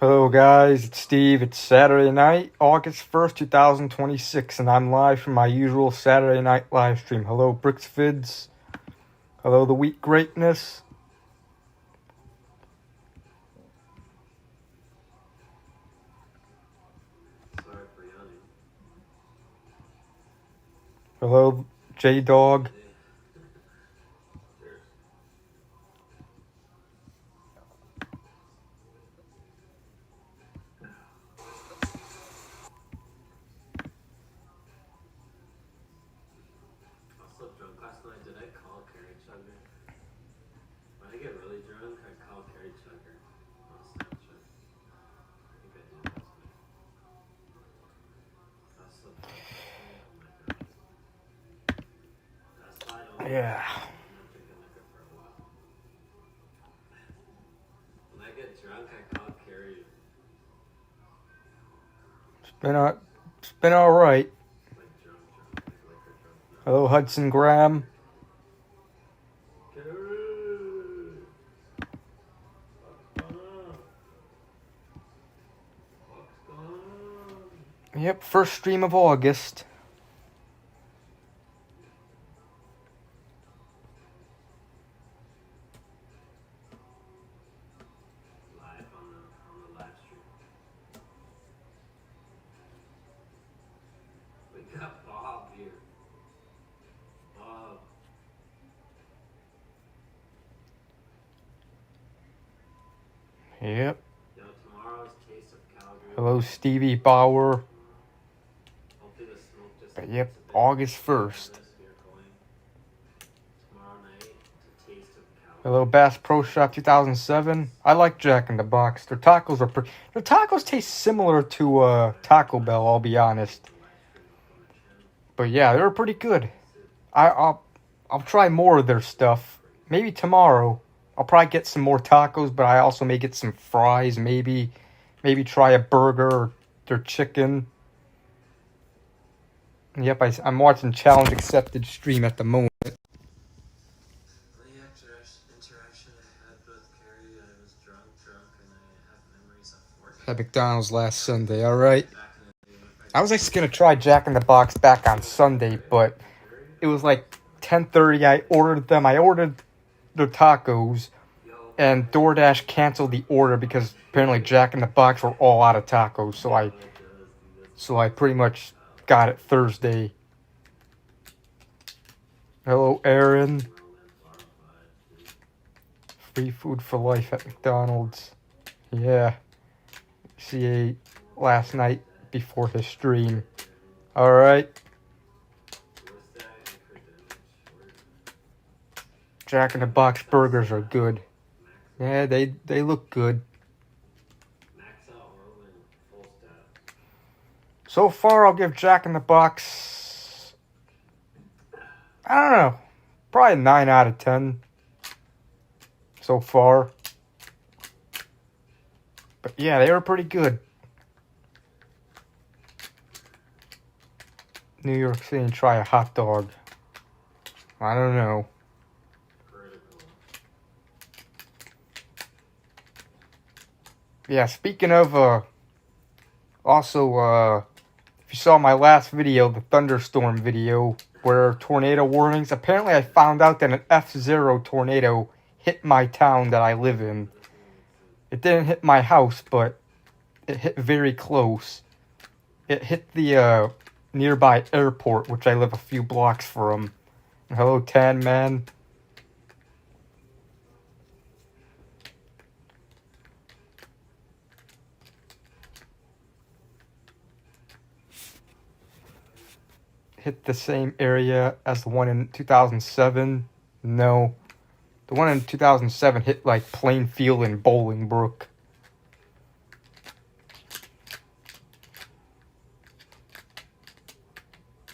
Hello guys, it's Steve. It's Saturday night, August 1st, 2026, and I'm live from my usual Saturday night live stream. Hello Brixfids. Hello the Wheat Greatness. Hello J-Dog. Yeah. It's been all right. Hello Hudson Graham. Yep, first stream of August. Yep. Hello Stevie Bauer. But yep, August 1st. Hello Bass Pro Shop 2007. I like Jack in the Box. Their tacos are their tacos taste similar to Taco Bell, I'll be honest. But yeah, they're pretty good. I'll try more of their stuff. Maybe tomorrow. I'll probably get some more tacos, but I also may get some fries, maybe try a burger or their chicken. Yep, I'm watching Challenge Accepted stream at the moment. At McDonald's last Sunday, alright? I was actually going to try Jack in the Box back on Sunday, but it was like 10:30. I ordered their tacos, and DoorDash canceled the order because apparently Jack in the Box were all out of tacos, so I pretty much got it Thursday. Hello, Aaron. Free food for life at McDonald's. Yeah. CA last night before his stream. Alright. Jack in the Box burgers are good. Yeah, they look good. So far, I'll give Jack in the Box, I don't know, probably a 9 out of 10 so far. But yeah, they were pretty good. New York City and try a hot dog. I don't know. Yeah, speaking of, also, if you saw my last video, the thunderstorm video, where tornado warnings, apparently I found out that an F0 tornado hit my town that I live in. It didn't hit my house, but it hit very close. It hit the nearby airport, which I live a few blocks from. Hello, Tan Man. Hit the same area as the one in 2007? No. The one in 2007 hit like Plainfield and Bolingbrook.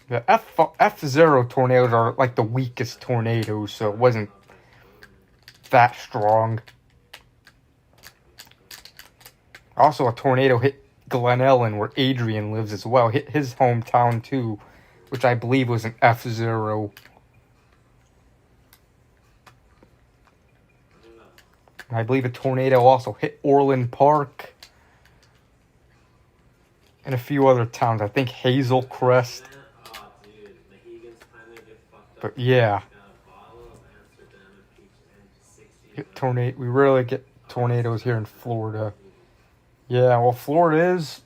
The F0 tornadoes are like the weakest tornadoes, so it wasn't that strong. Also, a tornado hit Glen Ellen, where Adrian lives as well. Hit his hometown too, which I believe was an F0. I believe a tornado also hit Orland Park. and a few other towns. I think Hazel Crest. But yeah, we rarely get tornadoes here in Florida. Yeah, well, Florida is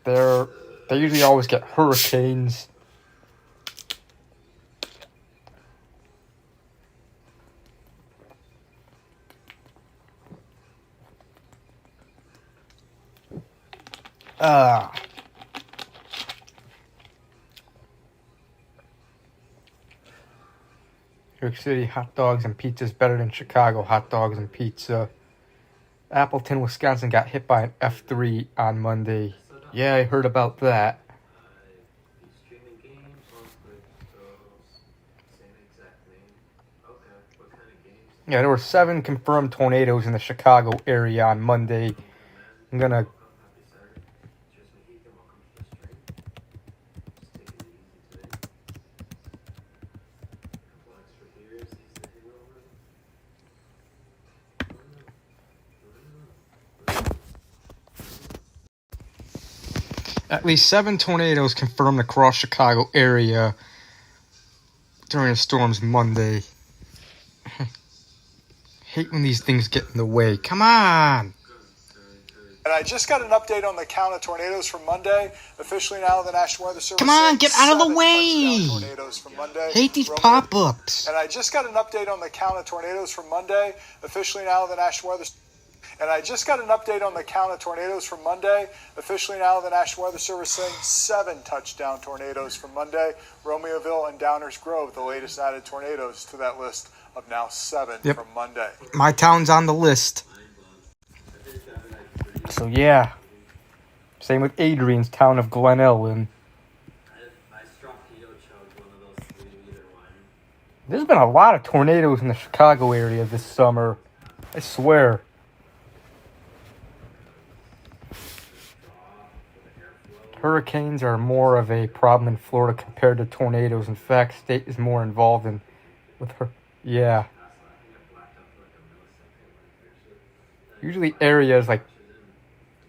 they usually always get hurricanes. New York City hot dogs and pizza is better than Chicago hot dogs and pizza. Appleton, Wisconsin got hit by an F3 on Monday. Yeah, I heard about that. Yeah, there were 7 confirmed tornadoes in the Chicago area on Monday. I'm gonna. At least 7 tornadoes confirmed across Chicago area during the storms Monday. Hate when these things get in the way. Come on! And I just got an update on the count of tornadoes from Monday. Officially now, the National Weather Service. Come on, get out of the way! Tornadoes from Monday. Hate these pop-ups. And I just got an update on the count of tornadoes from Monday. Officially now, the National Weather. And I just got an update on the count of tornadoes from Monday. Officially now, the National Weather Service saying 7 touchdown tornadoes from Monday. Romeoville and Downers Grove, the latest added tornadoes to that list of now 7 from Monday. My town's on the list. So yeah. Same with Adrian's town of Glen Ellen. There's been a lot of tornadoes in the Chicago area this summer. I swear. Hurricanes are more of a problem in Florida compared to tornadoes. In fact, state is more involved with her. Yeah. Usually areas like,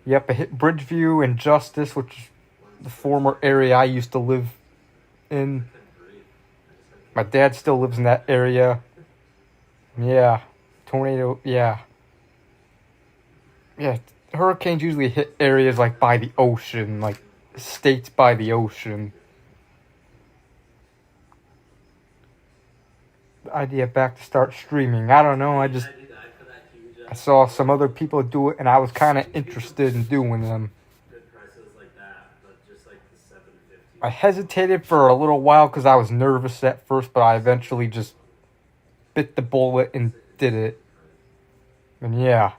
yep, I hit Bridgeview and Justice, which is the former area I used to live in. My dad still lives in that area. Yeah. Tornado, yeah. Yeah, hurricanes usually hit areas like by the ocean, like states by the ocean. The idea back to start streaming. I don't know, I saw some other people do it and I was kind of interested in doing them. I hesitated for a little while because I was nervous at first, but I eventually just bit the bullet and did it. And yeah.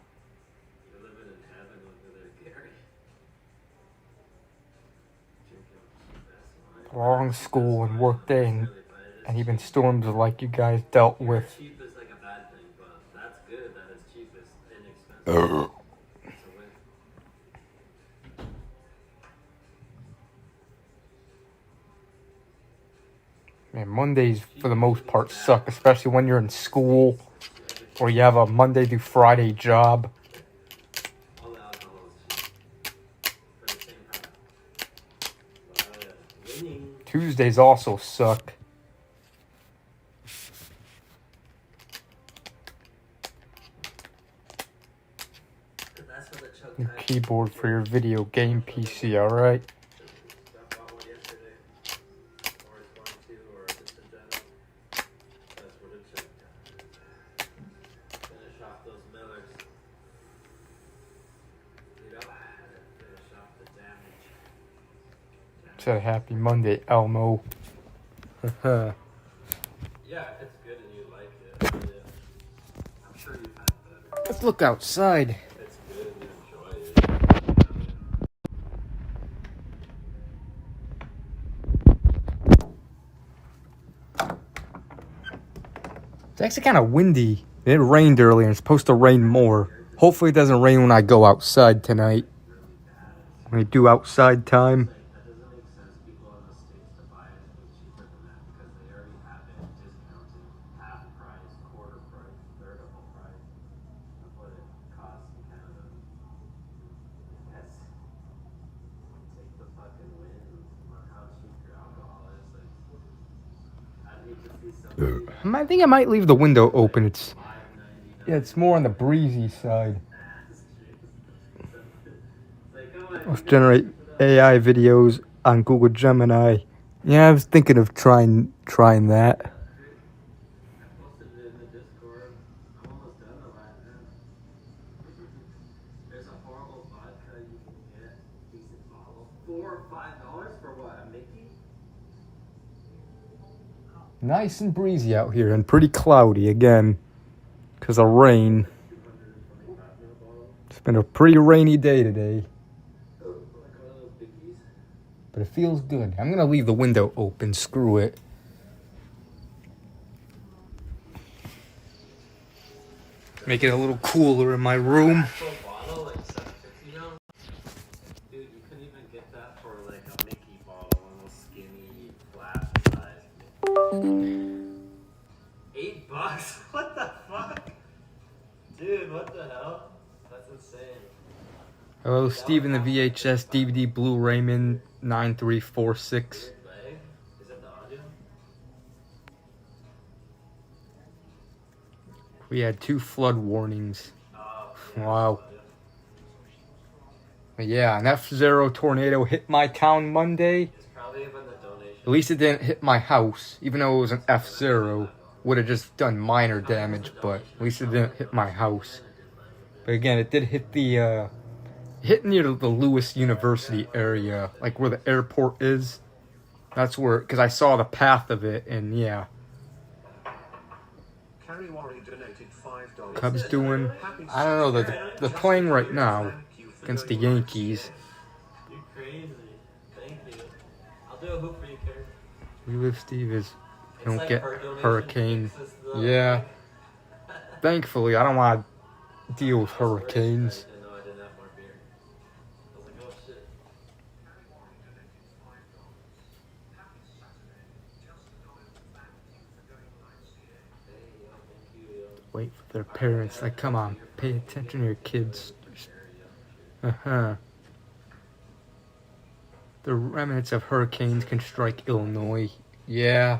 Long school and work day and even storms like you guys dealt with. Man, Mondays for the most part suck, especially when you're in school or you have a Monday through Friday job. Tuesdays also suck. New keyboard for your video game PC, alright? Said happy Monday, Elmo. Yeah, it's good and you like it. Yeah. I'm sure you've had better. Let's look outside. It's good and you enjoy it. It's actually kind of windy. It rained earlier and it's supposed to rain more. Hopefully it doesn't rain when I go outside tonight. When we do outside time. I think I might leave the window open. It's more on the breezy side. Let's generate AI videos on Google Gemini. Yeah, I was thinking of trying that. Posted it in the Discord. I'm almost done the live now. There's a horrible vodka you can get, decent bottle. $4 or $5 for what? A Mickey? Nice and breezy out here and pretty cloudy again because of rain. It's been a pretty rainy day today. But it feels good. I'm going to leave the window open. Screw it. Make it a little cooler in my room. Bottle, like $7.50 now? Dude, you couldn't even get that for like a Mickey bottle, one of those skinny, flat size. $8? What the fuck? Dude, what the hell? That's insane. Hello, Steven the VHS DVD Blu-ray Man 9346. Is that the audio? We had 2 flood warnings. Wow. But yeah, an F0 tornado hit my town Monday. It's probably even the donation. At least it didn't hit my house, even though it was an F0. Would have just done minor damage, but at least it didn't hit my house. But again, it did hit hit near the Lewis University area, like where the airport is. That's where, because I saw the path of it, and yeah. Cubs doing, I don't know, they're playing right now against the Yankees. You're crazy. Thank you. I'll do a hoop for you, Kurt. We live, Steve, is It's don't like get per donation hurricane. fixes the- Yeah. Thankfully, I don't want to deal with hurricanes. I know I didn't have more beer. I was like, oh shit. Hey, yo, thank you, yo. Wait for their parents. Like, come on, pay attention to your kids. Uh-huh. The remnants of hurricanes can strike Illinois. Yeah.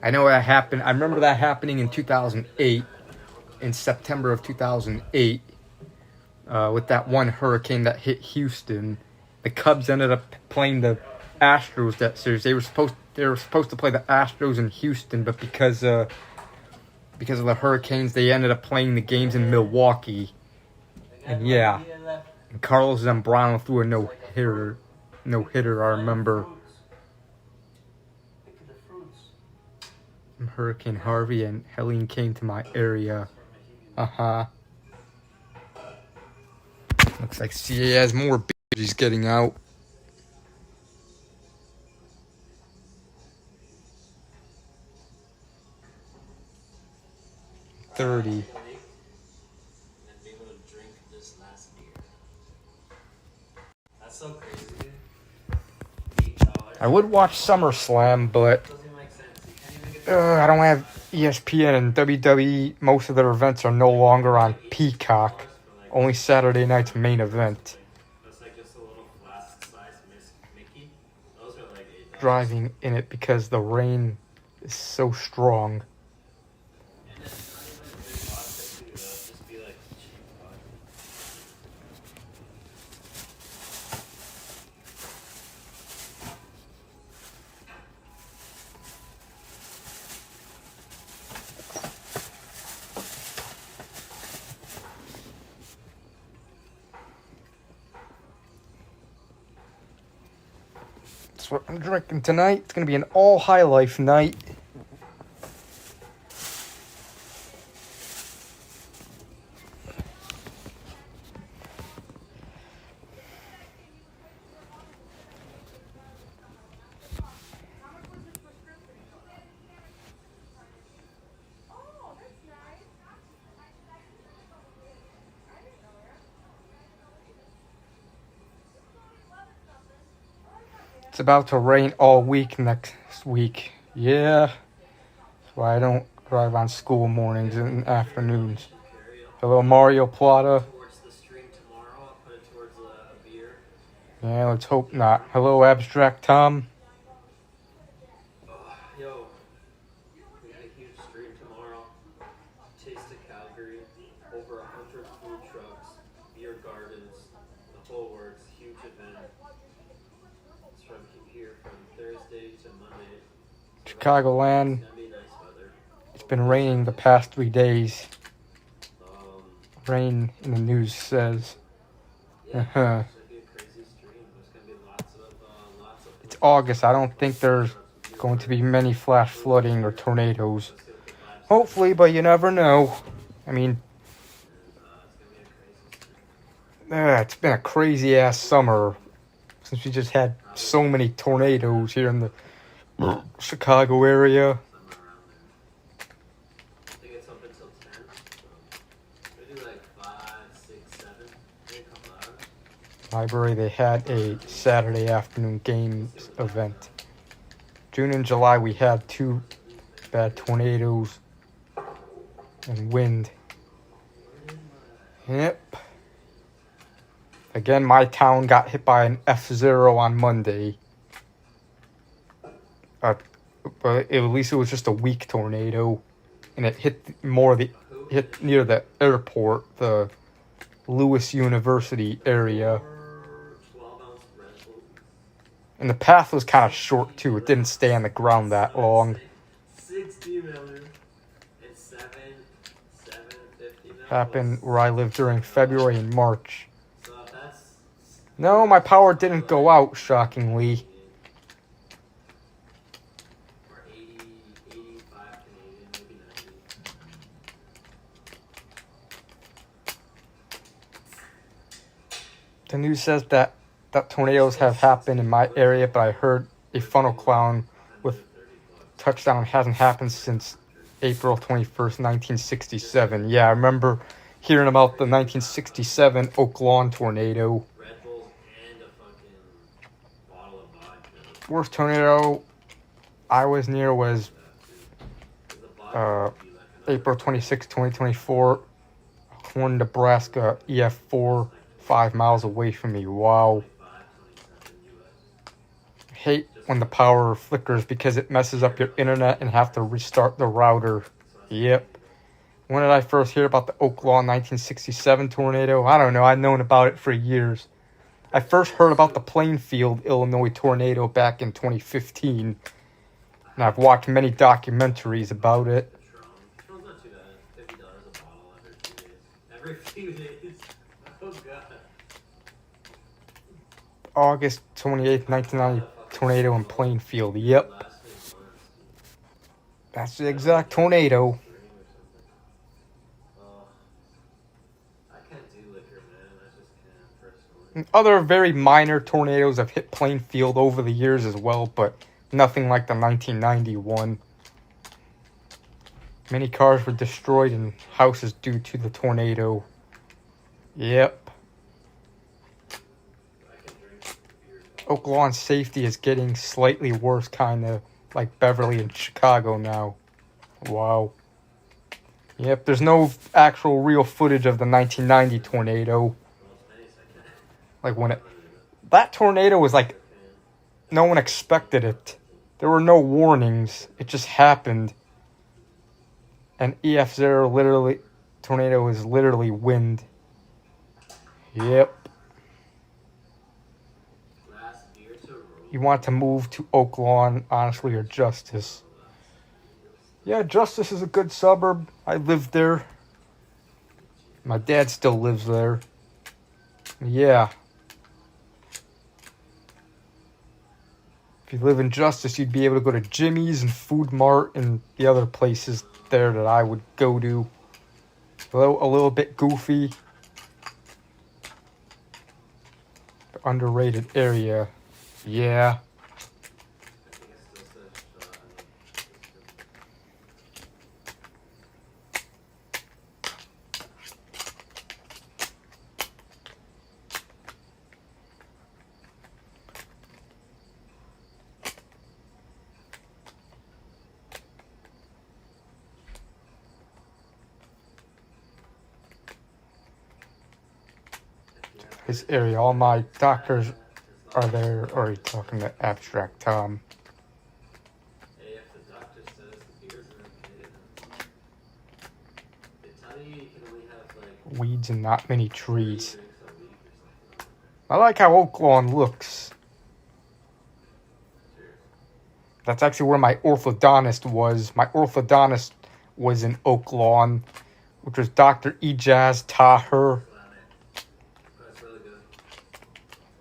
I know that happened. I remember that happening in 2008, in September of 2008, with that one hurricane that hit Houston. The Cubs ended up playing the Astros that series. They were supposed to play the Astros in Houston, but because of the hurricanes, they ended up playing the games in Milwaukee. And yeah, and Carlos Zambrano threw a no hitter. I remember. Hurricane Harvey and Helene came to my area. Looks like CA has more beers getting out. $30. That's so crazy, dude. $8. I would watch SummerSlam, but Doesn't even make sense. You can't even get I don't have ESPN, and WWE. Most of their events are no longer on Peacock. Only Saturday night's main event. That's like just a little flask size Mickey. Those are like $8. Driving in it because the rain is so strong. And then not even good vodka too, though. Just be like cheap vodka. That's what I'm drinking tonight. It's gonna be an all high life night. It's about to rain all week next week. Yeah. That's why I don't drive on school mornings and afternoons. Hello, Mario Plata. Towards the stream tomorrow, I'll put it towards a beer. Yeah, let's hope not. Hello, Abstract Tom. Yo, over 100 food trucks, beer gardens, the whole works. Huge event. It's from here from Thursday to Monday. So Chicagoland. it's gonna be nice weather. It's been raining the past 3 days. Um, Rain in the news says. yeah, Uh-huh. it's gonna be a crazy stream. There's gonna be lots of. It's August. I don't think there's going to be many flash flooding or tornadoes. Let's see what the vibes are. Hopefully, but you never know. I mean, And, it's gonna be a crazy stream. it's been a crazy ass summer since we just had so many tornadoes here in the Chicago area. Somewhere around there. I think it's up until 10. So we do like 5, 6, 7. Maybe a couple hours. Library, they had a Saturday afternoon games event. June and July, we had 2 bad tornadoes and wind. Yep. Again, my town got hit by an F0 on Monday. But at least it was just a weak tornado, and it hit hit near the airport, the Lewis University area. 12-ounce Red Bull. And the path was kind of short too. It didn't stay on the ground that long. 60 million. It's 750 now. Happened where I lived during February and March. So that's No, my power didn't go out, shockingly. or 80, 85 Canadian, maybe 90. The news says that tornadoes have happened in my area, but I heard a funnel cloud with touchdown hasn't happened since April 21st, 1967. Yeah, I remember hearing about the 1967 Oak Lawn tornado. Red Bulls and a fucking bottle of vodka. Worst tornado I was near was 'Cause the vodka would be like another April 26, 2024, Horn, Nebraska, EF4, 5 miles away from me. Wow. 27 US. Hate when the power flickers because it messes up your internet and have to restart the router. Yep. When did I first hear about the Oak Lawn 1967 tornado? I don't know. I've known about it for years. I first heard about the Plainfield, Illinois tornado back in 2015. And I've watched many documentaries about it. Patron's not too bad. $50 a bottle every few days. Every few days. Oh god. August 28th, 1990, tornado in Plainfield. Yep. Last 6 months. That's the exact tornado. Oh, I can't do liquor, man. I just can't personally. Other very minor tornadoes have hit Plainfield over the years as well, but nothing like the 1991. Many cars were destroyed and houses due to the tornado. Yep. I can drink beer. Oak Lawn safety is getting slightly worse, kind of like Beverly and Chicago now. Wow. Yep, there's no actual real footage of the 1990 tornado. Well, space, I can't. Like when it... That tornado was like... No one expected it. There were no warnings. It just happened. And EF0 literally... Tornado is literally wind. Yep. Glass beer to roll. You want to move to Oak Lawn, honestly, or Justice. Yeah, Justice is a good suburb. I lived there. My dad still lives there. Yeah. If you live in Justice, you'd be able to go to Jimmy's and Food Mart and the other places there that I would go to. A little bit goofy. Underrated area. Yeah. I think it still says shot in the system. This area, all my doctors are there. Or are you talking to Abstract Tom? Hey, if the doctor says the beers are okay, then they tell do you can only have like weeds and not many 3 trees. drinks a week or something? I like how Oak Lawn looks. Cheers. That's actually where my orthodontist was. My orthodontist was in Oak Lawn, which was Dr. Ijaz Taher. That's really good.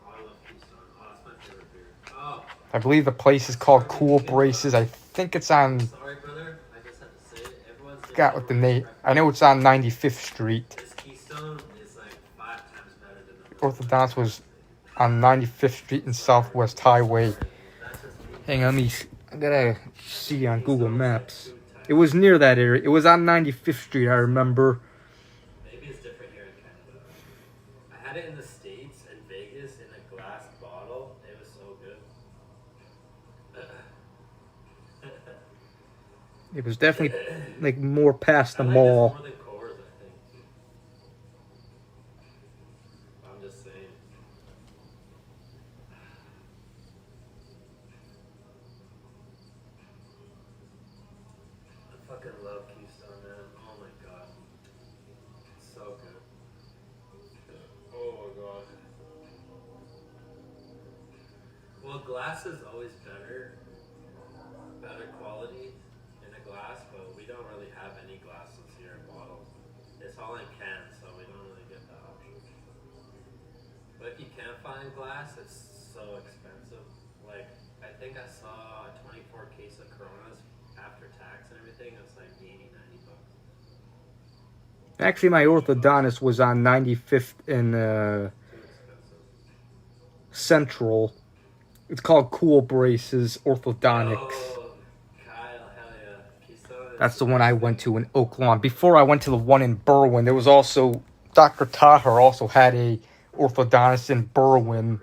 Oh, I love Keystone. Oh, that's my favorite beer. Oh, I believe the place is called Cool Braces. I think it's on, sorry, brother. I just had to say it. Everyone's forgot what the name, I know it's on 95th Street. This Keystone is like 5 times better than the Orthodontist was on 95th Street and Southwest Highway. That's just me. Hang on, I gotta see on Google Maps. It was near that area. It was on 95th Street, I remember. Maybe it's different here in Canada. I had it in the States in Vegas in a glass bottle. It was so good. It was definitely like more past the I like mall. this more than Coors, I think. I'm just saying. I fucking love Keystone, man. Oh my god. It's so good. Oh my god. Well, glass is always better quality in a glass, but we don't really have any glasses here in bottles. It's all in cans, so we don't really get that option. But if you can find glass, it's so expensive. Like, I think I saw a 24 case of Coronas after tax and everything. It's like 80, 90 bucks. Actually, my orthodontist was on 95th and Too expensive. Central. It's called Cool Braces Orthodontics. Oh, Kyle, hell yeah. Keystone. That's the one I went to in Oak Lawn. Before I went to the one in Berwyn, there was also Dr. Taher also had a orthodontist in Berwyn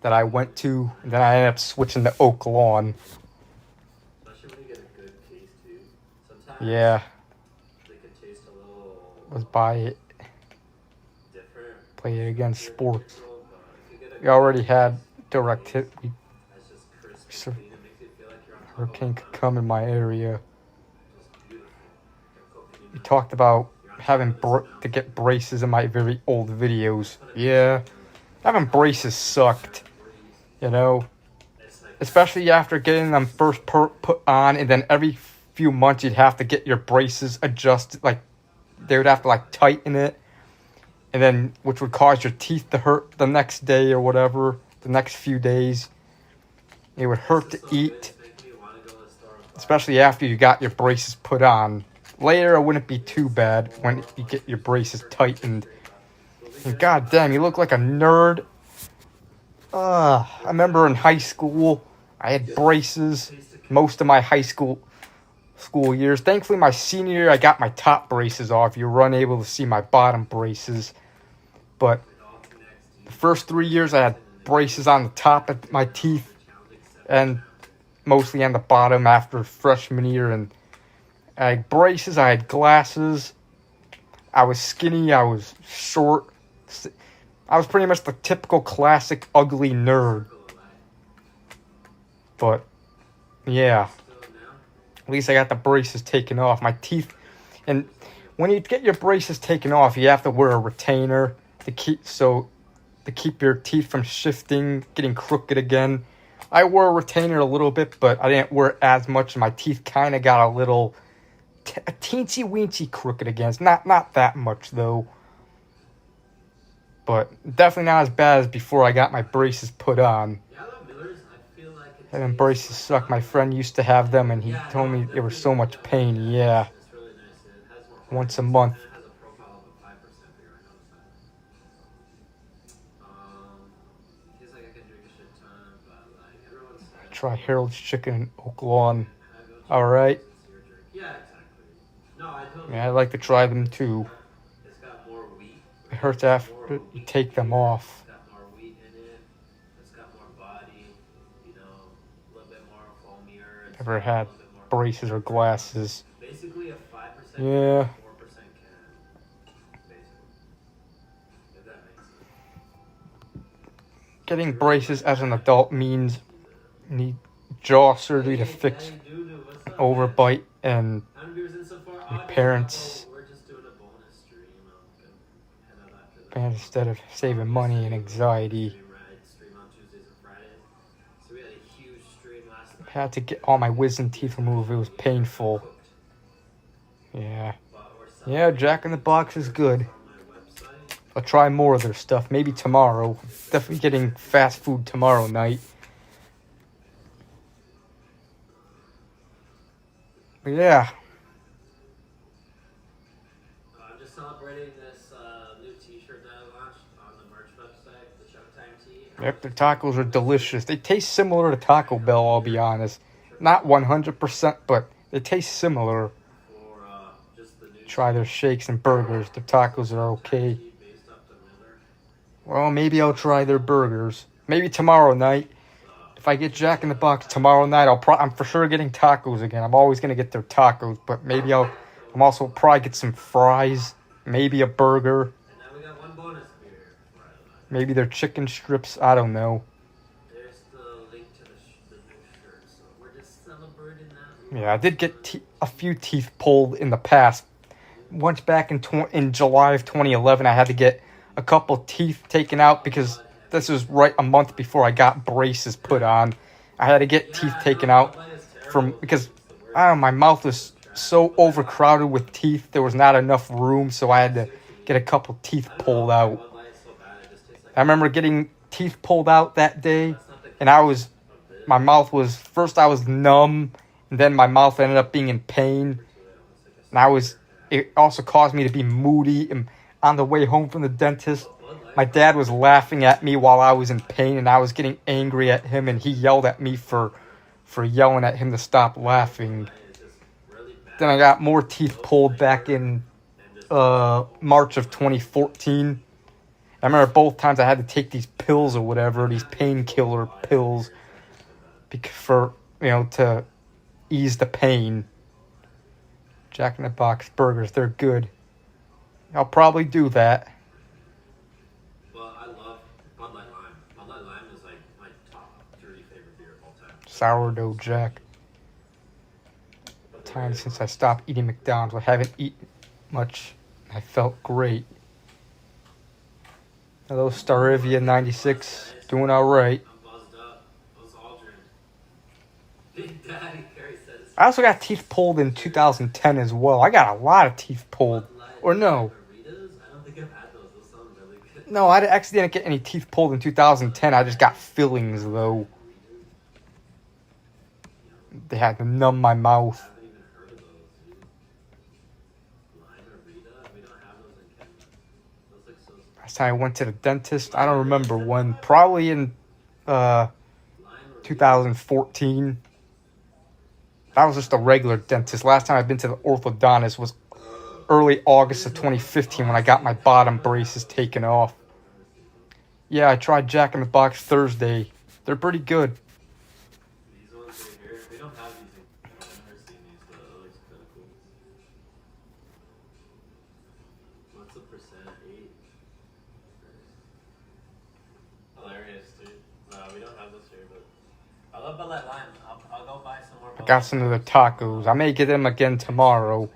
that I went to, and then I ended up switching to Oak Lawn. Especially when you get a good case too. Sometimes Yeah, they can taste a little let's buy it. different. Play it against sports. Neutral, but if you get a We already had direct hit. that's just crisp So- and clean. It makes you feel like you're on top of Hurricane a could mountain. come in my area. Just beautiful. Like cocaine. We talked about having to get braces in my very old videos. Yeah, having braces sucked, you know, It's like especially after getting them first put on, and then every few months you'd have to get your braces adjusted. Like they would have to like tighten it, and then which would cause your teeth to hurt the next day or whatever, the next few days. It would hurt to eat, it's making me want to go to the store and buy especially after you got your braces put on. Later, it wouldn't be too bad when you get your braces tightened. And god damn, you look like a nerd. I remember in high school, I had braces most of my high school years. Thankfully, my senior year, I got my top braces off. You were unable to see my bottom braces. But it all connects to the first 3 years, I had braces on the top of my teeth and mostly on the bottom after freshman year. And I had braces, I had glasses. I was skinny, I was short. I was pretty much the typical classic ugly nerd. But, yeah. At least I got the braces taken off. My teeth, and when you get your braces taken off, you have to wear a retainer to keep your teeth from shifting, getting crooked again. I wore a retainer a little bit, but I didn't wear it as much. My teeth kind of got a little, a teensy weensy crooked again. It's not that much though. But definitely not as bad as before I got my braces put on. Yeah, I love Millers. I feel like it's And braces suck. My friend used to have them, and he told me they were so much pain. Yeah, it's really nice. It has more once a month. and it has a profile of a 5% beer. I noticed that. Feels like I can drink a shit ton, but like everyone's saying, Try Harold's Chicken in Oak Lawn. have your All right. it's your drink. Yeah, exactly. No, I totally. Yeah, I'd like to try them too. It's got more wheat. It hurts after you take them off. It's got more wheat in it. It's got more body. You know, a little bit more foamier. It's Ever got a had little bit more braces or glasses? Basically a 5%, Yeah. 4% can. Basically. If that makes sense. Getting braces as an adult means you need jaw surgery to fix Hey, Dudu, what's up, man? overbite, and How many beers in so far? your Oh, parents we're just doing a bonus. And instead of saving money and anxiety, Stream on Tuesdays and Fridays. So we had a huge stream last I night. had to get all my wisdom teeth removed. It was painful. Cooked. Yeah. But we're Yeah, celebrating Jack in the Box is good. on my website. I'll try more of their stuff. Maybe tomorrow. Definitely getting fast food tomorrow night. But yeah. I'm just celebrating this new t-shirt that I launched on the merch website, the Showtime tee. Yep, their tacos are delicious. They taste similar to Taco Bell, I'll be honest. Not 100%, but they taste similar. For just the new Try their shakes and burgers. Their tacos are okay. tee based off the Miller. Well, maybe I'll try their burgers. Maybe tomorrow night. If I get Jack in the Box tomorrow night, I'm for sure getting tacos again. I'm always gonna get their tacos, but maybe I'm also probably get some fries, maybe a burger, And then we got one bonus beer. maybe their chicken strips. I don't know. There's the link to the new shirt. So we're just celebrating that. Yeah, I did get a few teeth pulled in the past. Once back in July of 2011, I had to get a couple teeth taken out because this was right a month before I got braces put on. I had to get teeth taken out because I don't know, my mouth was so overcrowded with teeth. There was not enough room, so I had to get a couple teeth pulled out. I remember getting teeth pulled out that day, and my mouth was, first I was numb, and then my mouth ended up being in pain. And it also caused me to be moody. And on the way home from the dentist, my dad was laughing at me while I was in pain, and I was getting angry at him, and he yelled at me for yelling at him to stop laughing. Then I got more teeth pulled back in March of 2014. I remember both times I had to take these pills or whatever, these painkiller pills, to ease the pain. Jack in the Box burgers, they're good. I'll probably do that. Well, I love Bud Light Lime. Bud Light Lime is like my top 3 favorite beer of all time. Sourdough Jack. Time since I stopped eating McDonald's. I haven't eaten much. I felt great. Hello, Starivia 96. Doing alright. I'm buzzed up. Buzz Aldrin. Big Daddy Carey says. I also got teeth pulled in 2010 as well. I got a lot of teeth pulled. Or no. Burritos? I don't think I've had those. Those sound really good. No, I actually didn't get any teeth pulled in 2010. I just got fillings, though. They had to numb my mouth. I haven't even heard of those, dude. Lime or Rita? We don't have those in Canada. Those look so special. Last time I went to the dentist, I don't remember when. Probably in 2014. That was just a regular dentist. Last time I've been to the orthodontist was early August of 2015 when I got my bottom braces taken off. Yeah, I tried Jack in the Box Thursday. They're pretty good. These ones right here, we don't have these. I've never seen these, but it looks kind of cool. What's the percent? 8. Hilarious, dude. No, we don't have this here, but I love Bud Light Lime. I'll go buy some more. I got some of the tacos. I may get them again tomorrow.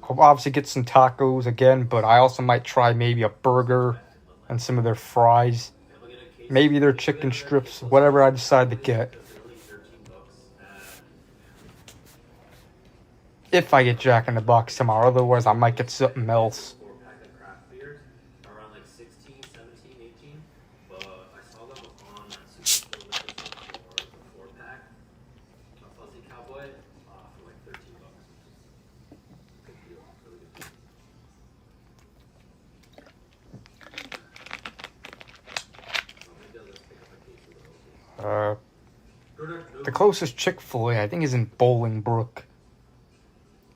I'll obviously get some tacos again, but I also might try maybe a burger and some of their fries. Maybe their chicken strips, whatever I decide to get. If I get Jack in the Box tomorrow, otherwise I might get something else. 4-pack of craft beers around like 16, 17, 18. But I saw them on that Super Cool Liquor for the 4-pack. A Fuzzy Cowboy for like $13. Good deal. Really good deal. So maybe I'll just pick up a case of those. The closest Chick-fil-A, I think, is in Bolingbrook.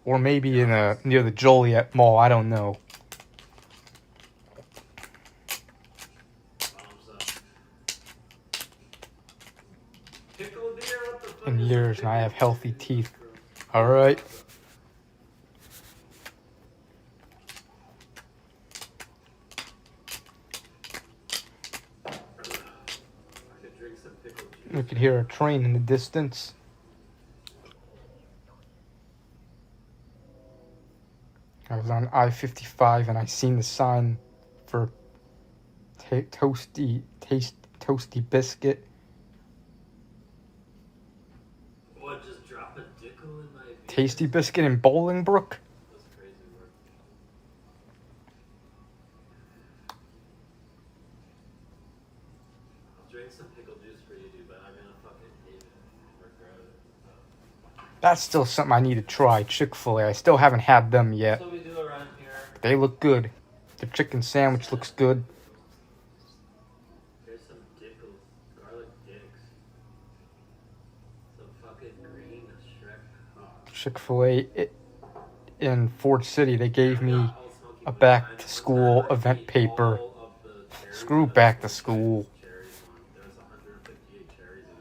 Or maybe near the Joliet Mall. I don't know. In years, and I have healthy teeth. All right. We could hear a train in the distance. I was on I-55 and I seen the sign for toasty biscuit. What, just drop a dickle in my beer? Tasty biscuit in Bolingbrook. That's crazy work. I'll drink some pickle juice for you, dude, but I'm gonna fucking hate it. Regret it. That's still something I need to try. Chick-fil-A. I still haven't had them yet. That's what we do around here. They look good. The chicken sandwich looks good. There's some dickles, garlic dicks. Some fucking green Shrek cock. Chick-fil-A in Ford City, they gave me a back-to-school event paper. Screw back to school. There was 158 cherries in it.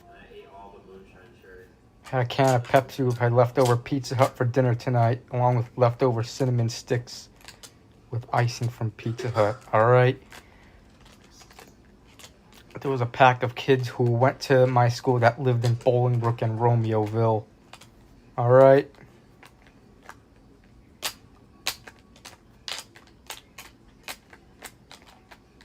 And I ate all the moonshine cherries. Had a can of Pepsi with my leftover Pizza Hut for dinner tonight, along with leftover cinnamon sticks with icing from Pizza Hut. Alright. There was a pack of kids who went to my school that lived in Bolingbrook and Romeoville. Alright.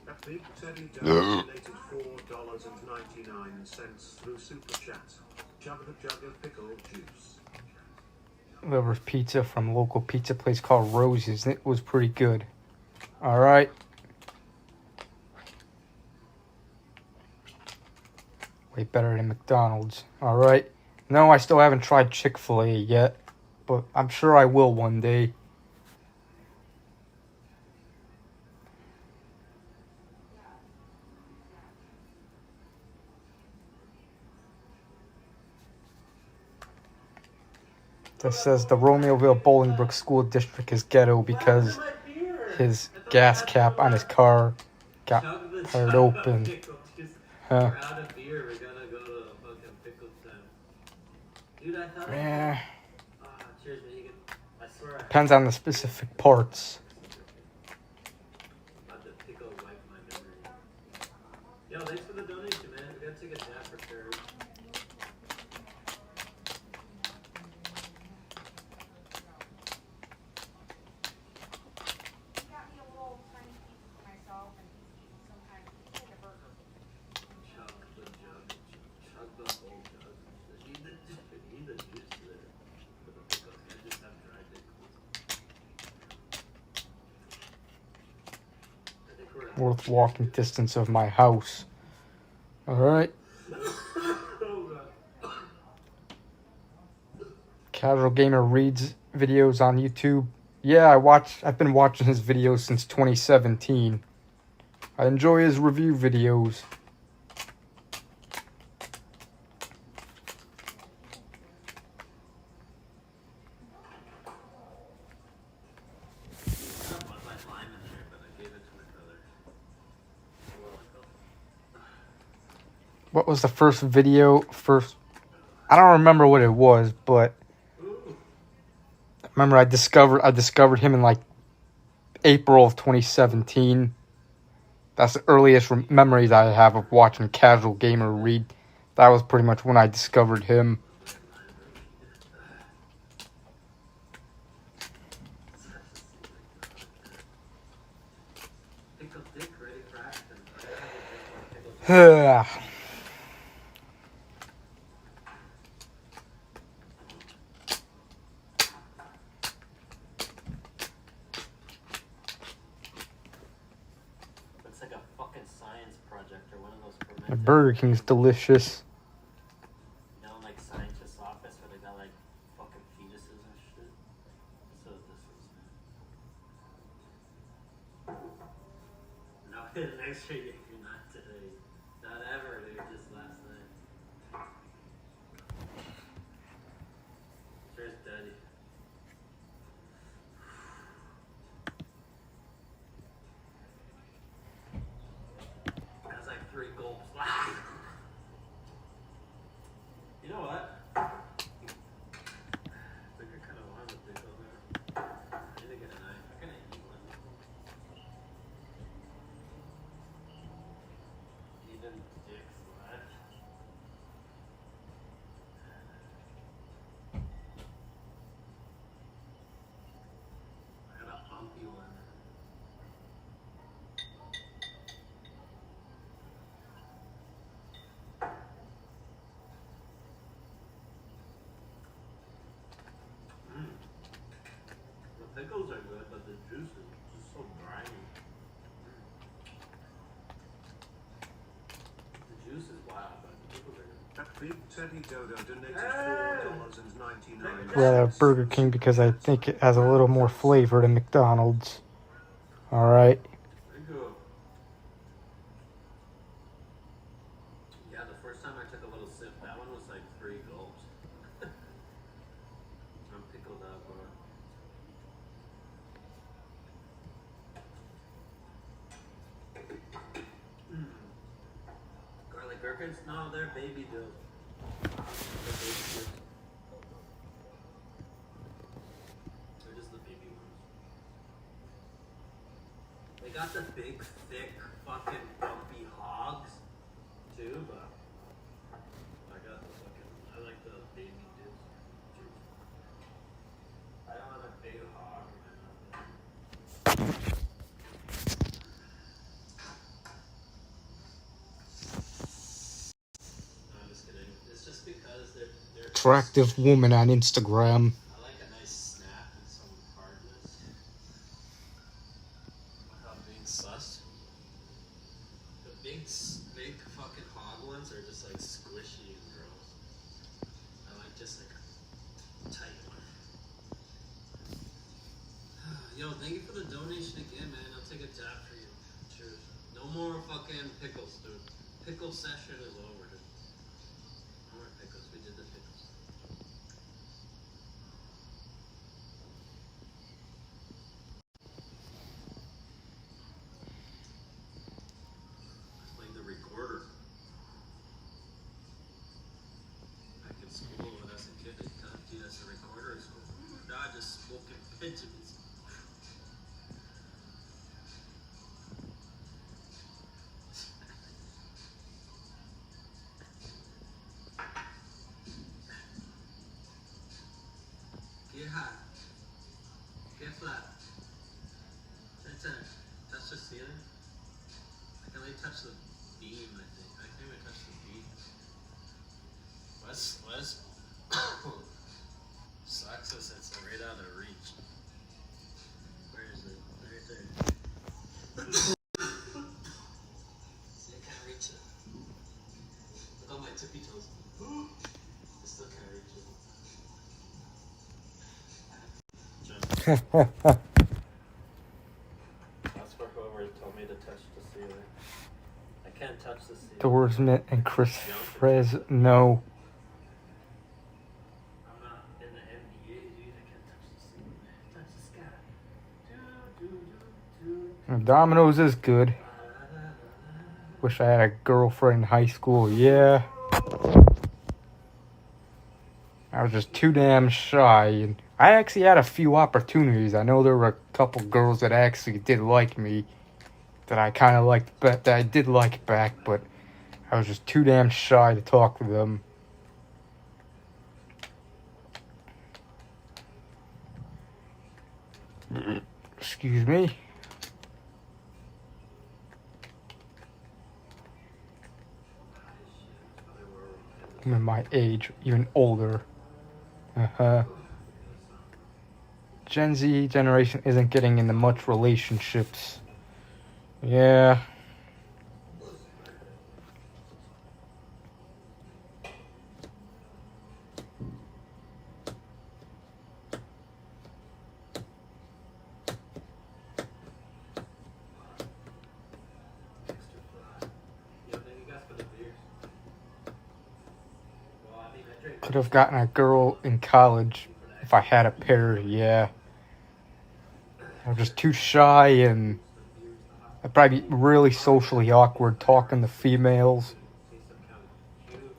That big Teddy donated $4.99 through Super Chat. Jug of pickled juice. There was pizza from a local pizza place called Rosie's, and it was pretty good. Alright. Way better than McDonald's. Alright. No, I still haven't tried Chick-fil-A yet, but I'm sure I will one day. That says the Romeoville Bolingbrook School District is ghetto because his gas cap on his car got fired open. Huh. We're out of beer. We're gonna go to a fucking pickle stand. Dude, I thought. Yeah. Cheers, Megan. I swear I. Depends on the specific parts. Let the pickle wipe my memory. Yo, thanks for the donation, man. We gotta take a dab for sure. Chug the whole jug. Need the juice there. For the pickles. I just have dry pickles. I think we're at Worth walking distance of my house. Alright. Casual Gamer reads videos on YouTube. Yeah, I've been watching his videos since 2017. I enjoy his review videos. What was the first video? I don't remember what it was, but I remember I discovered him in like April of 2017. That's the earliest memories I have of watching Casual Gamer read. That was pretty much when I discovered him. It's like a fucking science project or one of those The fermented. Burger King's delicious. You know, like scientist's office where they got like fucking fetuses and shit. So this is. No, next year you're not today. Not ever, dude. Just last night. Cheers, Daddy. That's like 3 gulps. You know what? I think I kind of want a pickle there. I need to get a knife. I'm gonna eat one. pickles are good, but the juice is just so briny. The juice is wild, but the pickles are good. That big Teddy Dodo donated $4.99. Rather Burger King because I think it has a little more flavor than McDonald's. Alright. Pretty good. Yeah, the first time I took a little sip, that one was like 3 gulps. I'm pickled up, bro. Garlic gherkins? No, they're baby dills. They're baby dills. They're just the baby ones. They got the big, thick, fucking bumpy hogs, too, but I got the fucking, I like the baby dills. I don't want a big hog. No, I'm just kidding. It's just because they're Attractive woman on Instagram. I like a nice snap and some hardness without being sus. The big fucking hog ones are just like squishy and gross. I like just like a tight one. Yo, thank you for the donation again, man. I'll take a dab for you. Cheers. No more fucking pickles, dude. Pickle session is over, dude. No more pickles. We did the pickles. Playing the recorder. Back in school when I was a kid, they taught you as a recorder in school. Now I just smoking pigeons. Get high. Get flat. Touch the ceiling. I can only touch the beam, I think. I can't even touch the beam. Wes sucks us, it's right out of reach. Where is it? Right there. See, I can't reach it. Look on my tippy toes. I still can't reach it. That's for whoever told me to touch the ceiling. I can't touch the ceiling. Dorsman and Chris Fresno. I'm not in the NBA, dude. I can't touch the ceiling. Touch the sky. Domino's is good. Wish I had a girlfriend in high school. Yeah. I was just too damn shy. And I actually had a few opportunities. I know there were a couple girls that actually did like me. That I kind of liked, that I did like back, but I was just too damn shy to talk to them. Excuse me. I'm in my age, even older. Gen Z generation isn't getting into much relationships. Yeah. Could have gotten a girl in college if I had a pair, yeah. I was just too shy and I'd probably be really socially awkward talking to females.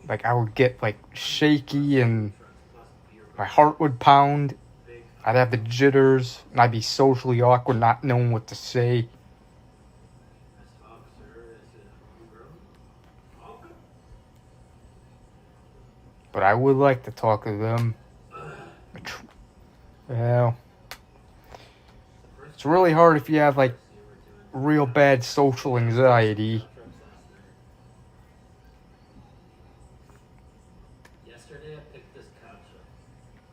Like I would get like shaky and my heart would pound. I'd have the jitters and I'd be socially awkward, not knowing what to say. But I would like to talk to them. Well, it's really hard if you have like real bad social anxiety. Yesterday I picked this couch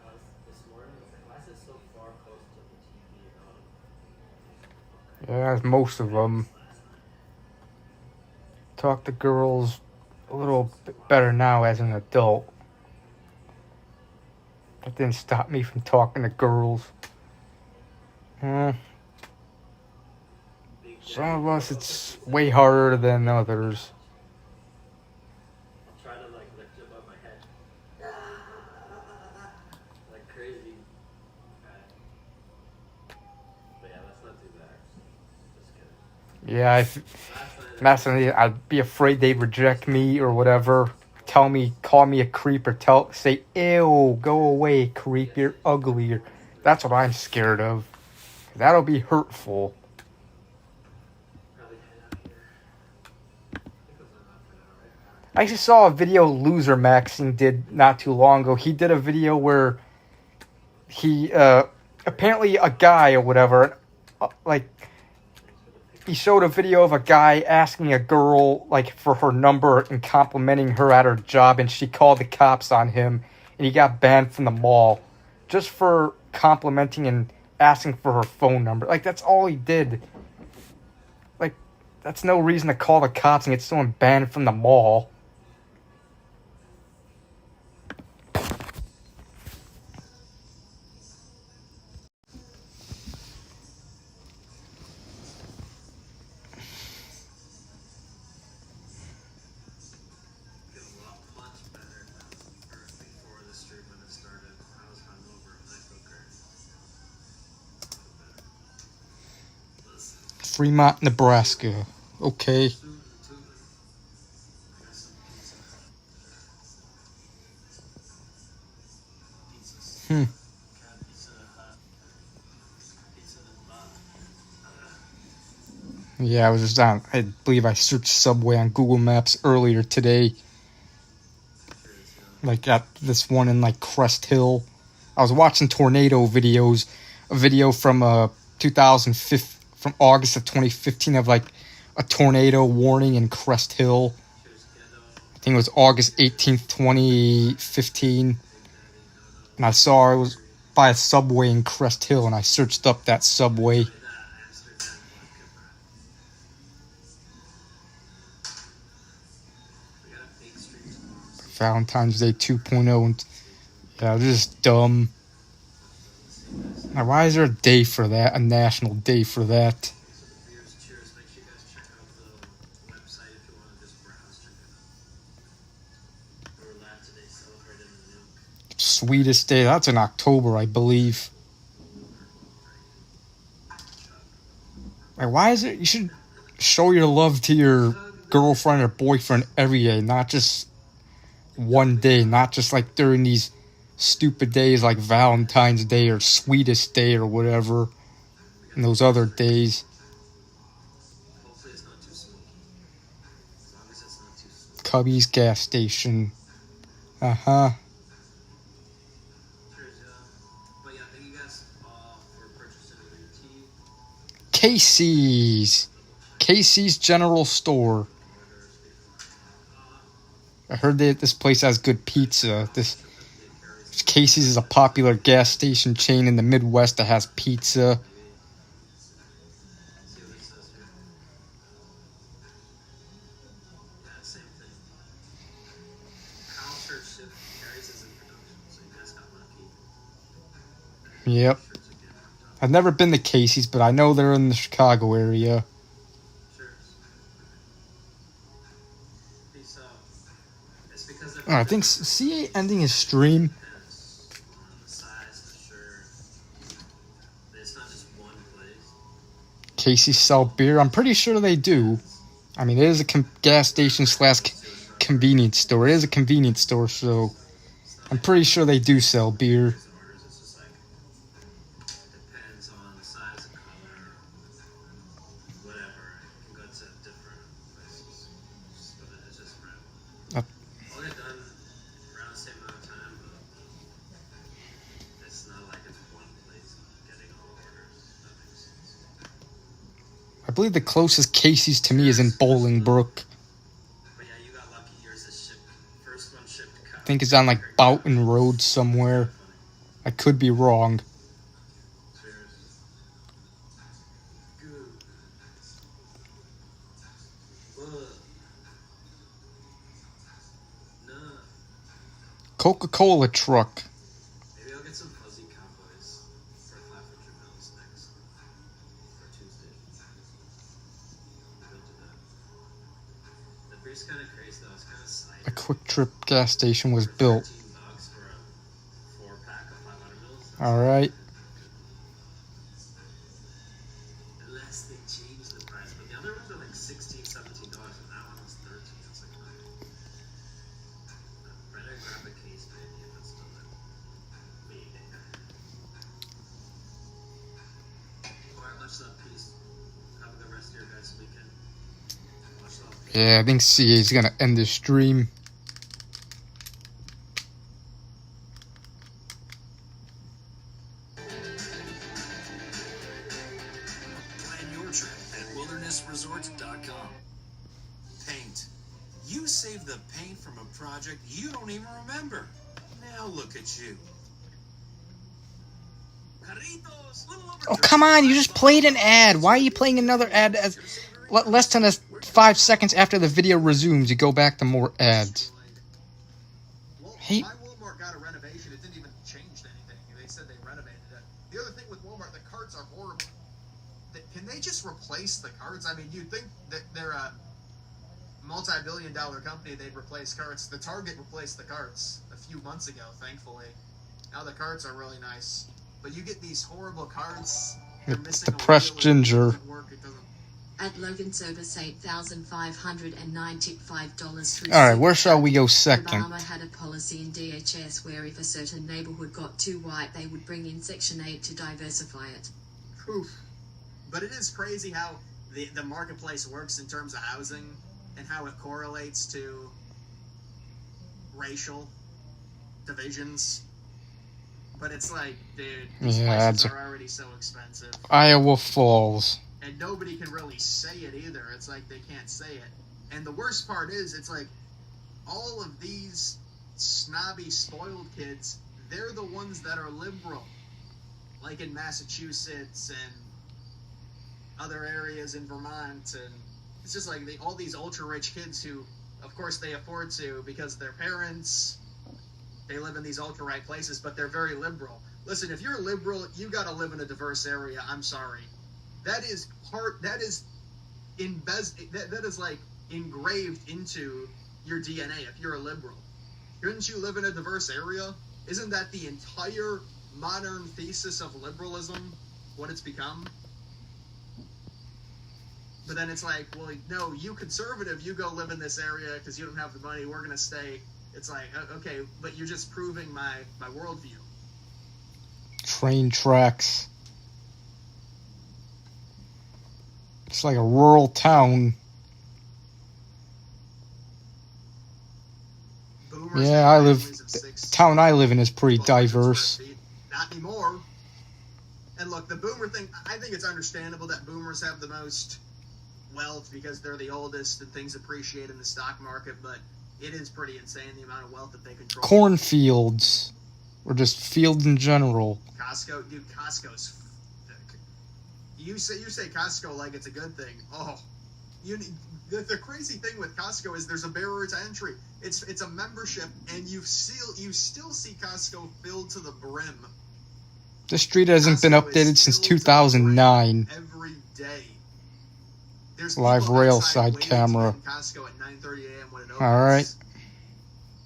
up. This morning I was like, why is it so far close to the TV? Yeah, most of them. Talk to girls a little bit better now as an adult. That didn't stop me from talking to girls. Some of us, it's way harder than others. I'll try to like lift it above my head. Like crazy. But yeah, let's not do that. Just kidding. Yeah, that's something I'd be afraid they'd reject me or whatever. Tell me, call me a creep, or say, ew, go away, creep, you're ugly. Or, that's what I'm scared of. That'll be hurtful. Probably head out here. It goes on for now, right? I actually saw a video Loser Maxine did not too long ago. He did a video where he, apparently a guy or whatever, like, he showed a video of a guy asking a girl, like, for her number and complimenting her at her job, and she called the cops on him, and he got banned from the mall just for complimenting and asking for her phone number. Like, that's all he did. Like, that's no reason to call the cops and get someone banned from the mall. Much better before the stream when it started. I was hungover and I feel great. Fremont, Nebraska. Okay. Yeah, I was just on. I believe I searched Subway on Google Maps earlier today. Like at this one in like Crest Hill. I was watching tornado videos. A video from 2015, from August of 2015, of like a tornado warning in Crest Hill. I think it was August 18th, 2015. And I saw it was by a Subway in Crest Hill, and I searched up that Subway. Valentine's Day 2.0, and yeah, this is dumb. Now, why is there a day for that? A national day for that? Sweetest day. That's in October, I believe. Like, why is it? You should show your love to your girlfriend or boyfriend every day, not just one day, not just like during these stupid days like Valentine's Day or Sweetest Day or whatever, and those other days. Cubby's gas station. Uh-huh. Casey's General Store. I heard that this place has good pizza. Casey's is a popular gas station chain in the Midwest that has pizza. Yep. I've never been to Casey's, but I know they're in the Chicago area. Oh, I think CA ending his stream. Casey's sell beer. I'm pretty sure they do. I mean, it is a gas station / convenience store. It is a convenience store, so I'm pretty sure they do sell beer. I believe the closest Casey's to me is in Bolingbrook. I think it's on like Boughton Road somewhere. I could be wrong. Coca-Cola truck. Maybe I'll get some fuzzy cowboys for 500 mils next for Tuesday. Maybe I'll do that. The beer's kind of crazy though. It's kind of cider. A Quick Trip gas station was For built. $13 for a 4-pack of 500 mils. All right. Unless they change the price, but the other ones are like $16, $17, and that one was $13. It's like, better grab a case maybe if it's still there. Maybe. Alright, much love, peace. Have a good rest of your guys' weekend. Much love. Yeah, I think CA's gonna end the stream. Plan your trip at wildernessresorts.com. Paint. You saved the paint from a project you don't even remember. Now look at you. Carritos, little over Oh, come on, you just played an ad. Why are you playing another ad as less than 5 seconds after the video resumes? You go back to more ads. Hey. My Walmart got a renovation. It didn't even change anything. They said they renovated it. The other thing with Walmart, the carts are horrible. Can they just replace the carts? I mean, you'd think that they're a multi-billion-dollar company. They'd replace carts. The Target replaced the carts a few months ago, thankfully. Now the carts are really nice. But you get these horrible carts. They're It's missing the a pressed wheel, it ginger. doesn't work, it doesn't. At Logan Service $8,595 through. All right, where shall we go second? Obama had a policy in DHS where if a certain neighborhood got too white, they would bring in Section 8 to diversify it. Oof. But it is crazy how the marketplace works in terms of housing and how it correlates to racial divisions. But it's like, dude, these Yeah, places it's are already so expensive. Iowa Falls. And nobody can really say it either. It's like they can't say it. And the worst part is, it's like all of these snobby, spoiled kids, they're the ones that are liberal. Like in Massachusetts and other areas in Vermont. And it's just like all these ultra-rich kids who, of course, they afford to because their parents, they live in these ultra-right places, but they're very liberal. Listen, if you're liberal, you got to live in a diverse area. I'm sorry. That is that is like engraved into your DNA if you're a liberal. Couldn't you live in a diverse area? Isn't that the entire modern thesis of liberalism, what it's become? But then it's like, well, no, you conservative, you go live in this area because you don't have the money, we're going to stay. It's like, okay, but you're just proving my worldview. Train tracks. It's like a rural town. Boomers Yeah, have I live. families of The 6, town I live in is pretty 1,200 square diverse. feet. Not anymore. And look, the boomer thing, I think it's understandable that boomers have the most wealth because they're the oldest and things appreciate in the stock market, but it is pretty insane the amount of wealth that they control. Cornfields. Or just fields in general. Costco, dude, Costco's. You say Costco like it's a good thing. Oh, the crazy thing with Costco is there's a barrier to entry. It's a membership, and you still see Costco filled to the brim. This street hasn't been Costco is updated since filled to the brim 2009. Every day. There's Live people rail outside side waiting camera. to get in Costco at 9:30 a.m. when it opens. All right.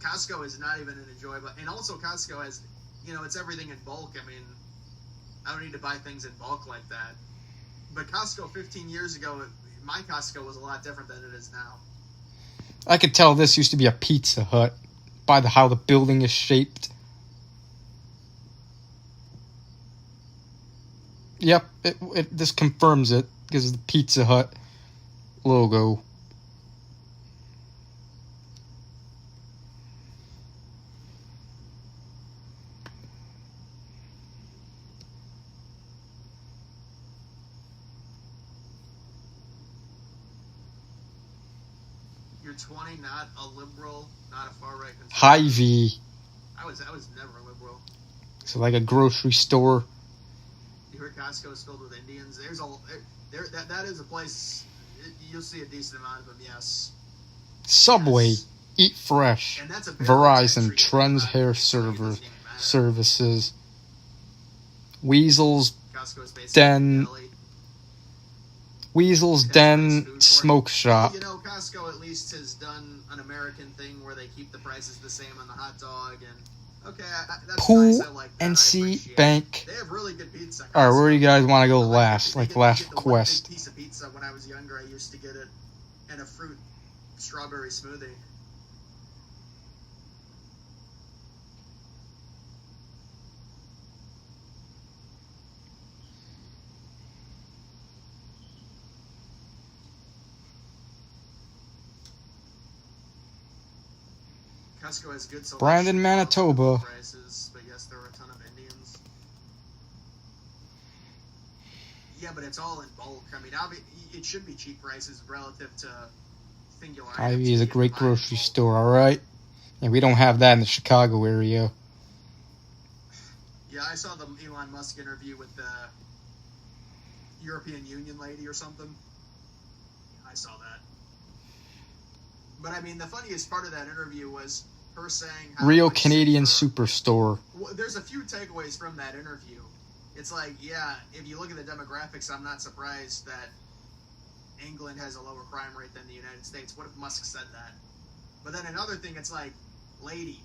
Costco is not even an enjoyable, and also Costco has, it's everything in bulk. I mean, I don't need to buy things in bulk like that. But Costco 15 years ago, my Costco was a lot different than it is now. I could tell this used to be a Pizza Hut by how the building is shaped. Yep, this confirms it because of the Pizza Hut logo. You're 20, not a liberal, not a far-right conservative. Hy-Vee. I was never a liberal. So like a grocery store. You heard Costco is filled with Indians. That is a place, you'll see a decent amount of them, yes. Subway. Yes. Eat Fresh, And that's a barrel Verizon, entry Trends game, Hair so it doesn't Server even matter. Services, Weasel's Costco's basically Den, deli. Weasel's That's a nice Den food court. Smoke Shop. Well, you know, Costco at least has done an American thing where they keep the prices the same on the hot dog, and okay, that's Pool nice. I like that. NC I appreciate Bank. it. They have really good pizza. All right, where do you guys want to go I like last? it. Like They the last get the one request. big piece of pizza. When I was younger, I used to get it, and a fruit strawberry smoothie. Costco has good selection. Brandon, Manitoba. Prices, but yes, there are a ton of Indians. Yeah, but it's all in bulk. I mean, it should be cheap prices relative to singular items. Ivy is a You can great buy in grocery bulk. store, all right? And we don't have that in the Chicago area. Yeah, I saw the Elon Musk interview with the European Union lady or something. I saw that. But I mean, the funniest part of that interview was her saying how Real it's Canadian super. Superstore. Well, there's a few takeaways from that interview. It's like, yeah, if you look at the demographics, I'm not surprised that England has a lower crime rate than the United States. What if Musk said that? But then another thing, it's like, lady,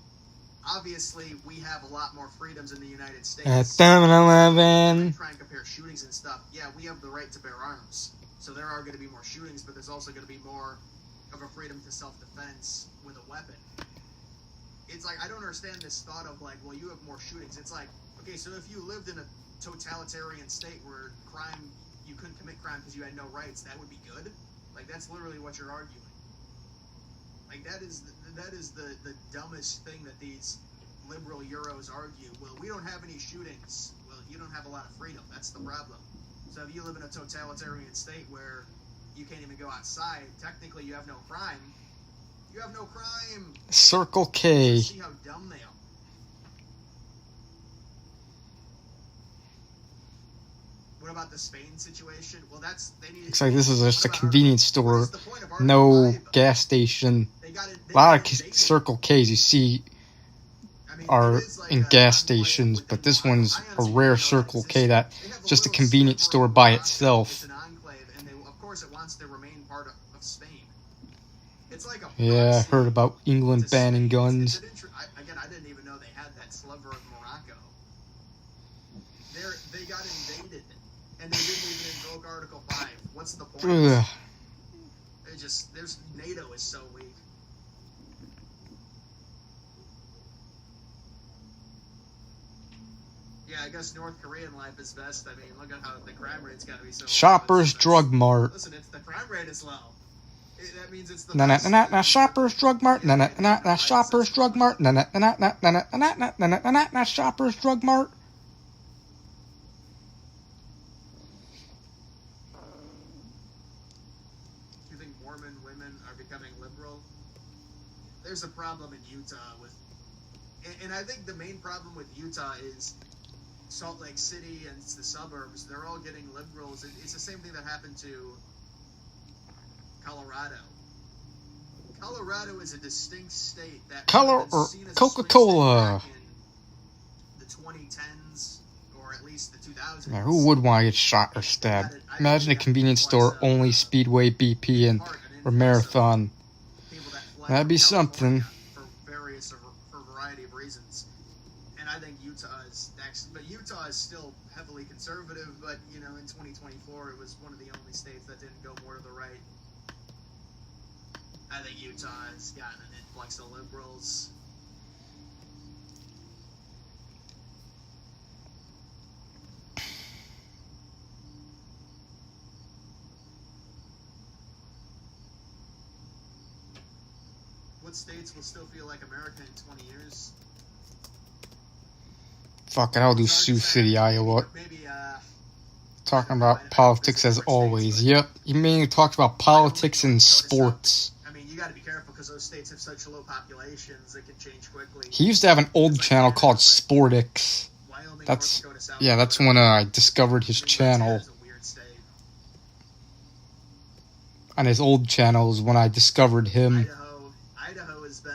obviously we have a lot more freedoms in the United States. At 7-Eleven. Try and compare shootings and stuff. Yeah, we have the right to bear arms. So there are going to be more shootings, but there's also going to be more of a freedom to self-defense with a weapon. It's like, I don't understand this thought of like, well, you have more shootings. It's like, okay, so if you lived in a totalitarian state where you couldn't commit crime because you had no rights, that would be good? Like, that's literally what you're arguing. Like, that is the dumbest thing that these liberal Euros argue. Well, we don't have any shootings. Well, you don't have a lot of freedom. That's the problem. So if you live in a totalitarian state where you can't even go outside, technically you have no crime. You have no crime. Circle K. See how dumb they are. What about the Spain situation? Well, they need. Looks like this is just a What about convenience What store. is the point of Article No 5? gas station. They got it. A lot of Circle K's you see I mean, are it is like in a gas convoy stations, within but this Ohio. one's I a honestly rare didn't know Circle that K that existed. They have a just a little convenience sliver store of by Morocco. itself. It's an enclave, and of course it wants to remain part of Spain. It's like a Yeah, I proxy heard about England to banning Spain. guns. Again, I didn't even know they had that sliver of Morocco. They got invaded, and they didn't even invoke Article 5. What's the point? Ugh. NATO is so weak. Yeah, I guess North Korean life is best. I mean, look at how the crime rate's got to be so low. Shoppers Drug Mart. Listen, the crime rate is low. That means it's the Na na best. na na Shoppers Drug Mart. Na na na na Shoppers Drug Mart. Na na na na na na na na na na Shoppers Drug Mart. Do you think Mormon women are becoming liberal? There's a problem in Utah and I think the main problem with Utah is Salt Lake City and the suburbs. They're all getting liberals. It's the same thing that happened to Colorado. Colorado is a distinct state that Coca-Cola. back in the 2010s or at least the 2000s. Yeah, who would want to get shot or stabbed? Imagine a convenience store only Speedway, BP, and or Marathon. That'd be something. For a variety of reasons. And I think Utah is next. But Utah is still heavily conservative. But, you know, in 2024, it was one of the only states that didn't go more to the right. I think Utah has gotten an influx of liberals. What states will still feel like America in 20 years? Fuck it, I'll do Sioux City, Iowa. Maybe, Talking about politics as always. Yep, he mainly talks about politics and sports. I mean, you got to be careful because those states have such low populations; they can change quickly. He used to have an old channel called Sportix. Wyoming, That's North Dakota, South yeah, that's Dakota. when I discovered his channel. Montana's a weird state. On his old channels when I discovered him. Idaho has been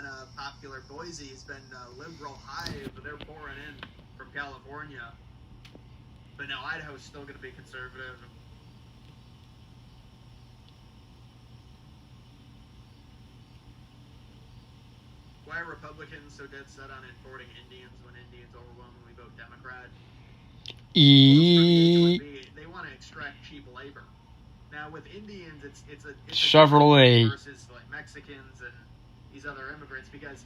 Boise has been a liberal hive. They're pouring in from California. But no, Idaho's still going to be conservative. Why are Republicans so dead set on importing Indians when Indians overwhelmingly vote Democrat? They want to extract cheap labor. Now with Indians, it's a Chevrolet versus like Mexicans and these other immigrants, because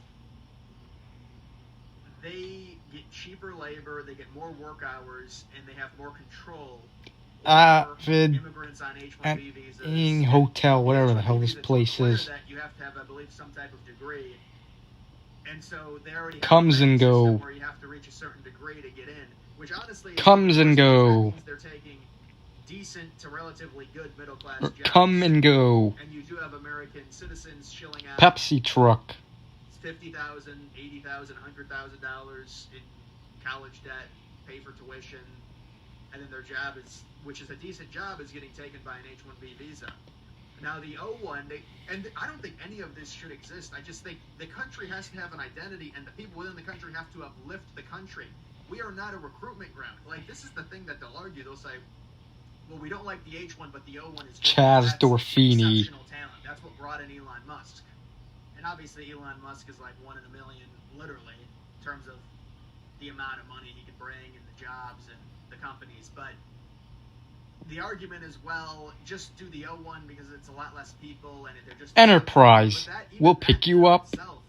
they get cheaper labor, they get more work hours, and they have more control over immigrants on H-1B visas. Hotel, whatever the hell this place is. That you have to have, I believe, some type of degree. And so they already Comes and go. Where you have to reach a certain degree to get in, which honestly comes and go. They're taking decent to relatively good middle class jobs. Come and go. And you do have American citizens shilling out Pepsi truck. $50,000, $80,000, $100,000 in college debt, pay for tuition, and then their job is, which is a decent job, is getting taken by an H-1B visa. Now the O-1, and I don't think any of this should exist. I just think the country has to have an identity, and the people within the country have to uplift the country. We are not a recruitment ground. Like, this is the thing that they'll argue. They'll say, well, we don't like the H-1, but the O-1 is good. Chaz Dorfini. Exceptional talent. That's what brought in Elon Musk. And obviously Elon Musk is like 1 in a million, literally, in terms of the amount of money he can bring and the jobs and the companies. But the argument is, well, just do the O1 because it's a lot less people and they're just... Enterprise will pick you up. Itself,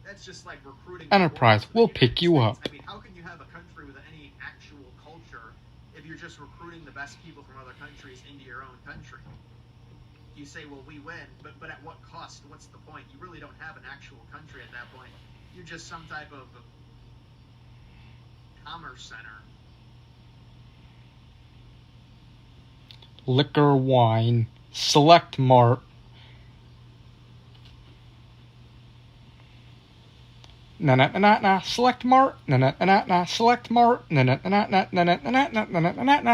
that's just like recruiting... Enterprise will pick you up. I mean, how can you have a country with any actual culture if you're just recruiting the best people from other countries into your own country? You say, well, we win, but at what cost? What's the point? You really don't have an actual country at that point. You're just some type of commerce center. Liquor, wine, Select Mart. Select Mart. Select Mart.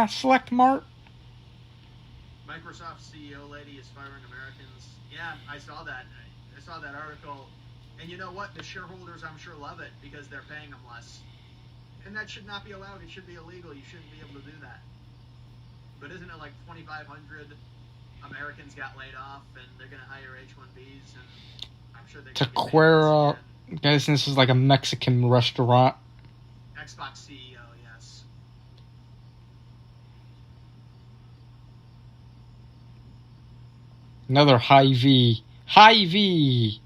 Select Mart. Microsoft CEO lady is firing Americans. Yeah, I saw that. I saw that article. And you know what? The shareholders, I'm sure, love it because they're paying them less. And that should not be allowed. It should be illegal. You shouldn't be able to do that. But isn't it like 2,500 Americans got laid off and they're going to hire H-1Bs? And I'm sure they're going to Taquera. Guys, this is like a Mexican restaurant. Xbox CEO, yes. Another Hy-Vee. Hy-Vee.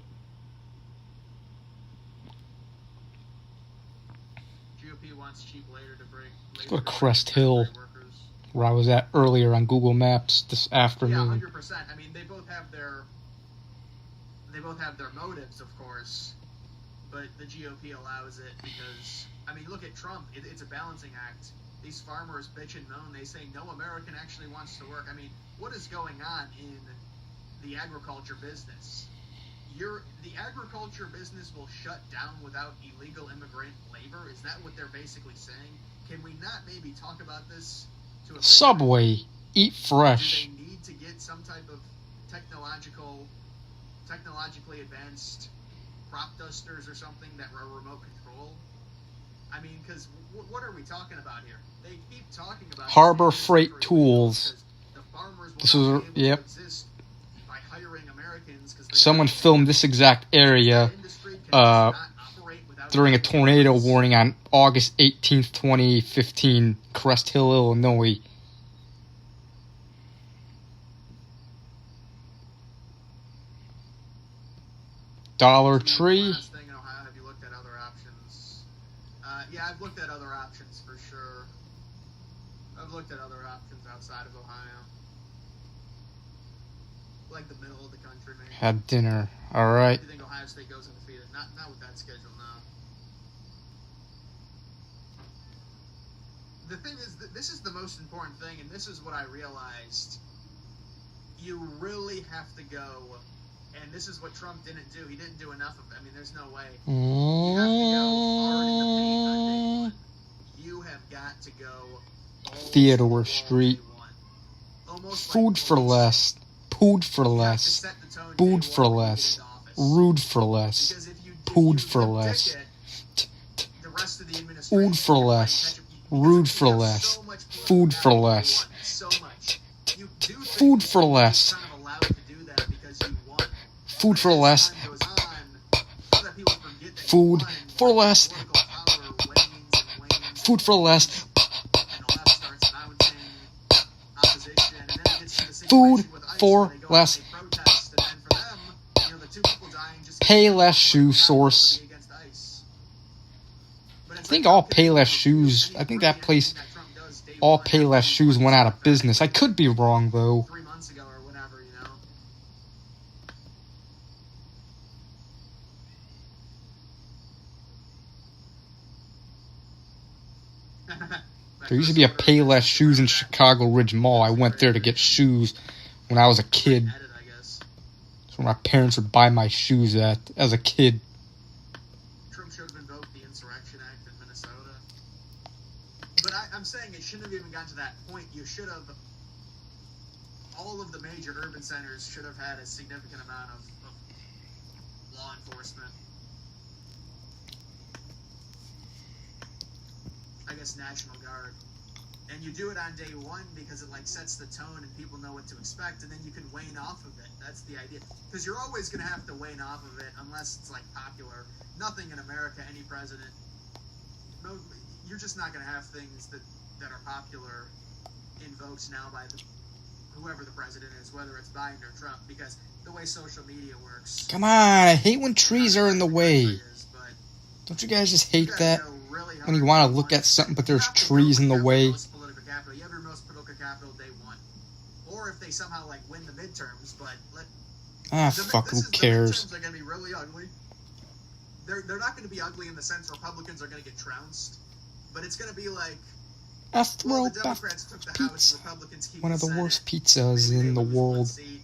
GOP wants cheap labor to bring. Let's go to Crest Hill, where I was at earlier on Google Maps this afternoon. Yeah, 100%. I mean, they both have their motives, of course, but the GOP allows it because, I mean, look at Trump. It's a balancing act. These farmers bitch and moan. They say no American actually wants to work. I mean, what is going on in the agriculture business? The agriculture business will shut down without illegal immigrant labor? Is that what they're basically saying? Can we not maybe talk about this to a Subway, eat fresh. Do they need to get some type of technologically advanced crop dusters or something that are remote control? I mean, because what are we talking about here? They keep talking about Harbor Freight Tools. The farmers will This not was, be able to yep. exist by hiring Americans. Someone filmed this exact area during a tornado warning on August 18th, 2015, Crest Hill, Illinois. Dollar Tree. Last thing in Ohio, have you looked at other options? Yeah, I've looked at other options for sure. I've looked at other options outside of Ohio. Like the middle of the country, maybe. Had dinner. Alright. Do you think Ohio State goes undefeated? Not with that schedule, no. The thing is, this is the most important thing, and this is what I realized. You really have to go, and this is what Trump didn't do. He didn't do enough of it. I mean, there's no way. You have to go hard in the paint on day one. You have got to go Theodore Street. Food for less. Food for less. Food for less. Rude for less. Hood you for lip less. dick it, the rest of the administration Ood for can play less. catch up. Rude You for have less. so much political Food for capital less. day one, so much. You do Food things for and you're less. kind of allowed to do them because you won. Food But for as less. time goes on, so that people forget that Food you won, for your less. political power wanes and wanes Food for less. and the left starts mounting opposition, and then it gets to the Food situation with ICE for where they go less. out and they protest, and then for them, the two people dying just Pay less shoe source. against ICE. But I it's think like, all how can they Payless do shoes, anything, I think really that place, anything that Trump does day all one Payless after shoes he went out of won business. I could be wrong though. 3 months ago or whatever, There used to be a Payless shoes in Chicago Ridge Mall. I went there to get shoes when I was a kid. That's where my parents would buy my shoes at as a kid. Trump should have invoked the Insurrection Act in Minnesota. But I'm saying it shouldn't have even gotten to that point. You should have. All of the major urban centers should have had a significant amount of law enforcement. I guess National Guard. And you do it on day one because it sets the tone and people know what to expect, and then you can wane off of it. That's the idea. Because you're always going to have to wane off of it unless it's popular. Nothing in America, any president, no, you're just not going to have things that are popular invoked now by whoever the president is, whether it's Biden or Trump, because the way social media works. Come on, I hate when trees are in the way. Don't you guys just hate that? When you want to look at something but there's trees in the way. You have your most political capital day one. Or if they somehow win the midterms, but fuck, who cares? The midterms are going to be really ugly. They're not going to be ugly in the sense Republicans are going to get trounced, but it's going to be A throw the Democrats took the House, Republicans keep one of the Senate. worst pizzas Maybe in the they lose world. one seat.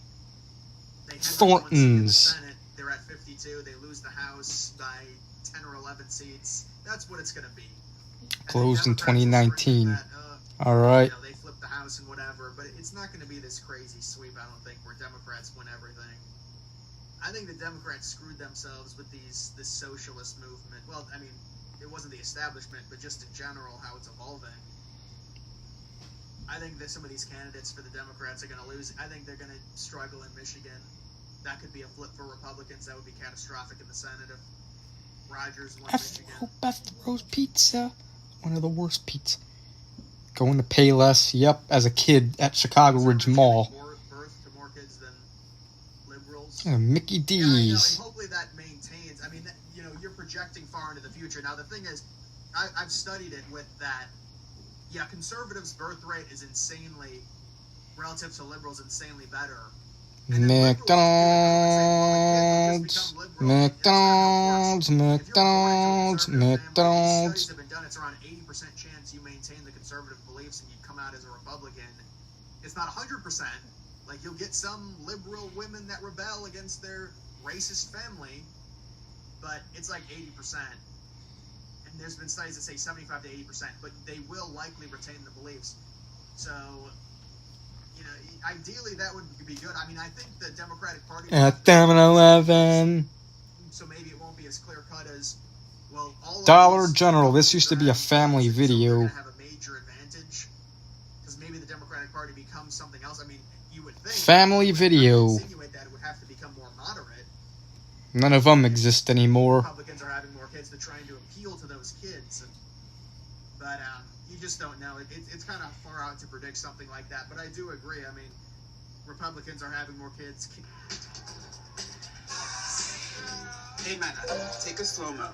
They have Thornton's. 1 seat in the Senate. They're at 52. They lose the House by 10 or 11 seats. That's what it's going to be. Closed in Democrats will bring 2019. that up. Alright. They flip the House and whatever, but it's not going to be this crazy sweep, I don't think, where Democrats win everything. I think the Democrats screwed themselves with this socialist movement. Well, I mean, it wasn't the establishment, but just in general, how it's evolving. I think that some of these candidates for the Democrats are going to lose. I think they're going to struggle in Michigan. That could be a flip for Republicans. That would be catastrophic in the Senate if Rogers won Michigan. Rose pizza. One of the worst pizza. Going to Payless, yep, as a kid at Chicago Ridge Mall. More birth to more kids than liberals. Mickey D's. Yeah, I know, and hopefully that maintains. I mean, you're projecting far into the future. Now, the thing is, I've studied it with that. Yeah, conservatives' birth rate is insanely, relative to liberals, insanely better. McDonald's. McDonald's. Studies have been done. It's around 80% chance you maintain the conservative beliefs and you come out as a Republican. It's not 100%. You'll get some liberal women that rebel against their racist family, but it's 80%. And there's been studies that say 75 to 80%, but they will likely retain the beliefs. So, ideally that would be good. I mean, I think the Democratic Party... At 7-Eleven. So maybe it won't be as clear-cut as, well, all Dollar General. This used to be a family so video. they're going to have a major advantage. Because maybe the Democratic Party becomes something else. I mean, you would think... Family video. Insinuate that it would have to become more moderate. None of them exist anymore. Republicans are having more kids. They're trying to appeal to those kids. But you just don't know. It's kind of far out to predict something like that. But I do agree. I mean, Republicans are having more kids. Hey man, take a slow-mo.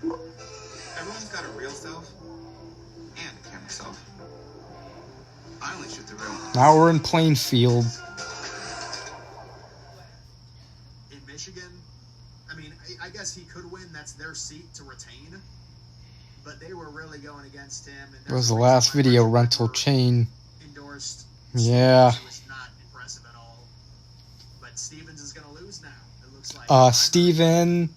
Everyone's got a real self and a camera self. I only shoot the real ones. Now we're in Plainfield. In Michigan, I mean, I guess he could win. That's their seat to retain. But they were really going against him. And It was the last video rental chain. Endorsed. Yeah. It was not impressive at all. But Stevens is going to lose now. It looks like. Steven.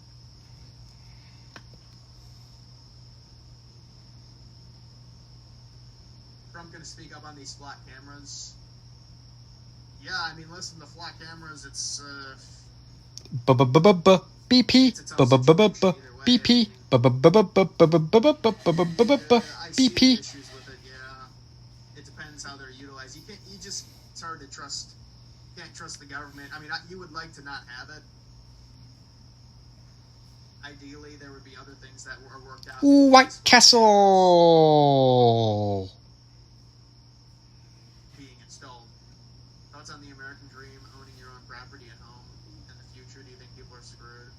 Trump going to speak up on these flat cameras. Yeah, I mean, listen, the flat cameras, it's BP. it's a tough situation either way. BP. I see BP. issues with it. Yeah, it depends how they're utilized. You can't. It's hard to trust. You can't trust the government. I mean, you would like to not have it. Ideally, there would be other things that were worked out. White Castle. Being installed. Thoughts on the American dream, owning your own property at home in the future? Do you think people are screwed?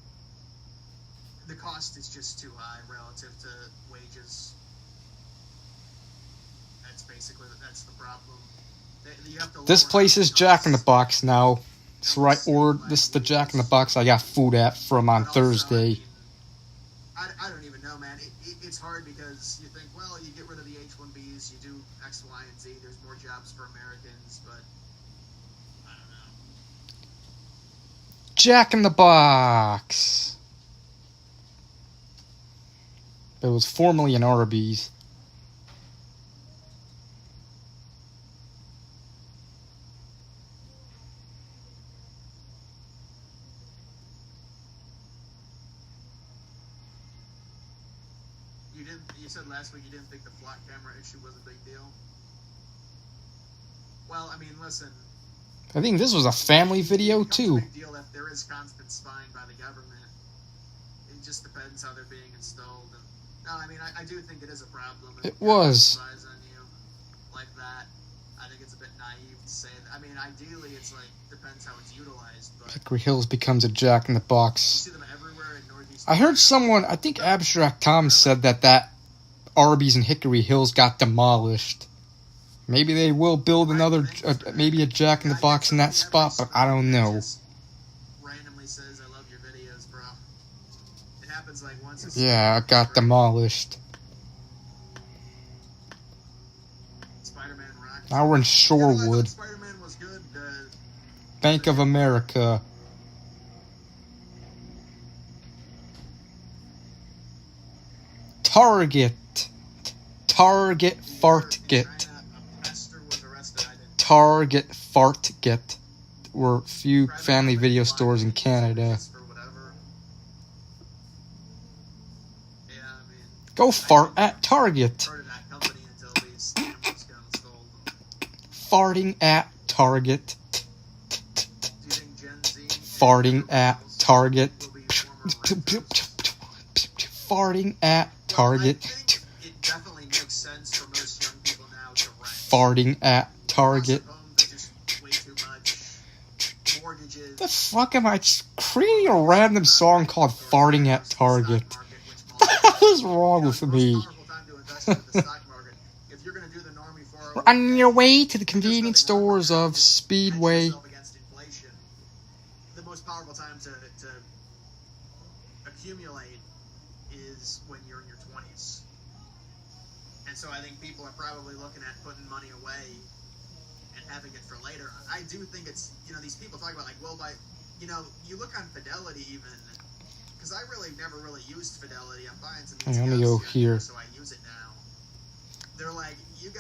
The cost is just too high relative to wages. That's the problem. You have to This lower place down is the Jack in the costs. Box now. This is the Jack in the Box I got food at from on But also, Thursday. I don't even know, man. It's hard because you think, well, you get rid of the H-1Bs, you do X, Y, and Z. There's more jobs for Americans, but I don't know. Jack in the Box. It was formerly an Arby's. You said last week you didn't think the flock camera issue was a big deal. Well, I mean, listen. I think this was a family video It becomes too. a big deal if there is constant spying by the government. It just depends how they're being installed. And, no, I mean, I do think it is a problem. If It the government was. spies on you like that. I think it's a bit naive to say that. I mean, ideally, it's like depends how it's utilized. But Hickory Hills becomes a Jack in the you Box. see them everywhere in Northeast. I heard someone, I think Abstract Tom said that Arby's in Hickory Hills got demolished. Maybe they will build another, maybe a Jack in the Box in that spot, but I don't know. Randomly says, "I love your videos, bro." It happens like once. Yeah, it got demolished. Spider-Man rocked. Now we're in Yeah, I thought Shorewood. Spider-Man was good. Bank of America. Target. Target Fartget. Target Fartget. Were few family video stores in Canada. Go fart at Target. Farting at Target. Farting at Target. Farting at Target. It definitely makes sense for most young people now to rent. Farting at Target. Way too much. Mortgages. The fuck am I creating a random song called Farting at Target? What is wrong with me? If you're going to do the normie 401k, We're on your way to the convenience stores of Speedway. against inflation. The most powerful time to accumulate is when you're in your 20s. And so I think people are probably looking at putting money away and having it for later. I do think it's, these people talk about like, well, you look on Fidelity even, because I never really used Fidelity. I'm buying some Let me go here. so I use it now. They're like, you do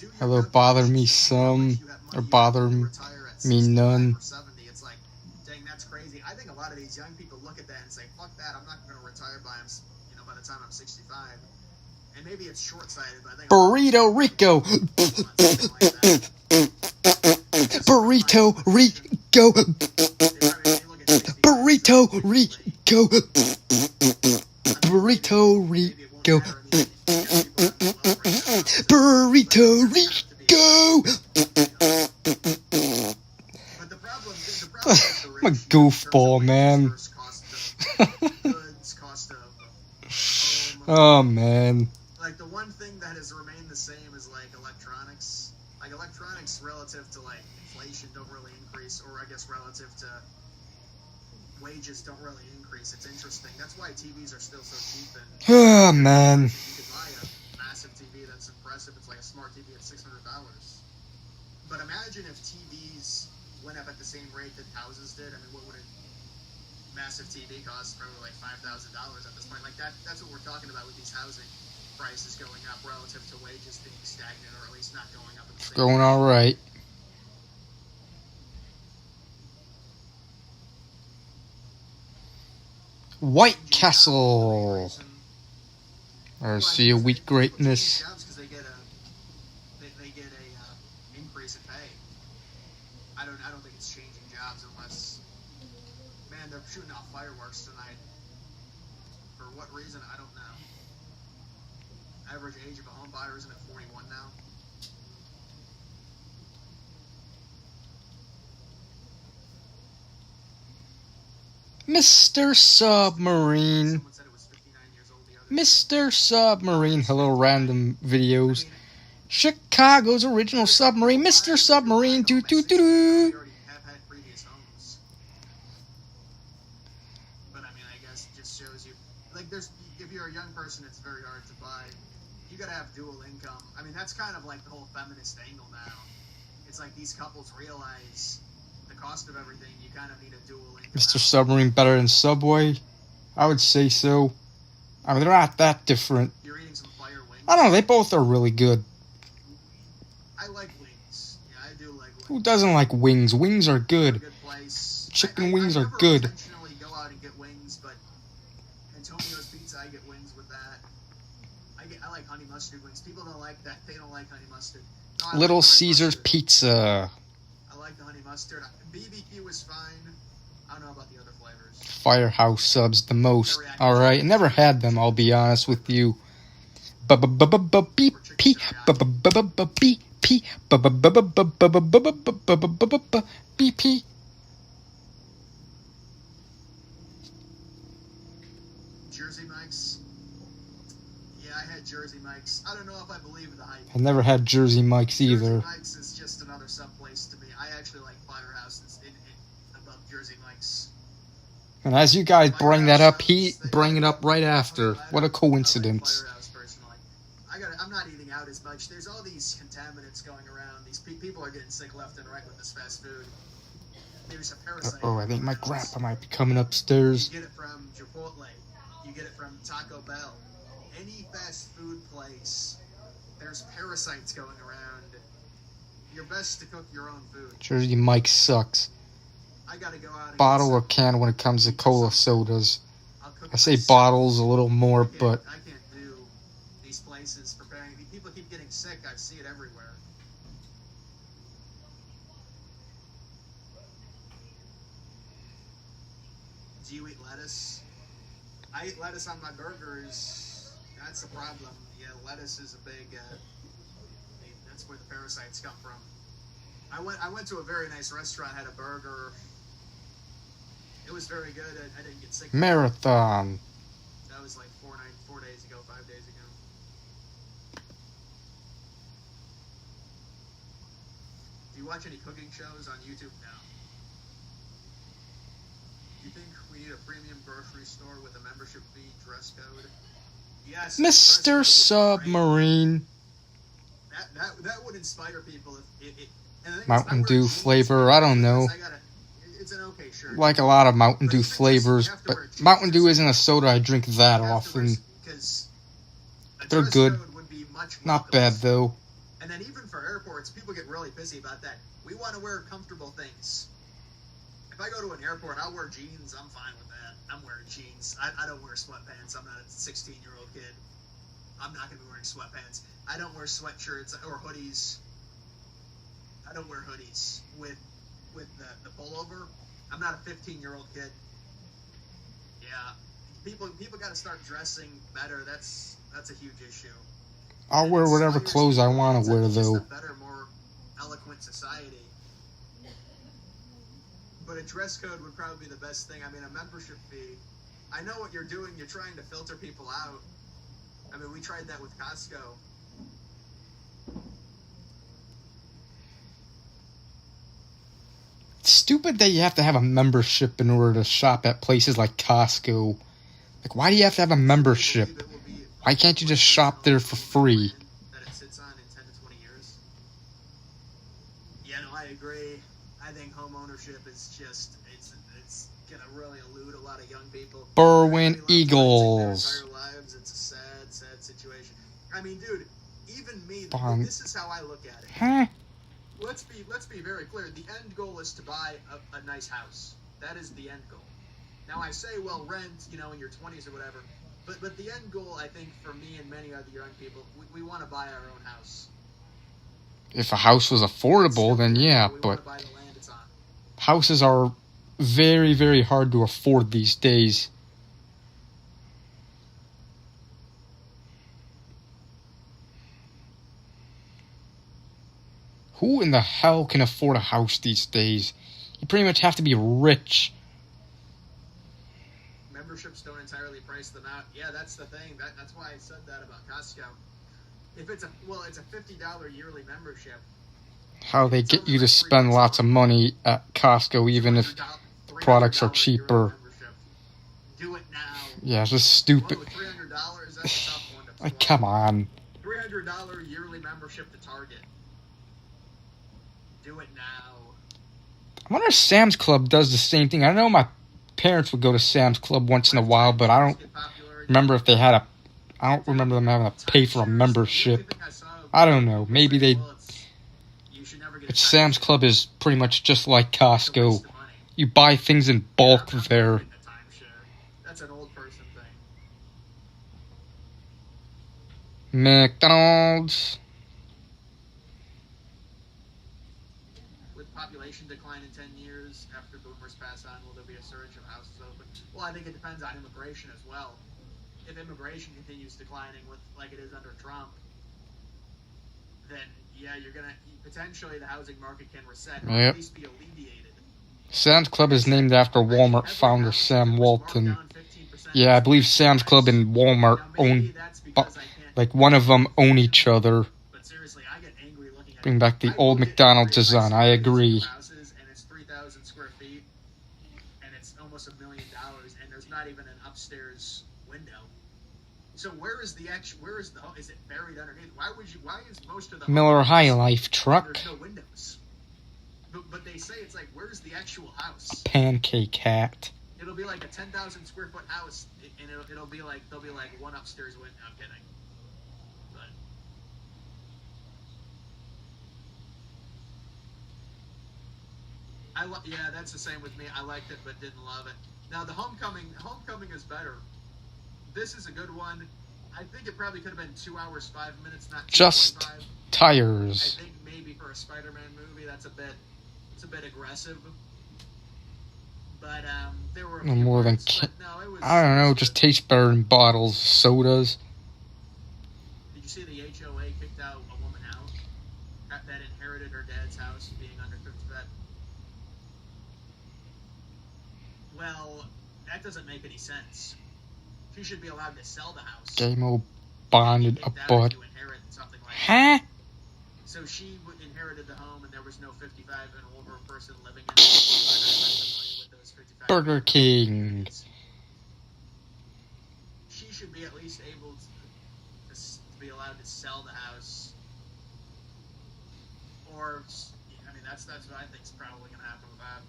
your Either good bother things, me you some have money, or you bother can me retire at me 65 none. or 70. It's like, dang, that's crazy. I think a lot of these young people look at that and say, fuck that, I'm not going to retire by the time I'm 65. And maybe it's short-sighted, but I think Burrito Rico. Burrito Rico. Burrito Rico. Burrito Rico. Burrito Rico. I'm a goofball, man. Oh, man. Like, the one thing that has remained the same is, like, electronics. Like, electronics relative to, like, inflation don't really increase, or I guess relative to wages don't really increase. It's interesting. That's why TVs are still so cheap. And Oh, man. you could buy a massive TV that's impressive. It's like a smart TV at $600. But imagine if TVs went up at the same rate that houses did. I mean, what would a massive TV cost? Probably like $5,000 at this point. Like that's what we're talking about with these housing prices going up relative to wages being stagnant, or at least not going up at the same Going rate. all right. White Castle. Or see a wheat greatness. Because they get a increase in pay. I don't think it's changing jobs unless, man, they're shooting off fireworks tonight. For what reason, I don't know. Average age of a home buyer isn't at 41 now. Mr. Submarine. Someone said it was 59 years old the other day. Mr. Submarine. Hello, random videos. Chicago's original submarine. Mr. Submarine. Doo doo doo doo. We already have had previous homes. But I mean, I guess it just shows you, like, if you're a young person, it's very hard to buy. You gotta have dual income. I mean, that's kind of like the whole feminist angle now. It's like these couples realize the cost of everything. You kind of need a dual income. Mr. Submarine better than Subway? I would say so. I mean, they're not that different. You're eating some fire wings. I don't know, they both are really good. I like wings. Yeah, I do like wings. Who doesn't like wings? Wings are good. A good place. Chicken wings I are never good. intentionally go out and get wings, but Antonio's Pizza, I get wings with that. I like honey mustard wings. People don't like that. They don't like honey mustard. No, I Little like honey Caesar's mustard. Pizza. I like the honey mustard. BBQ is fine. I don't know about the other flavors. Firehouse subs the most. Alright, never had them, I'll be honest with you. BP. BP. Jersey Mike's. Yeah, I had Jersey Mike's. I don't know if I believe the hype. I've never had Jersey Mike's either. Jersey Mike's is just another sub place to me. I actually like Firehouses above Jersey Mike's. And as you guys bring that up, he bring it up right after. What a coincidence. I like Firehouse personally. I'm not eating out as much. There's all these contaminants going around. These people are getting sick left and right with this fast food. There's a parasite. Oh, I think my grandpa might be coming upstairs. You get it from Chipotle. You get it from Taco Bell. Any fast food place, there's parasites going around. You're best to cook your own food. Jersey Mike sucks. I gotta go out and Bottle or can when it comes to cola sodas. I'll cook I say myself. bottles a little more, but I can't do these places preparing. People keep getting sick. I see it everywhere. Do you eat lettuce? I eat lettuce on my burgers. That's the problem. Yeah, lettuce is a big. That's where the parasites come from. I went to a very nice restaurant. Had a burger. It was very good. I didn't get sick. marathon. That was like 4 days ago, 5 days ago. Do you watch any cooking shows on YouTube now? Do you think we need a premium grocery store with a membership fee, dress code? Yes. dress code Mr. would be great. Submarine. That would inspire people if it and the thing is, Mountain I wear Dew jeans flavor, I don't know. because it's an okay shirt. Like a lot of Mountain Dew flavors, but Mountain Dew isn't a soda I drink that often. Because a They're dress good. code would be much Not bad welcomed. though. And then even for airports, people get really busy about that. We want to wear comfortable things. If I go to an airport, I'll wear jeans. I'm fine with that. I'm wearing jeans. I don't wear sweatpants. I'm not a 16-year-old kid. I'm not going to be wearing sweatpants. I don't wear sweatshirts or hoodies. I don't wear hoodies with the pullover. I'm not a 15-year-old kid. Yeah, people got to start dressing better. That's a huge issue. I'll wear whatever clothes I want to wear It's just though. a better, more eloquent society. But a dress code would probably be the best thing. I mean, a membership fee. I know what you're doing. You're trying to filter people out. I mean, we tried that with Costco. It's stupid that you have to have a membership in order to shop at places like Costco. Like, why do you have to have a membership? Why can't you just shop there for free? That it sits on in 10 to 20 years. Yeah, no, I agree. I think home ownership is just, it's going to really elude a lot of young people. Berwyn Their Eagles. entire lives. It's a sad situation. I mean, dude, even me, Bond. this is how I look at it. Huh? Let's be very clear. The end goal is to buy a nice house. That is the end goal. Now I say, well, rent, you know, in your 20s or whatever. But the end goal, I think, for me and many other young people, we want to buy our own house. If a house was affordable, then yeah, we but want to buy the land it's on. houses are very, very hard to afford these days. Who in the hell can afford a house these days? You pretty much have to be rich. Memberships don't entirely price them out. Yeah, that's the thing. That's why I said that about Costco. If it's a $50 yearly membership. How they get you to spend lots of money at Costco even if products are cheaper. Do it now. Yeah, it's just stupid. Whoa, $300? That's a tough one to Like, come on. $300 yearly membership to Target. Do it now. I wonder if Sam's Club does the same thing. I know my parents would go to Sam's Club once in a while, but I don't remember if they had a... I don't remember them having to pay for a membership. I don't know. Maybe they... But Sam's Club is pretty much just like Costco. You buy things in bulk there. That's an old person thing. McDonald's. With population decline in 10 years, after boomers pass on, will there be a surge of houses open? Well, I think it depends on immigration as well. If immigration continues declining like it is under Trump, then yeah, you're gonna potentially the housing market can reset or at least be alleviated. Sam's Club is named after Walmart founder Sam Walton. Yeah, I believe Sam's Club and Walmart own, like one of them own each other. Bring back the old McDonald's design. I agree. And it's 3,000 square feet, and it's almost $1 million, and there's not even an upstairs window. So where is the is it buried underneath? Why is most of the Miller High Life truck? There's no windows. But they say it's like, where's the actual house? A pancake hat. It'll be like a 10,000 square foot house, and it'll be like, there'll be like one upstairs window. I'm kidding. Yeah, that's the same with me. I liked it, but didn't love it. Now the Homecoming is better. This is a good one. I think it probably could have been 2 hours 5 minutes, not 2:25. Just tires. I think maybe for a Spider-Man movie, it's a bit aggressive. But there were No more than no, it was, I don't know. Just tastes better in bottles, sodas. Did you see the HOA kicked out a woman out that inherited her dad's house, being under 50 that? Well, that doesn't make any sense. She should be allowed to sell the house. Game-o bonded a butt. Huh? So she inherited the home, and there was no 55 and older person living in it. With those 55 Burger King. She should be at least able to be allowed to sell the house. Or, I mean, that's what I think is probably going to happen with that.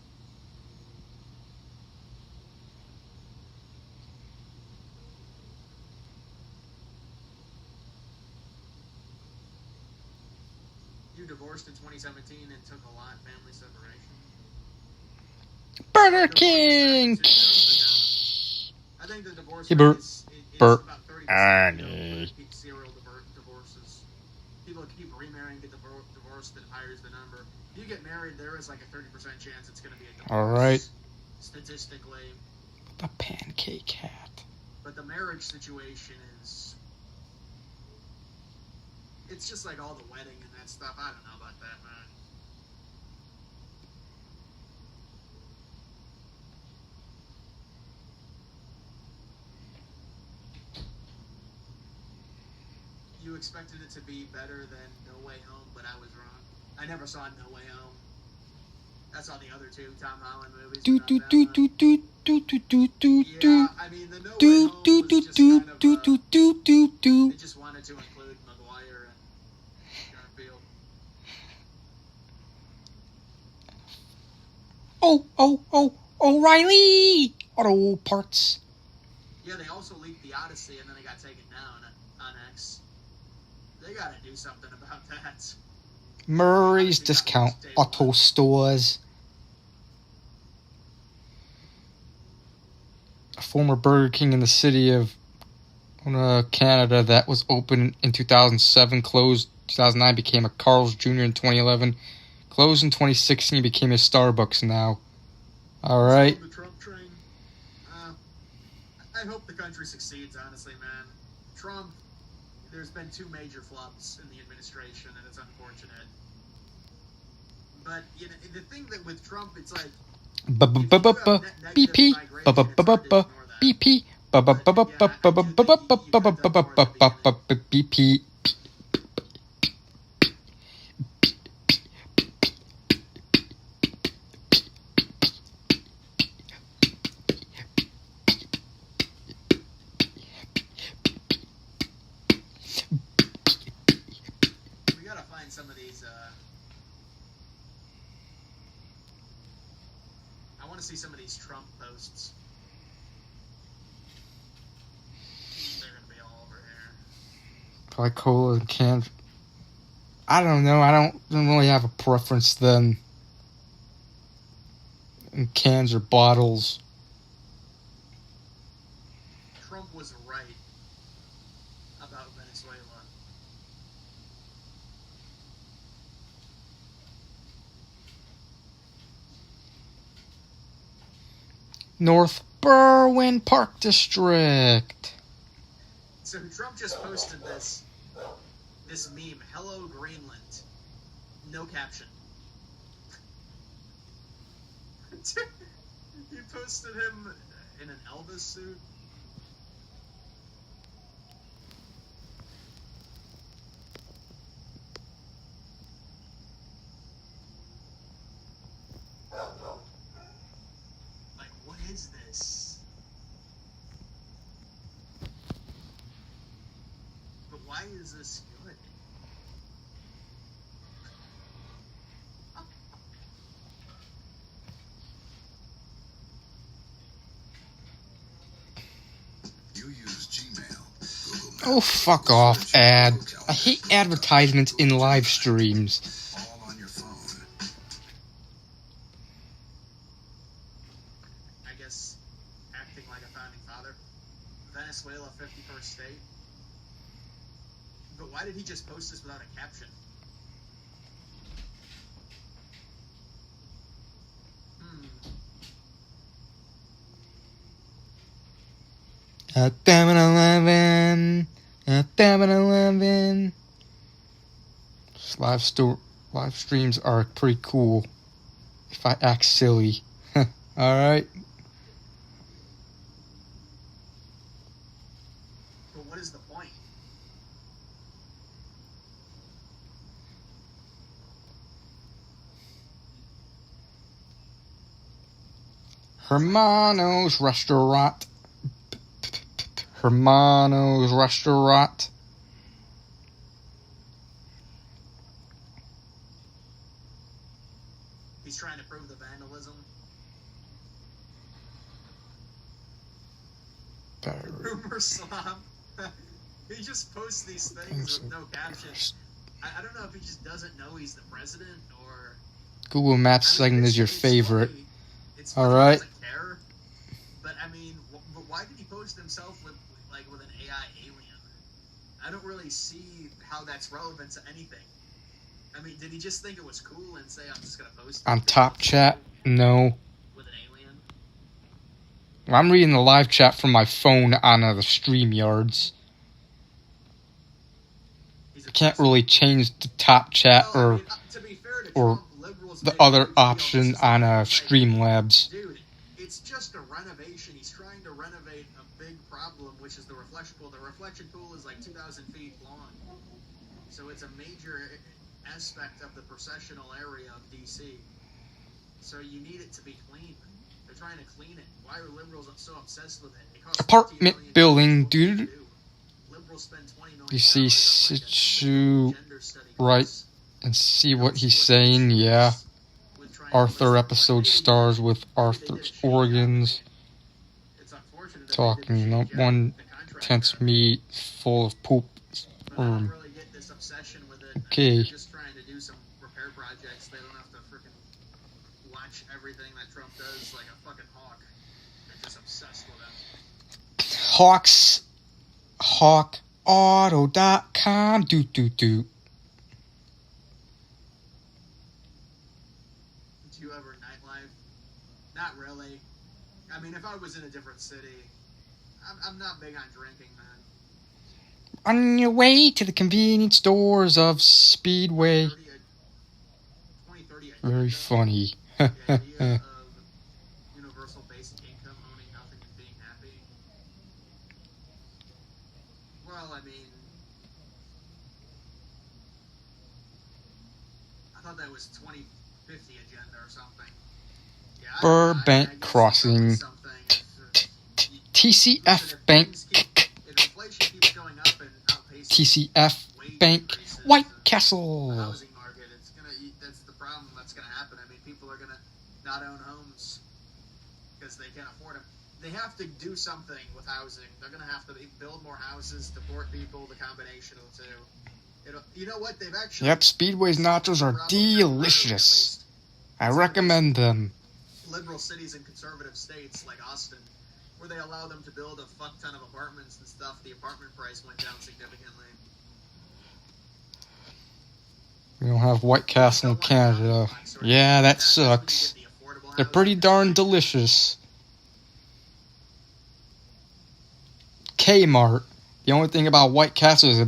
You divorced in 2017 and took a lot family separation. Burger King. I think the divorce Hey, rate is about 30%. Serial divorces. People keep remarrying, get divorced, that higher's the number. If you get married, there is like a 30% chance it's going to be a divorce. All right. Statistically. The pancake hat. But the marriage situation is... It's just like all the wedding and that stuff. I don't know about that, man. You expected it to be better than No Way Home, but I was wrong. I never saw No Way Home. I saw the other two Tom Holland movies. Do do do do do do do do do do. Yeah, I mean the No Way Home was just kind of they just wanted to include Maguire and Garfield. Oh, O'Reilly! Auto parts. Yeah, they also leaked the Odyssey and then they got taken down on X. They gotta do something about that. Murray's Discount one. Auto Stores. a former Burger King in the city of Canada that was open in 2007, closed 2009, became a Carl's Jr. in 2011, closed in 2016, became a Starbucks now. All right. So the Trump train. I hope the country succeeds, honestly, man. Trump, there's been 2 major flops in the administration, and it's unfortunate. But you know, the thing that with Trump, it's like BP BP BP. we gotta find some of these. I want to see some of these Trump posts. They're gonna be all over here. Probably cola and cans. I don't know. I don't really have a preference then. In cans or bottles. Trump was right about Venezuela. North Berwyn Park District. So Trump just posted this meme, "Hello Greenland," no caption. He posted him in an Elvis suit. Like, what is this? But why is this good? You use Gmail, Google Maps, Oh, fuck off, search, ad. Google I hate Calendar, advertisements in live streams. all on your phone. I guess acting like a founding father. Venezuela, 51st state. But why did he just post this without a caption? At 7-Eleven. At 7-Eleven. Live streams are pretty cool. If I act silly. Alright. But what is the point? Hermano's Restaurant. Hermano's Restaurant. He's trying to prove the vandalism. Rumor slop. He just posts these things with no caption. I don't know if he just doesn't know he's the president or... Google Maps segment is your favorite. Funny. It's All funny, right. He doesn't care. But I mean, but why did he post himself with an AI alien? I don't really see how that's relevant to anything. I mean, did he just think it was cool and say, I'm just gonna post On it top chat? No. with an alien? I'm reading the live chat from my phone on the StreamYards. He's I can't really change the top chat Well, I or mean, to be fair to or Trump, liberals the make other a big deal. option This is on like, Streamlabs. Dude, it's just a renovation. He's trying to renovate a big problem, which is the reflection pool. The reflection pool is like 2,000 feet long. So it's a major aspect of the processional area of D.C. So you need it to be clean. They're trying to clean it. Why are liberals so obsessed with it? It costs Apartment $15 million building, to do. dude. Liberals spend $20 million You see on, like, a Situ gender study right course. and see what he's saying. Yeah. Arthur episode stars with Arthur's organs. It's unfortunate that Talking they no didn't change one the contract tense there. meat full of poop. But I don't really get this obsession with it. Okay. They're just trying to do some repair projects. They don't have to freaking watch everything that Trump does like a fucking hawk. They're just obsessed with them. HawkAuto.com. Doot. Do you ever nightlife? Not really. I mean, if I was in a different city, I'm not big on drinking, man. On your way to the convenience stores of Speedway. 2030 Very funny. The idea of universal basic income, owning nothing and being happy. Well, I mean, I thought that was 2050 agenda or something. Yeah, I don't know, Burbank I guess Crossing. something. TCF Bank. If inflation keeps going up and outpacing TCF wage Bank. increases, White the Castle. housing market, that's the problem that's gonna happen. I mean, people are gonna not own homes because they can't afford them. They have to do something with housing. They're gonna have to build more houses, deport people, the combination of the two. You know what? They've actually... Yep, Speedway's nachos are delicious. I recommend them. Liberal cities and conservative states like Austin, where they allow them to build a fuck ton of apartments and stuff, the apartment price went down significantly. We don't have White Castle in Canada. Yeah, that sucks. They're pretty darn delicious. Kmart. The only thing about White Castle is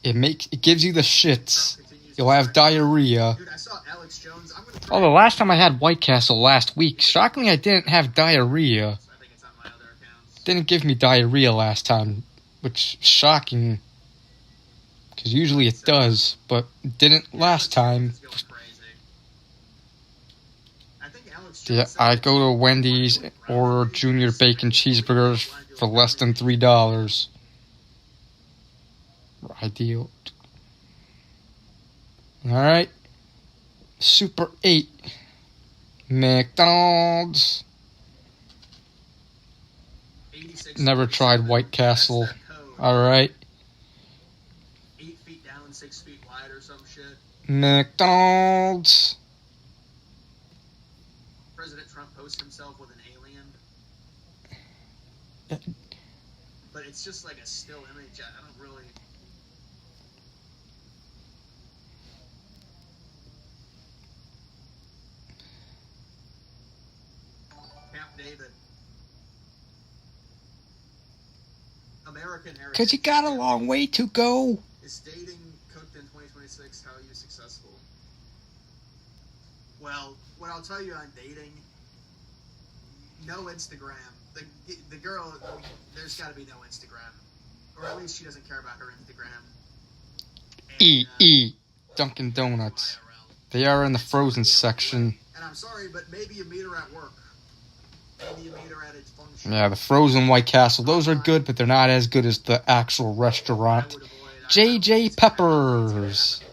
it gives you the shits. You'll have diarrhea. Dude, I saw Alex Jones. Although last time I had White Castle last week, shockingly I didn't have diarrhea. I think it's on my other accounts. Didn't give me diarrhea last time, which is shocking. Because usually it does, but it didn't last time. Yeah, I go to Wendy's, order junior bacon cheeseburgers for less than $3. Ideal. Alright. Super 8. McDonald's. Never tried White Castle. Alright. 8 feet down, 6 feet wide or some shit. McDonald's. President Trump posts himself with an alien. But it's just like a still image. I don't really... Camp David. American heritage. Because you got a long way to go. Is dating cooked in 2026? How are you successful? Well, what I'll tell you on dating, no Instagram. The girl, there's got to be no Instagram. Or at least she doesn't care about her Instagram. Eat. Dunkin' Donuts. They are in the frozen section. And I'm sorry, but maybe you meet her at work. Maybe you meet her at its function. Yeah, the frozen White Castle. Those are good, but they're not as good as the actual restaurant. JJ Peppers.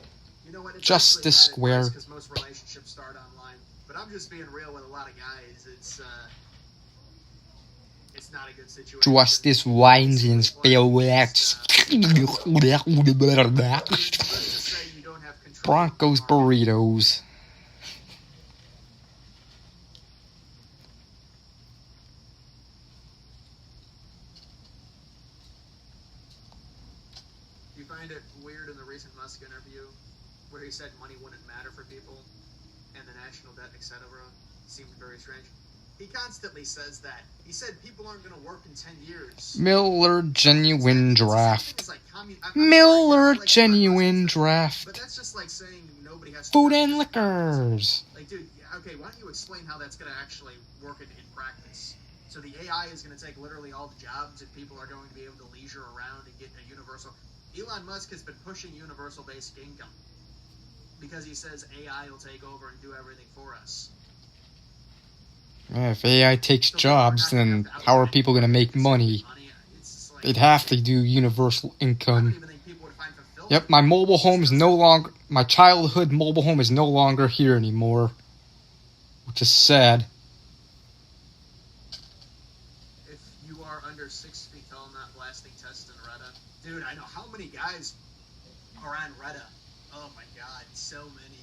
You know what, Justice Square. Because most relationships start online. But I'm just being real with a lot of guys. It's not a good situation. Justice wines and spillwax. Broncos burritos. Do you find it weird in the recent Musk interview where he said money wouldn't matter for people and the national debt, etc. seemed very strange? He constantly says that. He said people aren't going to work in 10 years. Miller Genuine Draft. Miller Genuine Draft. But that's just like saying nobody has to Food and liquors. Like, dude, okay, why don't you explain how that's going to actually work in practice? So the AI is going to take literally all the jobs and people are going to be able to leisure around and get a universal... Elon Musk has been pushing universal basic income because he says AI will take over and do everything for us. Yeah, if AI takes jobs, then how are people going to make money? They'd have to do universal income. Yep, my mobile home is no longer... My childhood mobile home is no longer here anymore. Which is sad. If you are under 6 feet tall, not blasting test in Reddit. Dude, I know how many guys are on Reddit. Oh my god, so many.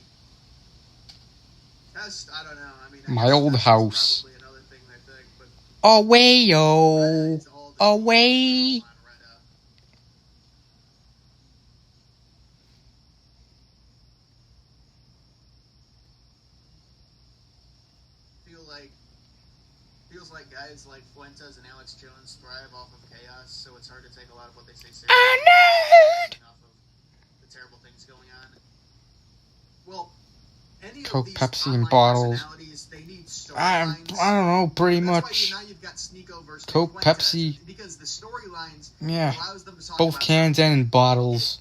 Test, I don't know. I mean, My old house. probably another thing they think, but Away, yo. Away. Feels like guys like Fuentes and Alex Jones thrive off of chaos, so it's hard to take a lot of what they say seriously. Off of the terrible things going on. Well, any Coke, of these Pepsi, and online bottles. personalities, they need I storylines. don't know, pretty That's much. why now you've got Sneeko versus Coke, Fuentes, Pepsi. because the storylines Yeah. allows them to talk Both about cans something. and bottles.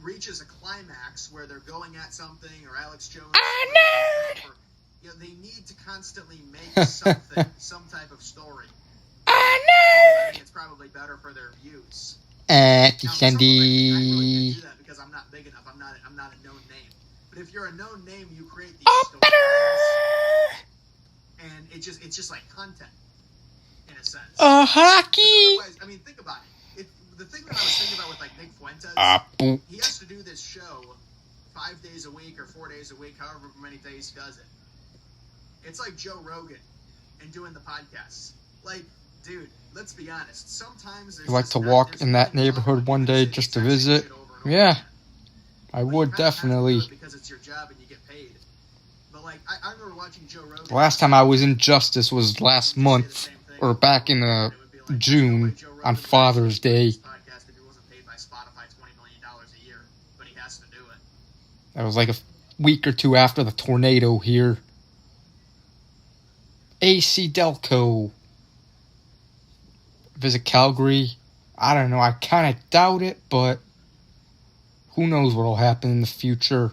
It reaches a climax where they're going at something, or Alex Jones. You know, they need to constantly make something, some type of story. I think it's probably better for their views. Sandy. I really can't do that because I'm not big enough. I'm not a known name. But if you're a known name, you create these stories, and it's just like content in a sense. Hockey. Otherwise, I mean, think about it. The thing that I was thinking about with like Nick Fuentes, he has to do this show 5 days a week or 4 days a week, however many days he does it. It's like Joe Rogan and doing the podcasts. Like, dude, let's be honest. Sometimes there's I'd like to walk in that neighborhood one day just to visit. Yeah, I would definitely. Because it's your job and you get paid. But like, I remember watching Joe Rogan. The last time I was in Justice was last month, or back in June on Father's Day. That was like a week or two after the tornado here. AC Delco. Visit Calgary. I don't know. I kind of doubt it, but who knows what'll happen in the future.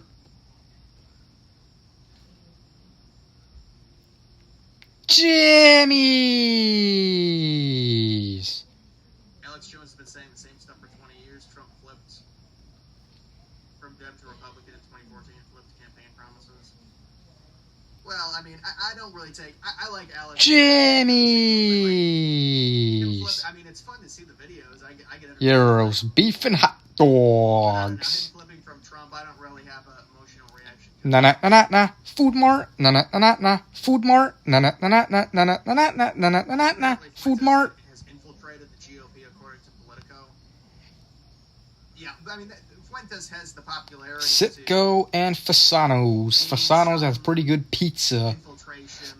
Jimmy's. Alex Jones has been saying the same stuff for 20 years. Trump flipped from Dem to Republican in 2014 and flipped campaign promises. Well, I mean, I don't really take... I like Alex. Jimmy's. I mean, it's fun to see the videos. I get Euros, beef and hot dogs. Him flipping from Trump, I don't really have an emotional reaction. Na. Food Mart. Na. Food Mart. Na. Food Mart. Has infiltrated the GOP according to Politico. Yeah, I mean, Fuentes has the popularity. Sitco and Fasano's. Fasano's has pretty good pizza. Infiltration.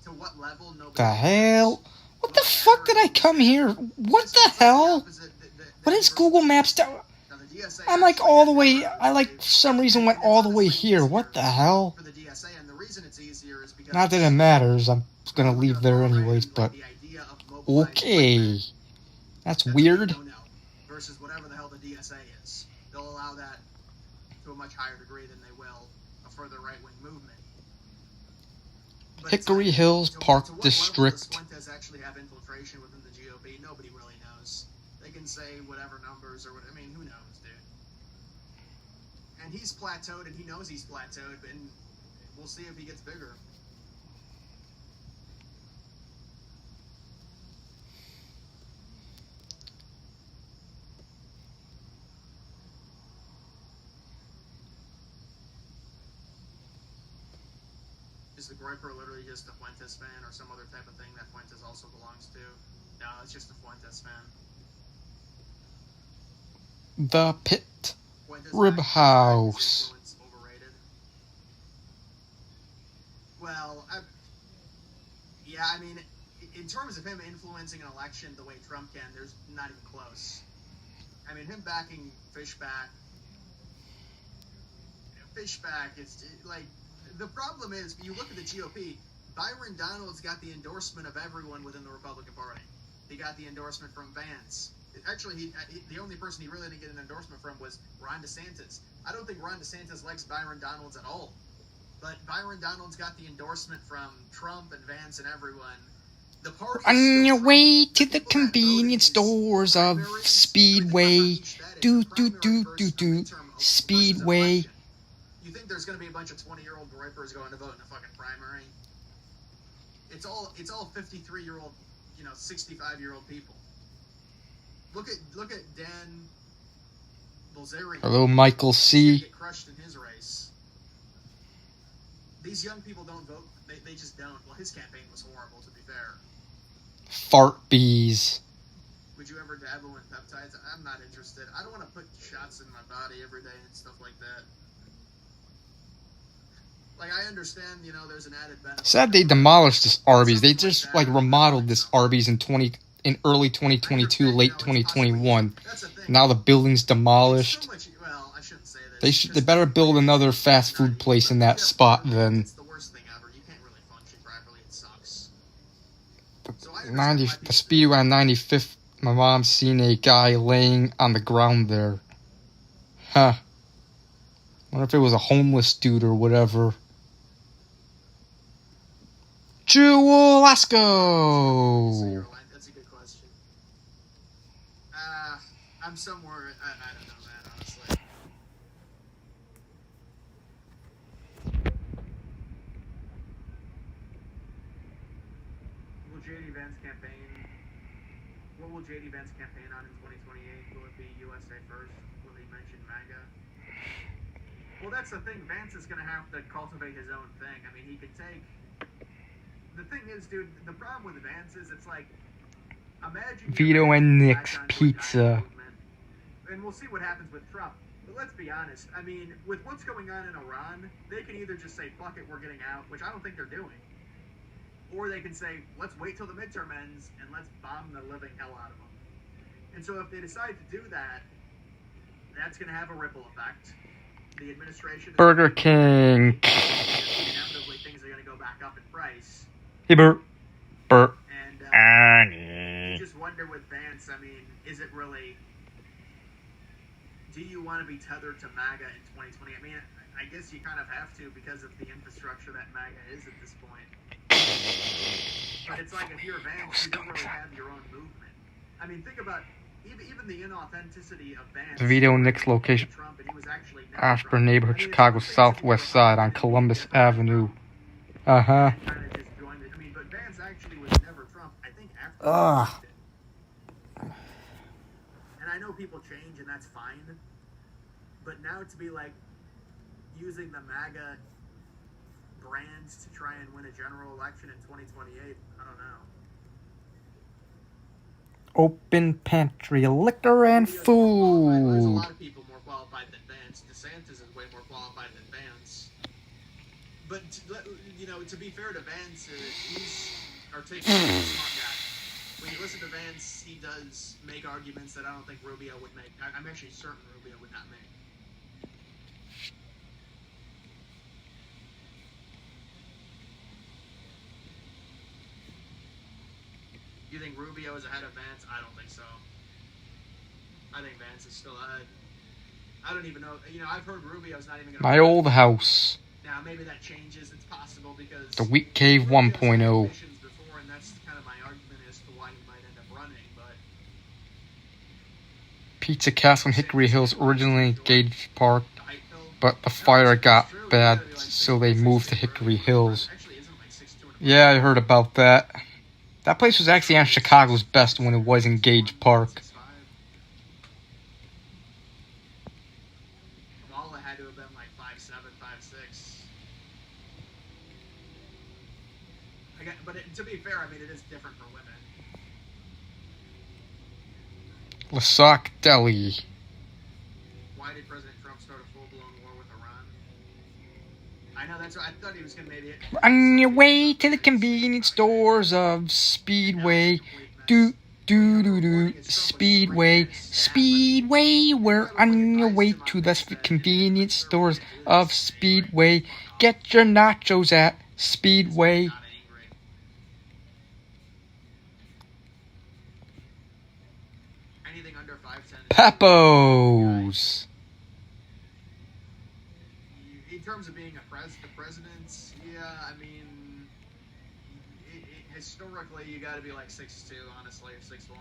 To what level? Nobody The hell? What the fuck did I come here? What the hell? What is Google Maps doing? I'm like all the way. I like for some reason went all the way here. What the hell? Not that it matters. I'm gonna leave there anyways. But okay, that's weird. Versus whatever the hell the DSA is, they'll allow that to a much higher degree than they will a further right-wing movement. But Hickory Hills Park to what District. level does Fuentes actually have infiltration within the GOP? Nobody really knows. They can say whatever numbers or what. I mean, who knows, dude? And he's plateaued, and he knows he's plateaued, and we'll see if he gets bigger. Is the Groiper literally just a Fuentes fan or some other type of thing that Fuentes also belongs to? No, it's just a Fuentes fan. The Pit Fuentes Rib House. influence overrated. Well, I mean, in terms of him influencing an election the way Trump can, there's not even close. I mean, him backing Fishback, it's like, the problem is, you look at the GOP, Byron Donalds got the endorsement of everyone within the Republican Party. He got the endorsement from Vance. Actually, the only person he really didn't get an endorsement from was Ron DeSantis. I don't think Ron DeSantis likes Byron Donalds at all. But Byron Donalds got the endorsement from Trump and Vance and everyone. The party On your way to the convenience stores of Speedway. Do. Speedway. You think there's going to be a bunch of 20-year-old Groipers going to vote in a fucking primary? It's all 53-year-old, 65-year-old people. Look at Dan Bilzerian. Hello, Michael C. Get crushed in his race. These young people don't vote. They just don't. Well, his campaign was horrible, to be fair. Fart bees. Would you ever dabble in peptides? I'm not interested. I don't want to put shots in my body every day and stuff like that. Like, I understand, you know, there's an added benefit. Sad they demolished this Arby's. They just like remodeled this Arby's in early 2022, late 2021. Now the building's demolished. Well, I shouldn't say this. They better build another fast food place in that spot then. It's the worst thing ever. You can't really function properly. It sucks. The Speedway on 95th. My mom's seen a guy laying on the ground there. Huh. Wonder if it was a homeless dude or whatever. Jewel, let's go. That's a good question. I'm somewhere. I don't know, man. Honestly. Will JD Vance campaign? What will JD Vance campaign on in 2028? Will it be USA First? Will he mention MAGA? Well, that's the thing. Vance is going to have to cultivate his own thing. I mean, he could take. The thing is, dude, the problem with Vance is it's like, imagine Vito and Nick's Pizza. And we'll see what happens with Trump. But let's be honest. I mean, with what's going on in Iran, they can either just say, fuck it, we're getting out, which I don't think they're doing. Or they can say, let's wait till the midterm ends and let's bomb the living hell out of them. And so if they decide to do that, that's going to have a ripple effect. The administration... Burger King. Inevitably, things are going to go back up in price. Hey, Bert. Bert. And you just wonder with Vance, I mean, is it really... Do you want to be tethered to MAGA in 2020? I mean, I guess you kind of have to because of the infrastructure that MAGA is at this point. But it's like if you're Vance, you don't really have your own movement. I mean, think about even the inauthenticity of Vance. Vito and Nick's location. Trump, and he was actually Ashburn neighborhood, Chicago's southwest side on Columbus Avenue. Uh-huh. I mean, but Vance actually was never Trump. I think after. And I know people change, and that's fine. But now to be like using the MAGA brands to try and win a general election in 2028, I don't know. Open pantry, liquor and There's a food. lot of people more qualified than Vance. DeSantis is way more qualified than Vance. But you know, to be fair to Vance, he's articulate, a smart guy. When you listen to Vance, he does make arguments that I don't think Rubio would make. I'm actually certain Rubio would not make. You think Rubio is ahead of Vance? I don't think so. I think Vance is still ahead. I don't even know. You know, I've heard Rubio's not even going to... My old house. Now, maybe that changes. It's possible because... The Wheat Cave 1.0. Before, and that's kind of my argument as to why he might end up running, but... Pizza Castle in Hickory Hills, originally Gage Park, but the fire got bad, so they moved to Hickory Hills. Yeah, I heard about that. That place was actually on Chicago's best when it was in Gage Park. Kamala had to have been like 5'7", 5'6". But to be fair, I mean, it is different for women. Lasac Deli. Why did President Trump start a full-blown war with Iran? I know, that's what I thought he was going to maybe... On your way to the convenience stores of Speedway. Speedway. Speedway. We're on your way to the convenience stores of Speedway. Get your nachos at Speedway. Anything under 5'10". Peppo's. In terms of being the president, yeah, I mean, historically, you got to be like 6'2", honestly, or 6'1".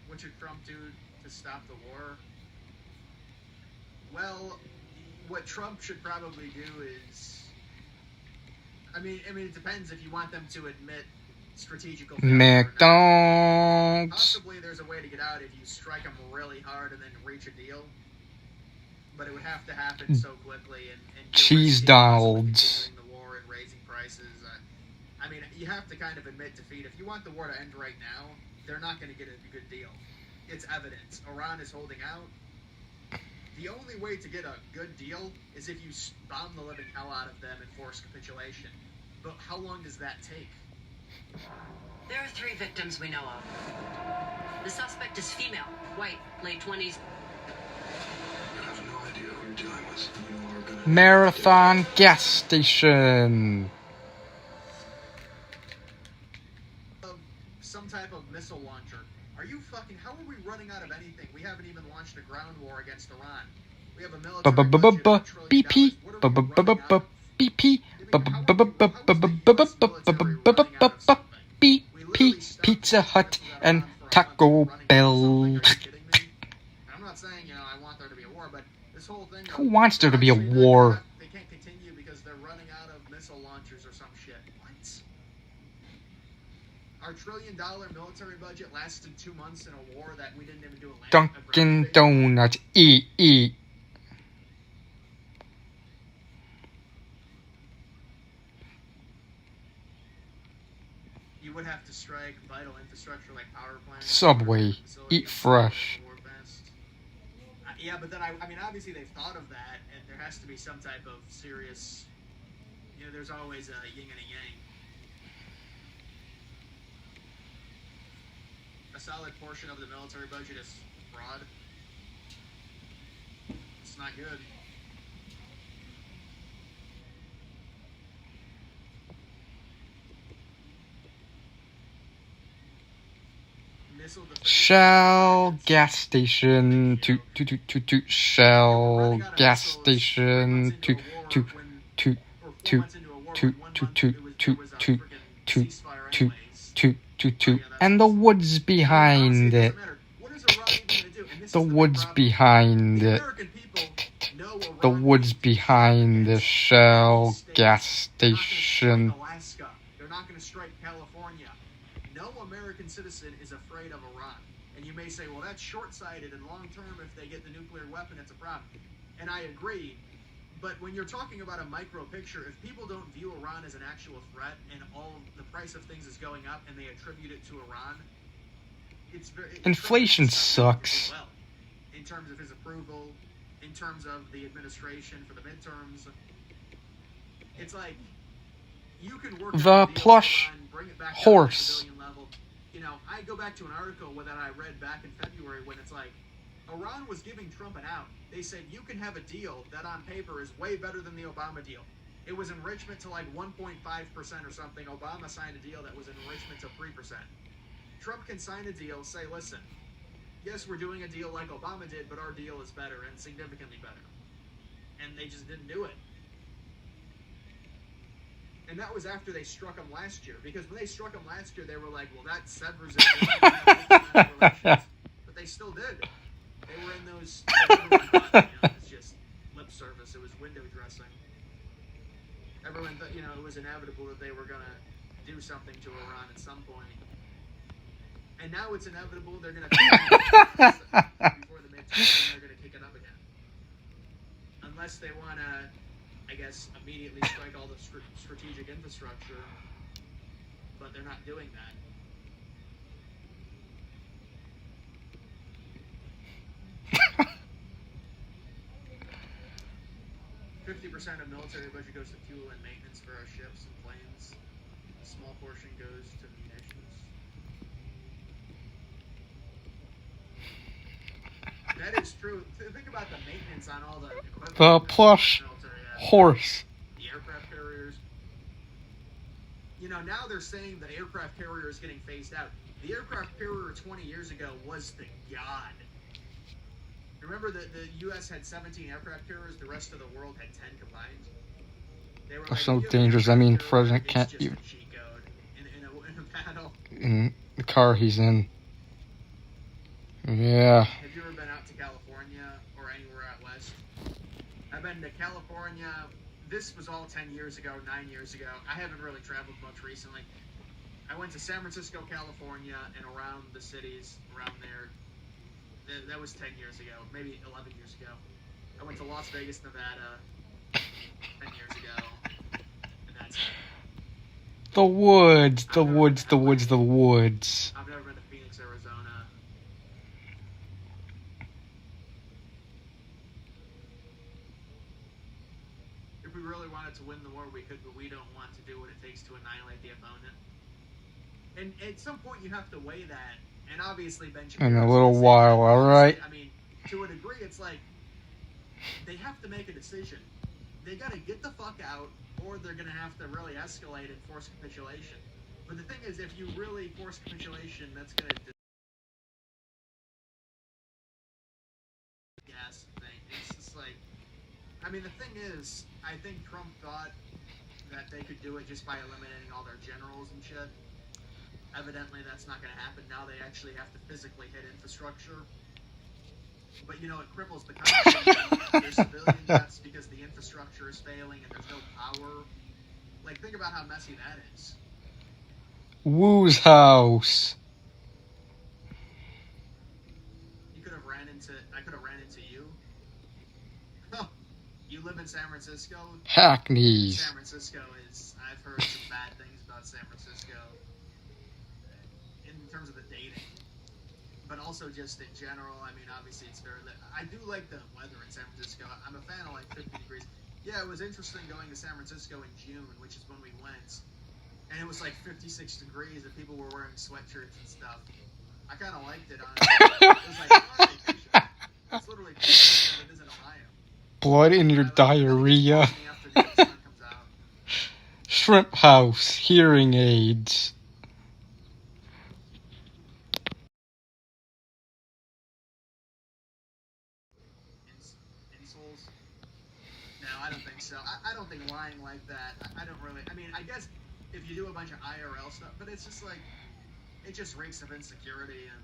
What should Trump do to stop the war? Well, what Trump should probably do is, I mean, it depends if you want them to admit strategical failure or not. McDonald's. Possibly there's a way to get out if you strike them really hard and then reach a deal. But it would have to happen so quickly. And Cheese you're risking Donalds. continuing the war and raising prices. I mean, you have to kind of admit defeat. If you want the war to end right now, they're not going to get a good deal. It's evidence. Iran is holding out. The only way to get a good deal is if you bomb the living hell out of them and force capitulation. But how long does that take? There are 3 victims we know of. The suspect is female, white, late 20s. You have no idea who you're dealing with. You are gonna Marathon gas station. Some type of missile launcher. Are you fucking... How are we running out of anything? We haven't even launched a ground war against Iran. We have a military budget of $1 trillion. BP. What are we running out of? BP. BP. Pizza Hut and Taco Bell. I'm not saying, I want there to be a war, but this whole thing... Who wants there to be a war? They can't continue because they're running out of missile launchers or some shit. What? Our $1 trillion military budget lasted 2 months in a war that we didn't even do a land. Dunkin' Donuts. Eat. You would have to strike vital infrastructure like power plants. Subway. Eat fresh. Yeah, but then I mean, obviously they've thought of that, and there has to be some type of serious. There's always a yin and a yang. A solid portion of the military budget is fraud. It's not good. Shell gas station. Toot. Shell gas station. Toot. And the woods behind it. The woods behind it. The woods behind the Shell gas station. They're not going to strike California. No American citizen is afraid of Iran. And you may say, well, that's short-sighted, and long-term, if they get the nuclear weapon, it's a problem. And I agree. But when you're talking about a micro picture, if people don't view Iran as an actual threat and all the price of things is going up and they attribute it to Iran, it's very... Inflation sucks. Well, in terms of his approval, in terms of the administration for the midterms, it's like you can work the plush Iran, bring it back horse. down to civilian level. I go back to an article that I read back in February when it's like Iran was giving Trump an out. They said you can have a deal that on paper is way better than the Obama deal. It was enrichment to like 1.5% or something. Obama signed a deal that was enrichment to 3%. Trump can sign a deal, say, listen, yes, we're doing a deal like Obama did, but our deal is better and significantly better. And they just didn't do it. And that was after they struck him last year. Because when they struck him last year, they were like, well, that severs it. But they still did. They were in those... it was just lip service. It was window dressing. Everyone thought, it was inevitable that they were going to do something to Iran at some point. And now it's inevitable they're going to... before the midterm, they're going to kick it up again. Unless they want to... I guess, immediately strike all the strategic infrastructure, but they're not doing that. 50% of military budget goes to fuel and maintenance for our ships and planes. A small portion goes to munitions. That is true. Think about the maintenance on all the equipment. The plush horse. The aircraft carriers. Now they're saying the aircraft carrier is getting phased out. The aircraft carrier 20 years ago was the god. Remember that the U.S. had 17 aircraft carriers, the rest of the world had 10 combined? They were So dangerous. I mean, President can't even... cheat code in a battle. In the car he's in. Yeah. Have you ever been out to California or anywhere out west? I've been to California. This was all 10 years ago, 9 years ago. I haven't really traveled much recently. I went to San Francisco, California, and around the cities around there. That was 10 years ago, maybe 11 years ago. I went to Las Vegas, Nevada 10 years ago, and that's it. The woods, the woods, the woods, the woods. I've never been to Phoenix, Arizona. If we really wanted to win the war, we could, but we don't want to do what it takes to annihilate the opponent. And at some point, you have to weigh that. And obviously, Ben Shapiro... In a little while, alright? I mean, to a degree, it's like, they have to make a decision. They gotta get the fuck out, or they're gonna have to really escalate and force capitulation. But the thing is, if you really force capitulation, that's gonna... Gas thing. It's just like... I mean, the thing is, I think Trump thought that they could do it just by eliminating all their generals and shit. Evidently, that's not going to happen. Now they actually have to physically hit infrastructure. But, you know, it cripples the country. There's civilian deaths because the infrastructure is failing and there's no power. Like, think about how messy that is. Woo's house. I could have ran into you. You live in San Francisco? Hackneys. San Francisco is... I've heard some bad things about San Francisco. In terms of the dating. But also just in general, I mean, obviously it's very... I do like the weather in San Francisco. I'm a fan of like 50 degrees. Yeah, it was interesting going to San Francisco in June, which is when we went. And it was like 56 degrees and people were wearing sweatshirts and stuff. I kind of liked it, honestly. It was like, oh, vacation. It's literally different than it is in Ohio. Blood in your diarrhea. Shrimp house. Hearing aids. Insoles? No, I don't think so. I don't think lying like that. I don't really. I mean, I guess if you do a bunch of IRL stuff, but it's just like, it just reeks of insecurity and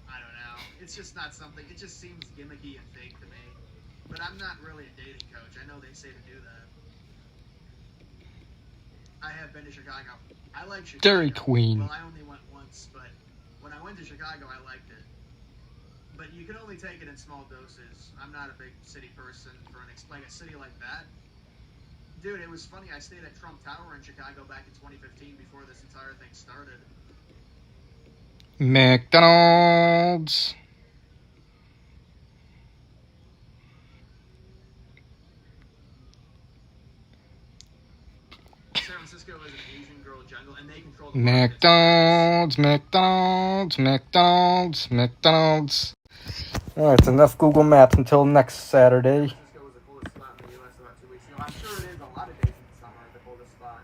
I don't know. It's just not something. It just seems gimmicky and fake to me. But I'm not really a dating coach. I know they say to do that. I have been to Chicago. I like Chicago. Dairy Queen. Well, I only went once, but when I went to Chicago, I liked it. But you can only take it in small doses. I'm not a big city person for like a city like that. Dude, it was funny. I stayed at Trump Tower in Chicago back in 2015 before this entire thing started. McDonald's. San Francisco is an Asian girl jungle, and they control the McDonald's, McDonald's, McDonald's, McDonald's. Alright, it's enough Google Maps until next Saturday. San Francisco was the coolest spot in the U.S. about 2 weeks ago. I'm sure it is a lot of days in the summer, the coldest spot.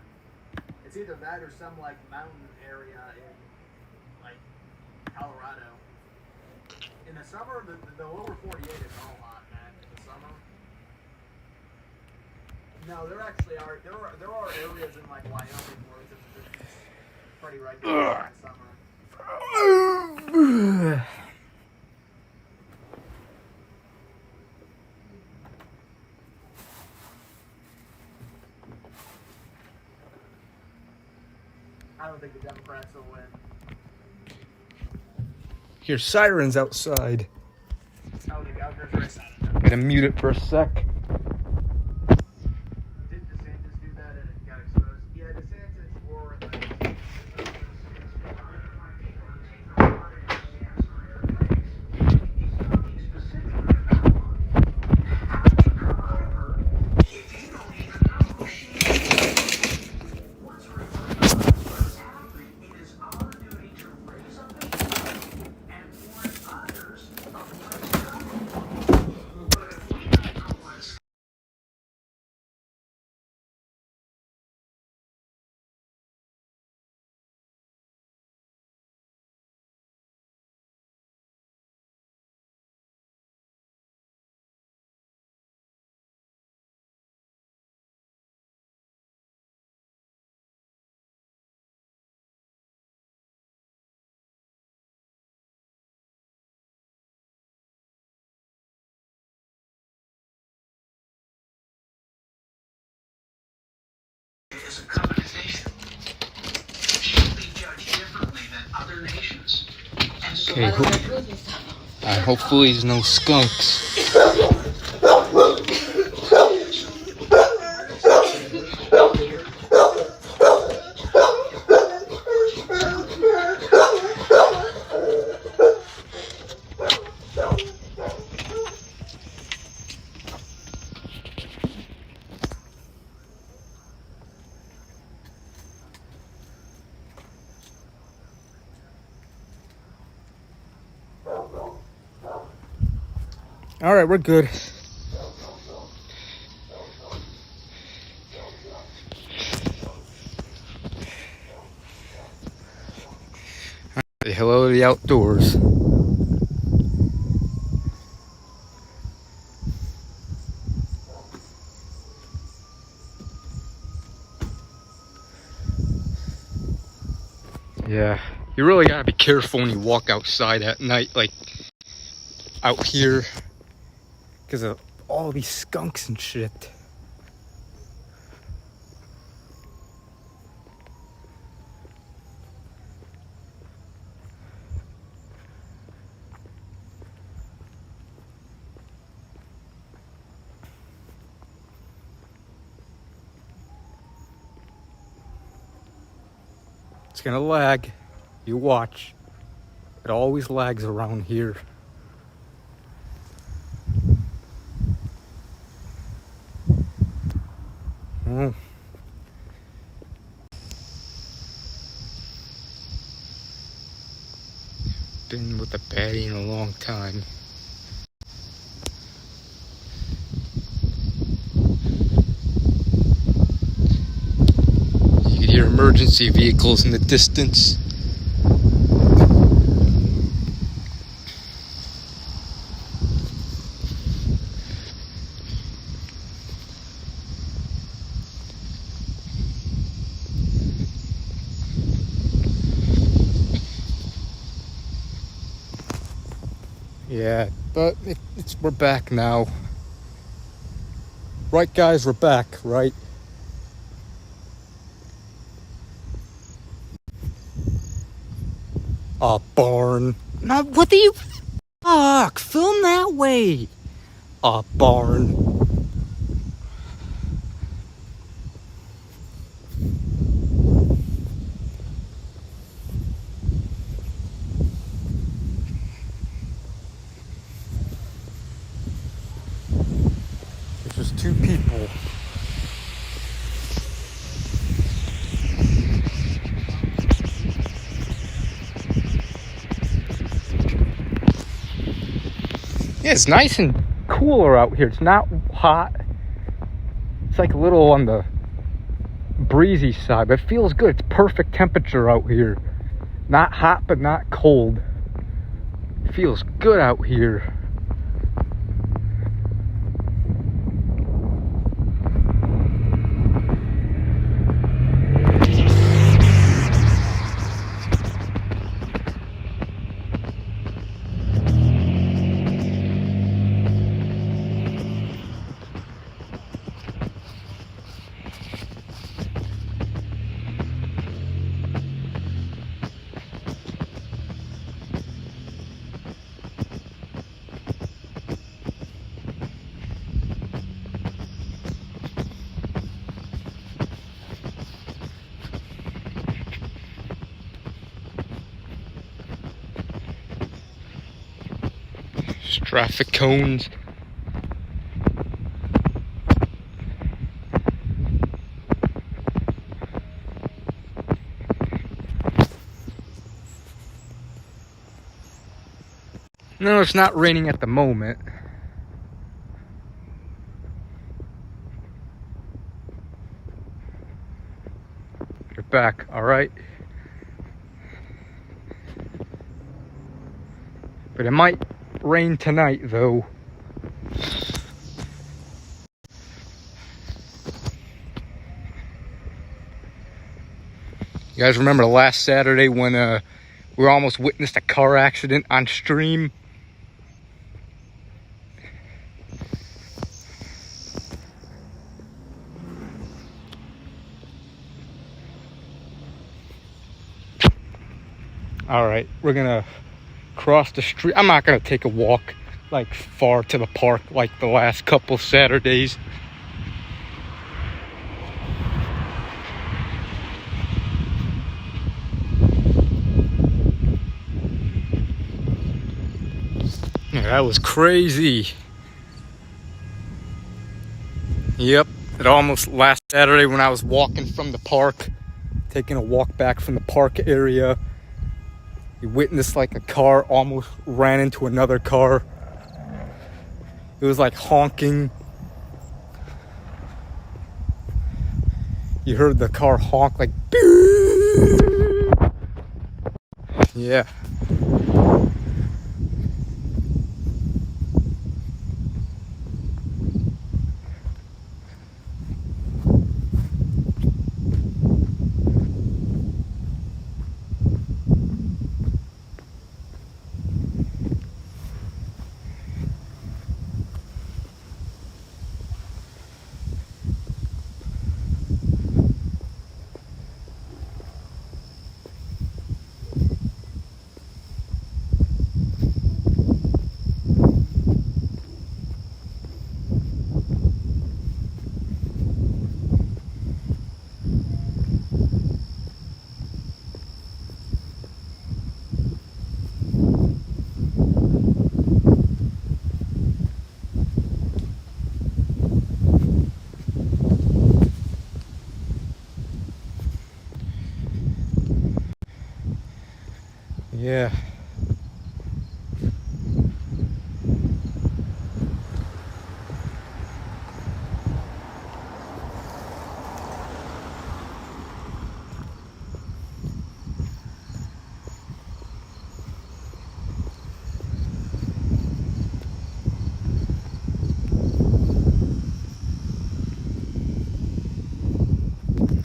It's either that or some, like, mountain area in, like, Colorado. In the summer, the lower 48 is all hot, man. In the summer. No, there actually are. There are areas in like Wyoming where it's pretty regular in summer. I don't think the Democrats will win. Hear sirens outside. Oh, the governor's race. I don't know. Gotta mute it for a sec. Did DeSantis do that and it got exposed? Yeah, DeSantis wore like... nations. Okay, hopefully there's no skunks. All right, we're good. Hello to the outdoors. Yeah, you really gotta be careful when you walk outside at night, like out here, because of all these skunks and shit. It's gonna lag. You watch. It always lags around here. Oh. Been with a baddie in a long time. You can hear emergency vehicles in the distance. Yeah, but we're back now. Right, guys, we're back, right? A barn. Now, what do you... Fuck, film that way. A barn. There's just two people. Yeah, it's nice and cooler out here. It's not hot. It's like a little on the breezy side, but it feels good. It's perfect temperature out here. Not hot, but not cold. It feels good out here. Traffic cones. No, it's not raining at the moment. You're back, all right? But it might rain tonight, though. You guys remember last Saturday when we almost witnessed a car accident on stream? All right, we're gonna cross the street. I'm not gonna take a walk like far to the park like the last couple Saturdays. Yeah, that was crazy. Yep, it almost last Saturday when I was walking from the park, taking a walk back from the park area. You witnessed like a car almost ran into another car. It was like honking. You heard the car honk like beep. Yeah. Yeah.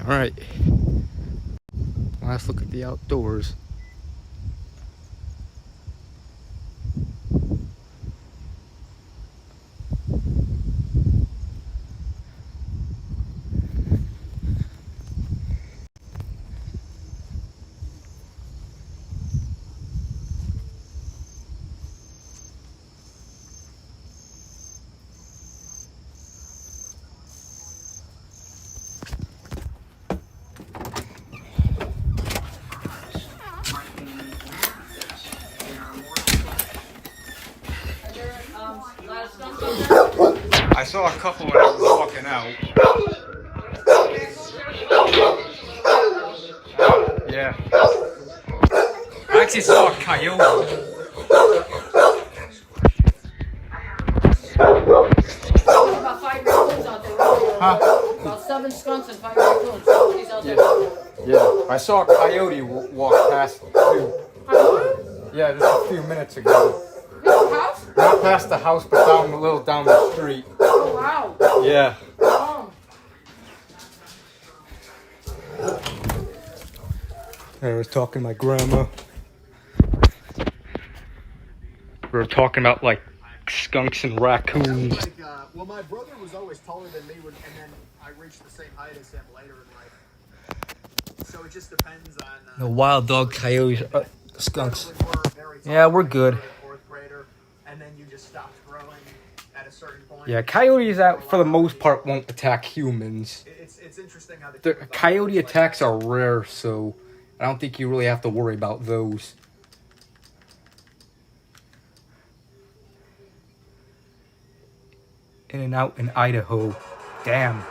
All right. Let's look at the outdoors. I saw a couple when I was walking out. Yeah. I actually saw a coyote. About 5 raccoons out there. Huh? About 7 skunks and 5 raccoons. He's out there. Yeah. I saw a coyote walk past too. Yeah, just a few minutes ago. House? Not past the house, but down a little down the street. Oh, wow. Yeah. Oh. I was talking to my grandma. We were talking about like skunks and raccoons. Like, well, my brother was always taller than me, and then I reached the same height as him later in life. So it just depends on. The wild dog, coyotes, skunks. Yeah, we're good. And then you just stopped growing at a certain point. Yeah, coyotes out for the most part won't attack humans. It's interesting how The coyote attacks are rare, so I don't think you really have to worry about those. In and out in Idaho. Damn.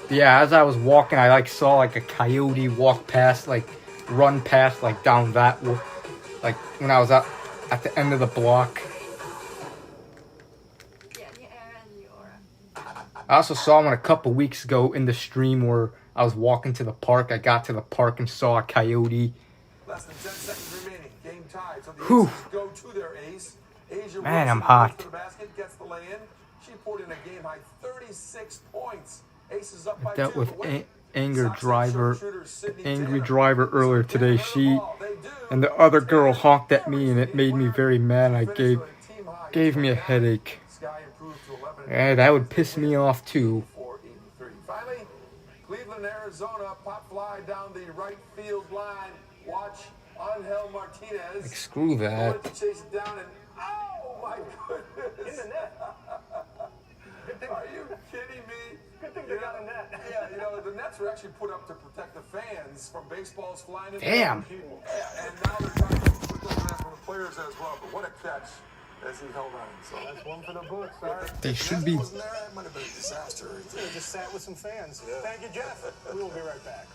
Yeah, as I was walking, I like saw like a coyote walk past, like run past, like down that, like when I was at the end of the block. I also saw one a couple weeks ago in the stream where I was walking to the park. I got to the park and saw a coyote. Less than 10 seconds remaining. Game tied. So the Whew. Aces go to their ace. Asia Man, Wilson I'm hot. goes to the basket, gets the lay-in. She poured in a game-high 36 points. Aces up by I dealt 2 with to win. Angry Sox Driver sharpshooter Sydney Angry Taylor. Driver earlier today. She and the other girl honked at me and it made me very mad. I gave me a headache. Sky improved to 11. Yeah, that would piss me off too. Finally, Cleveland, Arizona. Arizona. Pop fly down the right field line. Watch Angel Martinez. Like, screw that. Going to chase it down and oh my goodness! In the net. Are you kidding me? Good thing they got a net. Yeah, you know the nets were actually put up to protect the fans from baseballs flying into Damn. people. Yeah, and now they're trying to put those nets from the players as well. But what a catch as he held on. So that's one for the books. All right. They should be. Wasn't there? It might have been a disaster. They just sat with some fans. Thank you, Jeff. We will be right back.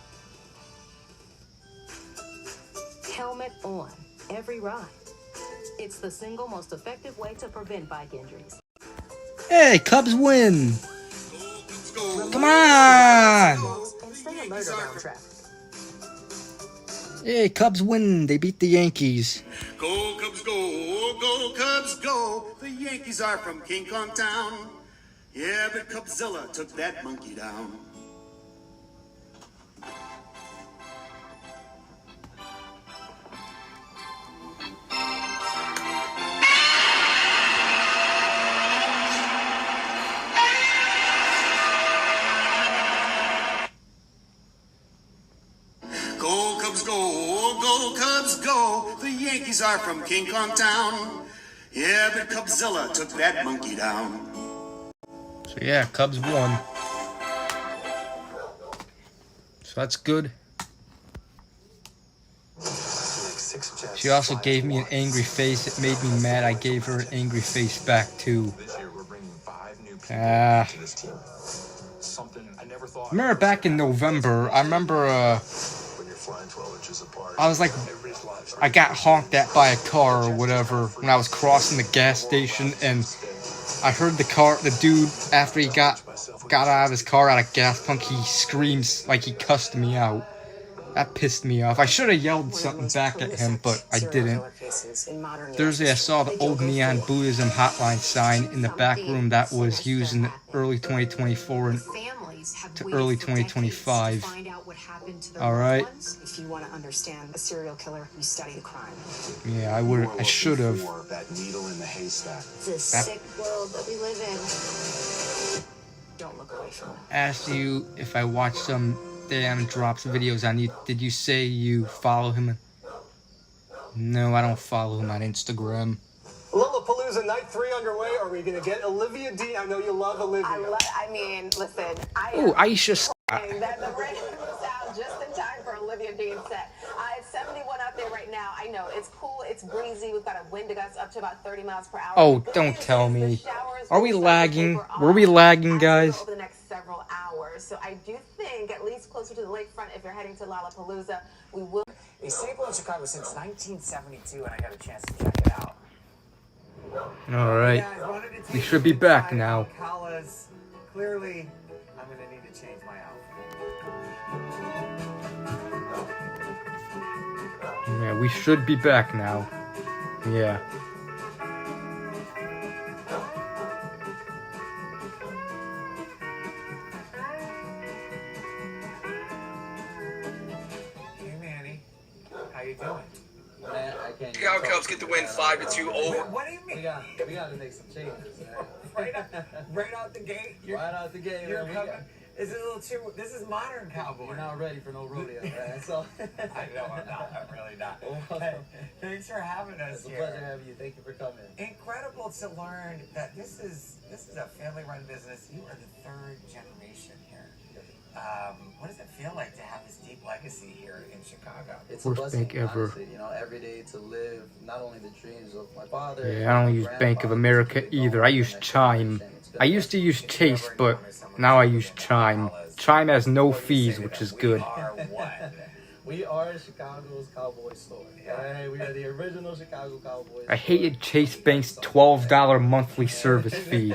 Helmet on every ride. It's the single most effective way to prevent bike injuries. Hey, Cubs win! Come on! And stay alert around traffic. Hey, Cubs win. They beat the Yankees. Go Cubs go, go Cubs go. The Yankees are from King Kong Town. Yeah, but Cubzilla took that monkey down. Go Cubs go, go Cubs go. The Yankees are from King Kong Town. Yeah, but Cubzilla took that monkey down. So yeah, Cubs won. So that's good. She also gave me an angry face. It made me mad. I gave her an angry face back too. I remember back in November, I was like, I got honked at by a car or whatever when I was crossing the gas station, and I heard the dude, after he got out of his car at a gas pump, he screams like he cussed me out. That pissed me off. I should have yelled something back at him, but I didn't. Thursday, I saw the old neon Buddhism hotline sign in the back room that was used in early 2024 and to early 2025. Alright. If you want to understand a serial killer, you study the crime. Yeah, I should have. That needle in the haystack. It's a sick world that we live in. Don't look away from it. Asked you if I watched some damn drops videos on you. Did you say you follow him? No, I don't follow him on Instagram. Lollapalooza Night 3 underway. Are we going to get Olivia D? I know you love Olivia. I mean, listen. Ooh, Aisha. That the rain was out just in time for Olivia Dean's set. It's 71 out there right now. I know it's cool. It's breezy. We've got a wind gusts up to about 30 miles per hour. Oh, don't tell me. Are we lagging? Were we lagging, guys? Over the next several hours. So I do think, at least closer to the lakefront, if you're heading to Lollapalooza, we will. A staple in Chicago since 1972, and I got a chance to check it out. Alright. We should be back now. Clearly, I'm going to need to change my outfit. Yeah, we should be back now. Yeah. Hey, Manny. How you doing? Man, I can't. Chicago Cubs get the win 5-2 over. What do you mean? We got to make some changes, man. right out the gate? Right out the gate, You're man. coming. Is it a little too? This is modern cowboy. You're not ready for no rodeo, man. So I know I'm not. I'm really not. Hey, thanks for having us it's a here. pleasure having you. Thank you for coming. Incredible to learn that this is a family-run business. You are the third generation here. What does it feel like to have this deep legacy here in Chicago? It's a Worst blessing, bank ever. honestly. You know, every day to live not only the dreams of my father. Yeah, I don't use Bank of America either. I use Chime. I used to use Chase, but now I use Chime. Chime has no fees, which is good. We are Chicago's cowboy store. Right? We are the original Chicago Cowboys. I hated Chase Bank's $12 monthly service fee.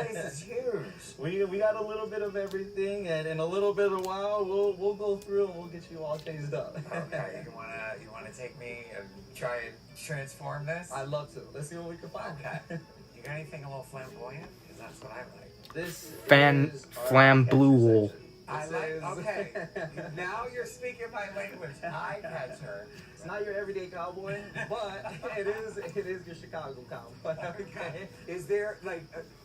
We got a little bit of everything, and in a little bit of a while, we'll go through and we'll get you all changed up. Okay, you wanna take me and try and transform this? I'd love to. Let's see what we can find. Okay. You got anything a little flamboyant? Because that's what I like. This Flam Blue Wool. I like. Okay. Now you're speaking my language. Eye catcher. It's not your everyday cowboy, but it is your Chicago cowboy. Okay. Is there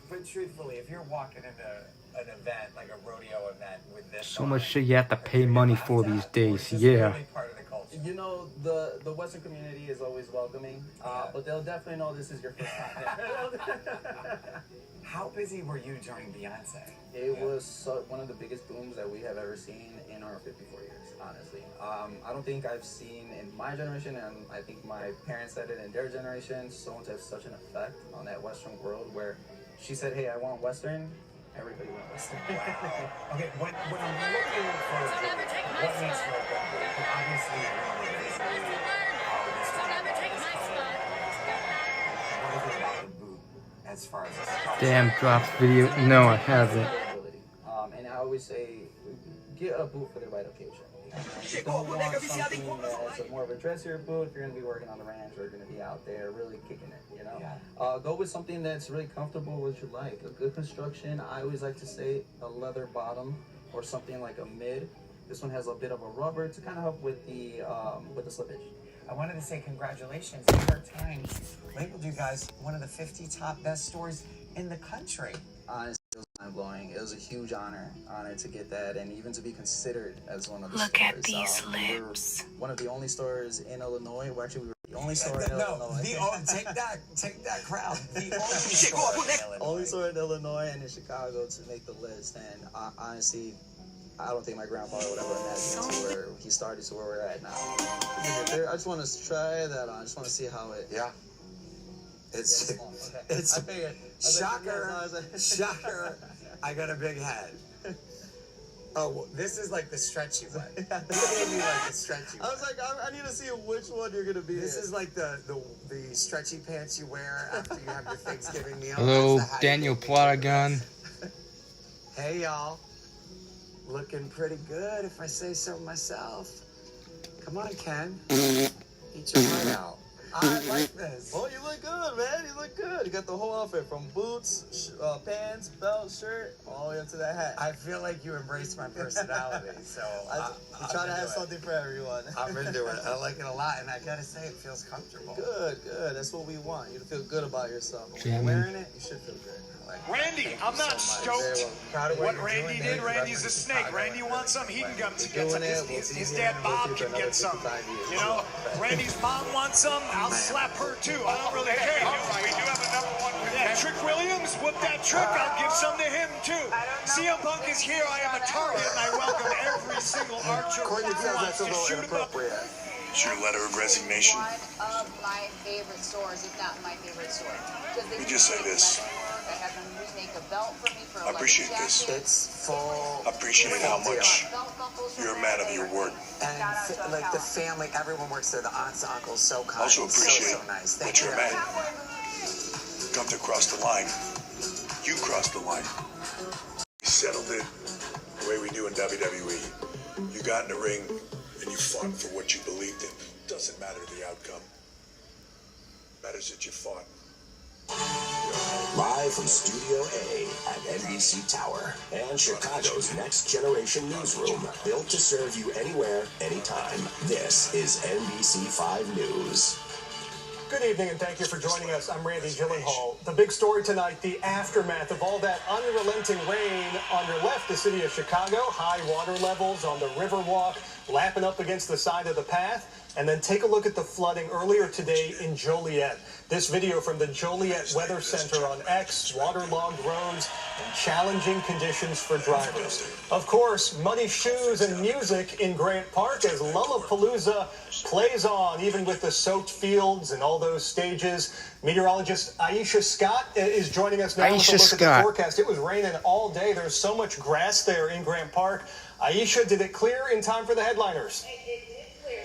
but truthfully, if you're walking into an event, like a rodeo event with this. So much shit you have to pay money for these days. Yeah. Really part of the culture. You know, the Western community is always welcoming, but they'll definitely know this is your first time there. How busy were you during Beyonce? It was one of the biggest booms that we have ever seen in our 54 years, honestly. I don't think I've seen in my generation, and I think my parents said it in their generation, someone to have such an effect on that Western world where she said, hey, I want Western, everybody went Western. Wow. Okay, when I'm looking for a boot, what makes for a good boot? Because obviously, as far as Damn, drops video. No, I haven't. And I always say, get a boot for the right occasion. You don't want something that's a more of a dressier boot if you're going to be working on the ranch or going to be out there really kicking it, you know? Go with something that's really comfortable, what you like. A good construction, I always like to say a leather bottom or something like a mid. This one has a bit of a rubber to kind of help with the slippage. I wanted to say congratulations. New York Times labeled you guys one of the 50 top best stores in the country. Honestly, it was mind-blowing. It was a huge honor to get that and even to be considered as one of the Look stores. at these lips. We're one of the only stores in Illinois. Well, actually, we were the only store in Illinois. Take that crowd. The only store in Illinois and in Chicago to make the list. And honestly, I don't think my grandfather would ever imagine to where he started to where we're at now. I just want to try that on. I just want to see how it. Yeah. It's shocker. I got a big head. Oh, this is like the stretchy one. This is like the stretchy one. I was like, I need to see which one you're gonna be. This is like the stretchy pants you wear after you have your Thanksgiving meal. Hello, Daniel Platagon. Hey y'all, looking pretty good if I say so myself. Come on, Ken. Eat your heart out. I like this. Oh, you look good, man. You look good. You got the whole outfit from boots, pants, belt, shirt, all the way up to that hat. I feel like you embraced my personality, so you try to have something for everyone. I'm into it. I like it a lot, and I gotta say, it feels comfortable. Good. That's what we want. You to feel good about yourself. When you're wearing it, you should feel good. Randy, I'm not stoked. What Randy did, Randy's a snake. Randy wants some, he can come to get some. His dad Bob can get some. You know, Randy's mom wants some, I'll slap her too. I don't really care. We do have a #1 with Trick Williams. Whoop that trick, I'll give some to him too. CM Punk is here, I am a target, and I welcome every single archer who wants to shoot him up. It's your letter of resignation. One of my favorite stores, if not my favorite store. Let me just say this. I had them remake a belt for me for a I appreciate this. It's full. I appreciate how much you're a man of your word. And like the family, everyone works there. The aunts, the uncles, so kind. Also appreciate so nice. that you're a man. Come to cross the line. You crossed the line. We settled it the way we do in WWE. You got in the ring and you fought for what you believed in. Doesn't matter the outcome. Matters that you fought. Live from Studio A at NBC Tower and Chicago's next generation newsroom, built to serve you anywhere, anytime. This is NBC 5 News. Good evening and thank you for joining us. I'm Randy Gyllenhaal. The big story tonight, the aftermath of all that unrelenting rain. On your left, the city of Chicago, high water levels on the Riverwalk, lapping up against the side of the path. And then take a look at the flooding earlier today in Joliet. This video from the Joliet Weather Center on X, waterlogged roads and challenging conditions for drivers. Of course, muddy shoes and music in Grant Park as Lollapalooza plays on, even with the soaked fields and all those stages. Meteorologist Aisha Scott is joining us now with a look at the forecast. It was raining all day. There's so much grass there in Grant Park. Aisha, did it clear in time for the headliners?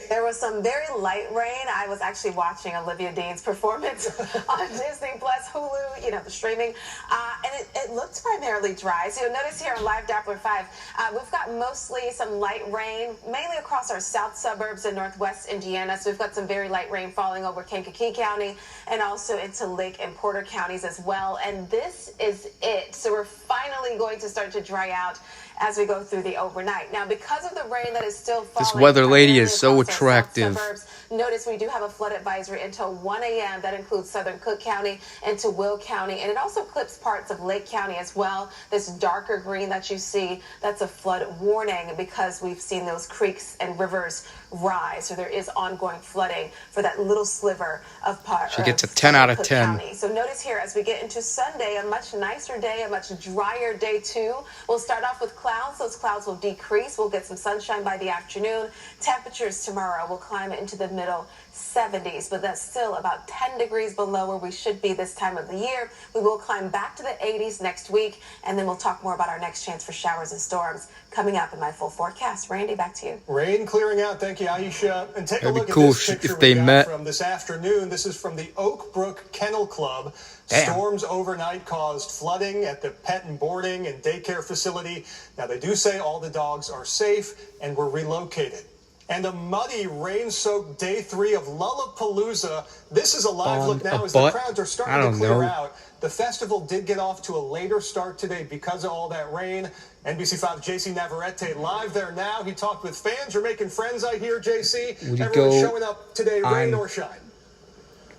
There was some very light rain. I was actually watching Olivia Dean's performance on Disney Plus, Hulu, the streaming, and it looked primarily dry. So you'll notice here on Live Doppler 5, we've got mostly some light rain, mainly across our south suburbs in northwest Indiana. So we've got some very light rain falling over Kankakee County and also into Lake and Porter counties as well. And this is it. So we're finally going to start to dry out as we go through the overnight. Now, because of the rain that is still falling, This weather lady is so across our south attractive. suburbs, notice we do have a flood advisory until 1 a.m. That includes southern Cook County into Will County, and it also clips parts of Lake County as well. This darker green that you see, that's a flood warning because we've seen those creeks and rivers rise. So there is ongoing flooding for that little sliver of part. She gets a 10 out of 10. County. So notice here as we get into Sunday, a much nicer day, a much drier day too. We'll start off with clouds. Those clouds will decrease. We'll get some sunshine by the afternoon. Temperatures tomorrow will climb into the middle 70s, but that's still about 10 degrees below where we should be this time of the year. We will climb back to the 80s next week, and then we'll talk more about our next chance for showers and storms coming up in my full forecast. Randy, back to you. Rain clearing out. Thank you, Aisha. And take a That'd be look cool at this picture if they we got met. from this afternoon. This is from the Oak Brook Kennel Club. Damn. Storms overnight caused flooding at the pet and boarding and daycare facility. Now, they do say all the dogs are safe and were relocated. And a muddy, rain-soaked day 3 of Lollapalooza. This is a live look now as the crowds are starting to clear out. The festival did get off to a later start today because of all that rain. NBC5's JC Navarrete live there now. He talked with fans. You're making friends, I hear, JC. Would you Everyone's go showing up today, rain or shine.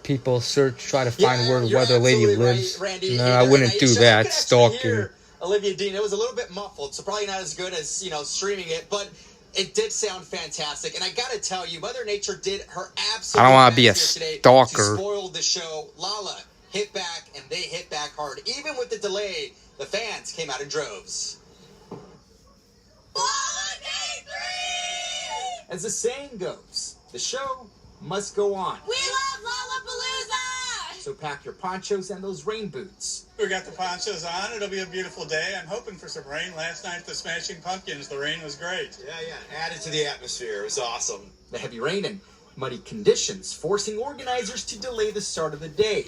People search, try to find where the you're weather lady absolutely lives. right, Randy. No, I wouldn't do Aisha, that. I could actually Stalking. hear Olivia Dean. It was a little bit muffled, so probably not as good as, streaming it, but it did sound fantastic. And I got to tell you, Mother Nature did her absolute I don't want to be a best here today stalker. to spoil the show. Lala hit back, and they hit back hard. Even with the delay, the fans came out in droves. As the saying goes, the show must go on. We love Lollapalooza! So pack your ponchos and those rain boots. We got the ponchos on. It'll be a beautiful day. I'm hoping for some rain. Last night at the Smashing Pumpkins, the rain was great. Yeah. Added to the atmosphere. It was awesome. The heavy rain and muddy conditions forcing organizers to delay the start of the day.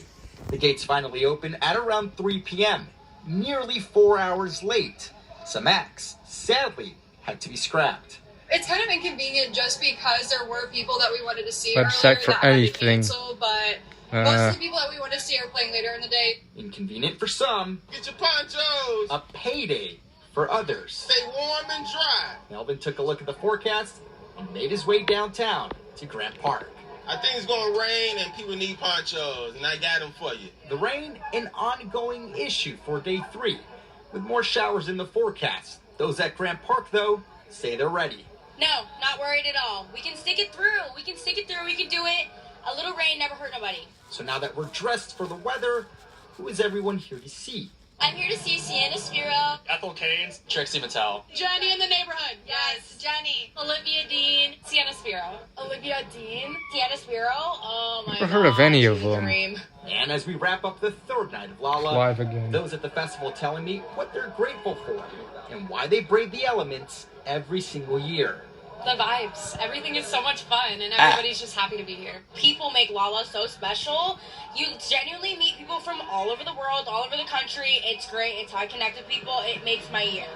The gates finally opened at around 3 p.m., nearly 4 hours late. Some acts, sadly, had to be scrapped. It's kind of inconvenient just because there were people that we wanted to see Website earlier for that had to anything. cancel, but most of the people that we wanted to see are playing later in the day. Inconvenient for some. Get your ponchos. A payday for others. Stay warm and dry. Melvin took a look at the forecast and made his way downtown to Grant Park. I think it's going to rain and people need ponchos, and I got them for you. The rain, an ongoing issue for day 3, with more showers in the forecast. Those at Grant Park, though, say they're ready. No, not worried at all. We can stick it through. We can do it. A little rain never hurt nobody. So now that we're dressed for the weather, who is everyone here to see? I'm here to see Sienna Spiro. Ethel Caines, Trixie Mattel. Johnny in the neighborhood. Yes, Johnny. Olivia Dean. Sienna Spiro. Olivia Dean. Sienna Spiro. Oh my god. Never heard of any of them. Dream. And as we wrap up the 3rd night of Lala, Live again. those at the festival telling me what they're grateful for and why they brave the elements every single year. The vibes. Everything is so much fun, and everybody's just happy to be here. People make Lala so special. You genuinely meet people from all over the world, all over the country. It's great. It's how I connect with people. It makes my year.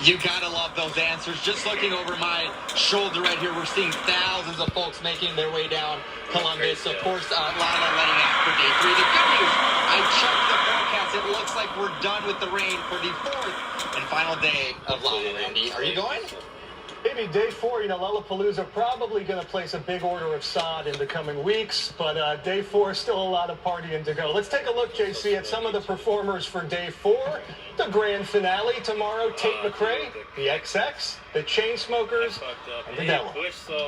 You gotta love those answers. Just looking over my shoulder right here, we're seeing thousands of folks making their way down Columbus. Of course, Lala letting out for day 3. The good news, I checked the forecast. It looks like we're done with the rain for the 4th and final day of Lala, Randy. Are you going? Maybe day 4, Lollapalooza probably going to place a big order of sod in the coming weeks, but day 4, still a lot of partying to go. Let's take a look, JC, at some of the performers for day 4. The grand finale tomorrow, Tate McRae, the XX, the Chainsmokers, and the Devil.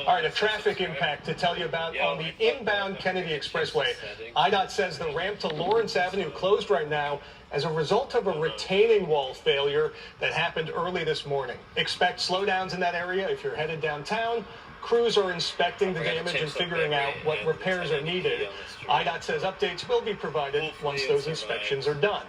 All right, a traffic impact to tell you about on the inbound Kennedy Expressway. IDOT says the ramp to Lawrence Avenue closed right now as a result of a retaining wall failure that happened early this morning. Expect slowdowns in that area if you're headed downtown. Crews are inspecting the damage and figuring out what repairs are needed. IDOT says updates will be provided once those inspections are done.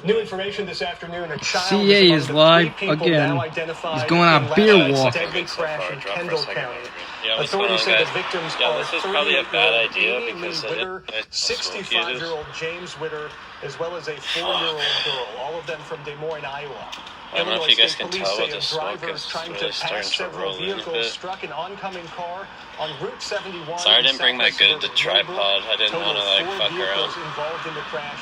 New information this afternoon, a child CA is live again. He's going on a beer walk. Deadly crash in Kendall County. Yeah, Authorities say the victims are this is probably a bad idea Amy because Lee Witter, 65-year-old James Witter, as well as a 4-year-old girl, all of them from Des Moines, Iowa. I don't know if you guys can Police tell, say but the a smoke driver is trying really to starting pass to several roll in a vehicles bit. struck an oncoming car on Route 71. Sorry I didn't bring my good tripod. I didn't want to fuck around.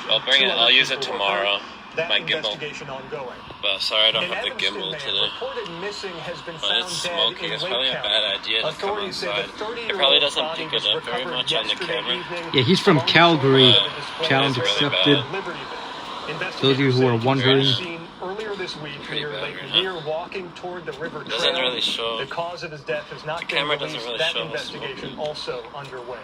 I'll bring it. I'll use it tomorrow. That My gimbal. investigation ongoing. But sorry, I don't An have the Evanston gimbal man today. reported missing has been But found it's dead smoking. in It's Lake probably a County. bad idea to come Authorities say outside. the 30-year-old It probably doesn't body pick was it up very recovered much on the yesterday camera. evening Yeah, he's from along the Calgary. shoreline of a displaced Challenge It's really accepted. bad. Libertyville. Those of you who are wondering, Seen earlier this week near Lake Lanier walking toward the river trail. Doesn't really show. The cause of his death has not The been camera doesn't released. really That show investigation also underway.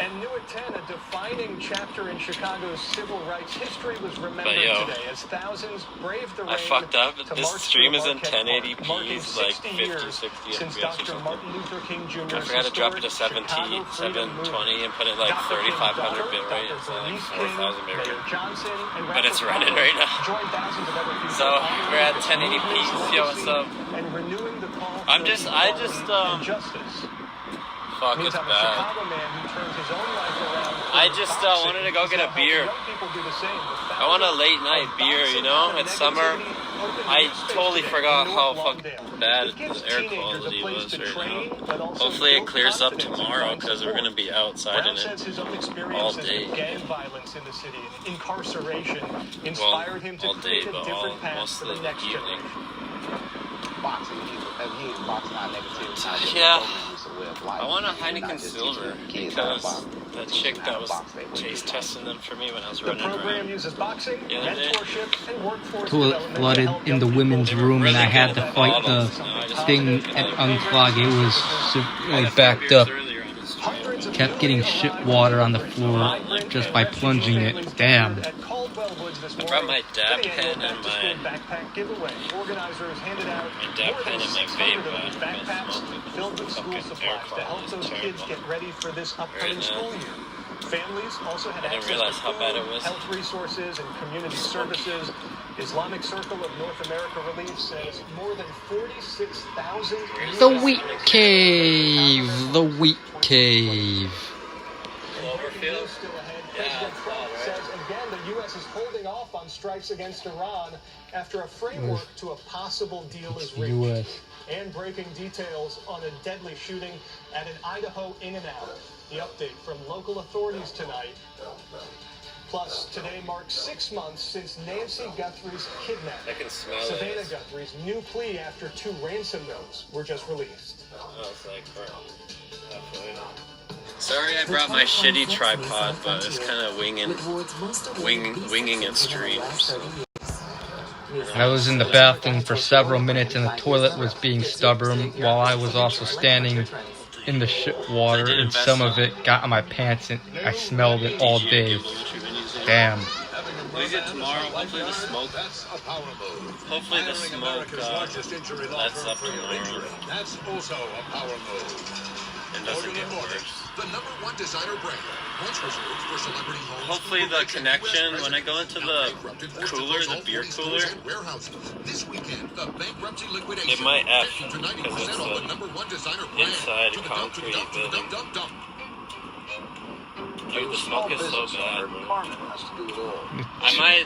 And new at 10, a defining chapter in Chicago's civil rights history was remembered today as thousands braved the rain. I fucked up. to This march stream to is in Marquette Park, 1080p, marking like 60 50, years 60 since FPS or Dr. something. Martin Luther King Jr.'s I forgot to drop it to historic 720 Chicago Freedom Movement. and put it like Dr. King's 3500 daughter, bit rate. Dr. It's like Bernice King, 4000 bit Mayor rate. Johnson, and But it's Rapper running Carter right now. joined thousands of other people So we're at honoring 1080p. this Yo, what's up? and renewing the call I for just equality and justice. fuck, it's Meantime, a bad. Chicago man who turned his own life around I through just boxing wanted to go is get now a beer. helping young people do the same. The I want a founder late night of beer, you Boxing know? Out of It's summer. Negativity opened I new space totally today forgot in how North fucking Lawndale. bad It gives the air teenagers a quality place was to right train, now. but also Hopefully it build clears up confidence and tomorrow find because we're support. going to be outside Brown in says his own it all experiences day. with gang violence in the city and incarceration inspired him to all day, create a but different path most for of the the next evening. generation. Boxing, boxing out negativity. Yeah, I want a Heineken Silver because the chick that was taste testing them for me when I was The running program around uses boxing, the other day. mentorship, and workforce toilet development flooded to help in the young women's people room, and I really had good to at fight the bottles. No, I just thing didn't and get unclog it. It was really backed up. Kept getting shit water on the floor just by plunging it. Damn. I brought my dab pen and my dab pen and my vape, but I'm smoking. Filled with school Fucking air supplies to help quality is those kids terrible. get ready for this upcoming Right school now. year. Families also had I didn't access realize to how bad it food, was. health resources, and community services. Islamic Circle of North America Relief says more than 46,000 The Wheat Cave. The Wheat Cave. Cloverfield? President Trump says again the U.S. is holding off on strikes against Iran after a framework to a possible deal is reached. U.S. And breaking details on a deadly shooting at an Idaho In-N-Out. The update from local authorities tonight. Plus, today marks 6 months since Nancy Guthrie's kidnapping. I can smell Savannah it. Guthrie's new plea after 2 ransom notes were just released. I was like, sorry I brought my shitty tripod, but it's kind of winging its stream. So. I was in the bathroom for several minutes and the toilet was being stubborn while I was also standing in the shit water, and some of it got on my pants and I smelled it all day. Damn. We'll get tomorrow. Hopefully the smoke lets up tomorrow. That's also a power move. And doesn't get worse. The #1 designer brand, once reserved for celebrity homes. Hopefully the connection, when I go into the cooler, the beer cooler, This weekend, the bankruptcy liquidation. it might F To because 90% it's on the #1 designer brand. inside To the concrete dump, to the building. dump, dump, dump. Dude, the smoke is so bad.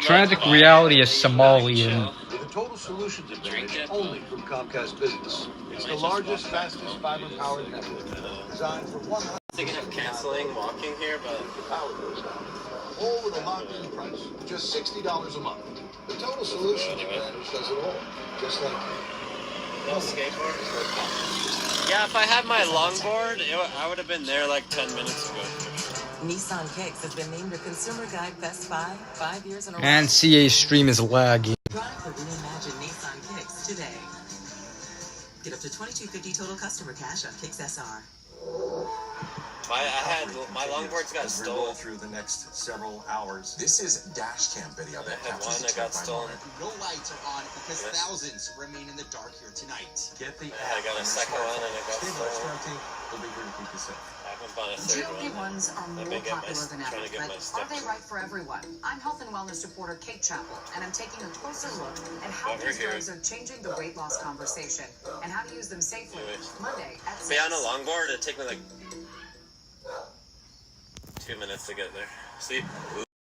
Tragic reality is Somalian. The total solutions advantage only from Comcast Business. It's the largest, fastest fiber-powered network. Designed for 100 Thinking of canceling walking here, but power goes out. All with a locked-in price, just $60 a month. The total solutions advantage does it all, just like no skateboard. Yeah, if I had my longboard, I would have been there like 10 minutes ago. Nissan Kicks has been named a Consumer Guide Best 5 years in a row. And CA's stream is laggy. Drive the reimagined Nissan Kicks today. Get up to $22.50 total customer cash on Kicks SR. My longboards got stolen through the next several hours. This is dash cam video that I had one that got stolen. No lights are on because thousands remain in the dark here tonight. Get the I got a second one and it got stolen. We'll be here to keep you safe. I haven't bought a third one. GLP-1s are more popular than ever, but are they right for everyone? I'm health and wellness reporter Kate Chappell, and I'm taking a closer look at how these drugs are changing the weight loss conversation and how to use them safely. Monday at 6. Be on a longboard, it'd take me like 2 minutes to get there. See?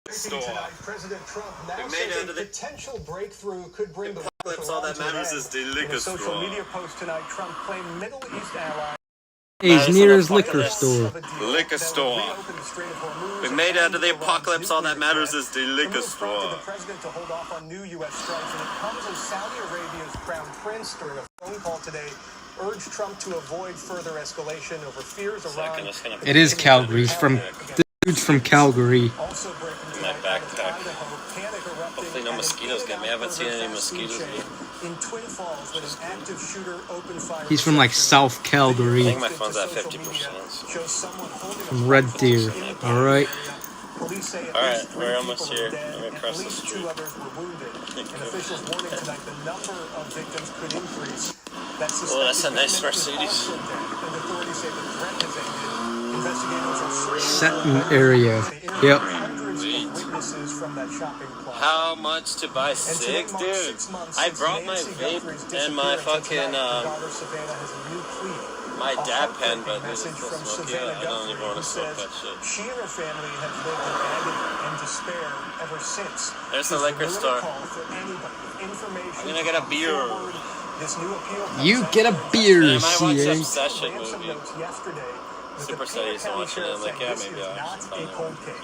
Store. President Trump now We made it says under a the potential breakthrough could bring the apocalypse. All that matters is the In a liquor social straw. media post tonight, Trump claimed Middle East allies He's near his liquor store. Liquor store. We made it out of the apocalypse. All that matters is the liquor store. The president to hold off on new U.S. strikes, and it comes as Saudi Arabia's crown prince during a phone call today urged Trump to avoid further escalation over fears Iran. It is Calgary. He's from the dude's from Calgary. Also breaking My backpack. Hopefully no mosquitoes get me. I haven't seen any mosquitoes yet. in Twin Falls when an active shooter opened fire. He's from like South I Calgary. think my phone's at 50%. Shows someone holding From Red Deer. Alright. Police say at Alright, least 3 we're almost people here. are dead I'm gonna and cross at the least street. 2 others were wounded. And officials warning tonight the number of victims could increase. That's Oh, that's a nice Mercedes. And authorities say the threat has ended. Investigators are Setting area. Yep. hundreds of witnesses from that shopping plaza. How much to buy cigs, dude? I brought my vape and my fucking my dab pen, but dude, it's still smoky. I don't even want to smoke that shit. She and her family have lived in agony and despair ever since. There's the liquor store. I'm gonna get a beer. You get a beer, I might watch CA. Obsession movie. Super studies and watching it. I'm like, yeah, maybe I should probably watch it.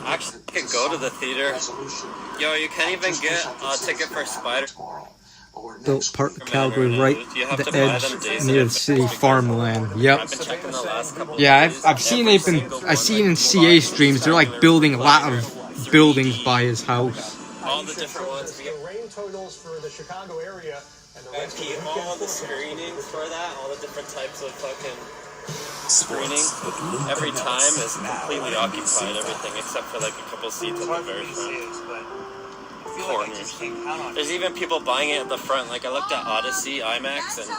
Actually, I could go to the theater. Yo, you can't even get a ticket for Spider. Built Park, Calgary, right You have the to buy edge them days near in the city farmland. Yep. I've been checking the last couple. Yeah, I've seen they've been. I seen in CA streams they're like building a lot of buildings by his house. All the different ones. The rain totals for the Chicago area and the rest of the IP, all the screening for that, all the different types of fucking screening. Every time is completely occupied. Everything except for like a couple seats at the very front. Corners. There's even people buying it at the front. Like I looked at Odyssey IMAX, and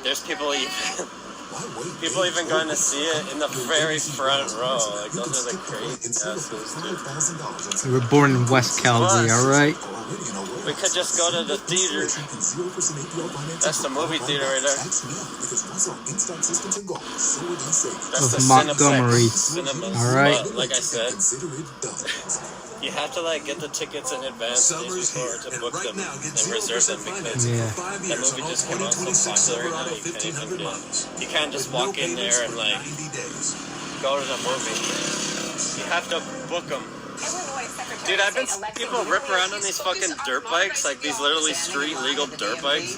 there's people even going to see it in the very front row. Like those are the crazy assholes, dude. We were born in West Calgary, alright? We could just go to the theater. That's the movie theater right there. That's Of the Montgomery. Cinemas. Alright. But like I said, you have to like get the tickets in advance days before to book them and reserve them because that movie just came out so popular right now. You can't just walk in there and like go to the movie. You have to book them. Dude, I've been seeing people rip around on these fucking dirt bikes, like these literally street legal dirt bikes.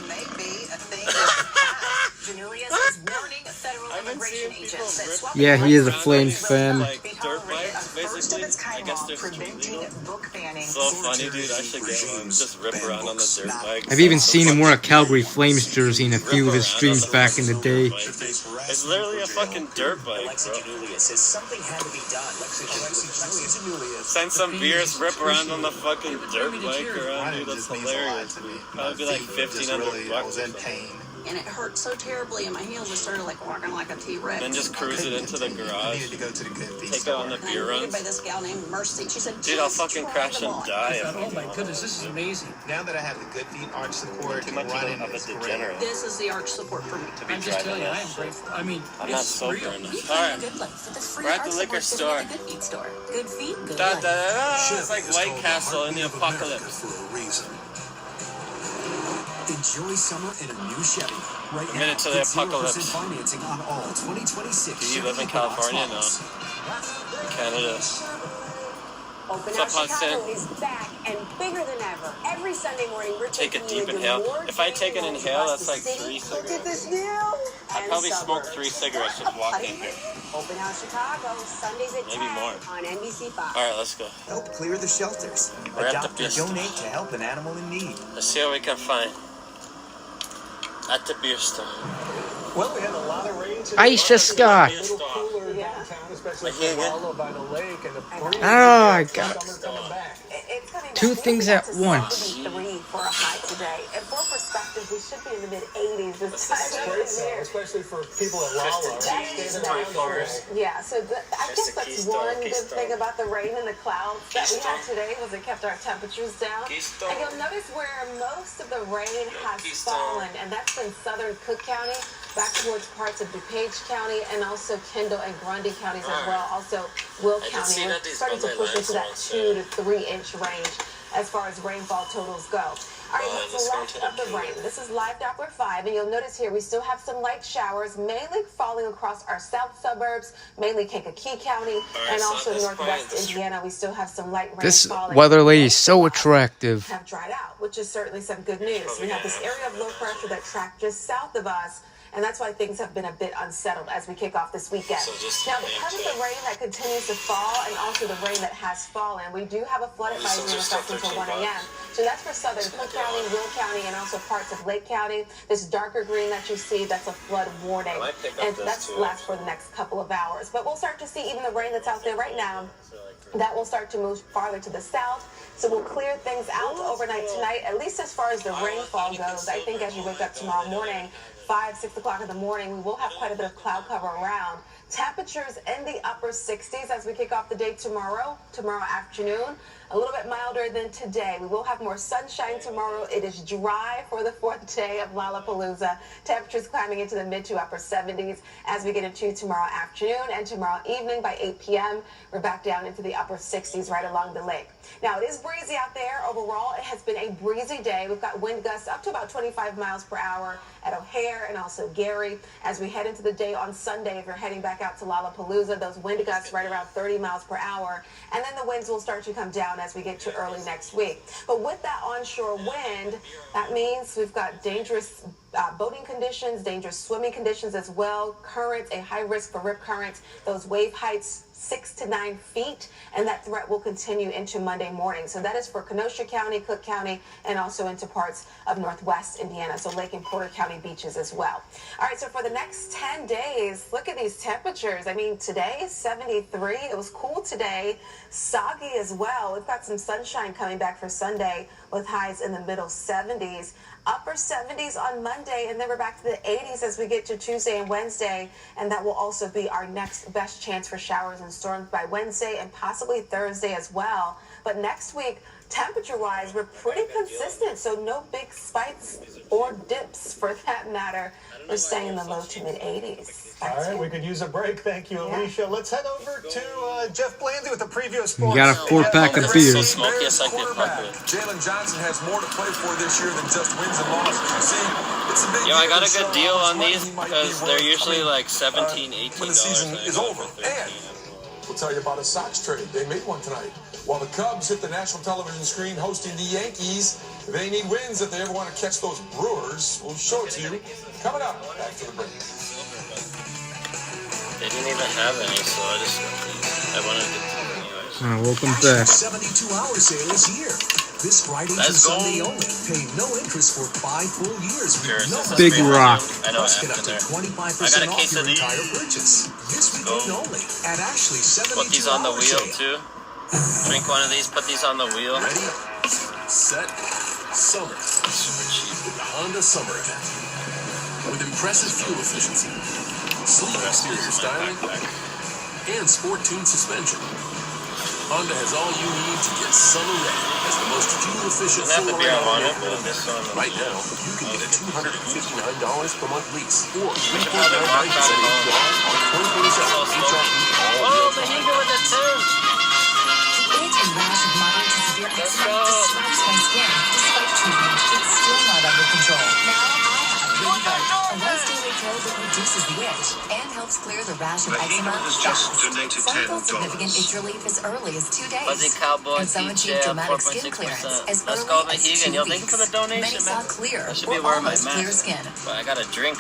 I've been seeing people rip Yeah, he is a Flames fan. like dirt bikes, basically. I guess they're street legal. So funny, dude. I should get one. Just rip around on the dirt bikes. I've even seen him wear a Calgary Flames jersey in a few of his streams back in the day. It's literally a fucking dirt bike, bro. Send some beers, rip around on the fucking dirt bike around, dude. That's hilarious. Probably be like $1,500. And it hurt so terribly, and my heels just started like walking like a T-Rex. Then just cruise it into the garage. Take it on the beer And I runs. by this gal named Mercy. She said, Dude, I'll fucking crash and die. Oh my goodness, this is amazing. Now that I have the good feet arch support and running is great. This is the arch support for me. I'm just telling you, I am grateful. I mean, I'm not it's sober real. enough. You Alright, can get good for the free we're at arch the liquor support store. given at the Good Feet store. Good feet, good Da, life. da, da, da. It's like White Castle in the apocalypse. Enjoy summer in a new Chevy. Right A minute now, to the get 0% apocalypse. financing on all 2026 Do you Chevy live in Equinox California? No. models. Canada. Open What's House up, Hudson? Chicago is back and bigger than ever. Every Sunday morning, we're Take a taking you deep into inhale. more If I take an journeys inhale, across that's like the city. 3 Look at cigarettes. this view. I and probably smoked suburbs. 3 cigarettes just walking here. Open House Chicago, Sundays at Maybe 10 more. on NBC5. Alright, let's go. Help clear the shelters. We're at the Adopt or beer store. donate to help an animal in need. Let's see what we can find. At the beer store. Well, we had a lot of rain today. Aisha Scott. A little cooler downtown, especially Here, for yeah. Wallow by the lake, and the breeze. Oh, I got Summer coming back. It's gonna be two back. things Maybe at up to once. 73 for a high today. And for perspective, we should be in the mid-80s this time of Great the though, year. especially for people at Lala. That is nice. Yeah, so I guess that's one good thing about the rain and the clouds that we had today was it kept our temperatures down. And you'll notice where most of the rain has fallen, and that's in southern Cook County, back towards parts of DuPage County, and also Kendall and Grundy counties as well. Also Will I did County. see We're that these starting to on my push into that lights 2 to 3 inch range. as far as rainfall totals go. All right, what's left of the rain? This is live Doppler 5, and you'll notice here we still have some light showers, mainly falling across our south suburbs, mainly Kankakee County, and also northwest Indiana. We still have some light rain This falling. weather lady is so attractive. Have dried out, which is certainly some good news. We have this area of low pressure that tracked just south of us, and that's why things have been a bit unsettled as we kick off this weekend. Now, because of the rain that continues to fall and also the rain that has fallen, we do have a flood advisory in effect until 1 a.m. So that's for southern Cook County, Will County, and also parts of Lake County. This darker green that you see, that's a flood warning, and that's lasts for the next couple of hours. But we'll start to see even the rain that's out there right now. That will start to move farther to the south, so we'll clear things out overnight tonight, at least as far as the rainfall goes. I think as you wake up tomorrow morning, 5, 6 o'clock in the morning, we will have quite a bit of cloud cover around. Temperatures in the upper 60s as we kick off the day tomorrow afternoon. A little bit milder than today. We will have more sunshine tomorrow. It is dry for the 4th day of Lollapalooza. Temperatures climbing into the mid to upper 70s as we get into tomorrow afternoon and tomorrow evening by 8 p.m. We're back down into the upper 60s right along the lake. Now, it is breezy out there. Overall, it has been a breezy day. We've got wind gusts up to about 25 miles per hour at O'Hare and also Gary. As we head into the day on Sunday, if you're heading back out to Lollapalooza, those wind gusts right around 30 miles per hour. And then the winds will start to come down as we get to early next week. But with that onshore wind, that means we've got dangerous boating conditions, dangerous swimming conditions as well. Currents, a high risk for rip currents, those wave heights 6 to 9 feet, and that threat will continue into Monday morning. So that is for Kenosha County, Cook County, and also into parts of northwest Indiana, so Lake and Porter County beaches as well. All right, so for the next 10 days, look at these temperatures. I mean, today is 73. It was cool today, soggy as well. We've got some sunshine coming back for Sunday with highs in the middle 70s. Upper 70s on Monday, and then we're back to the 80s as we get to Tuesday and Wednesday, and that will also be our next best chance for showers and storms by Wednesday and possibly Thursday as well. But next week, temperature-wise, we're pretty consistent, so no big spikes or dips for that matter. We're staying in the low to mid-80s. All right, we could use a break. Thank you, Alicia. Let's head over to Jeff Blandy with the preview of sports. You got a 4-pack of beers. Jalen Johnson has more to play for this year than just wins and losses. You see, it's a big Yo, I got a good deal on these because they're usually like $17, $18. When the season is over. And we'll tell you about a Sox trade. They made one tonight. While the Cubs hit the national television screen hosting the Yankees, they need wins if they ever want to catch those Brewers. We'll show it to you coming up after the break. They didn't even have any, so I wanted to get to them anyways. Welcome back. 72-hour sale is here. This Friday to Sunday only. Pay no interest for 5 full years. No Big Rock. I know. Plus, get up to 25% off your entire purchase. This weekend only at Ashley 72 Put these on the wheel sale. too. Drink one of these. Put these on the wheel. Ready, set, summer. Super cheap. The Honda Summer Event. With impressive fuel efficiency, sleek exterior styling, and sport-tuned suspension. Honda has all you need to get summer ready as the most fuel-efficient Silverado right now, you can get a $259 per month lease or 3.99% APR on 2027 HRV all the Higa with the tint. Itch and rash of moderate to severe eczema disrupts my skin. Despite treatment, it's still not under control. Now I have Rinvoq, a once-daily pill that reduces the itch and helps clear the rash of eczema fast. Some feel significant itch relief as early as 2 days. Fuzzy Cowboy And some achieve dramatic skin clearance as Let's early go, as Higa. 2 Yo, thank you weeks. for the donation, Many saw man. clear I should be or wearing my almost clear mask. skin. But I got a drink.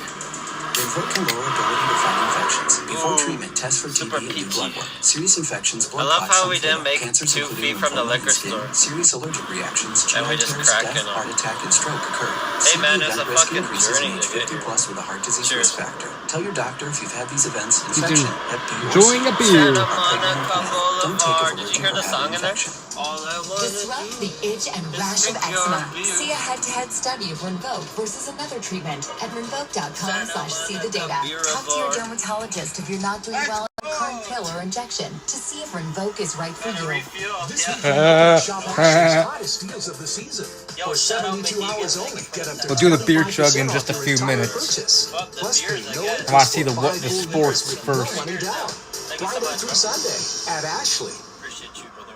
Rinvoq can lower ability to fight infections. Before treatment, test for TB and do blood work. Serious infections, blood I love clots, how we didn't make cancers, 2 feet from the liquor store. Serious allergic reactions, And we GI just tears, cracking death, them. heart attack, and stroke occur. Hey man, there's a Severe risk fucking increases journey in age to get 50 here. plus with a heart disease Cheers. risk factor. Tell your doctor if you've had these events, You infection, do. Hep B, or Enjoying a C. beer. Santa Monica Don't take Boulevard. it Did you hear the song in there? infection. All I wanna Disrupt do the itch and rash of drink your eczema. beer. See a head-to-head study of Rinvoq versus another treatment at Rinvoq.com/see the data. Talk to your dermatologist if you're not doing well on a current pill or injection to see if Rinvoq is right for you. This weekend, shop Ashley's hottest deals of the season. For 72 hours only, get up to We'll do the beer 25% chug in off just a your few entire minutes. purchase. Plus, pay no interest I want to see for the 5 the full sports years with no first. money down. Friday through Sunday at Ashley. Appreciate you, brother.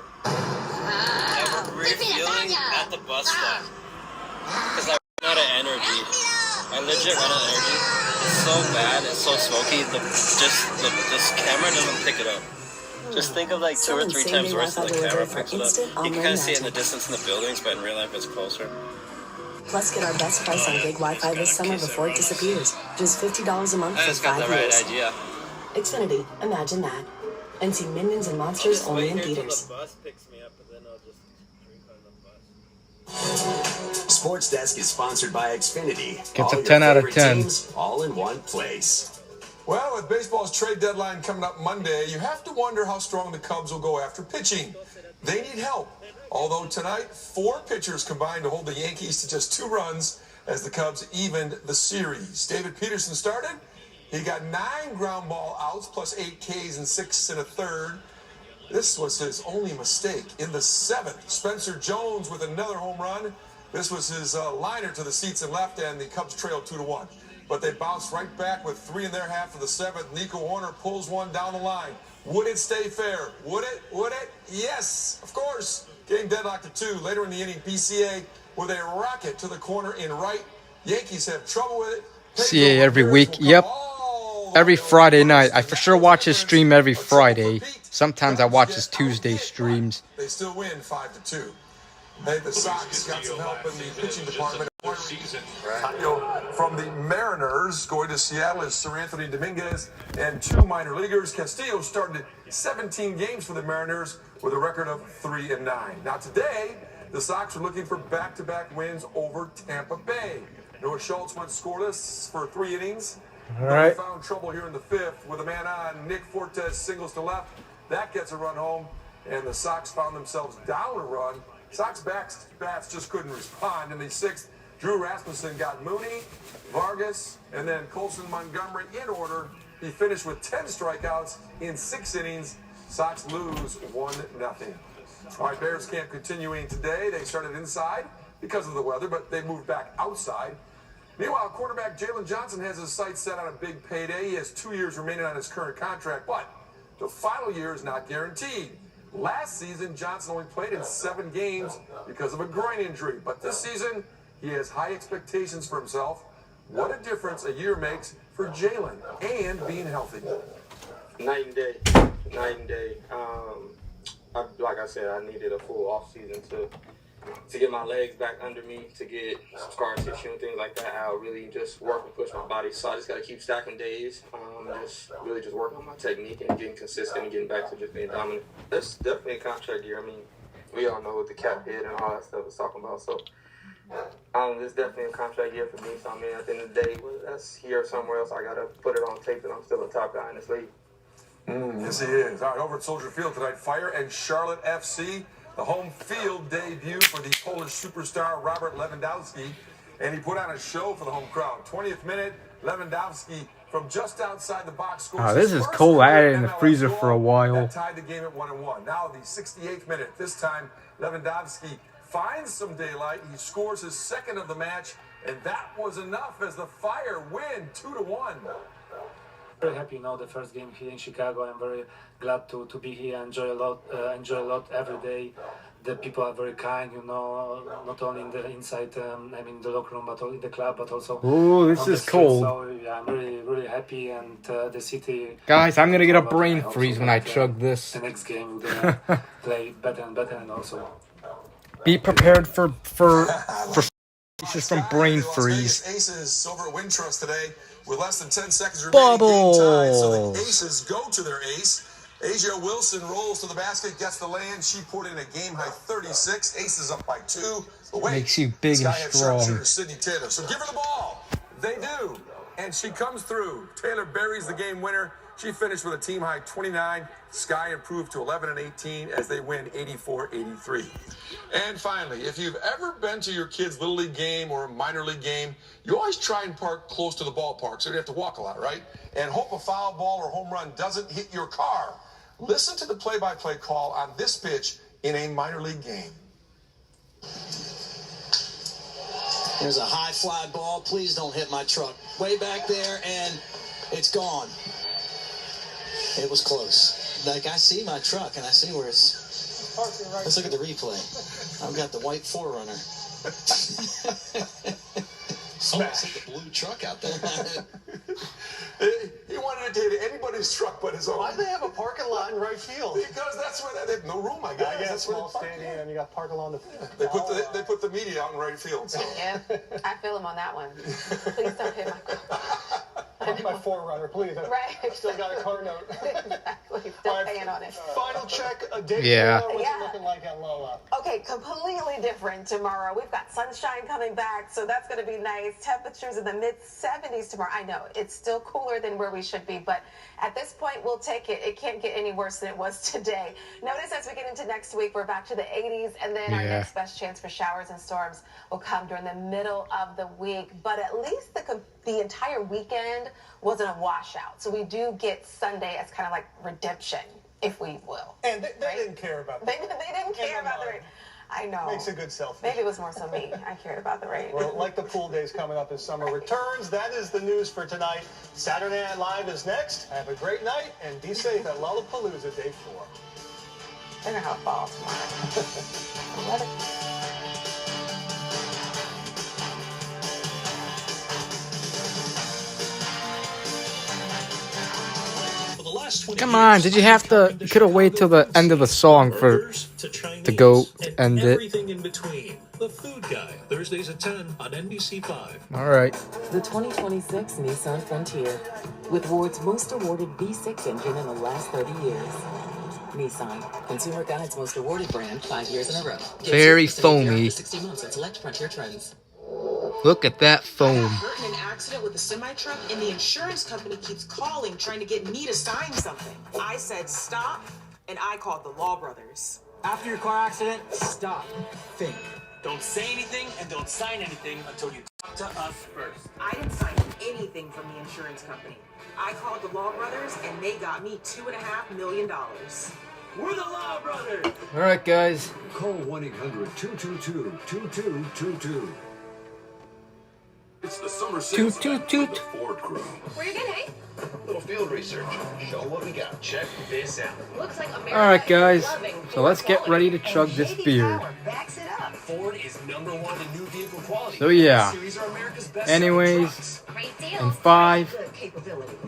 great feeling at the bus stop. Because I run out of energy. I legit run out of energy. It's so bad, it's so smoky, this camera doesn't pick it up. Just think of like 2 or 3 times worse than the camera picks it up. You can kind of see it in the distance in the buildings, but in real life it's closer. Plus, get our best price on gig Wi-Fi this summer before it disappears. Just $50 a month I for just got 5 the right years. idea. Xfinity, imagine that. And see Minions and Monsters only in theaters. The bus picks me up, and then I'll just drink on the bus. Sports Desk is sponsored by Xfinity. Gets All a your 10 out of favorite 10. teams, all in one place. Well, with baseball's trade deadline coming up Monday, you have to wonder how strong the Cubs will go after pitching. They need help. Although tonight, 4 pitchers combined to hold the Yankees to just 2 runs as the Cubs evened the series. David Peterson started. He got 9 ground ball outs plus 8 Ks and 6 1/3. This was his only mistake. In the 7th, Spencer Jones with another home run. This was his liner to the seats and left, and the Cubs trailed 2-1. But they bounced right back with 3 in their half of the 7th. Nico Horner pulls one down the line. Would it stay fair? Would it? Would it? Yes, of course. Game deadlocked at 2. Later in the inning, PCA with a rocket to the corner in right. Yankees have trouble with it. CA every week. Yep. Every Friday night. I for sure watch his stream every Friday. Sometimes I watch his Tuesday streams. They still win 5-2. Hey, the Sox got some help in the pitching department. From the Mariners going to Seattle is Sir Anthony Dominguez and 2 minor leaguers. Castillo started 17 games for the Mariners with a record of 3-9. Now today, the Sox are looking for back-to-back wins over Tampa Bay. Noah Schultz went scoreless for 3 innings. All right. Found trouble here in the 5th with a man on. Nick Fortes singles to left. That gets a run home, and the Sox found themselves down a run. Sox bats just couldn't respond. In the 6th, Drew Rasmussen got Mooney, Vargas, and then Colson Montgomery in order. He finished with 10 strikeouts in 6 innings. Sox lose 1-0. All right, Bears camp continuing today. They started inside because of the weather, but they moved back outside. Meanwhile, quarterback Jalen Johnson has his sights set on a big payday. He has 2 years remaining on his current contract, but the final year is not guaranteed. Last season, Johnson only played in 7 games because of a groin injury, but this season, he has high expectations for himself. What a difference a year makes for Jalen and being healthy. Night and day. Night and day. Like I said, I needed a full off season to get my legs back under me, to get scar tissue and things like that. I'll really just work and push my body. So I just got to keep stacking days. Just working on my technique and getting consistent and getting back to just being dominant. That's definitely a contract year. I mean, we all know what the cap hit and all that stuff is talking about. So it's definitely a contract year for me. So I mean, at the end of the day, whether that's here or somewhere else, I got to put it on tape that I'm still a top guy in this league. Yes, he is. All right, over at Soldier Field tonight, Fire and Charlotte FC. The home field debut for the Polish superstar Robert Lewandowski, and he put on a show for the home crowd. 20th minute, Lewandowski from just outside the box scores. Oh, this is cold. I had it in the freezer for a while. That tied the game at 1-1. Now the 68th minute. This time, Lewandowski finds some daylight. He scores his 2nd of the match, and that was enough as the Fire win 2-1. Very happy, the first game here in Chicago. I'm very glad to be here. Enjoy a lot every day. The people are very kind, not only in the inside, the locker room, but in the club, but also. Ooh, this is cold. So yeah, I'm really happy, and the city. Guys, I'm gonna get a brain freeze when I chug this. The next game we're gonna play better and better, and also. Be prepared for from brain freeze. Aces over at Wintrust today with less than 10 seconds remaining. Game time, so the Aces go to their ace. Asia Wilson rolls to the basket, gets the land. She poured in a game-high 36. Aces up by 2. But wait, makes you big and strong. Sydney Taylor. So give her the ball. They do. And she comes through. Taylor buries the game winner. She finished with a team-high 29. Sky improved to 11 and 18 as they win 84-83. And finally, if you've ever been to your kid's Little League game or minor league game, you always try and park close to the ballpark so you have to walk a lot, right? And hope a foul ball or home run doesn't hit your car. Listen to the play-by-play call on this pitch in a minor league game. There's a high fly ball. Please don't hit my truck. Way back there, and it's gone. It was close. Like, I see my truck, and I see where it's parking right. Let's look at the replay. I've got the white 4Runner. Almost like a blue truck out there. He wanted to hit anybody's truck but his own. Why do they have a parking lot in right field? Because that's where they have no room, I guess. That's small stadium, and you got parking along the field. They put the media out in right field. So. Yeah, I feel him on that one. Please don't hit my car. My 4Runner, please. Right. I still got a car note. Exactly. Still paying on it. Final check. Dave, Yeah. what's it looking like at Lola? Okay, completely different tomorrow. We've got sunshine coming back, so that's going to be nice. Temperatures in the mid-70s tomorrow. I know, it's still cooler than where we should be, but at this point, we'll take it. It can't get any worse than it was today. Notice as we get into next week, we're back to the 80s, and then our next best chance for showers and storms will come during the middle of the week. But at least the entire weekend wasn't a washout. So we do get Sunday as kind of like redemption, if we will. And they didn't care about that. They didn't care about the rain. I know. Makes a good selfie. Maybe it was more so me. I cared about the rain. Well, like the pool days coming up as summer returns, that is the news for tonight. Saturday Night Live is next. Have a great night and be safe at Lollapalooza Day 4. They're going to have a ball tomorrow. Let it. Come on, did you have to? You could have waited till the end of the song to go to end it. Everything in between. The Food Guy, Thursdays at 10 on NBC5. All right. The 2026 Nissan Frontier, with Ward's most awarded V6 engine in the last 30 years. Nissan, Consumer Guide's most awarded brand 5 years in a row. Very foamy. 60 months at select Frontier trends. Look at that foam. I got hurt in an accident with a semi-truck, and the insurance company keeps calling, trying to get me to sign something. I said stop, and I called the Law Brothers. After your car accident, stop. Think. Don't say anything and don't sign anything until you talk to us first. I didn't sign anything from the insurance company. I called the Law Brothers, and they got me $2.5 million. We're the Law Brothers! All right, guys. Call 1-800-222-2222. It's the summer sales event with the Ford crew. Where you been, hey? Little field research. Show what we got. Check this out. Looks like America. All right, guys. is loving So let's get ready to chug this beer. Backs it up. Ford is #1 in new vehicle quality. So yeah. Series are America's best Anyways, Great deal. in 5,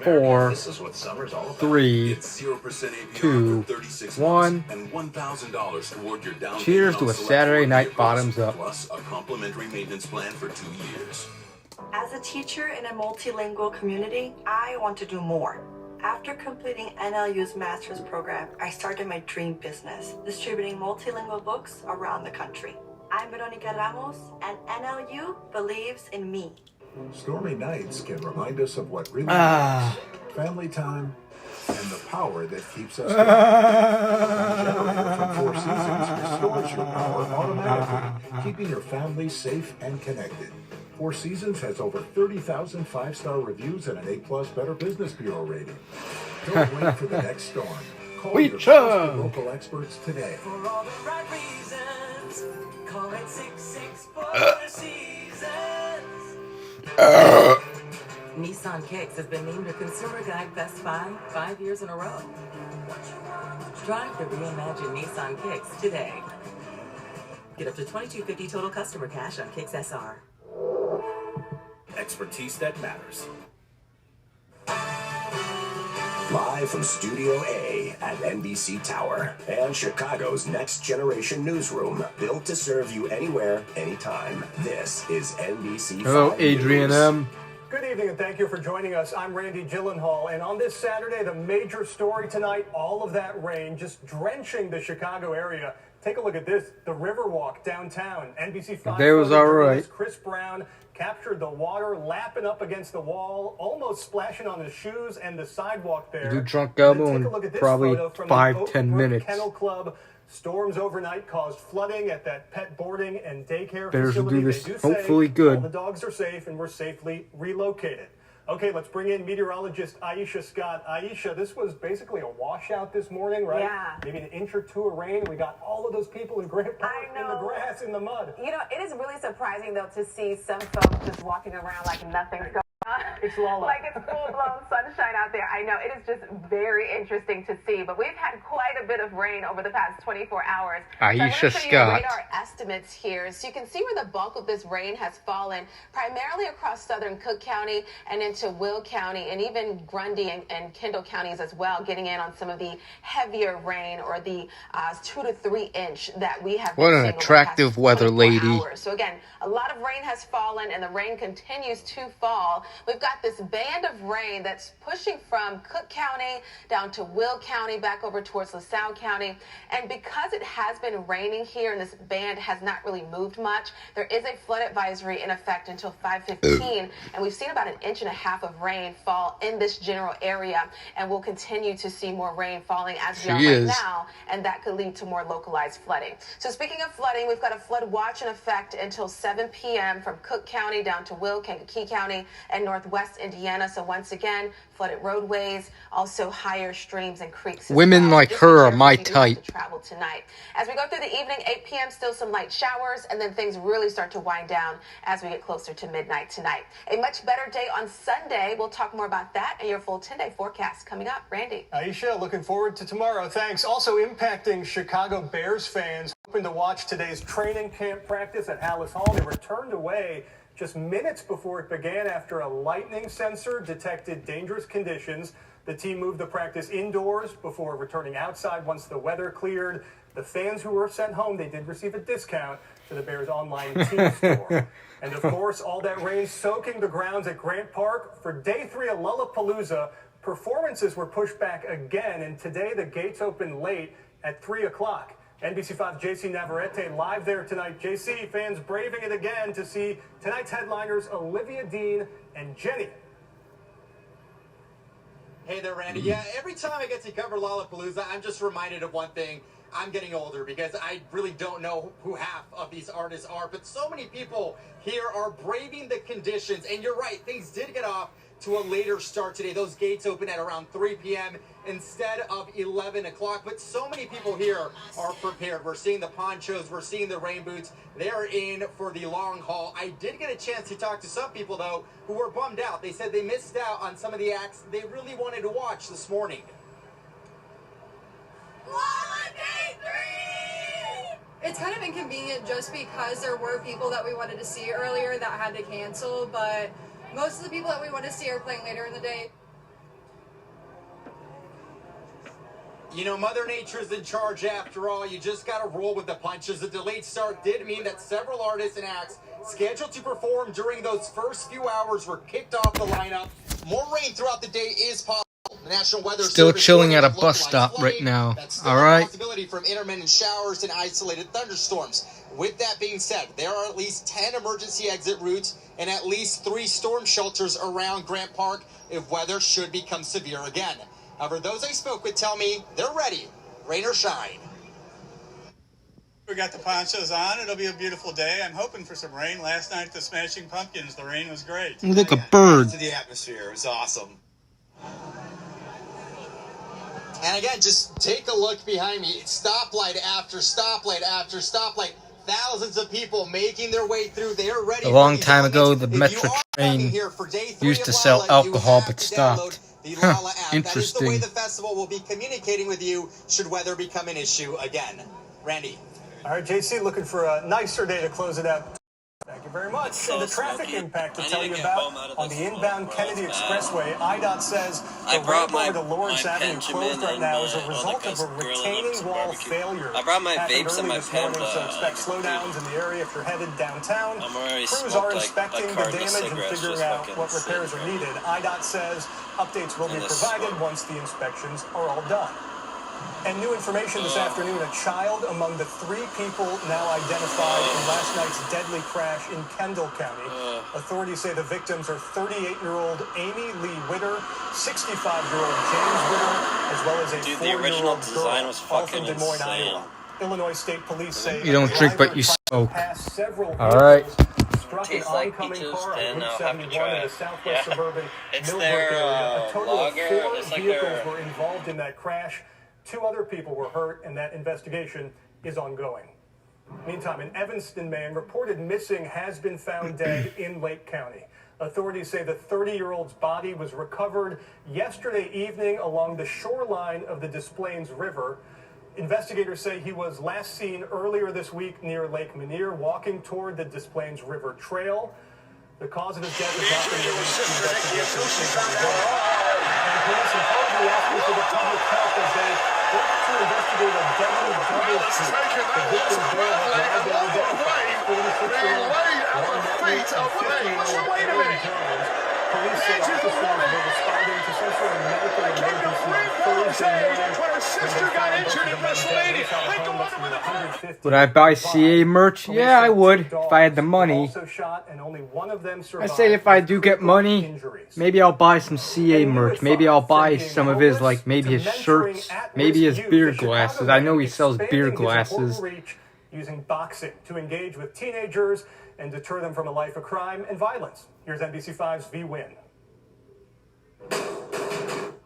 4, This is what summer's all about. 3, It's 0% APR 2, for 36 1. months and $1,000 toward your down Cheers payment to on a select Saturday Ford night vehicles, bottoms up. Plus a complimentary maintenance plan for 2 years. As a teacher in a multilingual community, I want to do more. After completing NLU's master's program, I started my dream business, distributing multilingual books around the country. I'm Veronica Ramos, and NLU believes in me. Stormy nights can remind us of what really matters. Family time and the power that keeps us going. A generator from Four Seasons restores your power automatically, keeping your family safe and connected. Four Seasons has over 30,000 5-star reviews and an A+ Better Business Bureau rating. Don't wait for the next storm. Call your trusted local experts today. For all the right reasons, call it 664 Seasons. Nissan Kicks has been named a Consumer Guide Best Buy 5 years in a row. Drive the reimagined Nissan Kicks today. Get up to $2,250 total customer cash on Kicks SR. Expertise that matters. Live from Studio A at NBC Tower and Chicago's next generation newsroom, built to serve you anywhere, anytime. This is NBC. Hello, Adrian M. Good evening and thank you for joining us. I'm Randy Gyllenhaal, and on this Saturday, the major story tonight, all of that rain just drenching the Chicago area. Take a look at this, the Riverwalk downtown. NBC5 That was all right. Chris Brown captured the water lapping up against the wall, almost splashing on his shoes and the sidewalk there. Do drunk Gumbo in probably photo from 5-10 minutes. Kennel Club. Storms overnight caused flooding at that pet boarding and daycare Bears will facility. do this They do hopefully say good. all the dogs are safe and were safely relocated. Okay, let's bring in meteorologist Aisha Scott. Aisha, this was basically a washout this morning, right? Yeah. Maybe an inch or two of rain. We got all of those people in Grant Park in the grass, in the mud. You know, it is really surprising, though, to see some folks just walking around like nothing's going on. It's Lala. Like it's full-blown sunshine out there. I know. It is just very interesting to see. But we've had quite a bit of rain over the past 24 hours. Aisha so Scott. radar estimates here. So you can see where the bulk of this rain has fallen, primarily across southern Cook County and into Will County, and even Grundy and Kendall counties as well, getting in on some of the heavier rain, or the 2 to 3 inch that we have been What an seeing over the attractive past weather 24 lady. hours. So again, a lot of rain has fallen, and the rain continues to fall. We've got this band of rain that's pushing from Cook County down to Will County, back over towards LaSalle County. And because it has been raining here and this band has not really moved much, there is a flood advisory in effect until 5:15. And we've seen about 1.5 inches of rain fall in this general area. And we'll continue to see more rain falling as we are right now. And that could lead to more localized flooding. So speaking of flooding, we've got a flood watch in effect until 7 p.m. from Cook County down to Will, Kankakee County, and northwest Indiana. So once again, flooded roadways, also higher streams and creeks. Women like her are my type. To travel tonight. As we go through the evening, 8 p.m., still some light showers, and then things really start to wind down as we get closer to midnight tonight. A much better day on Sunday. We'll talk more about that and your full 10-day forecast coming up. Randy. Aisha, looking forward to tomorrow. Thanks. Also impacting Chicago Bears fans hoping to watch today's training camp practice at Hallis Hall. They were turned away just minutes before it began after a lightning sensor detected dangerous conditions. The team moved the practice indoors before returning outside once the weather cleared. The fans who were sent home, they did receive a discount to the Bears online team store. And of course, all that rain soaking the grounds at Grant Park. For day 3 of Lollapalooza, performances were pushed back again, and today the gates open late at 3 o'clock. NBC5's JC Navarrete live there tonight. JC, fans braving it again to see tonight's headliners Olivia Dean and Jenny. Hey there, Randy. Yeah, every time I get to cover Lollapalooza, I'm just reminded of one thing. I'm getting older because I really don't know who half of these artists are, but so many people here are braving the conditions. And you're right, things did get off to a later start today. Those gates open at around 3 p.m. instead of 11 o'clock. But so many people here are prepared. We're seeing the ponchos. We're seeing the rain boots. They're in for the long haul. I did get a chance to talk to some people, though, who were bummed out. They said they missed out on some of the acts they really wanted to watch this morning. It's kind of inconvenient just because there were people that we wanted to see earlier that had to cancel, but most of the people that we want to see are playing later in the day. You know, Mother Nature's in charge after all. You just got to roll with the punches. The delayed start did mean that several artists and acts scheduled to perform during those first few hours were kicked off the lineup. More rain throughout the day is possible. The National Weather Still Service chilling at a bus stop right now. All right. Possibility from intermittent showers and isolated thunderstorms. With that being said, there are at least 10 emergency exit routes and at least 3 storm shelters around Grant Park if weather should become severe again. However, those I spoke with tell me they're ready, rain or shine. We got the ponchos on. It'll be a beautiful day. I'm hoping for some rain. Last night at the Smashing Pumpkins, the rain was great. Look, a bird. To the atmosphere, it was awesome. And again, just take a look behind me. Stoplight after stoplight after stoplight. Thousands of people making their way through. They're ready. A long time ago, the Metro train used to sell alcohol but stopped. Huh, interesting. That is the way the festival will be communicating with you should weather become an issue again. Randy. All right, JC, looking for a nicer day to close it out. Thank you very much. And the traffic impact to tell you about on the inbound Kennedy Expressway. IDOT says the ramp over to Lawrence Avenue closed right now as a result of a retaining wall failure. I brought my Happened vapes and early my this morning, Panda. so expect slowdowns in the area if you're headed downtown. already Crews smoked are like inspecting a the carton of damage and cigarettes figuring just out fucking what repairs are needed. IDOT says updates will be And the provided smoke. once the inspections are all done. And new information this afternoon, a child among the 3 people now identified in last night's deadly crash in Kendall County. Authorities say the victims are 38-year-old Amy Lee Witter, 65-year-old James Witter, as well as a 4-year-old girl, all from Des Moines, Iowa. Illinois State Police say You don't drink, but you smoke. All right. Struck Tastes an like oncoming peaches, car on and Route I'll have to 71 try in the it. southwest suburban It's Millbrook their area. A total lager. of 4 It's like vehicles their... were involved in that crash. 2 other people were hurt, and that investigation is ongoing. Meantime, an Evanston man reported missing has been found dead in Lake County. Authorities say the 30-year-old's body was recovered yesterday evening along the shoreline of the Des Plaines River. Investigators say he was last seen earlier this week near Lake Manier, walking toward the Des Plaines River Trail. The cause of his death is not been released. And police are currently asking for the public help as they work to investigate a deadly double shoot. The victim there has now been identified. 46-year-old wait a minute. Police say officers were responding to some sort of medical emergency on Thursday morning. Would I buy CA merch? Yeah, I would, if I had the money. I say if I do get money, maybe I'll buy some CA merch. Maybe I'll buy some of his, like, maybe his shirts, maybe his beer glasses. I know he sells beer glasses. Using boxing to engage with teenagers and deter them from a life of crime and violence. Here's NBC5's V Win.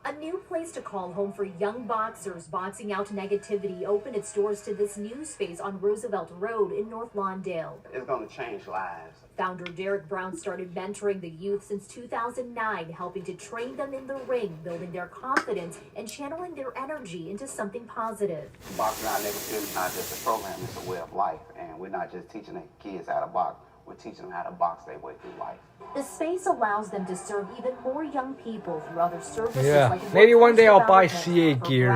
A new place to call home for young boxers. Boxing Out Negativity opened its doors to this new space on Roosevelt Road in North Lawndale. It's going to change lives. Founder Derek Brown started mentoring the youth since 2009, helping to train them in the ring, building their confidence, and channeling their energy into something positive. Boxing Out Negativity is not just a program, it's a way of life. And we're not just teaching the kids how to box, we're teaching them how to box their way through life. The space allows them to serve even more young people through other services. Yeah, like maybe one day I'll buy CA gear,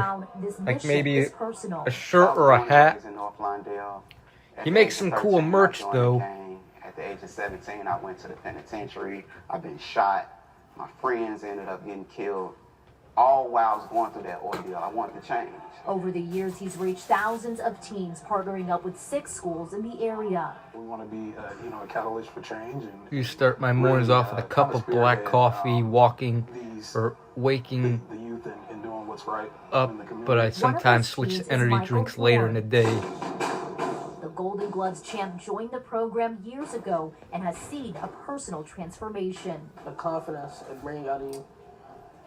like maybe a shirt or a hat. He makes some cool merch though. At the age of 17, I went to the penitentiary. I've been shot. My friends ended up getting killed. All while I was going through that ordeal, I wanted to change. Over the years, he's reached thousands of teens, partnering up with 6 schools in the area. We want to be, a catalyst for change. And You start my mornings off with a cup of black coffee, walking or waking the youth and doing what's right up, in the community. but I sometimes switch to energy drinks later in the day. The Golden Gloves champ joined the program years ago and has seen a personal transformation. The confidence it brings out of you,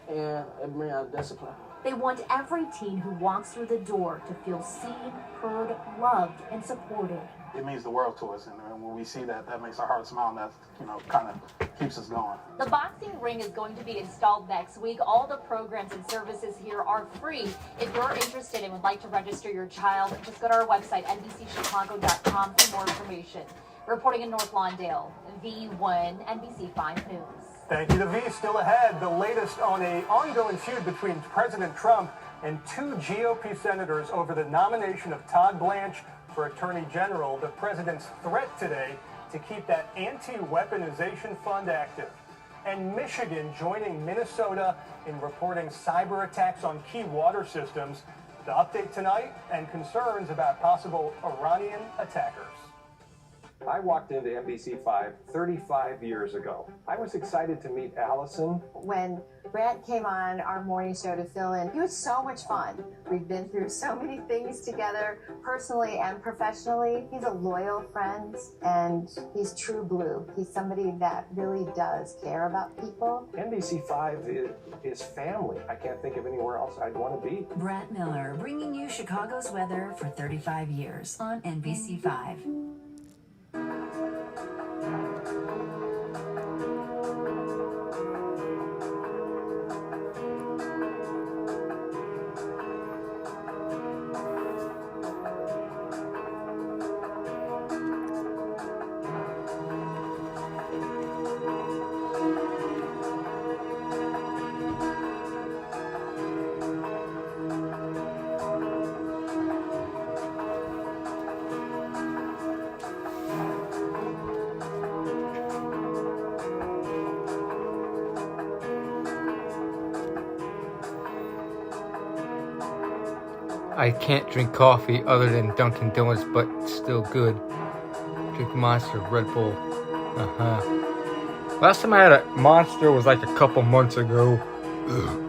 and it brings out discipline. They want every teen who walks through the door to feel seen, heard, loved, and supported. It means the world to us, and when we see that, that makes our heart smile, and that, kind of keeps us going. The boxing ring is going to be installed next week. All the programs and services here are free. If you're interested and would like to register your child, just go to our website, NBCChicago.com, for more information. Reporting in North Lawndale, V1, NBC5 News. Thank you. The V still ahead. The latest on an ongoing feud between President Trump and 2 GOP senators over the nomination of Todd Blanche for Attorney General. The president's threat today to keep that anti-weaponization fund active. And Michigan joining Minnesota in reporting cyber attacks on key water systems. The update tonight and concerns about possible Iranian attackers. I walked into NBC5 35 years ago. I was excited to meet Allison. When Brant came on our morning show to fill in, he was so much fun. We've been through so many things together, personally and professionally. He's a loyal friend, and he's true blue. He's somebody that really does care about people. NBC5 is family. I can't think of anywhere else I'd want to be. Brant Miller, bringing you Chicago's weather for 35 years on NBC5. I can't drink coffee other than Dunkin' Donuts, but it's still good. Drink Monster, Red Bull. Last time I had a Monster was like a couple months ago. Ugh.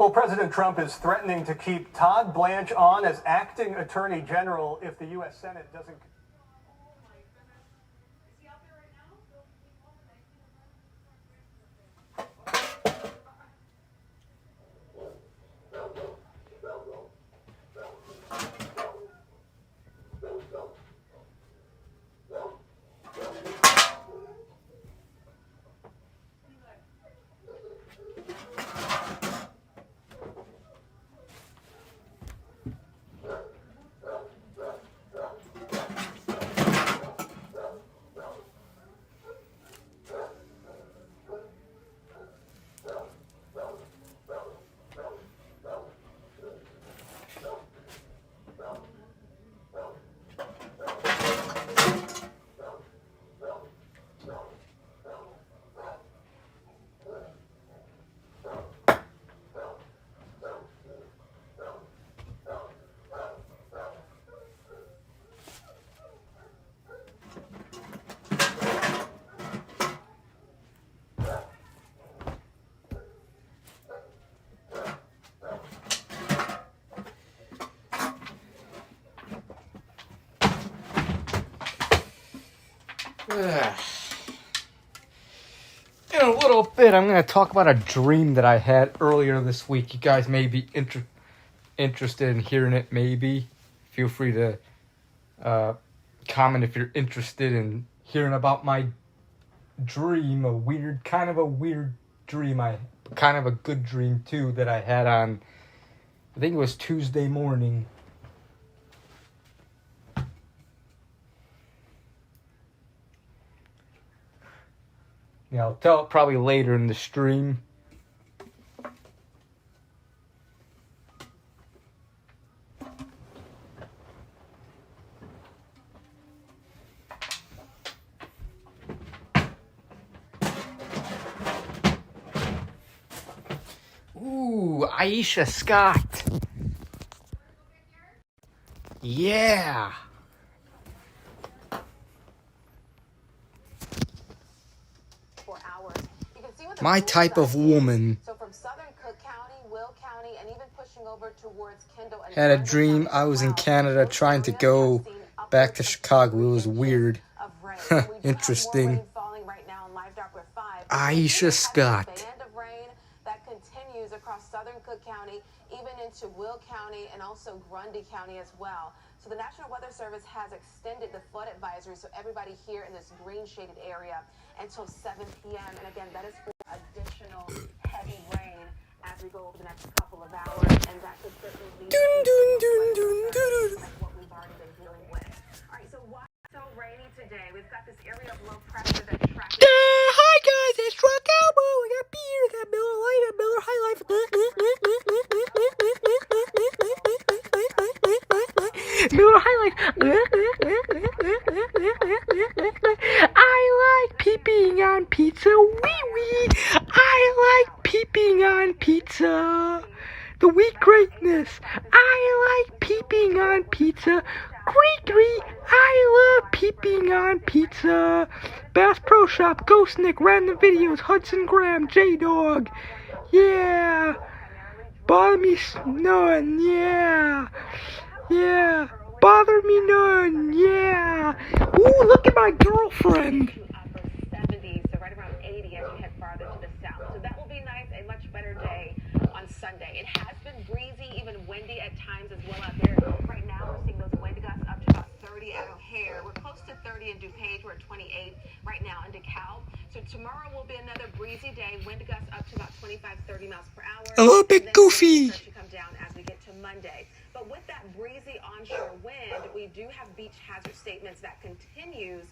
Well, President Trump is threatening to keep Todd Blanche on as acting attorney general if the U.S. Senate doesn't. In a little bit, I'm going to talk about a dream that I had earlier this week. You guys may be interested in hearing it, maybe. Feel free to comment if you're interested in hearing about my dream. Kind of a weird dream. Kind of a good dream, too, that I had on, I think it was Tuesday morning. Yeah, I'll tell it probably later in the stream. Ooh, Aisha Scott. Yeah. My type of woman. So from southern Cook County, Will County, and even pushing over towards Kendall and Had a dream I was in Canada trying to go back to Chicago. It was weird. Interesting. Aisha Scott. Band of rain that continues across southern Cook County, even into Will County and also Grundy County as well. So the National Weather Service has extended the flood advisory, so everybody here in this green shaded area until 7 p.m. And again, that is for additional heavy rain as we go over the next couple of hours, and that could certainly lead to what we've already been dealing with. All right, so why so rainy today? We've got this area of low pressure that tracks. Hi guys, it's Truck Elbow. We got beer, that Miller Lite, that Miller High Life. Miller High Life. I like peeping on pizza. Wee wee. I like peeping on pizza. The wheat greatness. I like peeping on pizza. Gree. I love peeping on pizza. Bass Pro Shop, Ghost Nick, Random Videos, Hudson Graham, J-Dog. Yeah. Bother me none. Yeah. Bother me none. Yeah. Ooh, look at my girlfriend. Upper 70s, so right around 80 as you head farther to the south. So that will be nice, a much better day on Sunday. It has been breezy, even windy at times as well out there. Right now, we're seeing those wind gusts up to about 30 at O'Hare. We're close to 30 in DuPage. We're at 28 right now in DeKalb. So tomorrow will be another breezy day. Wind gusts up to about 25, 30 miles per hour. A little bit goofy. To come down as we get to Monday. But with that breezy onshore wind, we do have beach hazard statements that continues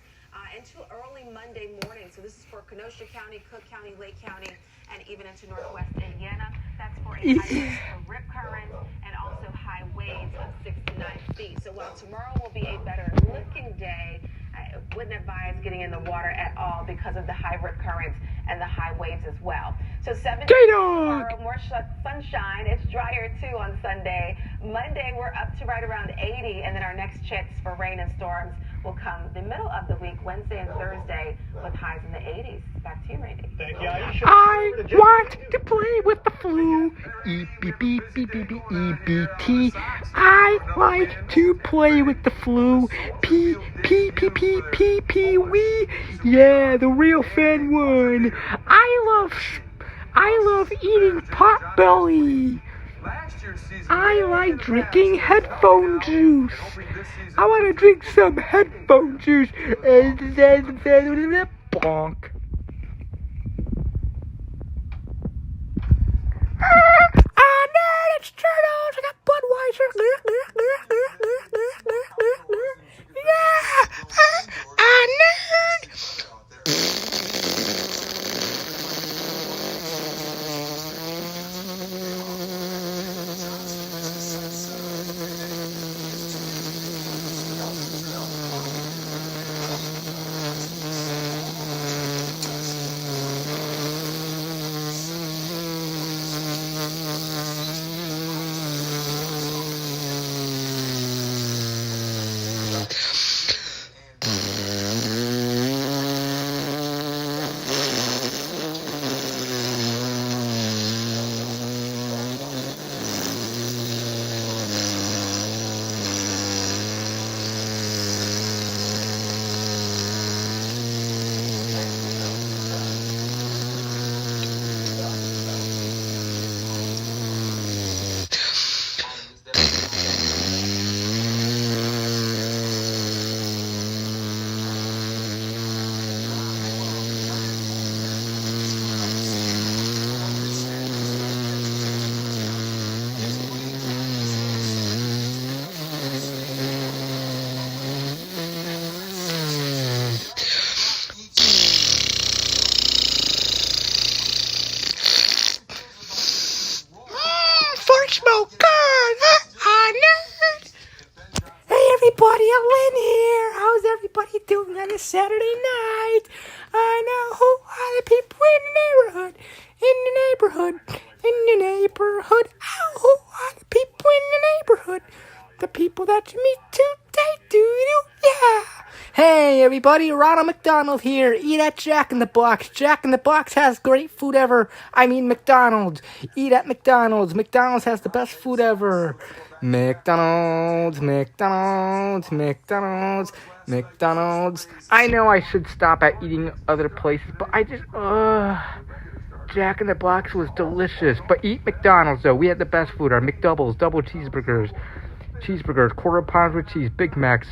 until early Monday morning. So this is for Kenosha County, Cook County, Lake County, and even into northwest Indiana. That's for a high risk of rip current and also high waves of 6 to 9 feet. So while tomorrow will be a better looking day, wouldn't advise getting in the water at all because of the high rip currents and the high waves as well. So 70 tomorrow, more sunshine. It's drier too on Sunday. Monday, we're up to right around 80, and then our next chance for rain and storms will come the middle of the week, Wednesday and Thursday, with highs in the 80s. Back to you, Randy. Thank you, Aisha. I want to play with the flu. E-B-B-B-B-B-E-B-T. I like to play with the flu. P-P-P-P-P-P-Wee. Yeah, the real fan one. I love eating potbelly. I like drinking headphone juice. I want to drink some headphone juice. Bonk. It's turtles. I got Budweiser. Yeah, nerd. Smoke good. Hey everybody, Lynn here. How's everybody doing on a Saturday night? I know who are the people in the neighborhood. Who are the people in the neighborhood? The people that you meet today, yeah. Hey everybody, Ronald McDonald here. Eat at Jack in the Box. Jack in the Box has great food ever. I mean McDonald's. Eat at McDonald's. McDonald's has the best food ever. McDonald's. I know I should stop at eating other places, but I just, Jack in the Box was delicious. But eat McDonald's though. We had the best food. Our McDoubles, double cheeseburgers, quarter pounds with cheese, Big Macs,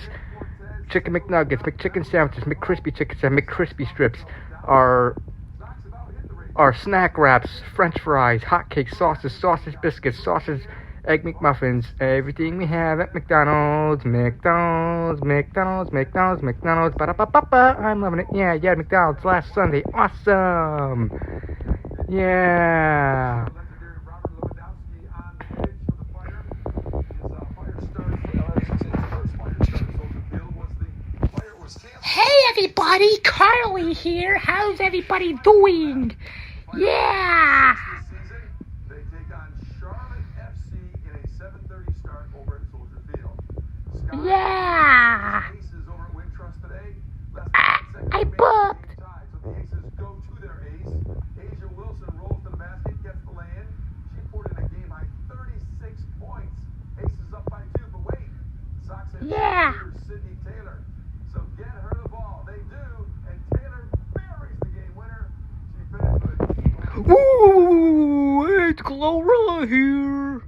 Chicken McNuggets, McChicken sandwiches, McCrispy chicken sandwich, McCrispy strips, our snack wraps, French fries, hotcakes, sausage biscuits, sausage egg McMuffins, everything we have at McDonald's. Ba-da-ba-ba-ba. I'm loving it. Yeah, McDonald's last Sunday. Awesome. Yeah. Hey everybody, Carly here. How's everybody doing? Yeah. They take on Charlotte FC in a 7:30 start over at Soldier Field. Yeah. Aces over at Wintrust today. I booked. So the Aces go to their ace. Asia Wilson rolls to the basket, gets the lay-in. She poured in a game-high 36 points. Aces up by 2, but wait. Sox have Sydney Taylor. So get her the ball. They do, and Taylor buries the game winner. She finished with Ooh, it's Glorilla here.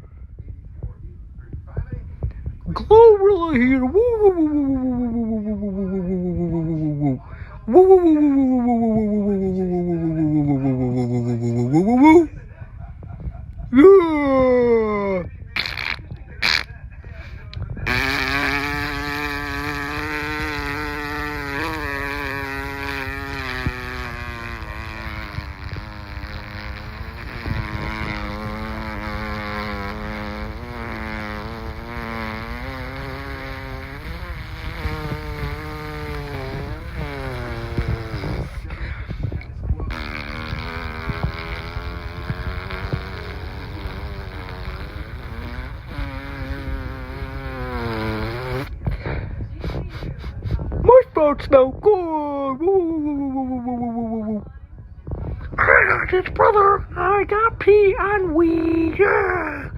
Glorilla here. Woo. Yeah. farts smell good. I got this, brother. I got pee on weed. Yeah.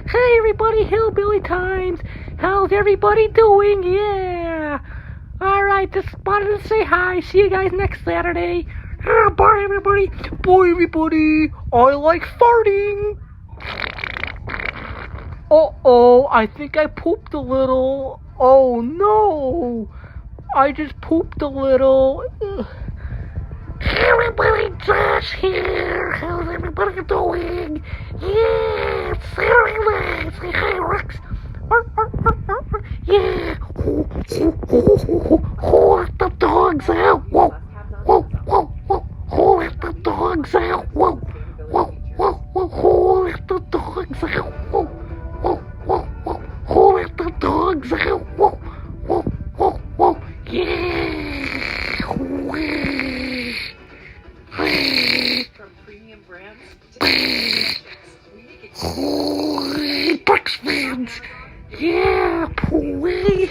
Hey, everybody, Hillbilly Times. How's everybody doing? Yeah. Alright, just wanted to say hi. See you guys next Saturday. Yeah, bye, everybody. Bye, everybody. I like farting. Uh-oh, I think I pooped a little. Oh, no. I just pooped a little. Hey, everybody, Josh here. How's everybody doing? Yeah, it's Saturday night. Say hi, Rex. Yeah. Let the dogs out. Whoa, whoa, whoa, whoa. Let the dogs out. Whoa, whoa, whoa, whoa. Let the dogs out. Whoa, whoa, whoa, whoa. Let the dogs out. Whoa, whoa, whoa, whoa. Yeah. From premium brands Bucks fans. Yeah, boy.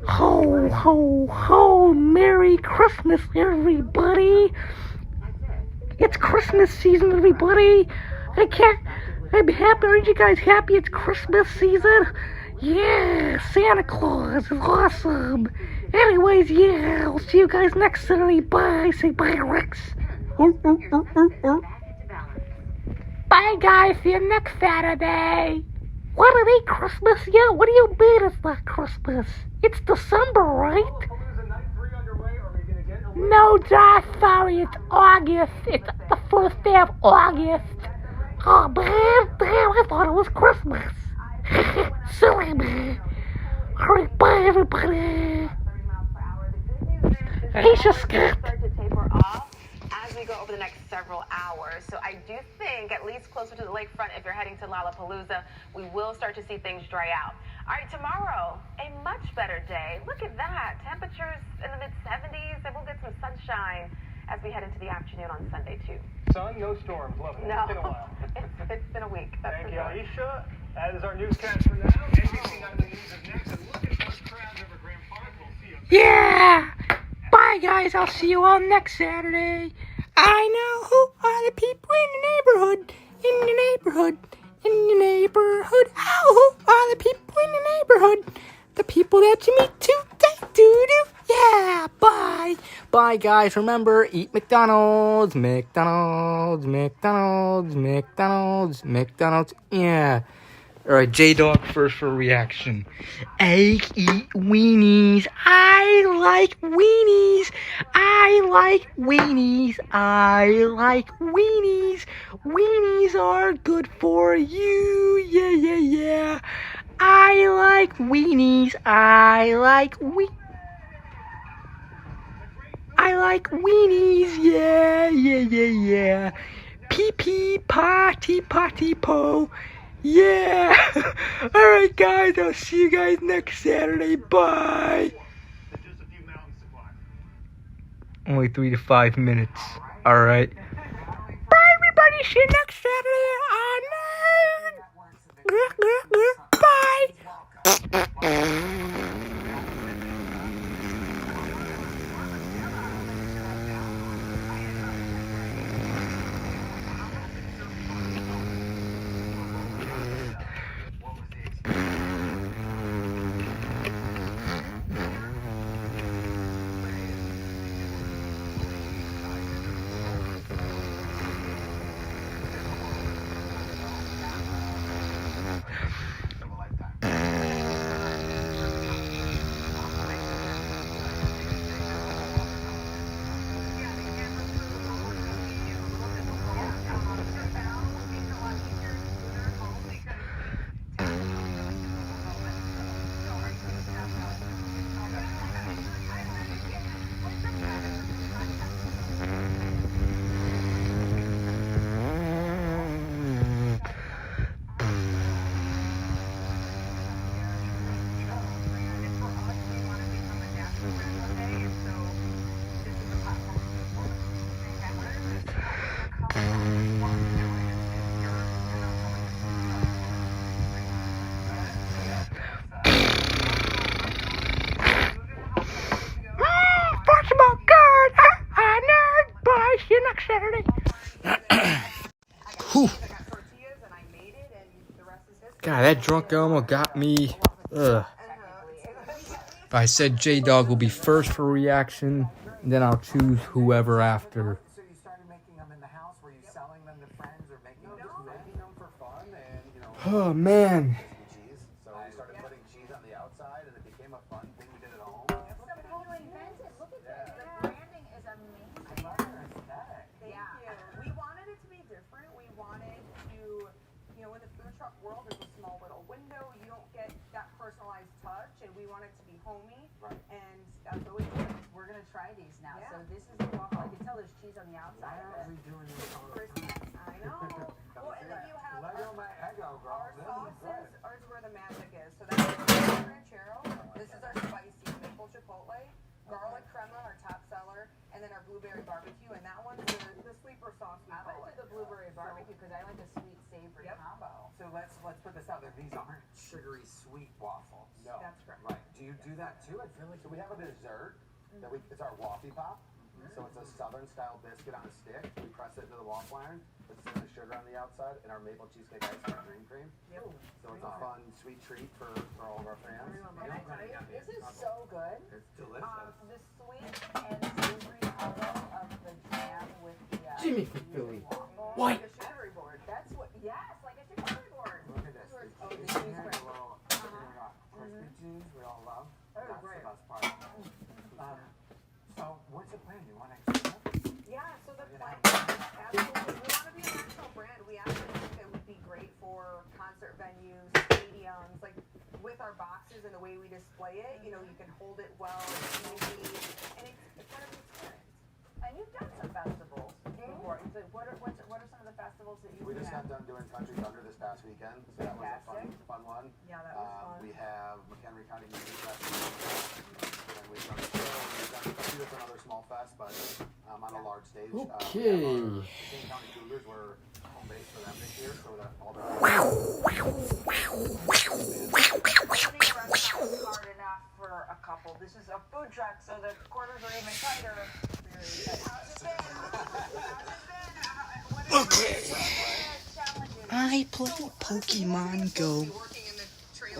Ho, ho, ho. Merry Christmas, everybody. It's Christmas season, everybody. I'm happy. Aren't you guys happy it's Christmas season? Yeah, Santa Claus is awesome. Anyways, yeah, I'll see you guys next Saturday. Bye. Say bye, Rex. Bye, guys. See you next Saturday. What, it ain't Christmas yet? What do you mean it's not Christmas? It's December, right? No, Josh, sorry, it's August. It's the first day of August. Oh, man, damn, I thought it was Christmas. Silly me. Alright, bye, everybody. Aisha Scott. As we go over the next several hours. So I do think, at least closer to the lakefront, if you're heading to Lollapalooza, we will start to see things dry out. All right, tomorrow, a much better day. Look at that. Temperatures in the mid-70s, and we'll get some sunshine as we head into the afternoon on Sunday, too. Sun, no storms. Love it. No. It's been a while. It's been a week. Thank you, Aisha. That is our newscast for now. NBC 9 News is next, and look at those crowds over Grand Park. We'll see you. Yeah. Bye, guys. I'll see you all next Saturday. I know who are the people in the neighborhood. In the neighborhood. In the neighborhood. Oh, who are the people in the neighborhood? The people that you meet today. Doo-doo. Yeah. Bye. Bye, guys. Remember, eat McDonald's. McDonald's. McDonald's. McDonald's. McDonald's. Yeah. Alright, J-Dog first for reaction. I eat weenies. I like weenies. I like weenies. I like weenies. Weenies are good for you. Yeah, yeah, yeah. I like weenies. I like weenies. Yeah, yeah, yeah, yeah. Pee-pee, potty, potty, po. Yeah. Alright, guys. I'll see you guys next Saturday. Bye. Only 3 to 5 minutes. Alright. Bye, everybody. See you next Saturday. Bye. God, that drunk Elmo got me. Ugh. I said J-Dog will be first for reaction, and then I'll choose whoever after. So you started making them in the house? Were you selling them to friends or making them for fun? And Oh, man. cheese. So we started putting cheese on the outside, and it became a fun thing we did at home. Look at this. The branding is amazing. I love your aesthetic. Thank you. We wanted it to be different. We wanted to, in the food truck world, there's a small little window. You don't get that personalized touch, and we want it to be homey. Right. And that's what we did. We're gonna try these now. So this is the waffle. I can tell there's cheese on the outside of it. I know. Well, and then you have our sauces is where the magic is. So that's our ranchero. This is our spicy maple chipotle, garlic crema, our top seller, and then our blueberry barbecue. And that one's the sleeper sauce. I like the blueberry barbecue because I like a sweet savory combo. So let's put this out there. These aren't sugary sweet waffles. No. That's correct. Right. Do you do that too? I feel like we have a dessert that it's our waffle pop. So it's a southern style biscuit on a stick. We press it into the waffle iron, put the sugar on the outside, and our maple cheesecake ice cream. Yep. So it's a fun sweet treat for all of our fans. Can I tell you, this is so good. It's delicious. The sweet and savory combo of the jam with the Jimmy from Philly. waffle. White. Like a charcuterie board. That's what. Yes, like a charcuterie board. Look at this. Oh, the It's cheese a bread. little crispy cheese we all love. That is That's great. the best part. So what's the plan? You want to expand? Yeah, so the plan, absolutely. We want to be a national brand. We actually think it would be great for concert venues, stadiums, like with our boxes and the way we display it. You can hold it well, it's easy, and it's kind of an experience. And you've done some festivals before. So what are some of the festivals that you've We just had? got done doing Country Thunder this past weekend, so that was a fun one. Yeah, that was fun. We have McHenry County Music Festival, and we've done a few different other small fests, but on a large stage. Okay. King County Cougars were home base for them this year, so that all their Hard enough for a couple. This is a food truck, so the quarters are even tighter. Okay. I play Pokemon Go.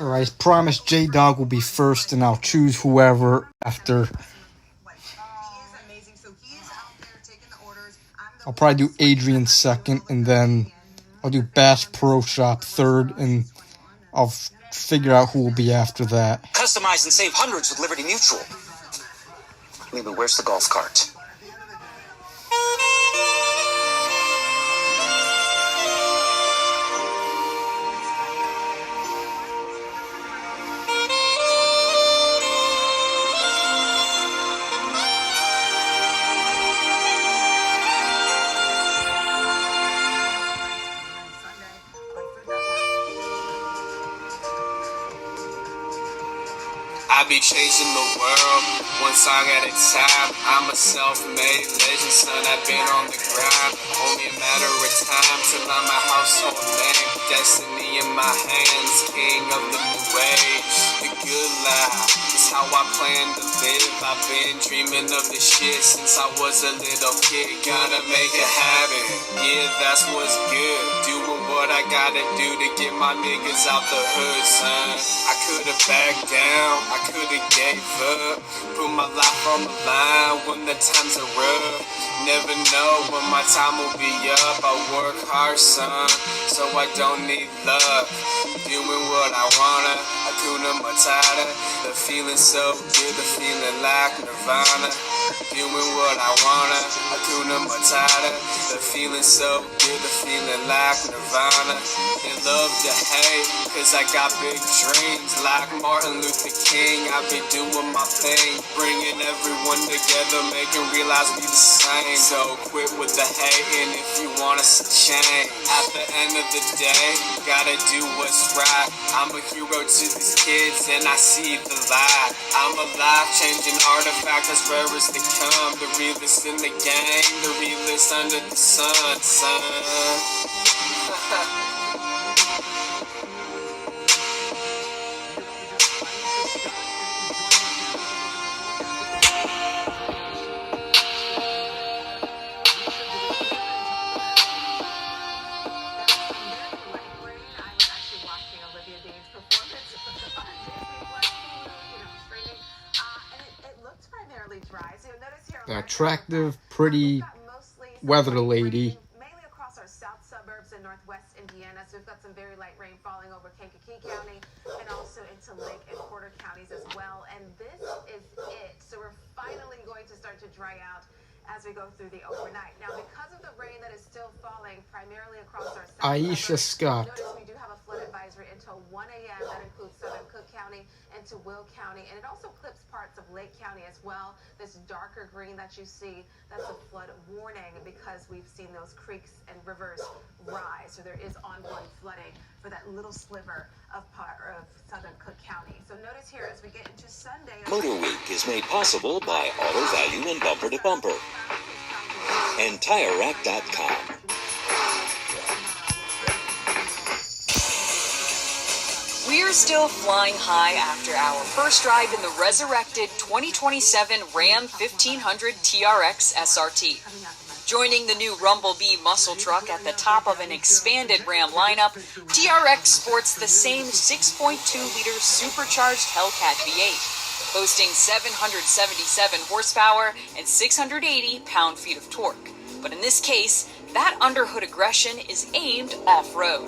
Alright, promise J-Dog will be first, and I'll choose whoever after. I'll probably do Adrian second, and then I'll do Bass Pro Shop third, and I'll figure out who will be after that. Customize and save hundreds with Liberty Mutual. Lily, where's the golf cart? I be chasing the world, one song at a time. I'm a self-made legend, son, I've been on the grind. Only a matter of time till I'm a household name. Destiny in my hands, king of the new age. The good life is how I plan to live. I've been dreaming of this shit since I was a little kid. Gotta make it happen, yeah, that's what's good. Doing what I gotta do to get my niggas out the hood, son. I could've backed down, I could've gave up. Put my life on the line when the times are rough. Never know when my time will be up. I work hard, son, so I don't need luck. Doing what I wanna, Hakuna Matata. The feeling so good, the feeling like Nirvana. Doing what I wanna, Hakuna Matata. The feeling so good, the feeling like Nirvana. They love to hate, cause I got big dreams. Like Martin Luther King, I be doing my thing. Bringing everyone together, making realize we the same. So quit with the hating if you want us to change. At the end of the day, gotta do what's right. I'm a hero to these kids and I see the light. I'm a life-changing artifact as rare as they come. The realest in the game, the realest under the sun, son. The attractive, pretty weather lady. Mainly across our south suburbs in northwest Indiana. So we've got some very light rain falling over Kankakee County and also into Lake and Porter counties as well. And this is it. So we're finally going to start to dry out as we go through the overnight. Now, because of the rain that is still falling primarily across our south Aisha suburbs, Scott. notice we do have a flood advisory until 1 a.m. That includes southern Cook County into Will County, and it also clips parts of Lake County as well. This darker green that you see, that's a flood warning because we've seen those creeks and rivers rise. So there is ongoing flooding for that little sliver of southern Cook County. So notice here as we get into Sunday. Motor Week is made possible by Auto Value and Bumper to Bumper and TireRack.com. We're still flying high after our first drive in the resurrected 2027 Ram 1500 TRX SRT. Joining the new Rumble-B muscle truck at the top of an expanded Ram lineup, TRX sports the same 6.2-liter supercharged Hellcat V8, boasting 777 horsepower and 680 pound-feet of torque. But in this case, that underhood aggression is aimed off-road.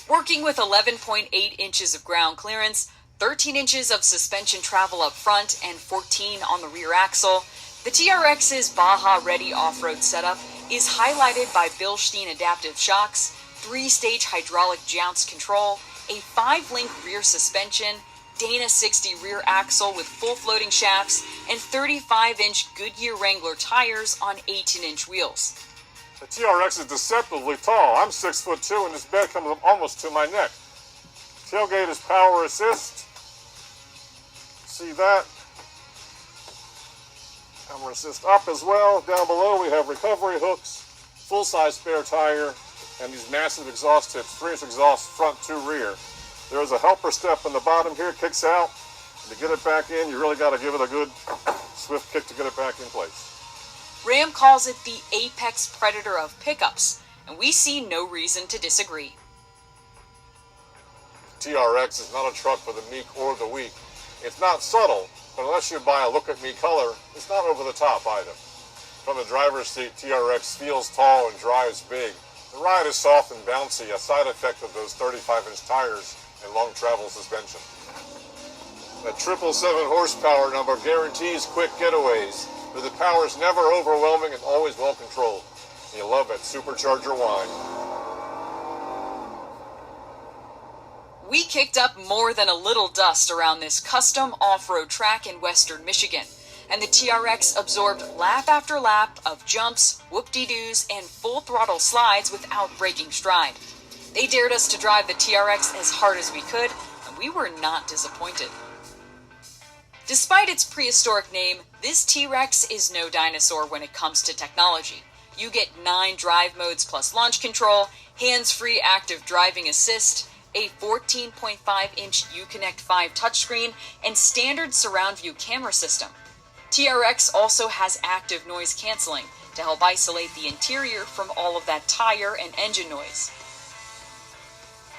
Working with 11.8 inches of ground clearance, 13 inches of suspension travel up front, and 14 on the rear axle, the TRX's Baja-ready off-road setup is highlighted by Bilstein adaptive shocks, 3-stage hydraulic jounce control, a 5-link rear suspension, Dana 60 rear axle with full floating shafts, and 35-inch Goodyear Wrangler tires on 18-inch wheels. The TRX is deceptively tall. I'm 6'2", and this bed comes almost to my neck. Tailgate is power assist. See that? Power assist up as well. Down below we have recovery hooks, full-size spare tire, and these massive exhaust tips, 3-inch exhaust front to rear. There is a helper step in the bottom here, kicks out. And to get it back in, you really got to give it a good swift kick to get it back in place. Ram calls it the apex predator of pickups, and we see no reason to disagree. TRX is not a truck for the meek or the weak. It's not subtle, but unless you buy a look-at-me color, it's not over the top either. From the driver's seat, TRX feels tall and drives big. The ride is soft and bouncy, a side effect of those 35-inch tires and long travel suspension. The 777 horsepower number guarantees quick getaways, but the power is never overwhelming and always well controlled. You love that supercharger whine. We kicked up more than a little dust around this custom off-road track in western Michigan, and the TRX absorbed lap after lap of jumps, whoop-de-doos, and full-throttle slides without breaking stride. They dared us to drive the TRX as hard as we could, and we were not disappointed. Despite its prehistoric name, this T-Rex is no dinosaur when it comes to technology. You get 9 drive modes plus launch control, hands-free active driving assist, a 14.5-inch Uconnect 5 touchscreen, and standard surround view camera system. TRX also has active noise canceling to help isolate the interior from all of that tire and engine noise.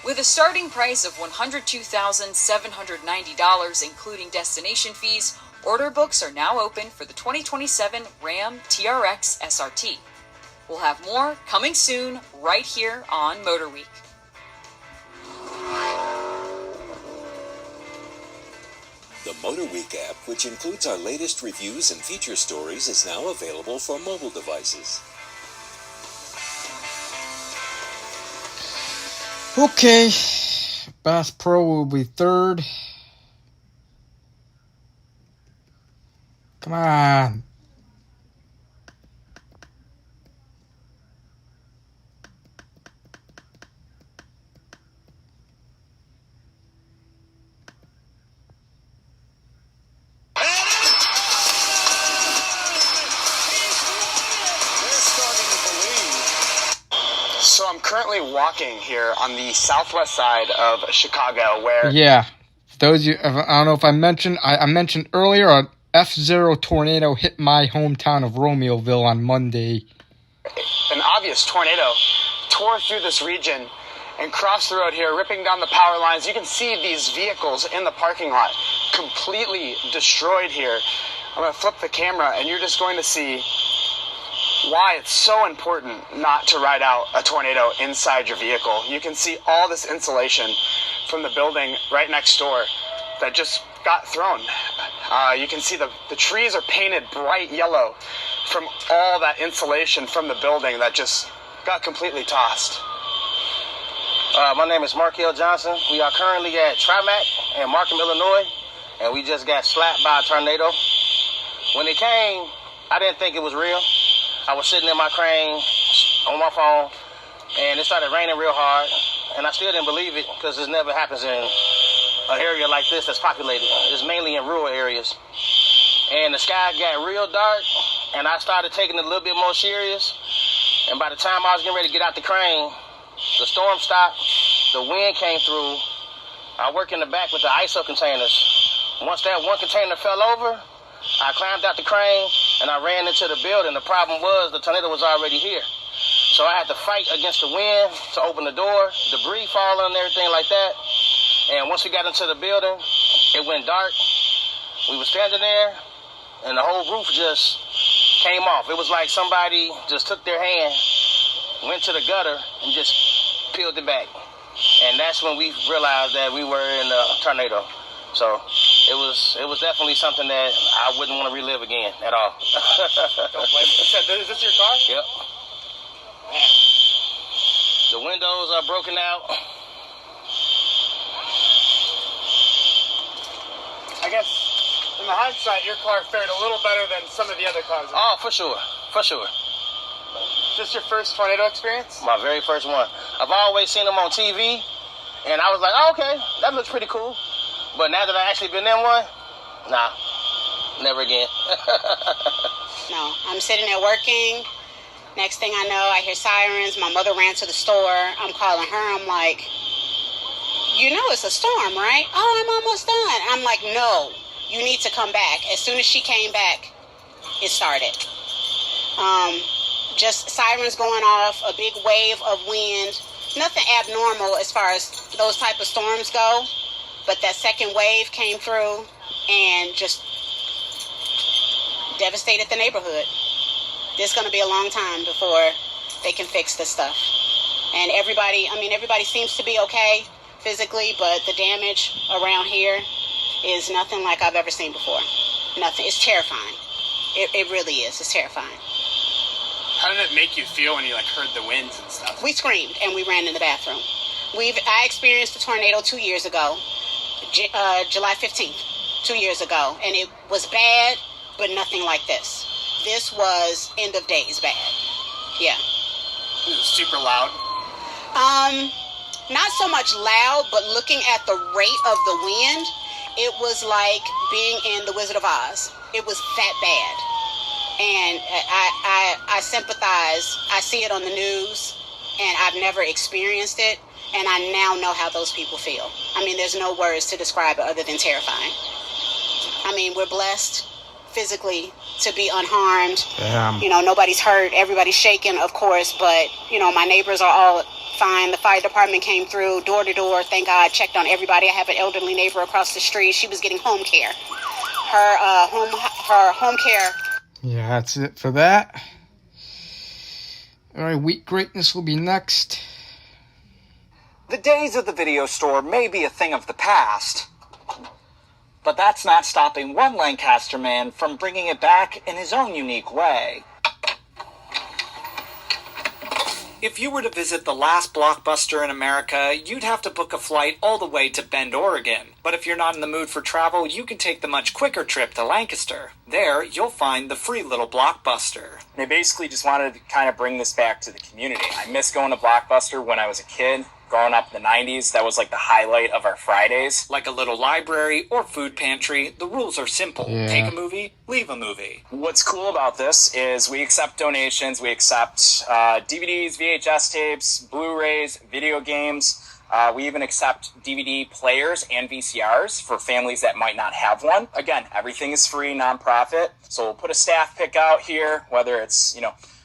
With a starting price of $102,790, including destination fees, order books are now open for the 2027 Ram TRX SRT. We'll have more coming soon right here on Motor Week. The Motor Week app, which includes our latest reviews and feature stories, is now available for mobile devices. Okay, Bass Pro will be third. Come on. So I'm currently walking here on the southwest side of Chicago where... Yeah, those you, I don't know if I mentioned earlier, an F-0 tornado hit my hometown of Romeoville on Monday. An obvious tornado tore through this region and crossed the road here, ripping down the power lines. You can see these vehicles in the parking lot completely destroyed here. I'm going to flip the camera, and you're just going to see why it's so important not to ride out a tornado inside your vehicle. You can see all this insulation from the building right next door that just got thrown. You can see the trees are painted bright yellow from all that insulation from the building that just got completely tossed. My name is Markel Johnson. We are currently at Trimac in Markham, Illinois, and we just got slapped by a tornado. When it came, I didn't think it was real. I was sitting in my crane on my phone, and it started raining real hard, and I still didn't believe it because this never happens in an area like this that's populated. It's mainly in rural areas. And the sky got real dark, and I started taking it a little bit more serious, and by the time I was getting ready to get out the crane, the storm stopped, the wind came through. I work in the back with the ISO containers. Once that one container fell over, I climbed out the crane and I ran into the building. The problem was the tornado was already here. So I had to fight against the wind to open the door, debris falling and everything like that. And once we got into the building, it went dark. We were standing there and the whole roof just came off. It was like somebody just took their hand, went to the gutter and just peeled it back. And that's when we realized that we were in a tornado. So it was definitely something that I wouldn't want to relive again at all. Is this your car? Yep. The windows are broken out. I guess in the hindsight, your car fared a little better than some of the other cars. Oh, for sure. For sure. Is this your first tornado experience? My very first one. I've always seen them on TV, and I was like, oh, okay, that looks pretty cool. But now that I've actually been in one, nah, never again. No, I'm sitting there working. Next thing I know, I hear sirens. My mother ran to the store. I'm calling her. I'm like, you know it's a storm, right? Oh, I'm almost done. I'm like, no, you need to come back. As soon as she came back, it started. Just sirens going off, a big wave of wind. Nothing abnormal as far as those type of storms go. But that second wave came through and just devastated the neighborhood. It's going to be a long time before they can fix this stuff. And everybody seems to be okay physically, but the damage around here is nothing like I've ever seen before. Nothing. It's terrifying. It really is. It's terrifying. How did it make you feel when you heard the winds and stuff? We screamed and we ran in the bathroom. I experienced a tornado 2 years ago, July 15th, 2 years ago, and it was bad, but nothing like this. This was end of days bad. Yeah. It was super loud. Not so much loud, but looking at the rate of the wind, it was like being in The Wizard of Oz. It was that bad. And I sympathize. I see it on the news, and I've never experienced it, and I now know how those people feel. I mean, there's no words to describe it other than terrifying. I mean, we're blessed physically to be unharmed. Damn. You know, nobody's hurt. Everybody's shaken, of course, but, you know, my neighbors are all fine. The fire department came through door to door. Thank God, checked on everybody. I have an elderly neighbor across the street. She was getting home care. Her home care. Yeah, that's it for that. Alright, Wheat Greatness will be next. The days of the video store may be a thing of the past, but that's not stopping one Lancaster man from bringing it back in his own unique way. If you were to visit the last Blockbuster in America, you'd have to book a flight all the way to Bend, Oregon. But if you're not in the mood for travel, you can take the much quicker trip to Lancaster. There, you'll find the free little Blockbuster. They basically just wanted to kind of bring this back to the community. I miss going to Blockbuster when I was a kid. Growing up in the 90s, that was like the highlight of our Fridays. Like a little library or food pantry, the rules are simple. Yeah. Take a movie, leave a movie. What's cool about this is we accept donations, we accept DVDs, VHS tapes, Blu-rays, video games. We even accept DVD players and VCRs for families that might not have one. Again, everything is free, nonprofit. So we'll put a staff pick out here, whether it's,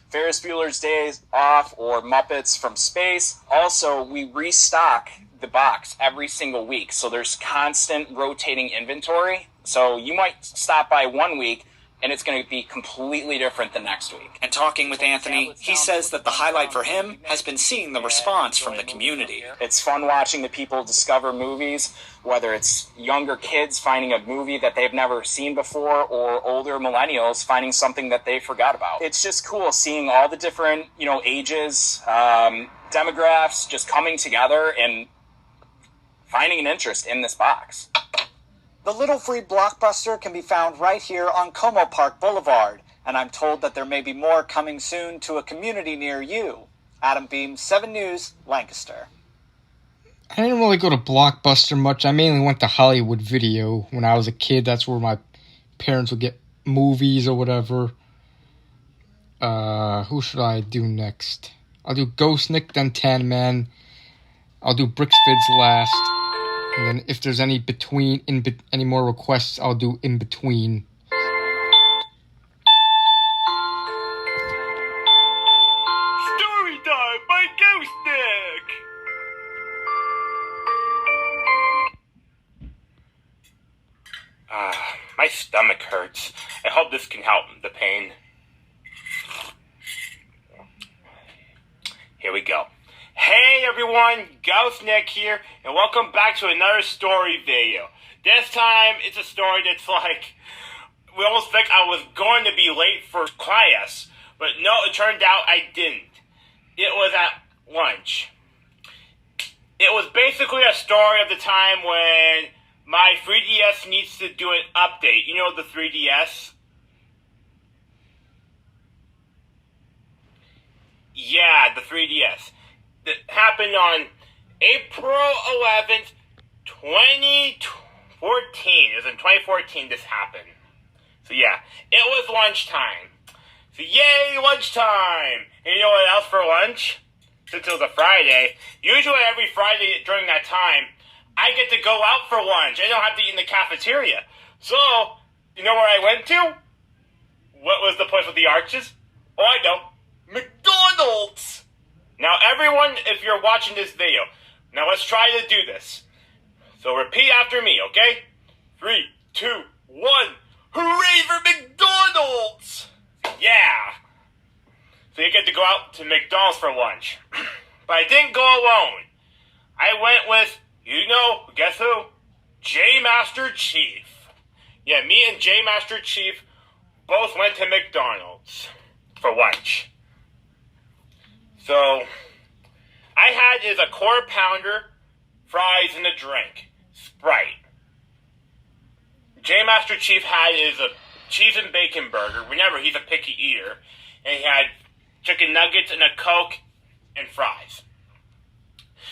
Ferris Bueller's Days Off or Muppets from Space. Also, we restock the box every single week, so there's constant rotating inventory. So you might stop by one week, and it's going to be completely different the next week. And talking with Anthony, he says that the highlight for him has been seeing the response from the community. It's fun watching the people discover movies, whether it's younger kids finding a movie that they've never seen before or older millennials finding something that they forgot about. It's just cool seeing all the different, ages, demographics just coming together and finding an interest in this box. The Little Free Blockbuster can be found right here on Como Park Boulevard, and I'm told that there may be more coming soon to a community near you. Adam Beam, 7 News, Lancaster. I didn't really go to Blockbuster much. I mainly went to Hollywood Video when I was a kid. That's where my parents would get movies or whatever. Who should I do next? I'll do Ghost Nick, then Tan Man. I'll do Brixfid's last. And then if there's any any more requests, I'll do in between. Story time by Ghost Nick! My stomach hurts. I hope this can help the pain. Here we go. Hey everyone, Ghost Nick here, and welcome back to another story video. This time, it's a story that's like, we almost think I was going to be late for class, but no, it turned out I didn't. It was at lunch. It was basically a story of the time when my 3DS needs to do an update. You know the 3DS? Yeah, the 3DS. That happened on April 11th, 2014. It was in 2014 this happened. So yeah, it was lunchtime. So yay, lunchtime! And you know what else for lunch? Since it was a Friday, usually every Friday during that time, I get to go out for lunch. I don't have to eat in the cafeteria. So, you know where I went to? What was the place with the arches? Oh, I know. McDonald's! Now everyone, if you're watching this video, now let's try to do this. So repeat after me, okay? 3, 2, 1. Hooray for McDonald's! Yeah! So you get to go out to McDonald's for lunch. But I didn't go alone. I went with, guess who? J Master Chief. Yeah, me and J Master Chief both went to McDonald's for lunch. So, I had is a quarter pounder, fries, and a drink. Sprite. J Master Chief had is a cheese and bacon burger. Remember, he's a picky eater. And he had chicken nuggets and a Coke and fries.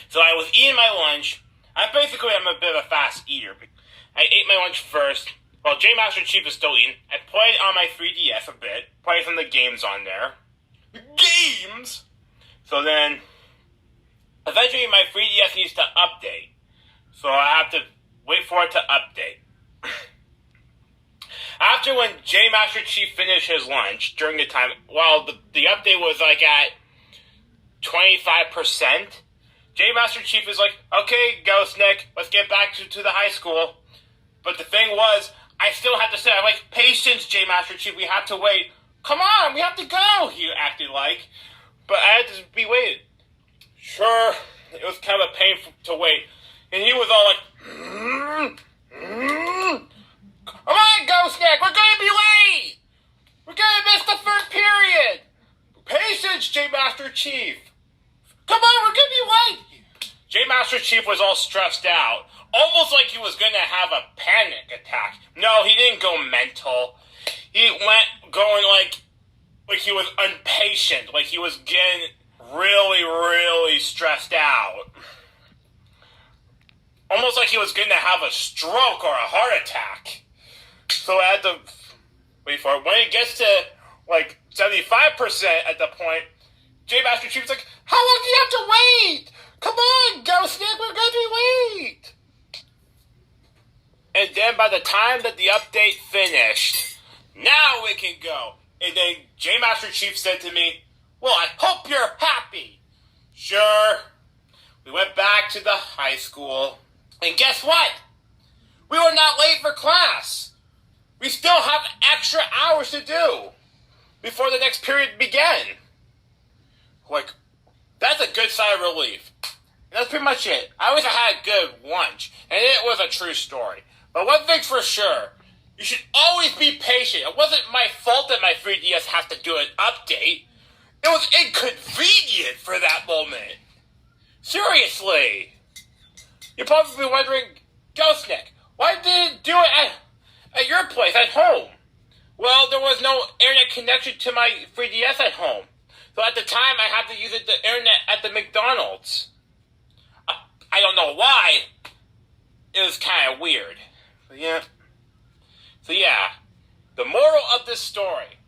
So I was eating my lunch. I'm a bit of a fast eater. I ate my lunch first. While J Master Chief is still eating, I played on my 3DS a bit. Played some of the games on there. Games? So then, eventually my 3DS needs to update. So I have to wait for it to update. After when J Master Chief finished his lunch, during the time, the update was like at 25%, J Master Chief is like, okay, Ghost Nick, let's get back to the high school. But the thing was, I still had to say, I'm like, patience, J Master Chief, we have to wait. Come on, we have to go, he acted like. But I had to be waited. Sure, it was kind of a pain to wait. And he was all like, Come on, Ghost Nick, we're going to be late. We're going to miss the first period. Patience, J Master Chief. Come on, we're going to be late. J Master Chief was all stressed out. Almost like he was going to have a panic attack. No, he didn't go mental. He went going like he was impatient. Like he was getting really, really stressed out. Almost like he was going to have a stroke or a heart attack. So I had to wait for it. When it gets to like 75% at the point, J Master Chief's like, how long do you have to wait? Come on, Ghost Nick, we're going to be late. And then by the time that the update finished, now we can go. And then J Master Chief said to me, well, I hope you're happy. Sure. We went back to the high school. And guess what? We were not late for class. we still have extra hours to do before the next period began. Like, that's a good sigh of relief. And that's pretty much it. I wish I had a good lunch, and it was a true story. But one thing's for sure, you should always be patient. It wasn't my fault that my 3DS has to do an update. It was inconvenient for that moment. Seriously. You're probably wondering, Ghostnick, why didn't you do it at your place, at home? Well, there was no internet connection to my 3DS at home. So at the time, I had to use the internet at the McDonald's. I don't know why. It was kind of weird. But yeah. So yeah, the moral of this story.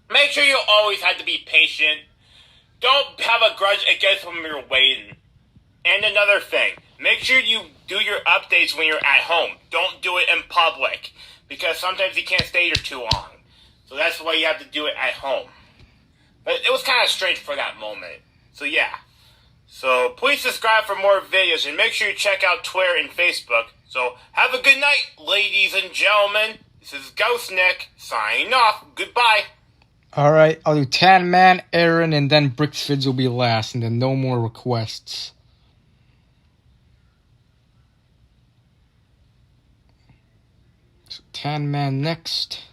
Make sure you always have to be patient. Don't have a grudge against when you're waiting. And another thing, make sure you do your updates when you're at home. Don't do it in public, because sometimes you can't stay here too long. So that's why you have to do it at home. But it was kind of strange for that moment. So yeah. So please subscribe for more videos, and make sure you check out Twitter and Facebook. So have a good night, ladies and gentlemen. This is Ghostnick, signing off. Goodbye. Alright, I'll do Tan Man, Aaron, and then Bricksfids will be last, and then no more requests. So Tan Man next.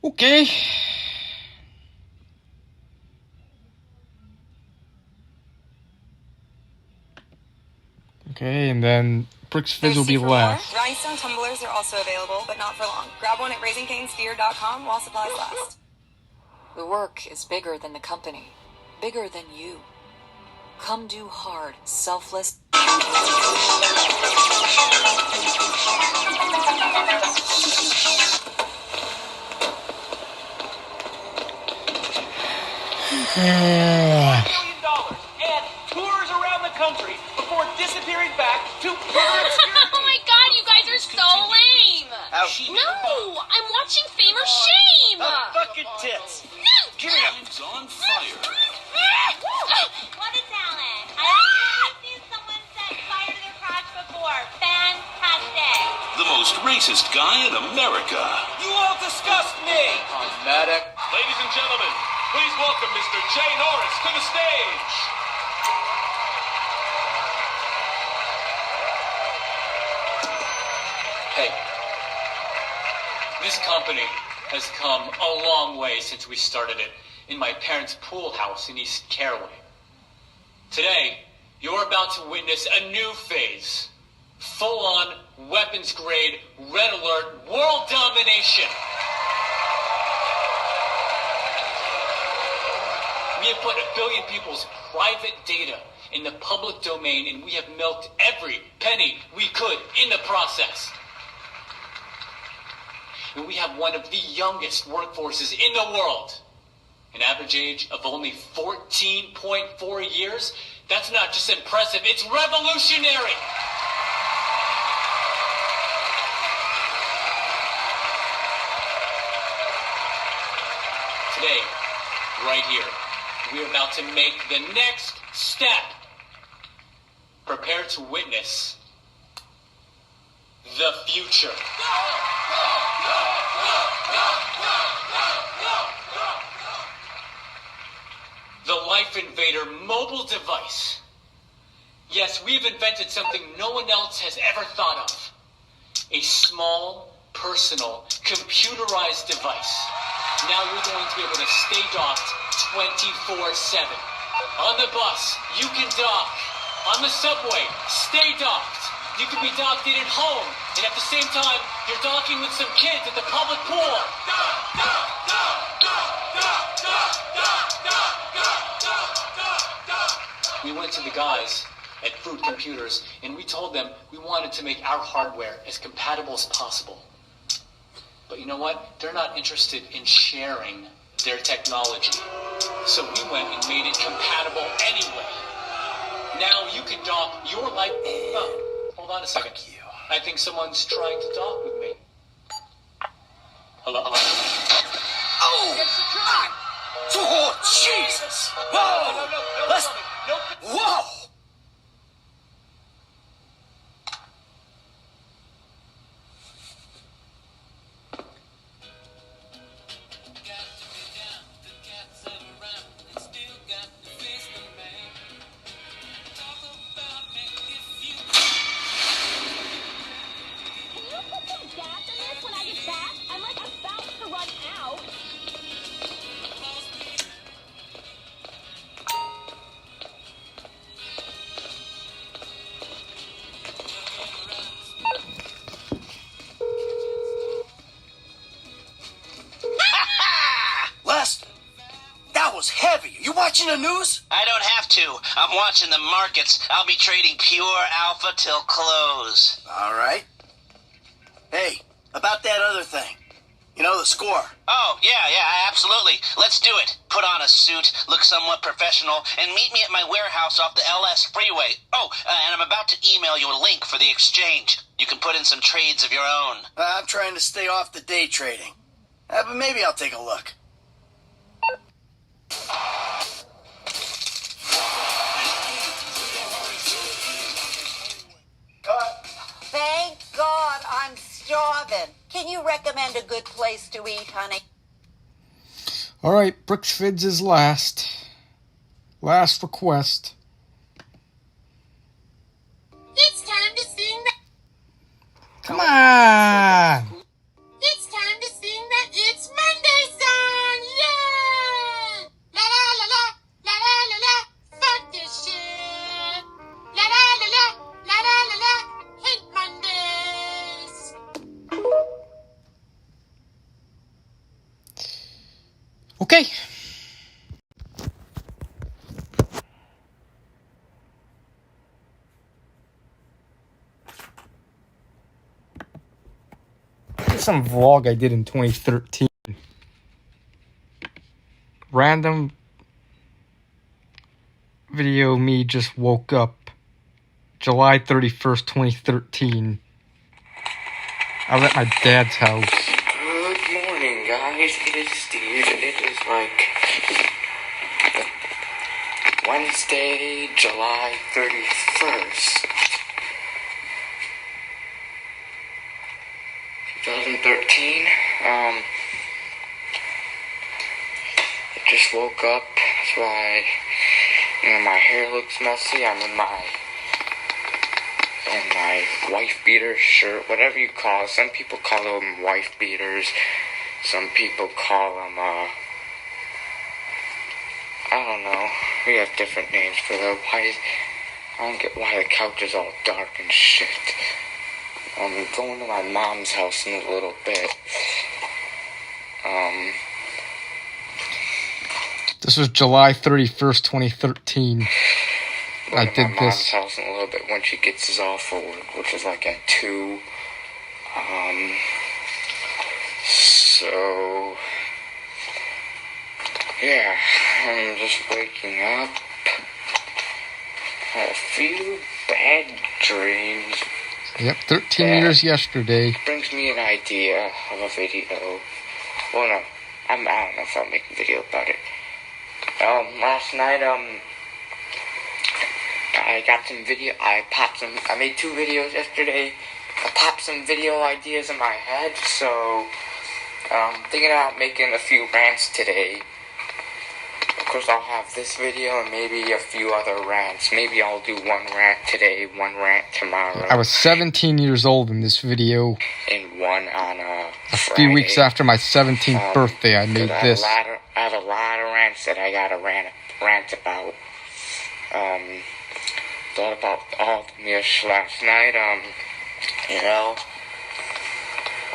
Okay. Okay, and then Bricksfids will be last. Rhinestone tumblers are also available, but not for long. Grab one at RaisingCaneSphere.com while supplies last. The work is bigger than the company, bigger than you. Come do hard, selfless. $1 million and tours around the country before disappearing back to further obscurity. Oh my god, you guys are so lame! No, I'm watching Fame or Shame! Fucking tits! Give me up! On fire. What a talent! I've seen someone set fire to their crotch before. Fantastic! The most racist guy in America. You all disgust me! Medic. Ladies and gentlemen, please welcome Mr. Jay Norris to the stage. Hey, this company has come a long way since we started it. in my parents' pool house in East Caraway. Today, you're about to witness a new phase. Full-on, weapons-grade, red alert, world domination. We have put 1 billion people's private data in the public domain, and we have milked every penny we could in the process. And we have one of the youngest workforces in the world. An average age of only 14.4 years. That's not just impressive, it's revolutionary. Today, right here, we're about to make the next step. Prepare to witness the future. The Life Invader mobile device. Yes, we've invented something no one else has ever thought of. A small, personal, computerized device. Now you're going to be able to stay docked 24/7. On the bus, you can dock. On the subway, stay docked. You can be docked in at home, and at the same time, you're docking with some kids at the public pool. We went to the guys at Food Computers, and we told them we wanted to make our hardware as compatible as possible. But you know what? They're not interested in sharing their technology. So we went and made it compatible anyway. Now you can dock your life. Oh, hold on a second. I think someone's trying to dock with me. Hello? Oh! Oh, Jesus! Whoa! Let's... Whoa! Heavy. You watching the news? I don't have to. I'm watching the markets. I'll be trading pure alpha till close. All right. Hey, about that other thing. You know, the score. Oh, yeah, absolutely. Let's do it. Put on a suit, look somewhat professional, and meet me at my warehouse off the LS freeway. Oh, and I'm about to email you a link for the exchange. You can put in some trades of your own. I'm trying to stay off the day trading. But maybe I'll take a look. Thank God I'm starving. Can you recommend a good place to eat, honey? Alright, Brooks Fids is last. Last request. It's time to sing the... Come on! It's time to sing the It's Monday song! Yeah! La la la la, la la la la, fuck this shit! La la la la, la la la la, hate Mondays! Okay. Some vlog I did in 2013. Random video, me just woke up July 31st, 2013. I was at my dad's house. Good morning, guys. It is Steve, and it is like Wednesday, July 31st. 2013. I just woke up. That's why, my hair looks messy. I'm in my wife beater shirt, whatever you call it. Some people call them wife beaters. Some people call them I don't know. We have different names for them. I don't get why the couch is all dark and shit. I'm going to my mom's house in a little bit. This was July 31st, 2013. I did my mom's this. house in a little bit when she gets off for work, which is like at 2. So yeah, I'm just waking up. Had a few bad dreams. Yep, 13 years yesterday. Brings me an idea of a video. Well, no, I don't know if I'll make a video about it. Last night, I got some video. I made 2 videos yesterday. I popped some video ideas in my head, so thinking about making a few rants today. Of course, I'll have this video and maybe a few other rants. Maybe I'll do 1 rant today, 1 rant tomorrow. I was 17 years old in this video. And 1 on a few weeks after my 17th birthday, I made this. I have a lot of rants that I gotta rant about. Thought about all this last night.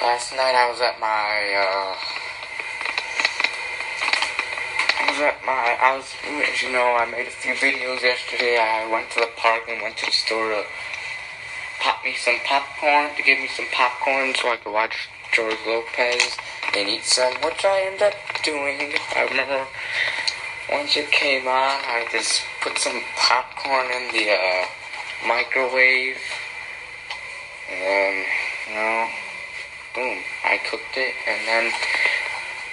Last night I was at I made a few videos yesterday. I went to the park and went to the store to pop me some popcorn, to give me some popcorn so I could watch George Lopez and eat some, which I ended up doing. I remember once it came on, I just put some popcorn in the microwave, and then, boom, I cooked it, and then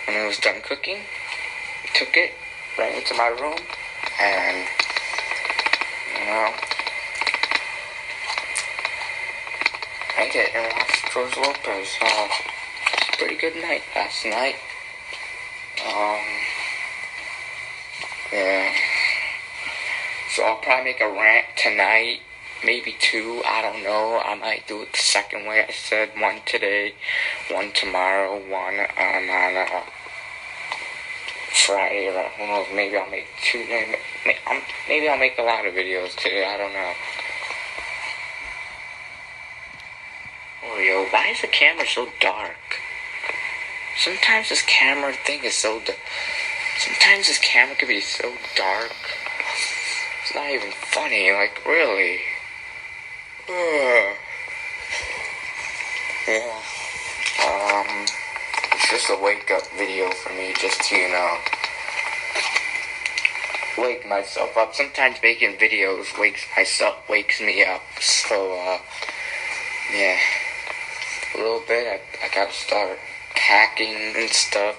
when it was done cooking, I took it right into my room, and, I did and watched George Lopez. It was a pretty good night last night. Yeah. So I'll probably make a rant tonight, maybe 2, I don't know. I might do it the second way I said, 1 today, 1 tomorrow, 1 on Friday, or who knows, maybe I'll make 2, maybe I'll make a lot of videos today, I don't know. Oh, yo, why is the camera so dark? Sometimes this camera thing is so sometimes this camera can be so dark. It's not even funny, like, really. Yeah. It's just a wake-up video for me, just to, wake myself up. Sometimes making videos wakes me up. So, yeah. A little bit, I gotta start packing and stuff,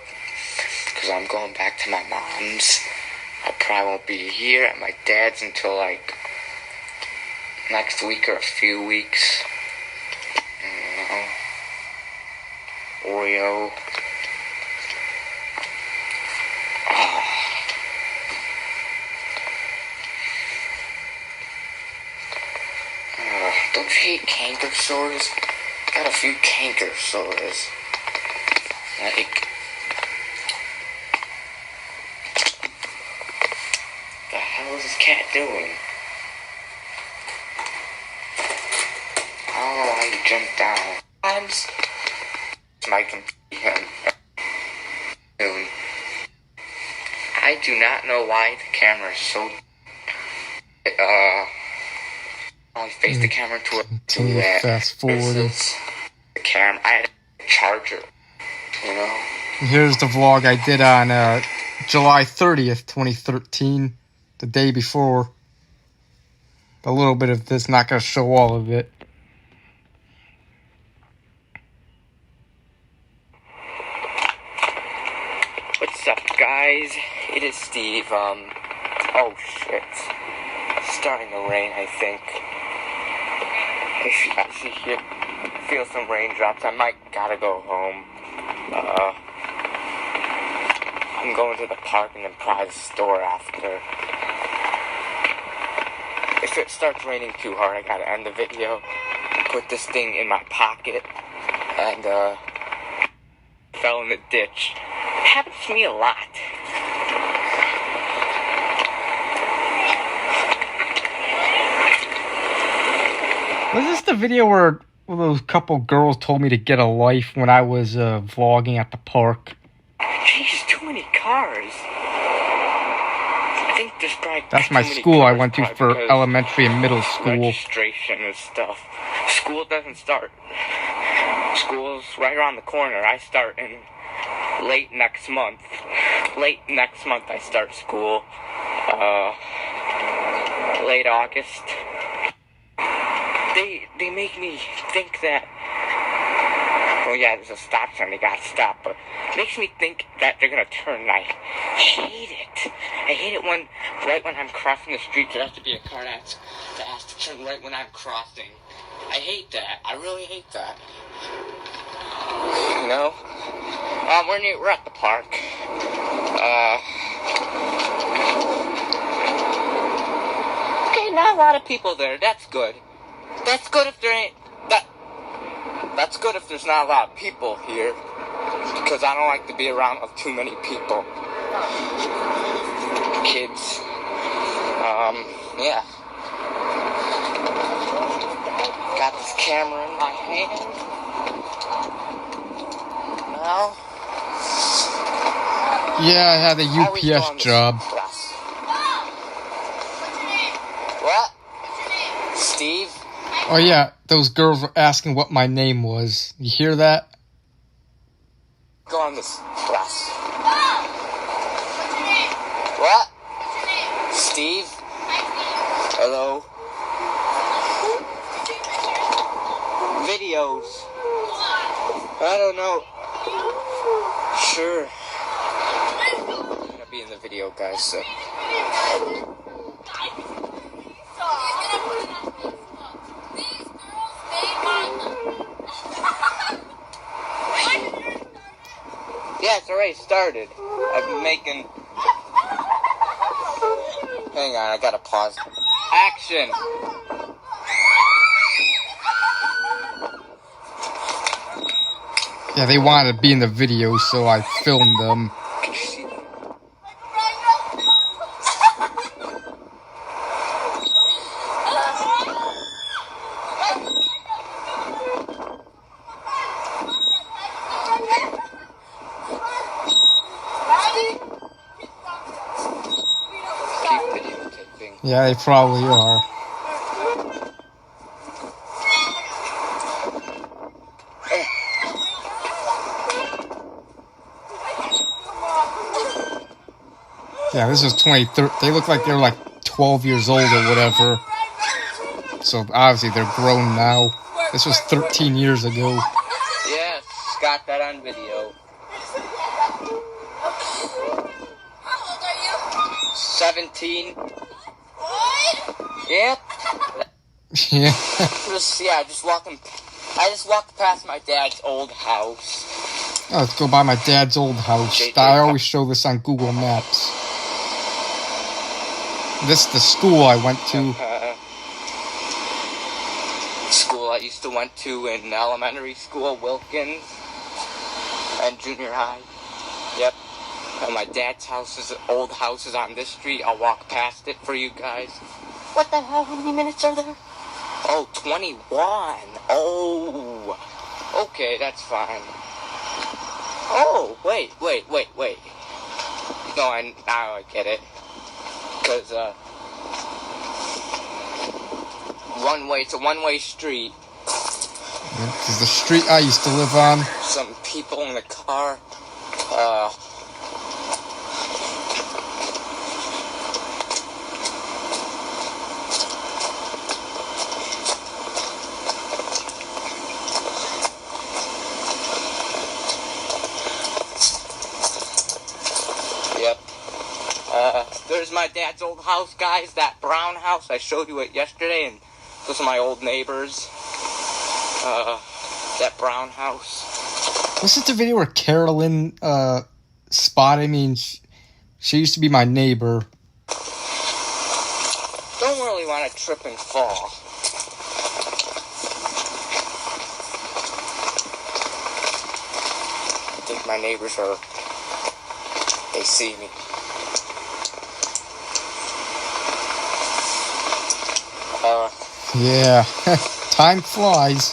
because I'm going back to my mom's. I probably won't be here at my dad's until, like, next week or a few weeks. Oreo. Don't you hate canker sores? Got a few canker sores. Like, the hell is this cat doing? I don't know why you jumped down. Sometimes my computer. I do not know why the camera is so. I face the camera to that. Fast forward. This is the camera. I had a charger. Here's the vlog I did on July 30th, 2013, the day before. A little bit of this, not going to show all of it. What's up, guys? It is Steve. Oh shit. It's starting to rain, I think. If you actually feel some raindrops, I might gotta go home. I'm going to the park and then probably the store after. If it starts raining too hard, I gotta end the video, put this thing in my pocket, and fell in the ditch. It happens to me a lot. Was this the video where those couple girls told me to get a life when I was vlogging at the park? Jeez, too many cars. I think there's probably That's my too many school I cars went to probably for because elementary and middle school. registration and stuff. School doesn't start. School's right around the corner. I start in late next month. Late next month I start school. Late August. They make me think that. Well, yeah, there's a stop sign. They got stopped, but it makes me think that they're gonna turn. And I hate it. I hate it when right when I'm crossing the street, there has to be a car that has to turn right when I'm crossing. I hate that. I really hate that. You know? We're at the park. Okay, not a lot of people there. That's good. That's good if there ain't That's good if there's not a lot of people here, because I don't like to be around of too many people. Kids. Yeah. Got this camera in my hand. Now. Yeah, I had a UPS job. What? Steve? Oh yeah, those girls were asking what my name was. You hear that? Go on this class. What? Steve? Hello? Videos. I don't know. Sure. I'm gonna be in the video, guys, so. Yeah, it's already started. I've been making... Hang on, I gotta pause. Action! Yeah, they wanted to be in the video, so I filmed them. Yeah, they probably are. Yeah, this was 2013. They look like they're like 12 years old or whatever. So obviously they're grown now. This was 13 years ago. Yes, got that on video. How old are you? 17. Yep. Yeah. Just walking. I just walked past my dad's old house. Oh, let's go by my dad's old house. I always show this on Google Maps. This is the school I went to. School I used to went to in elementary school, Wilkins, and junior high. Yep. And my dad's old house is on this street. I'll walk past it for you guys. What the hell? How many minutes are there? Oh, 21. Oh. Okay, that's fine. Oh, wait. No, now I get it. Because, it's a one-way street. Yeah, this is the street I used to live on. Some people in the car. Yep. There's my dad's old house, guys. That brown house. I showed you it yesterday, and those are my old neighbors. That brown house. This is the video where Carolyn spotted me, and she used to be my neighbor. Don't really want to trip and fall. I think my neighbors they see me. Yeah, Time flies.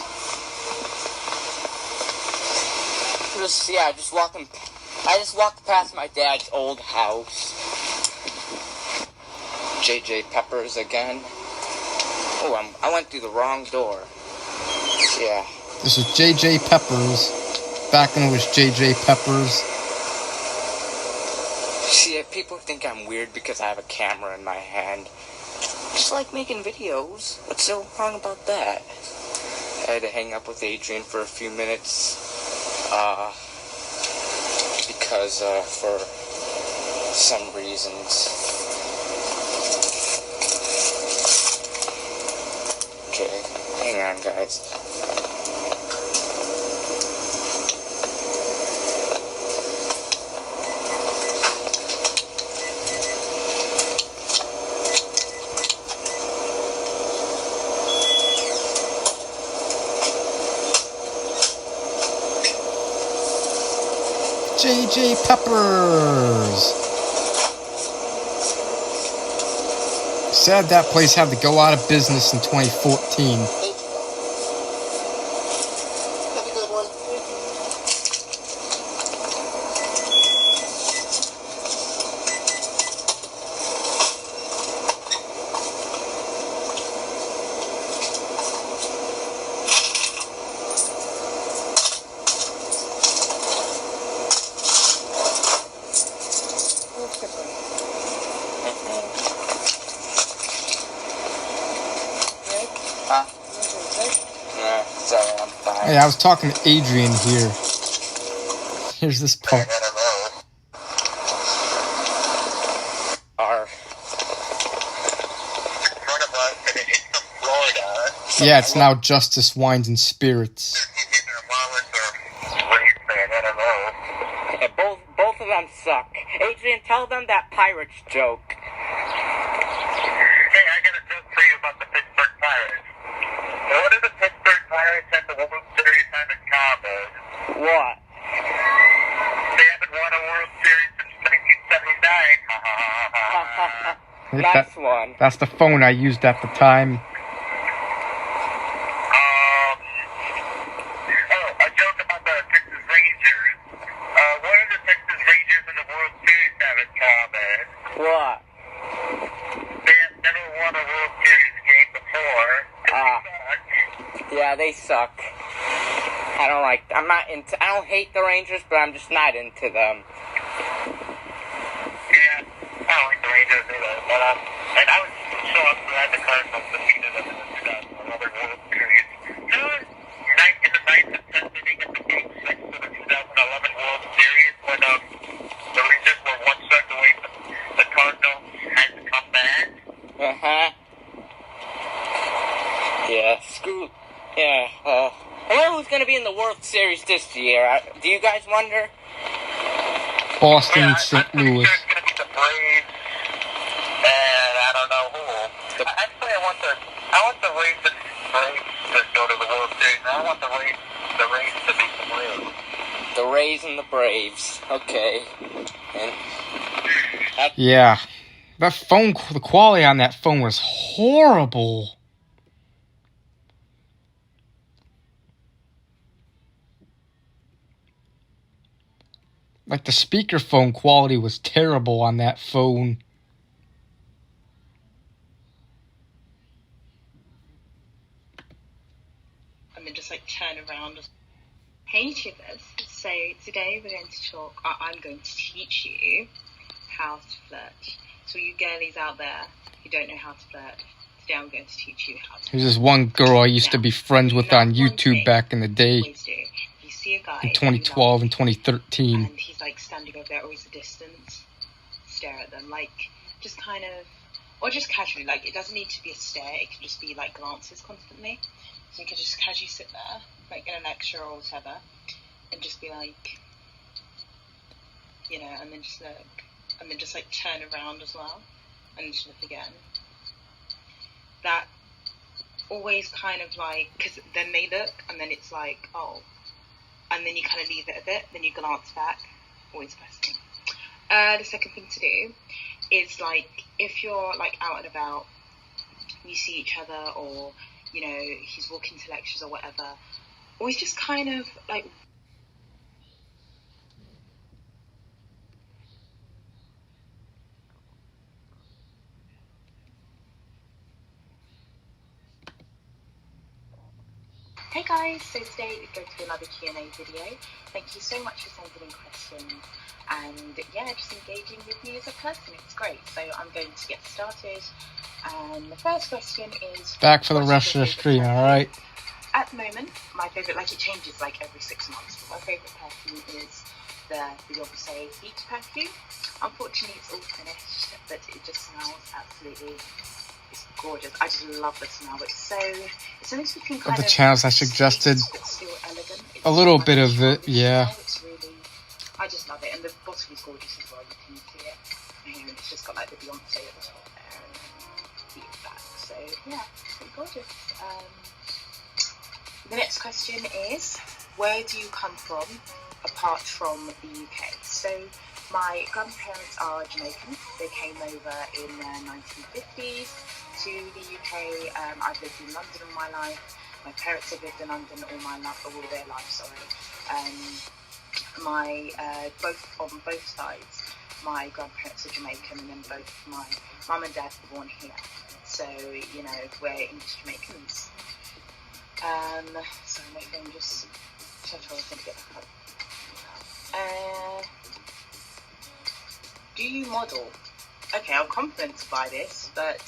I just walked past my dad's old house. JJ Peppers again. Oh, I went through the wrong door. Yeah. This is JJ Peppers. Back when it was JJ Peppers. See, people think I'm weird because I have a camera in my hand. Just like making videos. What's so wrong about that? I had to hang up with Adrian for a few minutes. Because, for some reasons. Okay, hang on, guys. JJ Peppers. Said that place had to go out of business in 2014. Have a good one. Sorry, I'm fine. Hey, I was talking to Adrian here. Here's this part. Yeah, it's now Justice Wines and Spirits. Yeah, both of them suck. Adrian, tell them that Pirates joke. Hey, I got a joke for you about the Pittsburgh Pirates. What are the Pittsburgh Pirates at the World Series time at Cabo? What? They haven't won a World Series since 1979. Nice one. That's the phone I used at the time. A joke about the Texas Rangers. What are the Texas Rangers in the World Series have at Cabo? What? They have never won a World Series game before. Yeah, they suck. I don't hate the Rangers, but I'm just not into them. Yeah, I don't like the Rangers either, but and I was so glad the Cardinals defeated them in the 2011 World Series. So, in the 9th and 10th inning of the Game 6 of the 2011 World Series, when the Rangers were one strike away from the Cardinals had to come back. Yeah, yeah, I wonder who's going to be in the World Series this year. Do you guys wonder? Boston, St. Louis. It's going to be the Braves, and I don't know who. Actually, I want the Rays to go to the World Series. I want the Rays to beat the Braves. The Rays and the Braves. Okay. Yeah. That phone, the quality on that phone was horrible. Like, the speakerphone quality was terrible on that phone. And then just like turn around. Hey YouTubers, so today we're going to talk, I'm going to teach you how to flirt. So you girlies out there who don't know how to flirt, today I'm going to teach you how to flirt. There's this one girl I used to be friends with on YouTube back in the day. You see a guy In 2012 and 2013. and he's like standing over there, always a distance, stare at them, like just kind of, or just casually, like it doesn't need to be a stare, it can just be like glances constantly. So you can just casually sit there, like in a lecture or whatever, and just be like, you know, and then just look, and then just like turn around as well, and just look again. That always kind of like, because then they look, and then it's like, oh, and then you kind of leave it a bit, then you glance back, always best thing. The second thing to do is like, if you're like out and about, you see each other, or you know, he's walking to lectures or whatever, or he's just kind of like. Hey guys, so today we're going to do another Q&A video. Thank you so much for sending in questions and yeah, just engaging with me as a person. It's great. So I'm going to get started. And the first question is... Back for the rest of the stream, alright? At the moment, my favourite, like it changes like every 6 months, but my favourite perfume is the Beyonce Heat perfume. Unfortunately, it's all finished, but it just smells absolutely... It's gorgeous. I just love the smell. It's a mix between kind Of the channels I suggested, sweet, a little bit of it, yeah. It's really, I just love it, and the bottle is gorgeous as well. You can see it. And it's just got like the Beyonce at the top there, and the heat back. So yeah, it's pretty gorgeous. The next question is, where do you come from, apart from the UK? So my grandparents are Jamaican. They came over in the 1950s. To the UK. I've lived in London all my life. My parents have lived in London all their life. Both on both sides, my grandparents are Jamaican, and then both my mum and dad were born here. So you know, we're English Jamaicans. So my phone just turned off to get back up. Do you model? Okay, I'm confident to buy this, but.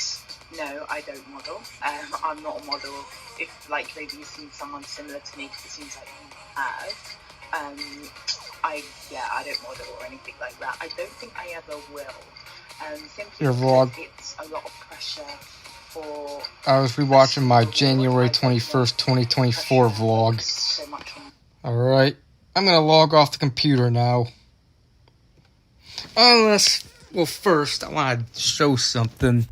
No, I don't model. I'm not a model. If, like, maybe you've seen someone similar to me, because it seems like you have. I don't model or anything like that. I don't think I ever will. Simply Your vlog. It's a lot of pressure for... I was rewatching my January 21st, 2024 vlog. So Alright, I'm gonna log off the computer now. Unless, well, first, I want to show something.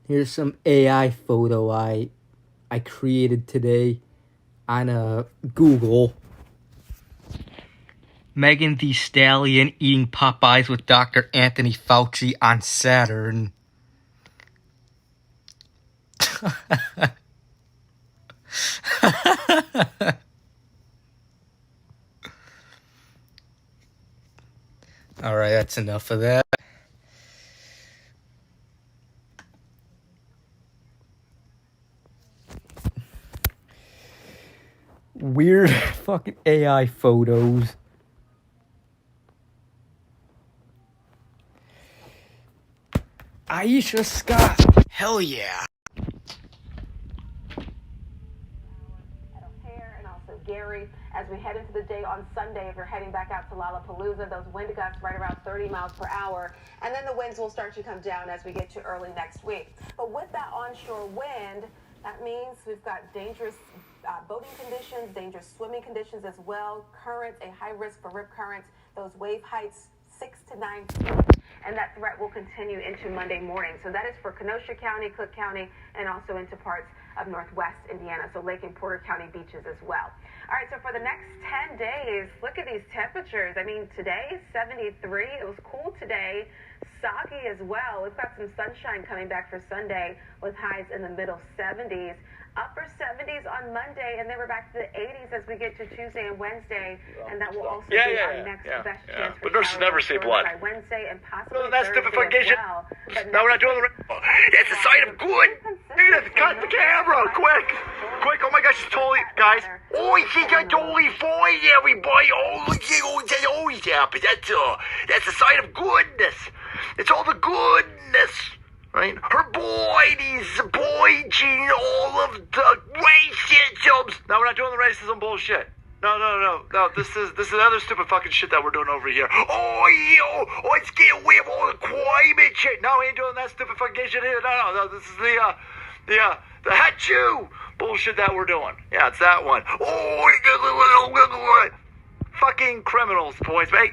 Here's some AI photo I created today on Google. Megan Thee Stallion eating Popeyes with Dr. Anthony Fauci on Saturn. Alright, that's enough of that. Weird fucking AI photos. Aisha Scott. Hell yeah. And also Gary, as we head into the day on Sunday, if you're heading back out to Lollapalooza, those wind gusts right around 30 miles per hour, and then the winds will start to come down as we get to early next week. But with that onshore wind, that means we've got dangerous boating conditions, dangerous swimming conditions as well, currents, a high risk for rip currents, those wave heights 6 to 9 feet, and that threat will continue into Monday morning. So that is for Kenosha County, Cook County, and also into parts of Northwest Indiana, so Lake and Porter County beaches as well. All right, so for the next 10 days, look at these temperatures. I mean, today, 73. It was cool today, soggy as well. We've got some sunshine coming back for Sunday with highs in the middle 70s. Upper 70s on Monday, and then we're back to the 80s as we get to Tuesday and Wednesday, and that will also be our next best chance for but nurses never say blood. by Wednesday and possibly No, that's Thursday differentiation. as well. No, we're not doing the... It's a sign of good. Edith, cut the camera, quick. Quick, oh my gosh, it's totally... Guys. Oh, she got totally fine, everybody. Oh, that always happens. That's a sign of goodness. It's all the goodness. Right? Her boy cheating all of the racisms. No, we're not doing the racism bullshit. No. This is other stupid fucking shit that we're doing over here. Let's get away with all the climate shit. No, we ain't doing that stupid fucking shit here. No. This is the Hachu bullshit that we're doing. Yeah, it's that one. Fucking criminals, boys, mate.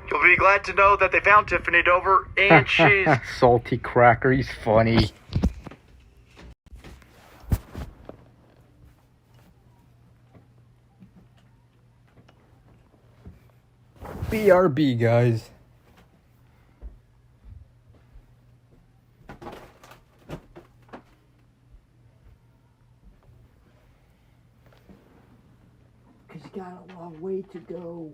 You'll be glad to know that they found Tiffany Dover, and she's... Salty cracker, he's funny. BRB, guys. Because you got a long way to go.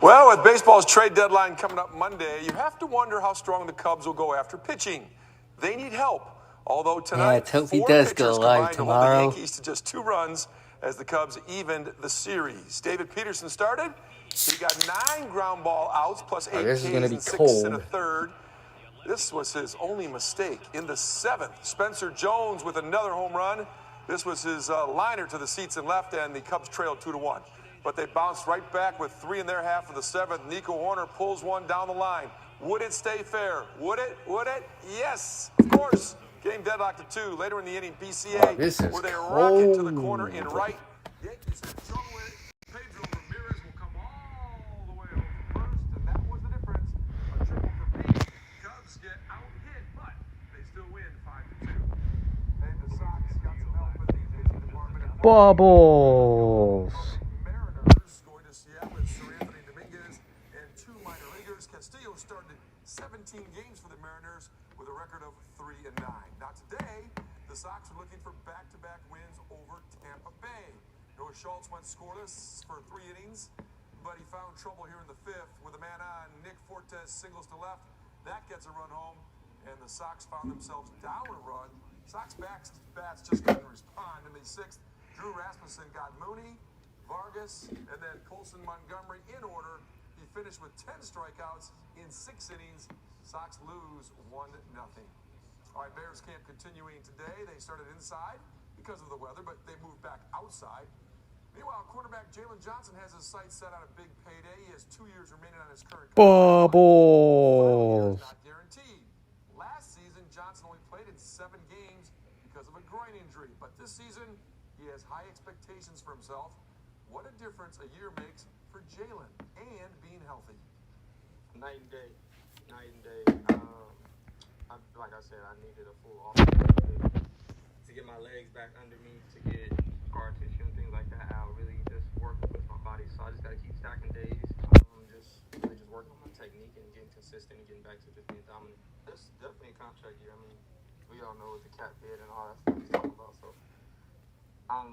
Well, with baseball's trade deadline coming up Monday, you have to wonder how strong the Cubs will go after pitching. They need help. Although tonight, let's hope he 4 does pitchers go live combined to hold tomorrow. the Yankees to just 2 runs as the Cubs evened the series. David Peterson started. He got 9 ground ball outs plus 8 this is gonna Ks be and 6 cold. and a third. This was his only mistake. In the 7th, Spencer Jones with another home run. This was his liner to the seats and left, and the Cubs trailed 2-1. But they bounced right back with 3 in their half of the 7th. Nico Horner pulls one down the line. Would it stay fair? Would it? Would it? Yes, of course. Game deadlocked at 2. Later in the inning, BCA, This is where they rocket to the cold. corner in right. Yankees have trouble with it. Pedro Ramirez will come all the way over first, and that was the difference. A triple for Pete. Cubs get out-hit, but they still win 5-2. And the Sox got some help in the pitching department. Bubbles. Mariners going to Seattle with Sir Anthony Dominguez and 2 minor leaguers. Castillo started 17 games for the Mariners with a record of 3-9. Now today, the Sox are looking for back-to-back wins over Tampa Bay. Noah Schultz went scoreless for 3 innings, but he found trouble here in the 5th with a man on. Nick Fortes singles to left. That gets a run home, and the Sox found themselves down a run. Sox bats just couldn't respond. In the 6th, Drew Rasmussen got Mooney, Vargas, and then Colson Montgomery in order. He finished with 10 strikeouts in 6 innings. Sox lose 1-0. All right, Bears camp continuing today. They started inside because of the weather, but they moved back outside. Meanwhile, quarterback Jalen Johnson has his sights set on a big payday. He has 2 years remaining on his current contract. Bubbles. Not guaranteed. Last season, Johnson only played in 7 games because of a groin injury. But this season, he has high expectations for himself. What a difference a year makes for Jalen and being healthy. Night and day. Like I said, I needed a full off to get my legs back under me, to get scar tissue and things like that out. Really just working with my body. So I just got to keep stacking days. Just working on my technique and getting consistent and getting back to just being dominant. There's definitely a contract year. I mean, we all know what the cap did and all that stuff he's talking about. So,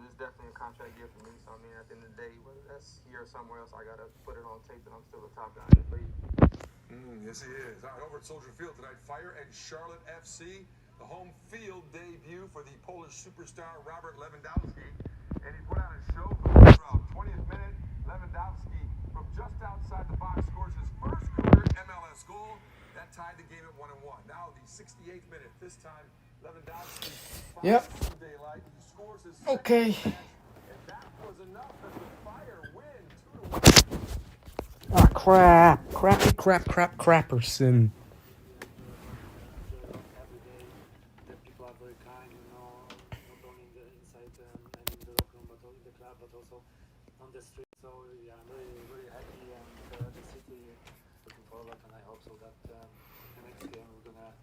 it's definitely a contract year for me. So, I mean, at the end of the day, whether that's here or somewhere else, I gotta put it on tape that I'm still the top guy in the league. Yes, he is. All right, over at Soldier Field tonight, Fire and Charlotte FC, the home field debut for the Polish superstar Robert Lewandowski, and he put on a show for the crowd. 20th minute, Lewandowski from just outside the box scores his first career MLS goal. That tied the game at 1-1. Now the 68th minute. This time, Lewandowski Yep. daylight. He scores his Okay. second match, and that was enough as the Fire win 2-1. Ah, crap. Crapperson. That people are very kind, you know, not only in the inside and in the locker room, but also in the club, but also on the street. So yeah, I'm really, really happy, and the city looking forward, and I hope so that the next game we're gonna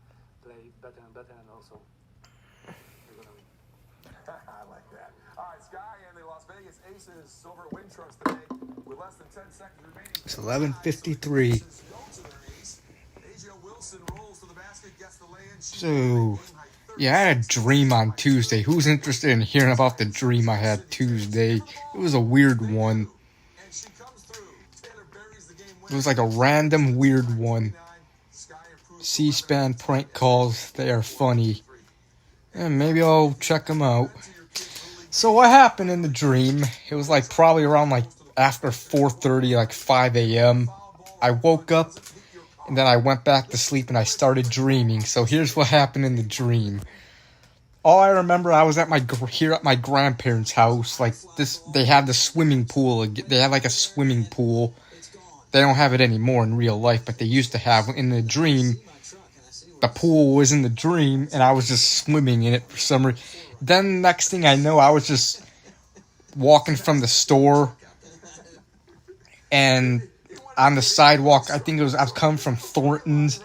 play better and better, and also we're gonna win. I like that. All right, Sky and the Las Vegas Aces over at Wintrust today with less than 10 seconds remaining. It's 11:53. So, yeah, I had a dream on Tuesday. Who's interested in hearing about the dream I had Tuesday? It was a weird one. It was like a random weird one. C-SPAN prank calls, they are funny. And maybe I'll check them out. So what happened in the dream, it was like probably around like after 4:30, like 5 a.m. I woke up and then I went back to sleep and I started dreaming. So here's what happened in the dream. All I remember, I was at my grandparents' house. Like this, they had the swimming pool. They had like a swimming pool. They don't have it anymore in real life, but they used to have in the dream. The pool was in the dream, and I was just swimming in it for some reason. Then next thing I know, I was just walking from the store, and on the sidewalk, I think I was coming from Thornton's,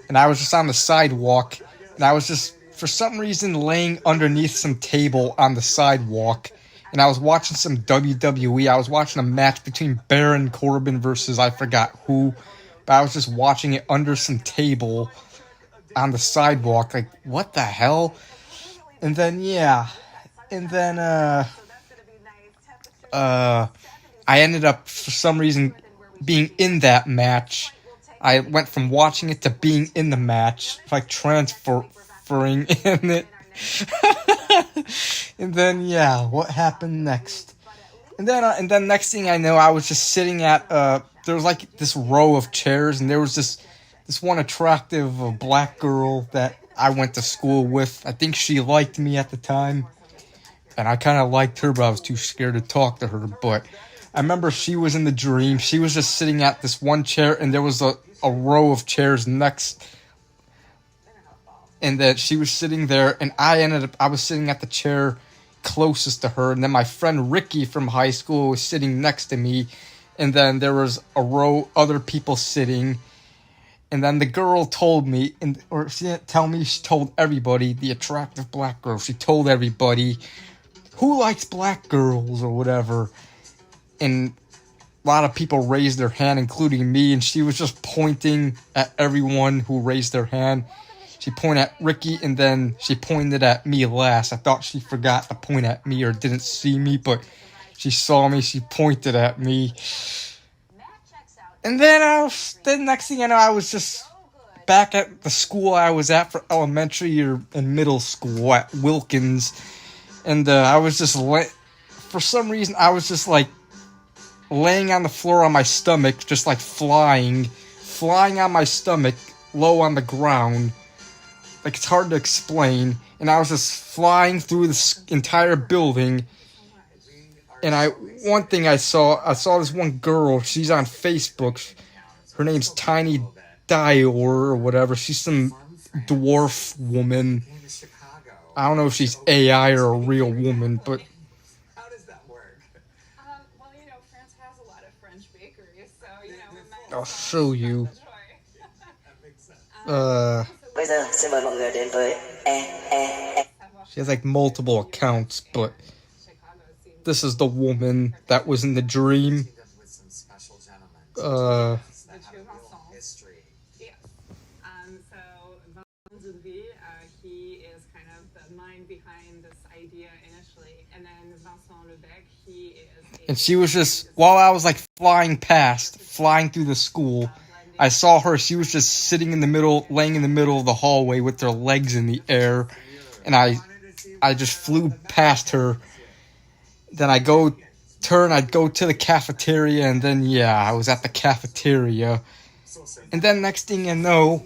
and I was just on the sidewalk, and I was just, for some reason, laying underneath some table on the sidewalk, and I was watching some WWE. I was watching a match between Baron Corbin versus I forgot who, but I was just watching it under some table on the sidewalk, like, what the hell? And then, yeah, and then, I ended up, for some reason, being in that match. I went from watching it to being in the match, like transferring in it. And then, yeah, what happened next? And then next thing I know, I was just sitting at, there was like this row of chairs, and there was this one attractive black girl that I went to school with. I think she liked me at the time, and I kind of liked her, but I was too scared to talk to her. But I remember she was in the dream. She was just sitting at this one chair, and there was a row of chairs next, and that she was sitting there, and I was sitting at the chair closest to her, and then my friend Ricky from high school was sitting next to me, and then there was a row other people sitting. And then the girl told me, or she didn't tell me, she told everybody, the attractive black girl, she told everybody, who likes black girls or whatever. And a lot of people raised their hand, including me, and she was just pointing at everyone who raised their hand. She pointed at Ricky, and then she pointed at me last. I thought she forgot to point at me or didn't see me, but she saw me, she pointed at me. And then next thing I know, I was just back at the school I was at for elementary or in middle school at Wilkins. And I was just, for some reason, I was just like laying on the floor on my stomach, just like flying on my stomach, low on the ground. Like, it's hard to explain. And I was just flying through this entire building. And one thing I saw this one girl, she's on Facebook, her name's Tiny Dior or whatever, she's some dwarf woman, I don't know if she's AI or a real woman, but... How does that work? Well, you know, France has a lot of French bakeries, so, you know, we might... I'll show you. Bây giờ xin mời mọi người đến với She has like multiple accounts, but this is the woman that was in the dream. So Vincent Dudry, he is kind of the mind behind this idea initially, and then Vincent Lebec, he is. And she was just, while I was like flying through the school, I saw her. She was just sitting in the middle, laying in the middle of the hallway with her legs in the air, and I just flew past her. Then I'd go to the cafeteria, and then yeah, I was at the cafeteria. And then next thing you know,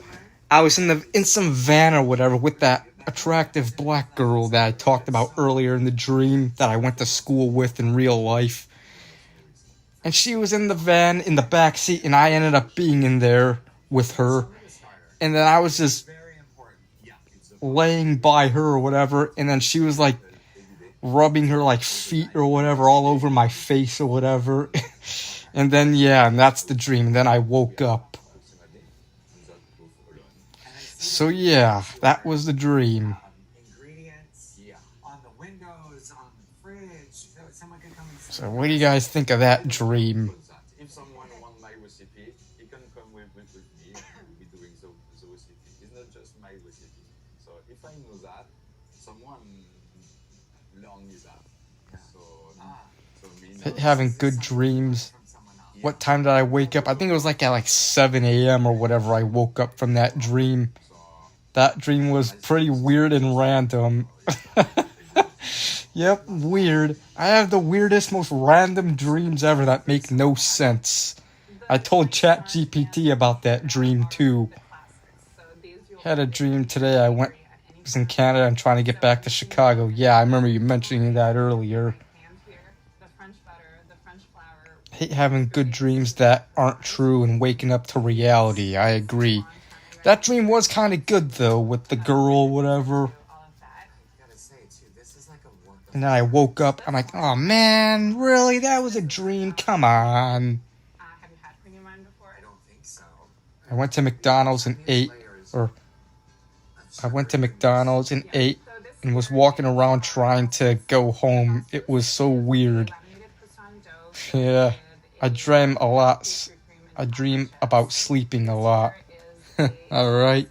I was in some van or whatever with that attractive black girl that I talked about earlier in the dream that I went to school with in real life. And she was in the van in the back seat, and I ended up being in there with her. And then I was just laying by her or whatever, and then she was like rubbing her like feet or whatever all over my face or whatever. And then yeah, and that's the dream. And then I woke up. So yeah, that was the dream. So what do you guys think of that dream? If someone wants my recipe, he can come with me and we'll be doing the recipe. It's not just my recipe. So if I know that, someone learned me that. So Having good dreams. What time did I wake up? I think it was like at like 7 a.m. or whatever I woke up from that dream. That dream was pretty weird and random. Yep, weird. I have the weirdest, most random dreams ever that make no sense. I told ChatGPT about that dream too. Had a dream today. I was in Canada and trying to get back to Chicago. Yeah, I remember you mentioning that earlier. I hate having good dreams that aren't true and waking up to reality. I agree. That dream was kind of good though, with the girl, whatever. And then I woke up, I'm like, oh man, really? That was a dream? Come on. I went to McDonald's and ate, and was walking around trying to go home. It was so weird. Yeah, I dream a lot. I dream about sleeping a lot. Alright.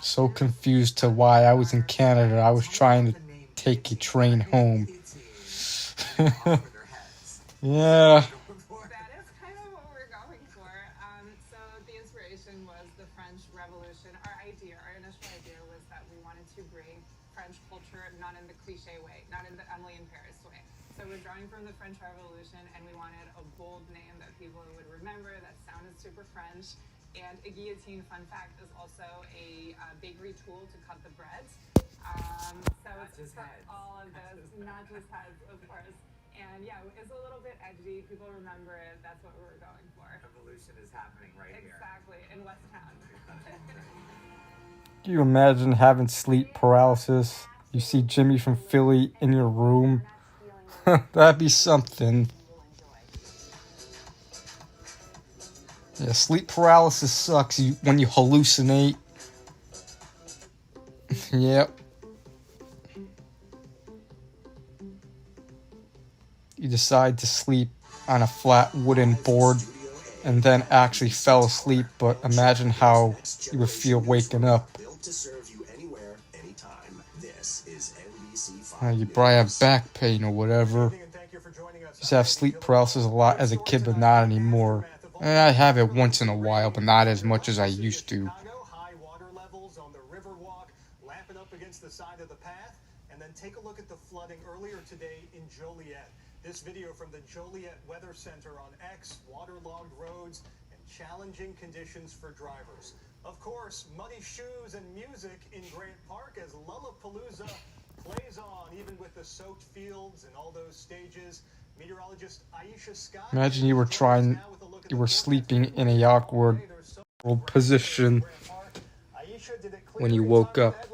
So confused to why I was in Canada. I was trying to take a train home. Yeah. That is kind of what we're going for. So the inspiration was the French Revolution. Our initial idea was that we wanted to bring French culture not in the cliche way, not in the Emily in Paris way. So we're drawing from the French Revolution, and we wanted a bold name that people would remember that sounded super French. And a guillotine, fun fact, is also a bakery tool to cut the breads. So it's for all of those, not just heads, of course. And yeah, it's a little bit edgy. People remember it. That's what we were going for. Evolution is happening right here. Exactly, in West Town. Can you imagine having sleep paralysis? You see Jimmy from Philly in your room. That'd be something. Yeah, sleep paralysis sucks when you hallucinate. Yep. You decide to sleep on a flat wooden board and then actually fell asleep, but imagine how you would feel waking up. You probably have back pain or whatever. Just have sleep paralysis a lot as a kid, but not anymore. I have it once in a while, but not as much as I used to. High water levels on the Riverwalk, lapping up against the side of the path, and then take a look at the flooding earlier today in Joliet. This video from the Joliet Weather Center on X, waterlogged roads and challenging conditions for drivers. Of course, muddy shoes and music in Grant Park as Lollapalooza plays on, even with the soaked fields and all those stages. Meteorologist Aisha Scott. Imagine you were sleeping in a awkward position when you woke up.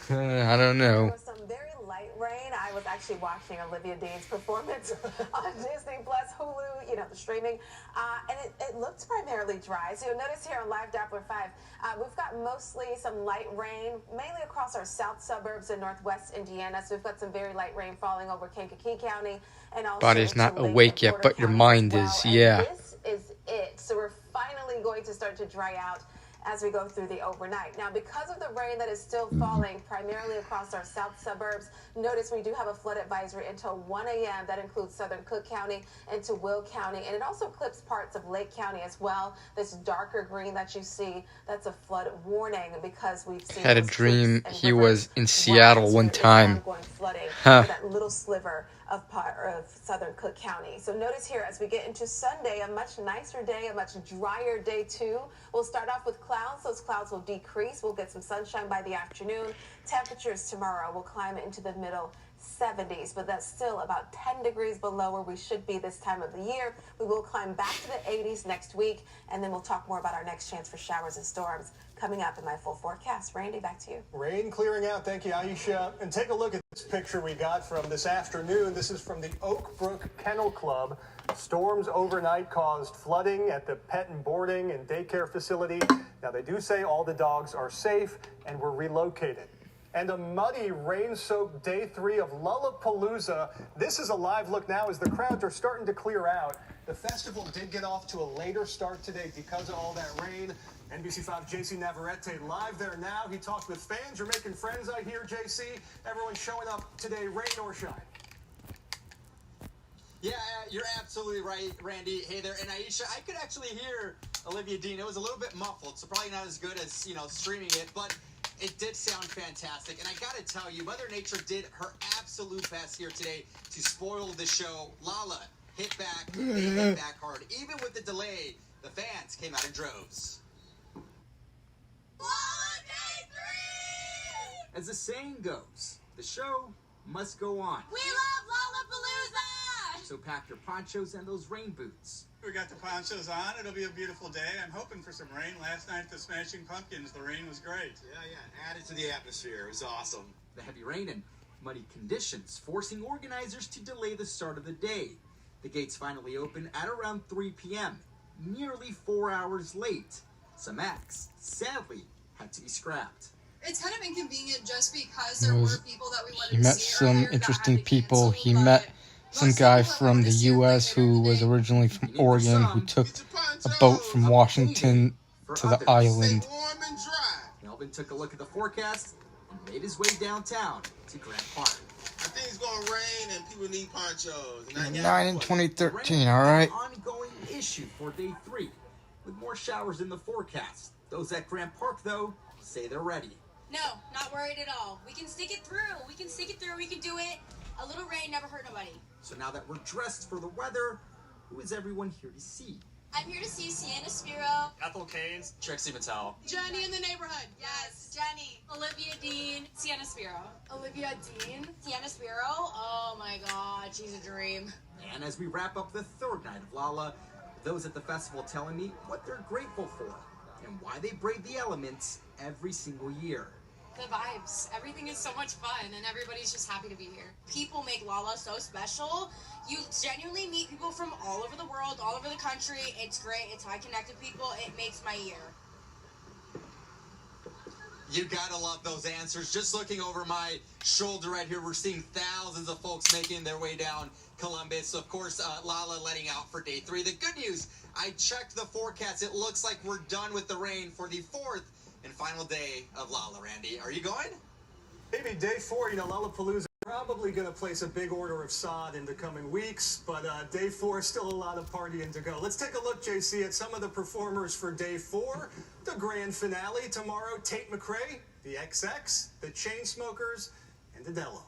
I don't know. There was some very light rain. I was actually actually watching Olivia Dean's performance on Disney Plus, Hulu, you know, the streaming. And it looked primarily dry. So you'll notice here on Live Doppler 5, we've got mostly some light rain, mainly across our south suburbs in northwest Indiana. So we've got some very light rain falling over Kankakee County. And also Body's not into awake Lake yet, and but your Porter mind Counties is, as well. yeah. And this is it. So we're finally going to start to dry out as we go through the overnight. Now, because of the rain that is still falling primarily across our south suburbs, notice we do have a flood advisory until 1 a.m. That includes southern Cook County into Will County, and it also clips parts of Lake County as well. This darker green that you see, that's a flood warning because we've seen Had a those dream creeks and he rivers was in Seattle rise one with time. ongoing flooding Huh. for that little sliver of southern Cook County. So notice here as we get into Sunday, a much nicer day, a much drier day too. We'll start off with clouds. Those clouds will decrease. We'll get some sunshine by the afternoon. Temperatures tomorrow will climb into the middle 70s, but that's still about 10 degrees below where we should be this time of the year. We will climb back to the 80s next week, and then we'll talk more about our next chance for showers and storms coming up in my full forecast. Randy, back to you. Rain clearing out. Thank you, Aisha. And take a look at this picture we got from this afternoon. This is from the Oak Brook Kennel Club. Storms overnight caused flooding at the pet and boarding and daycare facility. Now, they do say all the dogs are safe and were relocated. And a muddy, rain-soaked day 3 of Lollapalooza. This is a live look now as the crowds are starting to clear out. The festival did get off to a later start today because of all that rain. NBC5 JC Navarrete live there now. He talked with fans. You're making friends, I hear, JC. Everyone's showing up today, rain or shine. Yeah, you're absolutely right, Randy. Hey there. And Aisha, I could actually hear Olivia Dean. It was a little bit muffled, so probably not as good as, streaming it, but it did sound fantastic. And I got to tell you, Mother Nature did her absolute best here today to spoil the show. Lala hit back. They hit back hard. Even with the delay, the fans came out in droves. As the saying goes, the show must go on. We love Lollapalooza! So pack your ponchos and those rain boots. We got the ponchos on. It'll be a beautiful day. I'm hoping for some rain. Last night, the Smashing Pumpkins, the rain was great. Yeah. Added to the atmosphere. It was awesome. The heavy rain and muddy conditions forcing organizers to delay the start of the day. The gates finally open at around 3 p.m., nearly 4 hours late. Some acts, sadly, had to be scrapped. It's kind of inconvenient just because there were people that we wanted He to met see some earlier that interesting had to people. cancel, He but met some most guy people that from wanted the to see it U.S. later in who the was day. originally from Oregon, who took a boat from Washington to the island. Melvin took a look at the forecast and made his way downtown to Grant Park. I think it's going to rain and people need ponchos. 9 in 2013, all right. Ongoing issue for day 3, with more showers in the forecast. Those at Grant Park, though, say they're ready. No, not worried at all. We can stick it through. We can do it. A little rain never hurt nobody. So now that we're dressed for the weather, who is everyone here to see? I'm here to see Sienna Spiro. Ethel Caines, Trixie Mattel. Jenny in the neighborhood. Yes, Jenny. Olivia Dean. Sienna Spiro. Olivia Dean. Sienna Spiro. Oh my God, she's a dream. And as we wrap up the 3rd night of Lala, those at the festival telling me what they're grateful for and why they brave the elements every single year. The vibes. Everything is so much fun and everybody's just happy to be here. People make Lala so special. You genuinely meet people from all over the world, all over the country. It's great. It's how I connect with people. It makes my year. You gotta love those answers. Just looking over my shoulder right here, we're seeing thousands of folks making their way down Columbus. Of course, Lala letting out for day 3. The good news, I checked the forecast. It looks like we're done with the rain for the 4th and final day of Lala. Randy, are you going? Maybe day 4, Lollapalooza probably going to place a big order of sod in the coming weeks, but day 4 is still a lot of partying to go. Let's take a look, JC, at some of the performers for day 4. The grand finale tomorrow, Tate McRae, the XX, the Chainsmokers, and Adele.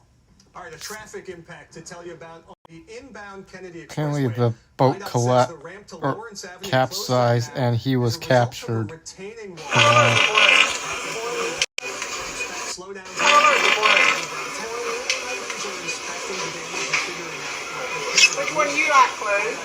All right, a traffic impact to tell you about on the inbound Kennedy Expressway. Apparently the boat capsized and he was captured. Slow down. Which one do you like, Chloe?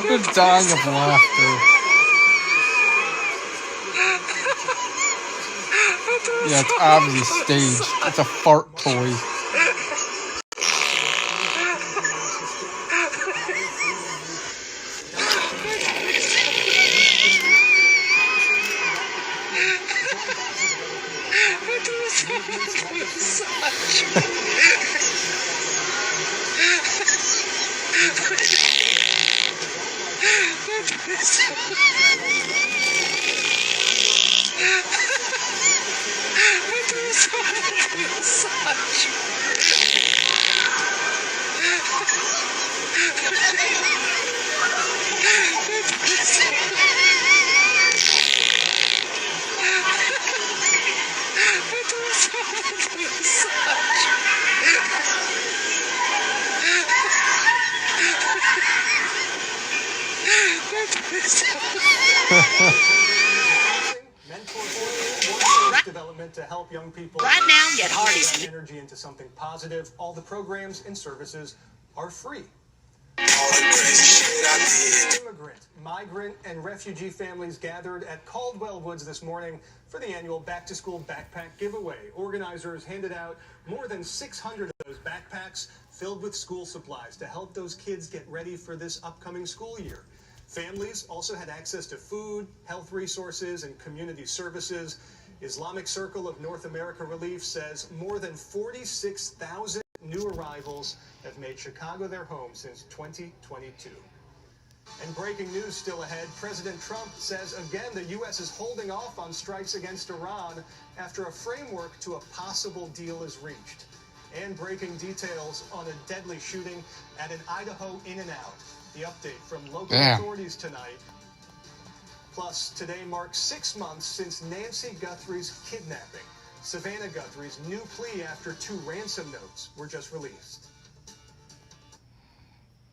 They're dying of laughter. Yeah, it's obviously staged. It's a fart toy. Development to help young people Right now, get Hardee's. Energy into something positive. All the programs and services are free. Immigrant, migrant, and refugee families gathered at Caldwell Woods this morning for the annual back-to-school backpack giveaway. Organizers handed out more than 600 of those backpacks filled with school supplies to help those kids get ready for this upcoming school year. Families also had access to food, health resources, and community services. Islamic Circle of North America Relief says more than 46,000 new arrivals have made Chicago their home since 2022. And breaking news still ahead, President Trump says again the U.S. is holding off on strikes against Iran after a framework to a possible deal is reached. And breaking details on a deadly shooting at an Idaho In-N-Out. The update from local authorities tonight. Plus, today marks 6 months since Nancy Guthrie's kidnapping. Savannah Guthrie's new plea after 2 ransom notes were just released.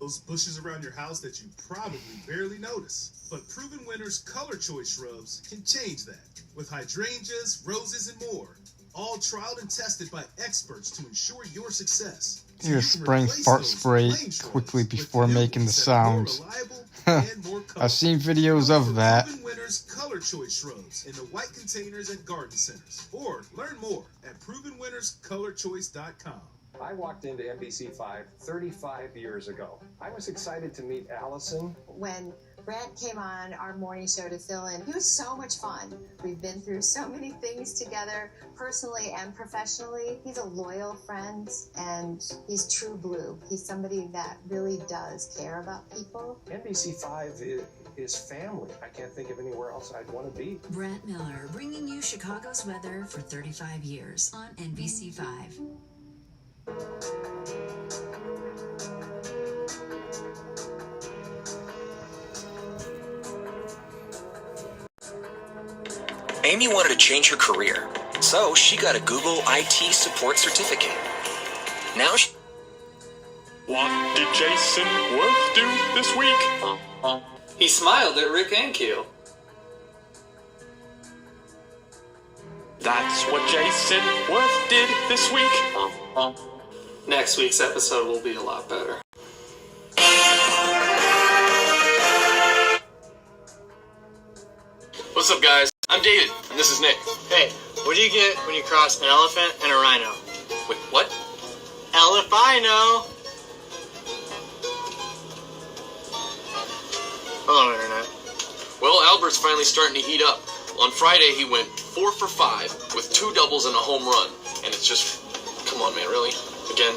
Those bushes around your house that you probably barely notice. But Proven Winners Color Choice Shrubs can change that. With hydrangeas, roses, and more. All trialed and tested by experts to ensure your success. You're spraying fart spray quickly before making the sounds. I've seen videos of that. Proven Winners Color Choice Shrubs in the white containers at garden centers. Or learn more at ProvenWinnersColorChoice.com. I walked into NBC5 35 years ago. I was excited to meet Allison. When Brent came on our morning show to fill in, he was so much fun. We've been through so many things together, personally and professionally. He's a loyal friend, and he's true blue. He's somebody that really does care about people. NBC5 is family. I can't think of anywhere else I'd want to be. Brent Miller, bringing you Chicago's weather for 35 years on NBC5. Amy wanted to change her career, so she got a Google IT support certificate. Now she... What did Jason Worth do this week? He smiled at Rick Ankiel. That's what Jason Worth did this week. Next week's episode will be a lot better. What's up, guys? I'm David, and this is Nick. Hey, what do you get when you cross an elephant and a rhino? Wait, what? Elephino! Hello, Internet. Well, Albert's finally starting to heat up. On Friday, he went 4 for 5 with 2 doubles and a home run. And it's just, come on, man, really? Again?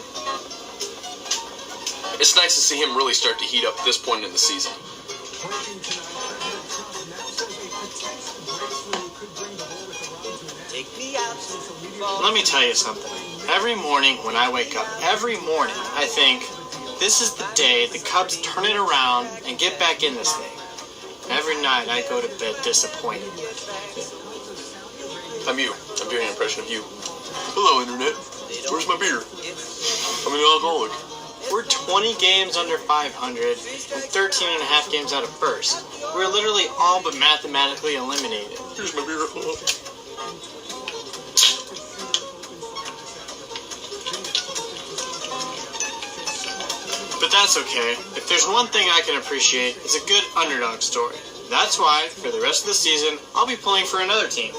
It's nice to see him really start to heat up at this point in the season. Let me tell you something. Every morning when I wake up, every morning, I think, this is the day the Cubs turn it around and get back in this thing. Every night I go to bed disappointed. I'm you. I'm doing an impression of you. Hello, Internet. Where's my beer? I'm an alcoholic. We're 20 games under 500 and 13 and a half games out of first. We're literally all but mathematically eliminated. Here's my beer. But that's okay. If there's one thing I can appreciate, it's a good underdog story. That's why, for the rest of the season, I'll be pulling for another team.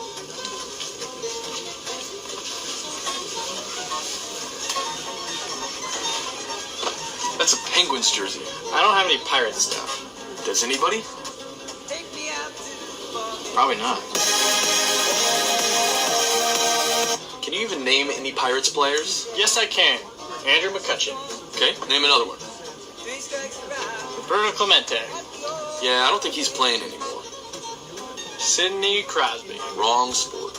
That's a Penguins jersey. I don't have any pirate stuff. Does anybody? Probably not. Can you even name any Pirates players? Yes, I can. Andrew McCutcheon. Okay, name another one. Roberto Clemente. Yeah, I don't think he's playing anymore. Sidney Crosby. Wrong sport.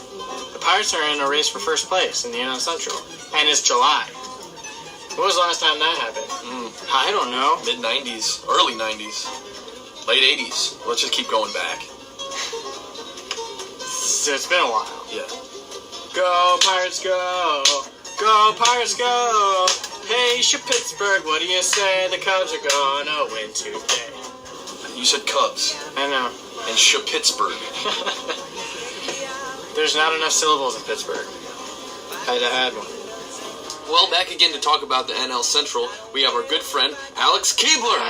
The Pirates are in a race for first place in the NL Central. And it's July. When was the last time that happened? I don't know. Mid-90s, early 90s, late 80s. Let's just keep going back. It's been a while. Yeah. Go Pirates go! Go Pirates go! Hey, Pittsburgh, what do you say? The Cubs are gonna win today. You said Cubs. I know. And Pittsburgh. There's not enough syllables in Pittsburgh. Had to add one. Well, back again to talk about the NL Central, we have our good friend, Alex Keebler.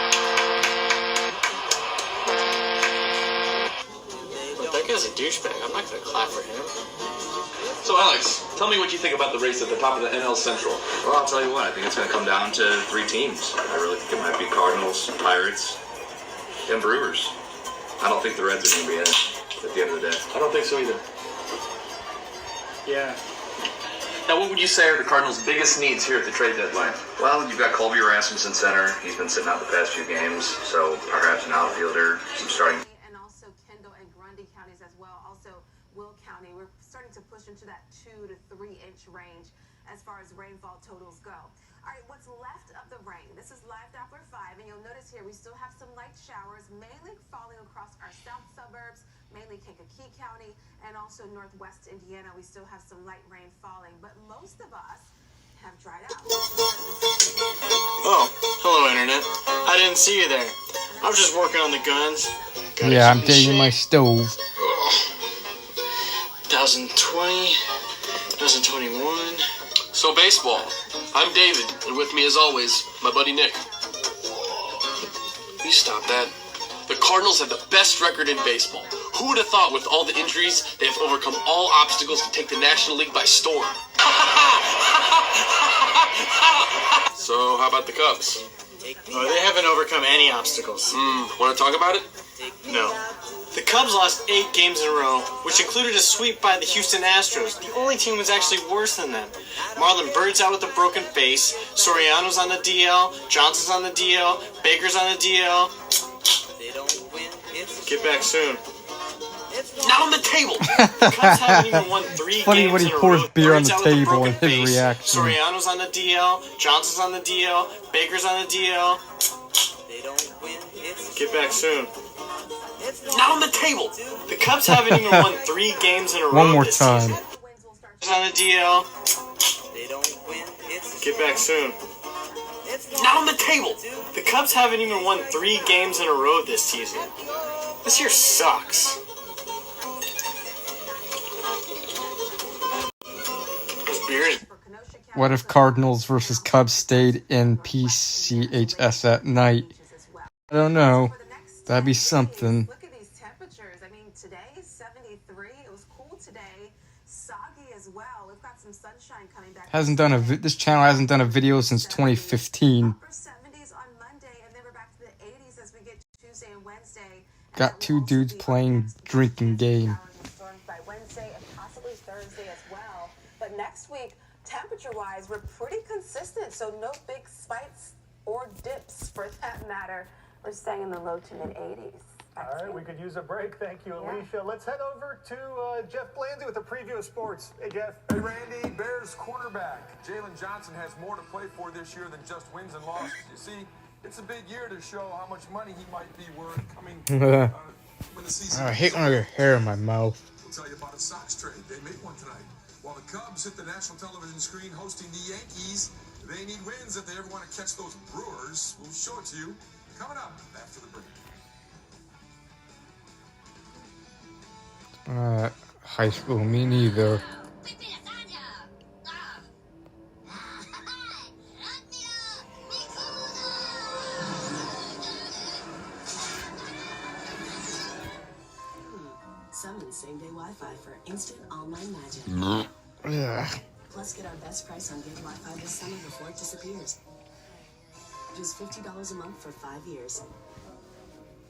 Look, that guy's a douchebag. I'm not going to clap for him. So, Alex, tell me what you think about the race at the top of the NL Central. Well, I'll tell you what, I think it's going to come down to 3 teams. I really think it might be Cardinals, Pirates, and Brewers. I don't think the Reds are going to be in it at the end of the day. I don't think so either. Yeah. Now, what would you say are the Cardinals' biggest needs here at the trade deadline? Well, you've got Colby Rasmussen center. He's been sitting out the past few games, so perhaps an outfielder, some starting. And also Kendall and Grundy counties as well. Also Will County. We're starting to push into that 2 to 3 inch range as far as rainfall totals go. All right, what's left of the rain? This is live Doppler 5, and you'll notice here we still have some light showers, mainly falling across our south suburbs, mainly Kankakee County, and also northwest Indiana. We still have some light rain falling, but most of us have dried out. Oh, hello, Internet. I didn't see you there. I was just working on the guns. Yeah, I'm digging my stove. 2020, 2021. So, baseball. I'm David, and with me, as always, my buddy Nick. You stop that. The Cardinals have the best record in baseball. Who would have thought with all the injuries, they have overcome all obstacles to take the National League by storm? So, how about the Cubs? Oh, they haven't overcome any obstacles. Want to talk about it? No. The Cubs lost 8 games in a row, which included a sweep by the Houston Astros. The only team was actually worse than them. Marlon Bird's out with a broken face. Soriano's on the DL. Johnson's on the DL. Baker's on the DL. Get back soon. Not on the table! The Cubs haven't even won 3 Funny games when he in a pours row. beer on Bird's the out with a table broken and his face. reaction. Soriano's on the DL. Johnson's on the DL. Baker's on the DL. Get back soon. Not on the table! The Cubs haven't even won 3 games in a row. One more this time. season. On the DL. Get back soon. Not on the table! The Cubs haven't even won 3 games in a row this season. This year sucks. Those beers. What if Cardinals versus Cubs stayed in PCHS at night? I don't know. That'd be something. Look at these temperatures. I mean, today is 73. It was cool today. Soggy as well. We've got some sunshine coming back. This channel hasn't done a video since 2015. Upper 70s on Monday, and then we're back to the 80s as we get Tuesday and Wednesday. Got 2 dudes playing drinking game. By Wednesday and possibly Thursday as well. But next week, temperature-wise, we're pretty consistent, so no big spikes or dips for that matter. We're staying in the low to mid 80s. All right, we could use a break. Thank you, Alicia. Let's head over to Jeff Blanzy with a preview of sports. Hey, Jeff. Hey, Randy. Bears quarterback Jalen Johnson has more to play for this year than just wins and losses. You see, it's a big year to show how much money he might be worth coming when the season I hate when I get hair in my mouth. We'll tell you about a Sox trade. They made one tonight. While the Cubs hit the national television screen hosting the Yankees, they need wins if they ever want to catch those Brewers. We'll show it to you coming up after the break. High school, me neither. Summon same-day Wi-Fi for instant online magic. Yeah. Plus, get our best price on gig Wi-Fi this summer before it disappears. Just $50 a month for 5 years.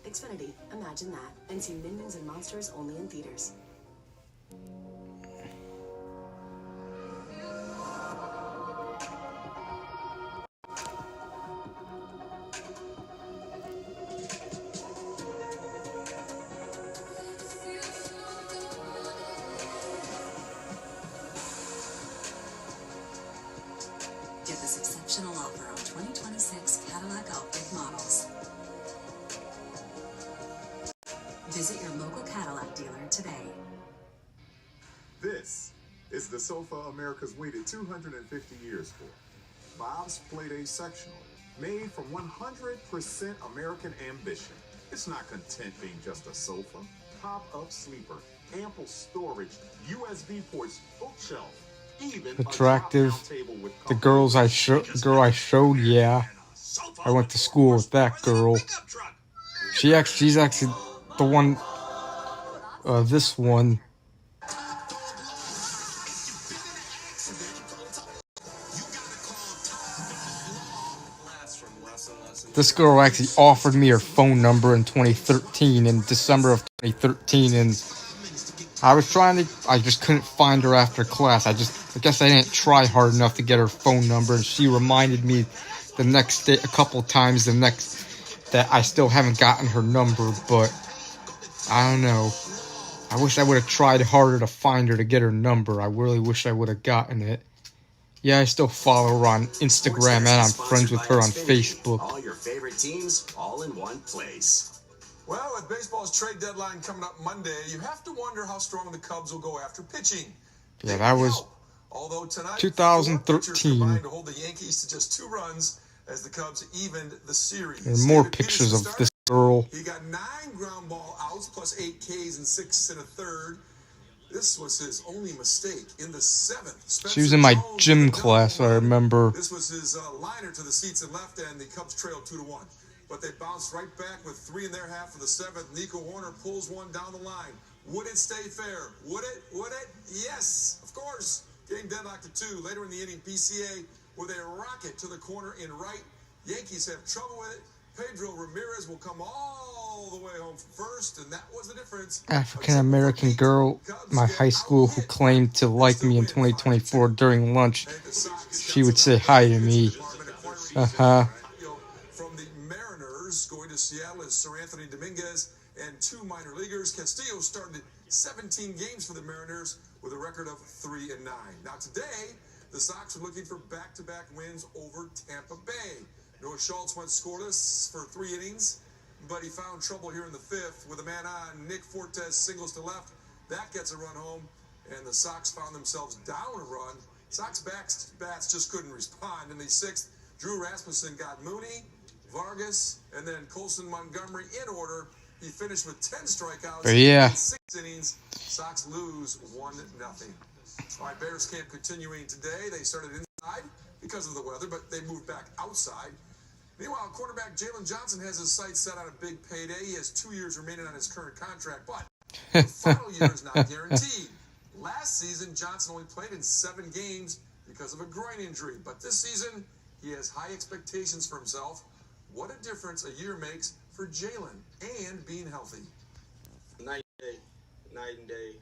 Xfinity, imagine that. And see Minions and Monsters only in theaters. Get this exceptional offer on 2026 Cadillac Outfit models. Visit your local Cadillac dealer today. This is the sofa America's waited 250 years for. Bob's Playday Sectional, made from 100% American ambition. It's not content being just a sofa. Pop-up sleeper, ample storage, USB ports, bookshelf, even Attractive. a table with The girl I showed, yeah. I went to school with that girl. She's actually the one. This one. This girl actually offered me her phone number in 2013, in December of 2013, and I just couldn't find her after class. I guess I didn't try hard enough to get her phone number, and she reminded me the next day, a couple times that I still haven't gotten her number, but I don't know. I wish I would have tried harder to find her to get her number. I really wish I would have gotten it. Yeah, I still follow her on Instagram, and I'm friends with her on Facebook. All your favorite teams, all in one place. Well, with baseball's trade deadline coming up Monday, you have to wonder how strong the Cubs will go after pitching. Yeah, that was Although tonight, 2013. combined to hold the Yankees to just 2 runs as the Cubs evened the series. There are more pictures of this girl. He got 9 ground ball outs plus 8 Ks and 6 1/3. This was his only mistake in the 7th. She was in my gym class, I remember. This was his liner to the seats and left end. The Cubs trailed 2-1. But they bounced right back with 3 in their half of the 7th. Nico Warner pulls one down the line. Would it stay fair? Would it? Would it? Yes, of course. Game deadlocked at 2. Later in the inning, PCA with a rocket to the corner in right. Yankees have trouble with it. Pedro Ramirez will come all the way home from first, and that was the difference. African-American girl, my high school, who claimed to like me in 2024 during lunch. She would say hi to me. From the Mariners, going to Seattle is Sir Anthony Dominguez and 2 minor leaguers. Castillo started 17 games for the Mariners with a record of 3-9. Now today, the Sox are looking for back-to-back wins over Tampa Bay. Noah Schultz went scoreless for 3 innings, but he found trouble here in the 5th with a man on. Nick Fortes singles to left. That gets a run home, and the Sox found themselves down a run. Sox bats just couldn't respond. In the 6th, Drew Rasmussen got Mooney, Vargas, and then Colson Montgomery in order. He finished with 10 strikeouts in 6 innings. Sox lose 1-0. All right, Bears camp continuing today. They started inside because of the weather, but they moved back outside. Meanwhile, quarterback Jalen Johnson has his sights set on a big payday. He has 2 years remaining on his current contract, but the final year is not guaranteed. Last season, Johnson only played in 7 games because of a groin injury, but this season, he has high expectations for himself. What a difference a year makes for Jalen and being healthy. Night and day.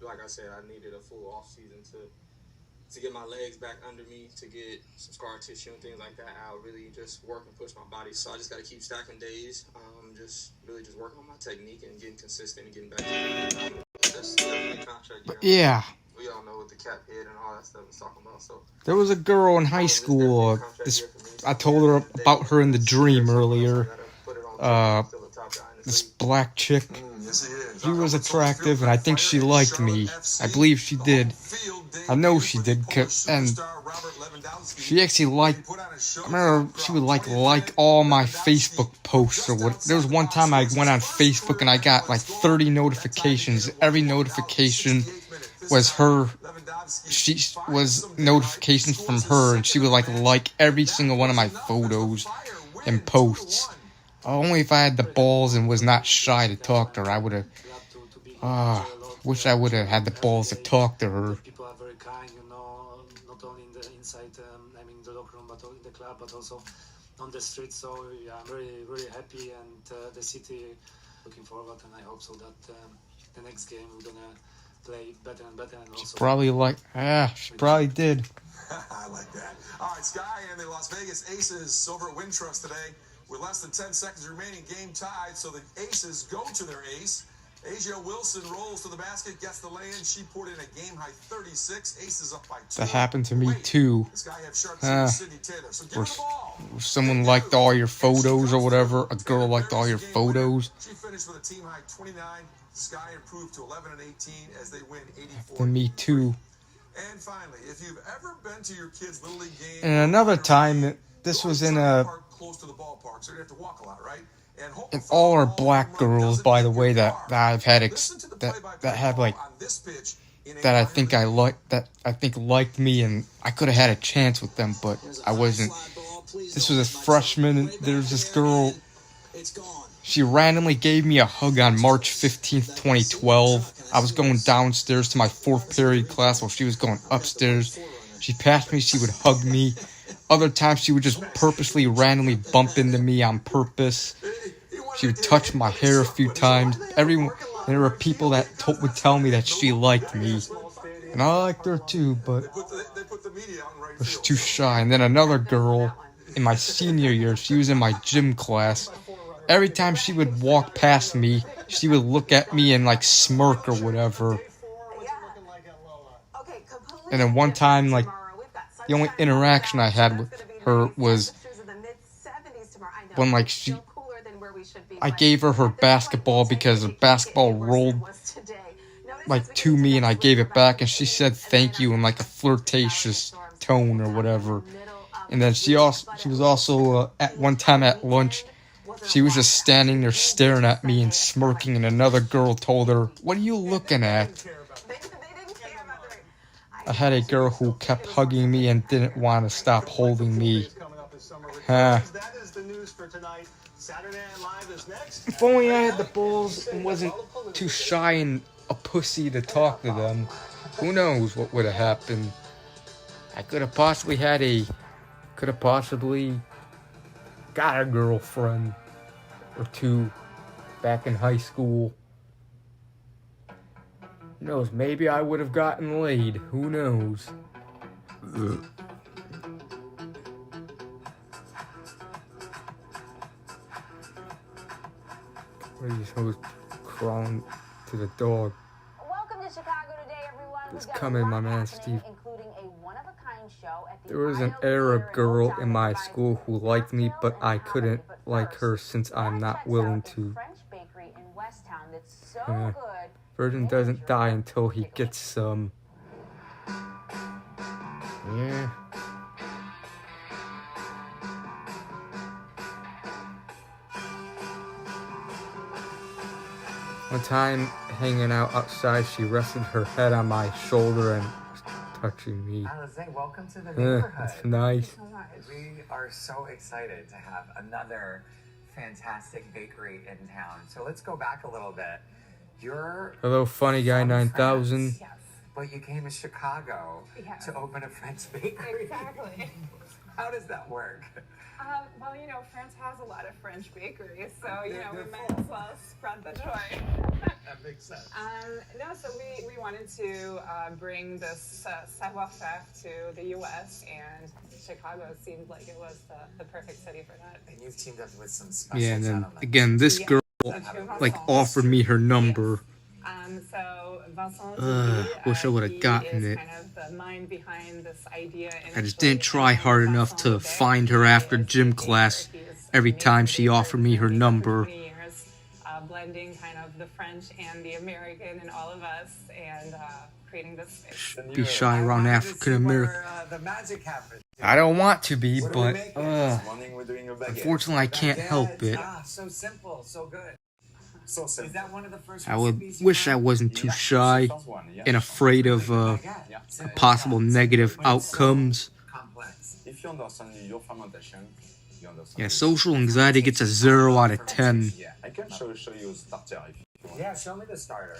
Like I said, I needed a full off season to to get my legs back under me, to get some scar tissue and things like that out, really just work and push my body. So I just got to keep stacking days, just really just working on my technique and getting consistent and getting back to the That's definitely a contract. But yeah. We all know what the cap hit and all that stuff is talking about. So There was a girl in high school. I told her about her in the dream earlier. This black chick. She was attractive, and I think she liked me. I believe she did. I know she did, and she actually liked. I remember she would like all my Facebook posts or what. There was one time I went on Facebook and I got like 30 notifications. Every notification was her. She was notifications from her, and she would like every single one of my photos and posts. Only if I had the balls and was not shy to talk to her, I would have. Wish I would have had the balls to talk to her. People are very kind, not only in the inside, the locker room, but in the club, but also on the street. So yeah, I'm really, really happy, and the city looking forward, and I hope so that the next game we're gonna play better and better. And also Probably she probably did. I like that. All right, Sky and the Las Vegas Aces over at Wintrust today. With less than 10 seconds remaining, game tied, so the Aces go to their ace. Asia Wilson rolls to the basket, gets the lay-in. She poured in a game-high 36. Aces up by 2. That happened to me too. Where someone liked all your photos or whatever. A girl liked all your photos. She finished with a team-high 29. Sky improved to 11 and 18 as they win 84. For me too. And finally, if you've ever been to your kids' Little League game... And another time, this was in a... close to the ballpark, so you have to walk a lot, right? And all are black girls, by the way, that I've had that have that I think liked me, and I could have had a chance with them, but I wasn't. This was a freshman, and there was this girl. She randomly gave me a hug on March 15th, 2012. I was going downstairs to my 4th period class while she was going upstairs. She passed me, she would hug me. Other times she would just purposely randomly bump into me on purpose. She would touch my hair a few times. There were people that would tell me that she liked me. And I liked her too, but I was too shy. And then another girl in my senior year, she was in my gym class. Every time she would walk past me, she would look at me and smirk or whatever. And then one time, the only interaction I had with her was when I gave her basketball because the basketball rolled to me, and I gave it back, and she said thank you in a flirtatious tone or whatever. And then she was also at one time at lunch, she was just standing there staring at me and smirking, and another girl told her, "What are you looking at?" I had a girl who kept hugging me and didn't want to stop holding me. If only I had the balls and wasn't too shy and a pussy to talk to them, who knows what would have happened. I could have possibly got a girlfriend or two back in high school. Who knows, maybe I would have gotten laid. Who knows? What are you supposed to crawling to the dog? Welcome to Chicago today, everyone. It's coming, my man Steve. Including a one-of-a-kind show at the There was an Arab girl in my school who liked me, but I couldn't like her since I'm not willing to. French bakery in Westtown that's so good. Virgin doesn't die until he gets some. Yeah. One time, hanging out outside, she rested her head on my shoulder and was touching me. Alizé, welcome to the neighborhood. That's nice. Thank you so much. We are so excited to have another fantastic bakery in town. So let's go back a little bit. Hello, Funny Guy 9000. Yes. But you came to Chicago to open a French bakery. Exactly. How does that work? Well, France has a lot of French bakeries, so, we might as well spread the joy. No, so we wanted to bring this savoir-faire to the U.S. and Chicago seemed like it was the perfect city for that. And you've teamed up with some special Yeah, and then gentlemen. again, this girl like offered me her number. So Vincent, Wish I would have gotten it. kind of the mind behind this idea. I just didn't try hard enough to find her after gym class every time she offered me her number. Blending kind of the French and the American in all of us and creating this space. Be shy around African American. The magic happened. I don't want to be, What but This morning we're doing a baguette. unfortunately I can't help it. So simple, so good. So simple. Is that one of the first I would recipes you wish I had? wasn't too shy and afraid of possible negative outcomes. Complex. If you understand your fermentation, you understand. Yeah, social anxiety gets a 0 out of 10. Yeah, I can show you a starter if you want. Yeah, show me the starter.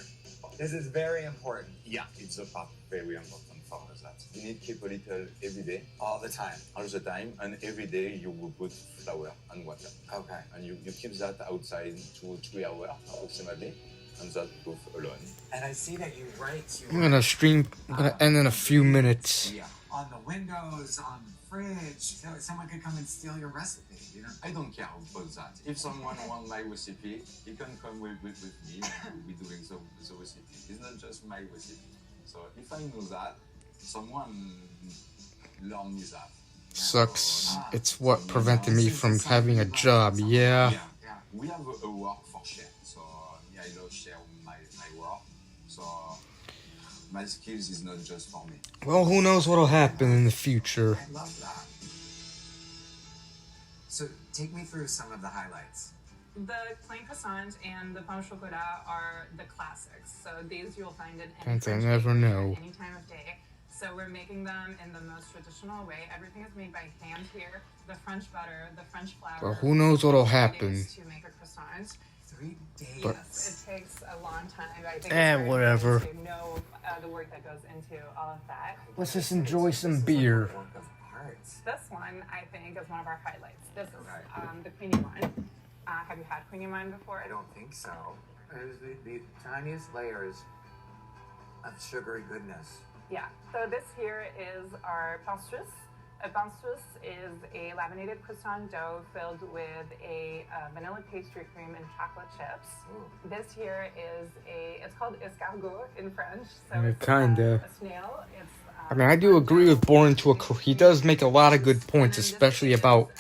This is very important. Yeah, it's a part very important for us. That you need to keep a little every day. All the time. All the time, and every day you will put flour and water. Okay. And you keep that outside 2 or 3 hours approximately, and that goes alone. And I see that you write. I'm gonna end in a few minutes. Yeah. On the windows, on the fridge, so someone could come and steal your recipe. You know? I don't care about that. If someone wants my recipe, he can come with me and we're doing the recipe. It's not just my recipe. So if I know that, someone learn me that. Sucks. It's what prevented me from having a job, yeah. Yeah. We have a work for share. So I love share my work. So my skills is not just for me. Well, who knows what'll happen in the future. I love that. So take me through some of the highlights. The plain croissant and the pain au chocolat are the classics. So these you'll find in any Can't I French never bakery know. at any time of day. So we're making them in the most traditional way. Everything is made by hand here. The French butter, the French flour. Well, who knows what'll the happen. ingredients to make a croissant. 3 days. But- Yes, it takes a long time. I think it's very whatever. important to know the work that goes into all of that. Let's just enjoy some beer. This one, I think, is one of our highlights. This is the queenie wine. Have you had queenie wine before? I don't think so. There's the tiniest layers of sugary goodness. Yeah. So this here is our pain suisse. A pain suisse is a laminated croissant dough filled with a vanilla pastry cream and chocolate chips. Ooh. This here is it's called escargot in French. So Yeah, it's kinda. a snail. It's I mean, I do agree with Born into a He does make a lot of good points, especially about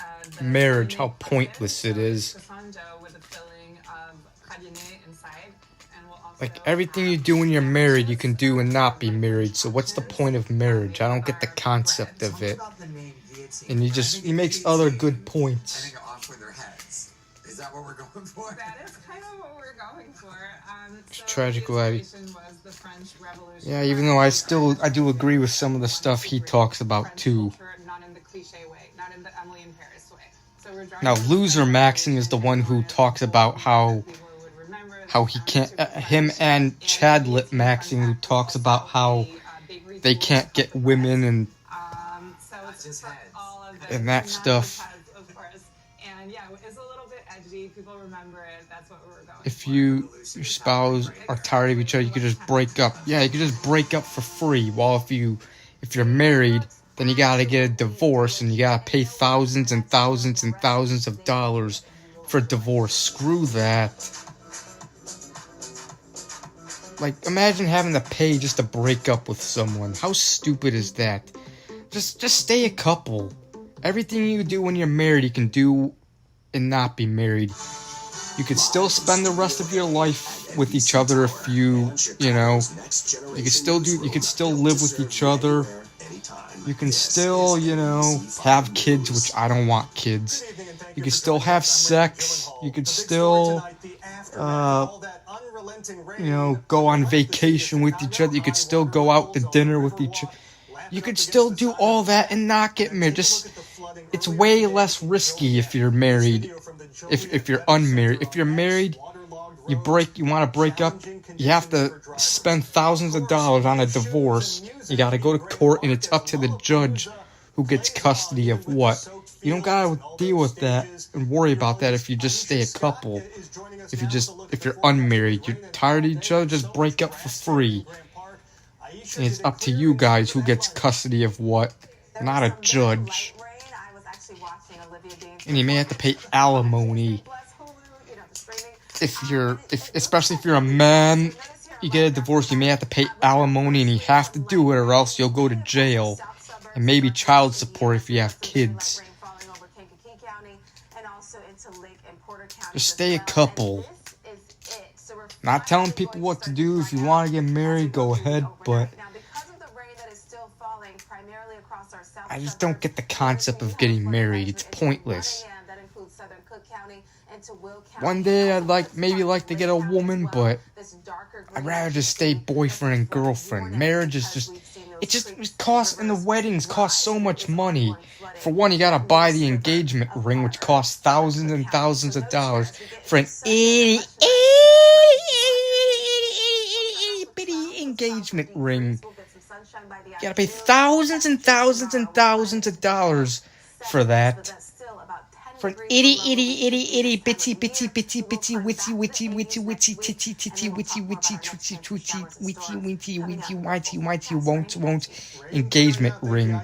marriage, how pointless it is. croissant dough with a filling of praliné inside, and we'll also Like, everything you do when you're married, you can do and not be married, so what's the point of marriage? I don't get the concept of it. And he makes other good points. And then go off with their heads. Is that what we're going for? That is kind of what we're going for. So Tragic the lady. inspiration was the French Revolution. Yeah, even though I do agree with some of the stuff he talks about too. Not in the cliche way, not in the Emily in Paris way. So we're Now, Loser Maxing is the one who talks about how he can't, him and Chadlet Maxing, who talks about how they can't get women and that stuff. Of course. And yeah, it's a little bit edgy. People remember it. That's what we're going If your spouse are tired of each other, you could just break up. Yeah, you could just break up for free. While if you're married, then you gotta get a divorce and you gotta pay thousands and thousands and thousands of dollars for divorce. Screw that. Like, imagine having to pay just to break up with someone. How stupid is that? Just stay a couple. Everything you do when you're married, you can do and not be married. You could still spend the rest of your life with each other if you could still live with each other. You can still, have kids, which I don't want kids. You can still have sex. You could still, go on vacation with each other. You could still go out to dinner with each other. You could still do all that and not get married. It's way less risky if you're married. If you're unmarried. If you're married, you want to break up, you have to spend thousands of dollars on a divorce. You got to go to court, and it's up to the judge who gets custody of what. You don't gotta deal with that and worry about that if you just stay a couple. If you're unmarried, you're tired of each other, just break up for free. And it's up to you guys who gets custody of what, not a judge. And you may have to pay alimony. Especially if you're a man, you get a divorce, you may have to pay alimony, and you have to do it or else you'll go to jail. And maybe child support if you have kids. Just stay a couple. Not telling people what to do. If you want to get married, go ahead, but I just don't get the concept of getting married. It's pointless. One day I'd maybe like to get a woman, but I'd rather just stay boyfriend and girlfriend. Marriage is it costs, and the weddings cost so much money. For one, you gotta buy the engagement ring, which costs thousands and thousands of dollars for an itty bitty engagement ring. You gotta pay thousands and thousands and thousands of dollars for that. For an itty bitsy witsy titty witty won't engagement ring.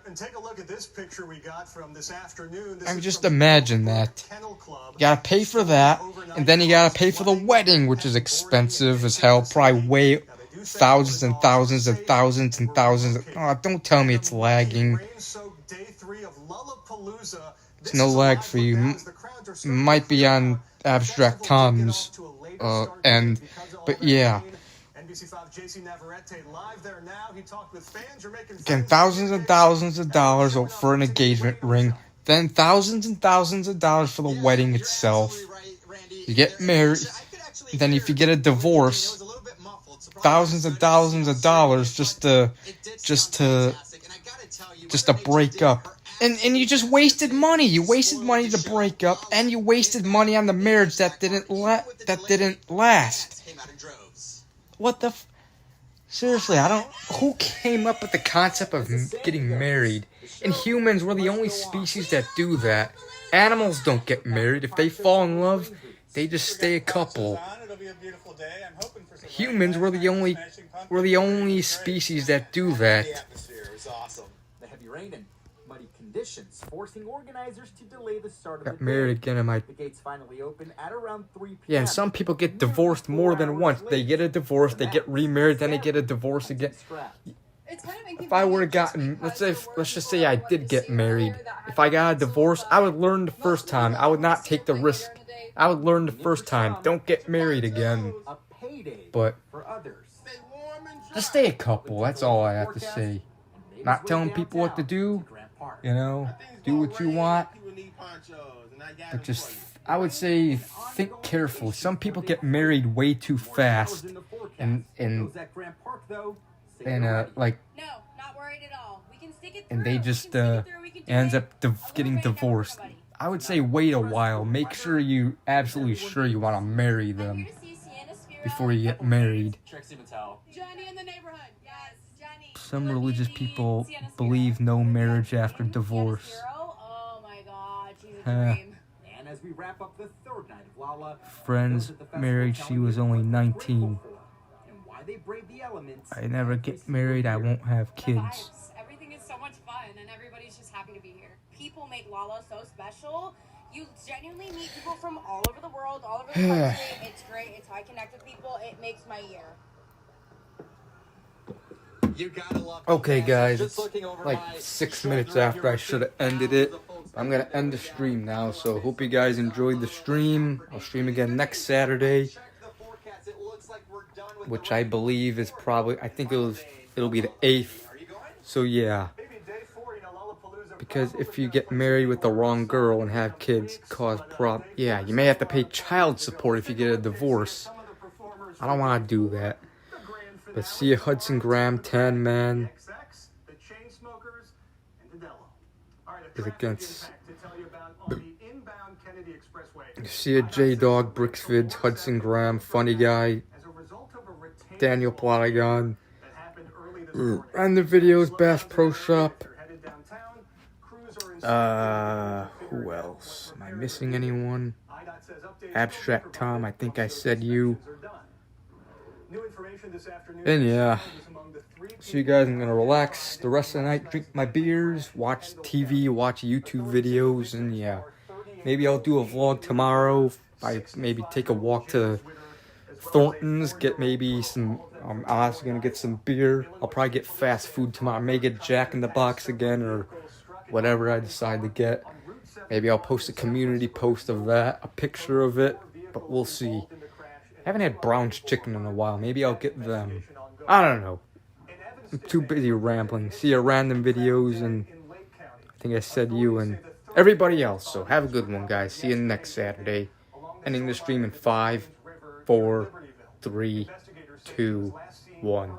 And take a look at this picture we got from this afternoon. I mean, just imagine that. You gotta pay for that, and then you gotta pay for the wedding, which is expensive as hell. Probably way thousands and thousands and thousands and thousands. Oh, don't tell me it's lagging. It's no lag for you. It might be on Abstract Tom's end, but yeah. Again, thousands and thousands of dollars for an engagement ring, then thousands and thousands of dollars for the wedding itself. You get married, then if you get a divorce, thousands and thousands of dollars just to break up. And you just wasted money. You wasted money to break up, and you wasted money on the marriage that didn't last. What the seriously, who came up with the concept of getting married? And humans, we're the only species that do that. Animals don't get married. If they fall in love, they just stay a couple. Humans, we're the only species that do that. The heavy rain and muddy conditions forcing organizers to delay the start of Got married again in my... The gates finally open at around 3 p.m. Yeah, and some people get divorced more than once. They get a divorce, they get remarried, then they get a divorce again. If I would have gotten, let's just say I did get married. If I got a divorce, I would learn the first time. I would not take the risk. I would learn the first time. Don't get married again. But just stay a couple. That's all I have to say. Not telling people what to do. You know, do what you want. But just, I would say, think carefully. Some people get married way too fast, and they just ends up getting divorced. I would say wait a while. Make sure you absolutely sure you want to marry them before you get married. Some religious people believe no marriage after divorce. And as we wrap up the third night of Lala, friends married, she was only 19. And why they brave the elements. I never get married, I won't have kids. Everything is so much fun, and everybody's just happy to be here. People make Lala so special. You genuinely meet people from all over the world, all over the country. It's great. It's how I connect with people. It makes my year. Okay, guys, it's like 6 minutes after I should have ended it. I'm going to end the stream now, so hope you guys enjoyed the stream. I'll stream again next Saturday, which I believe is probably, I think it'll be the 8th. So yeah, because if you get married with the wrong girl and have kids, yeah, you may have to pay child support if you get a divorce. I don't want to do that. But see you, Hudson Graham, 10 man. Is against. See you, J Dog, Bricksvid, Hudson Graham, funny guy, Daniel Platagon. And the videos, Bass Pro Shop. Who else? Am I missing anyone? Abstract Tom, I think I said you. And yeah. So you guys, I'm gonna relax the rest of the night, drink my beers, watch TV, watch YouTube videos, and yeah. Maybe I'll do a vlog tomorrow. I maybe take a walk to Thornton's, get maybe some, I'm honestly gonna get some beer. I'll probably get fast food tomorrow. I may get Jack in the Box again, or whatever I decide to get. Maybe I'll post a community post of that, a picture of it, but we'll see. I haven't had Brown's Chicken in a while. Maybe I'll get them. I don't know. I'm too busy rambling. See your random videos, and I think I said you and everybody else. So have a good one, guys. See you next Saturday. Ending the stream in 5, 4, 3, 2, 1.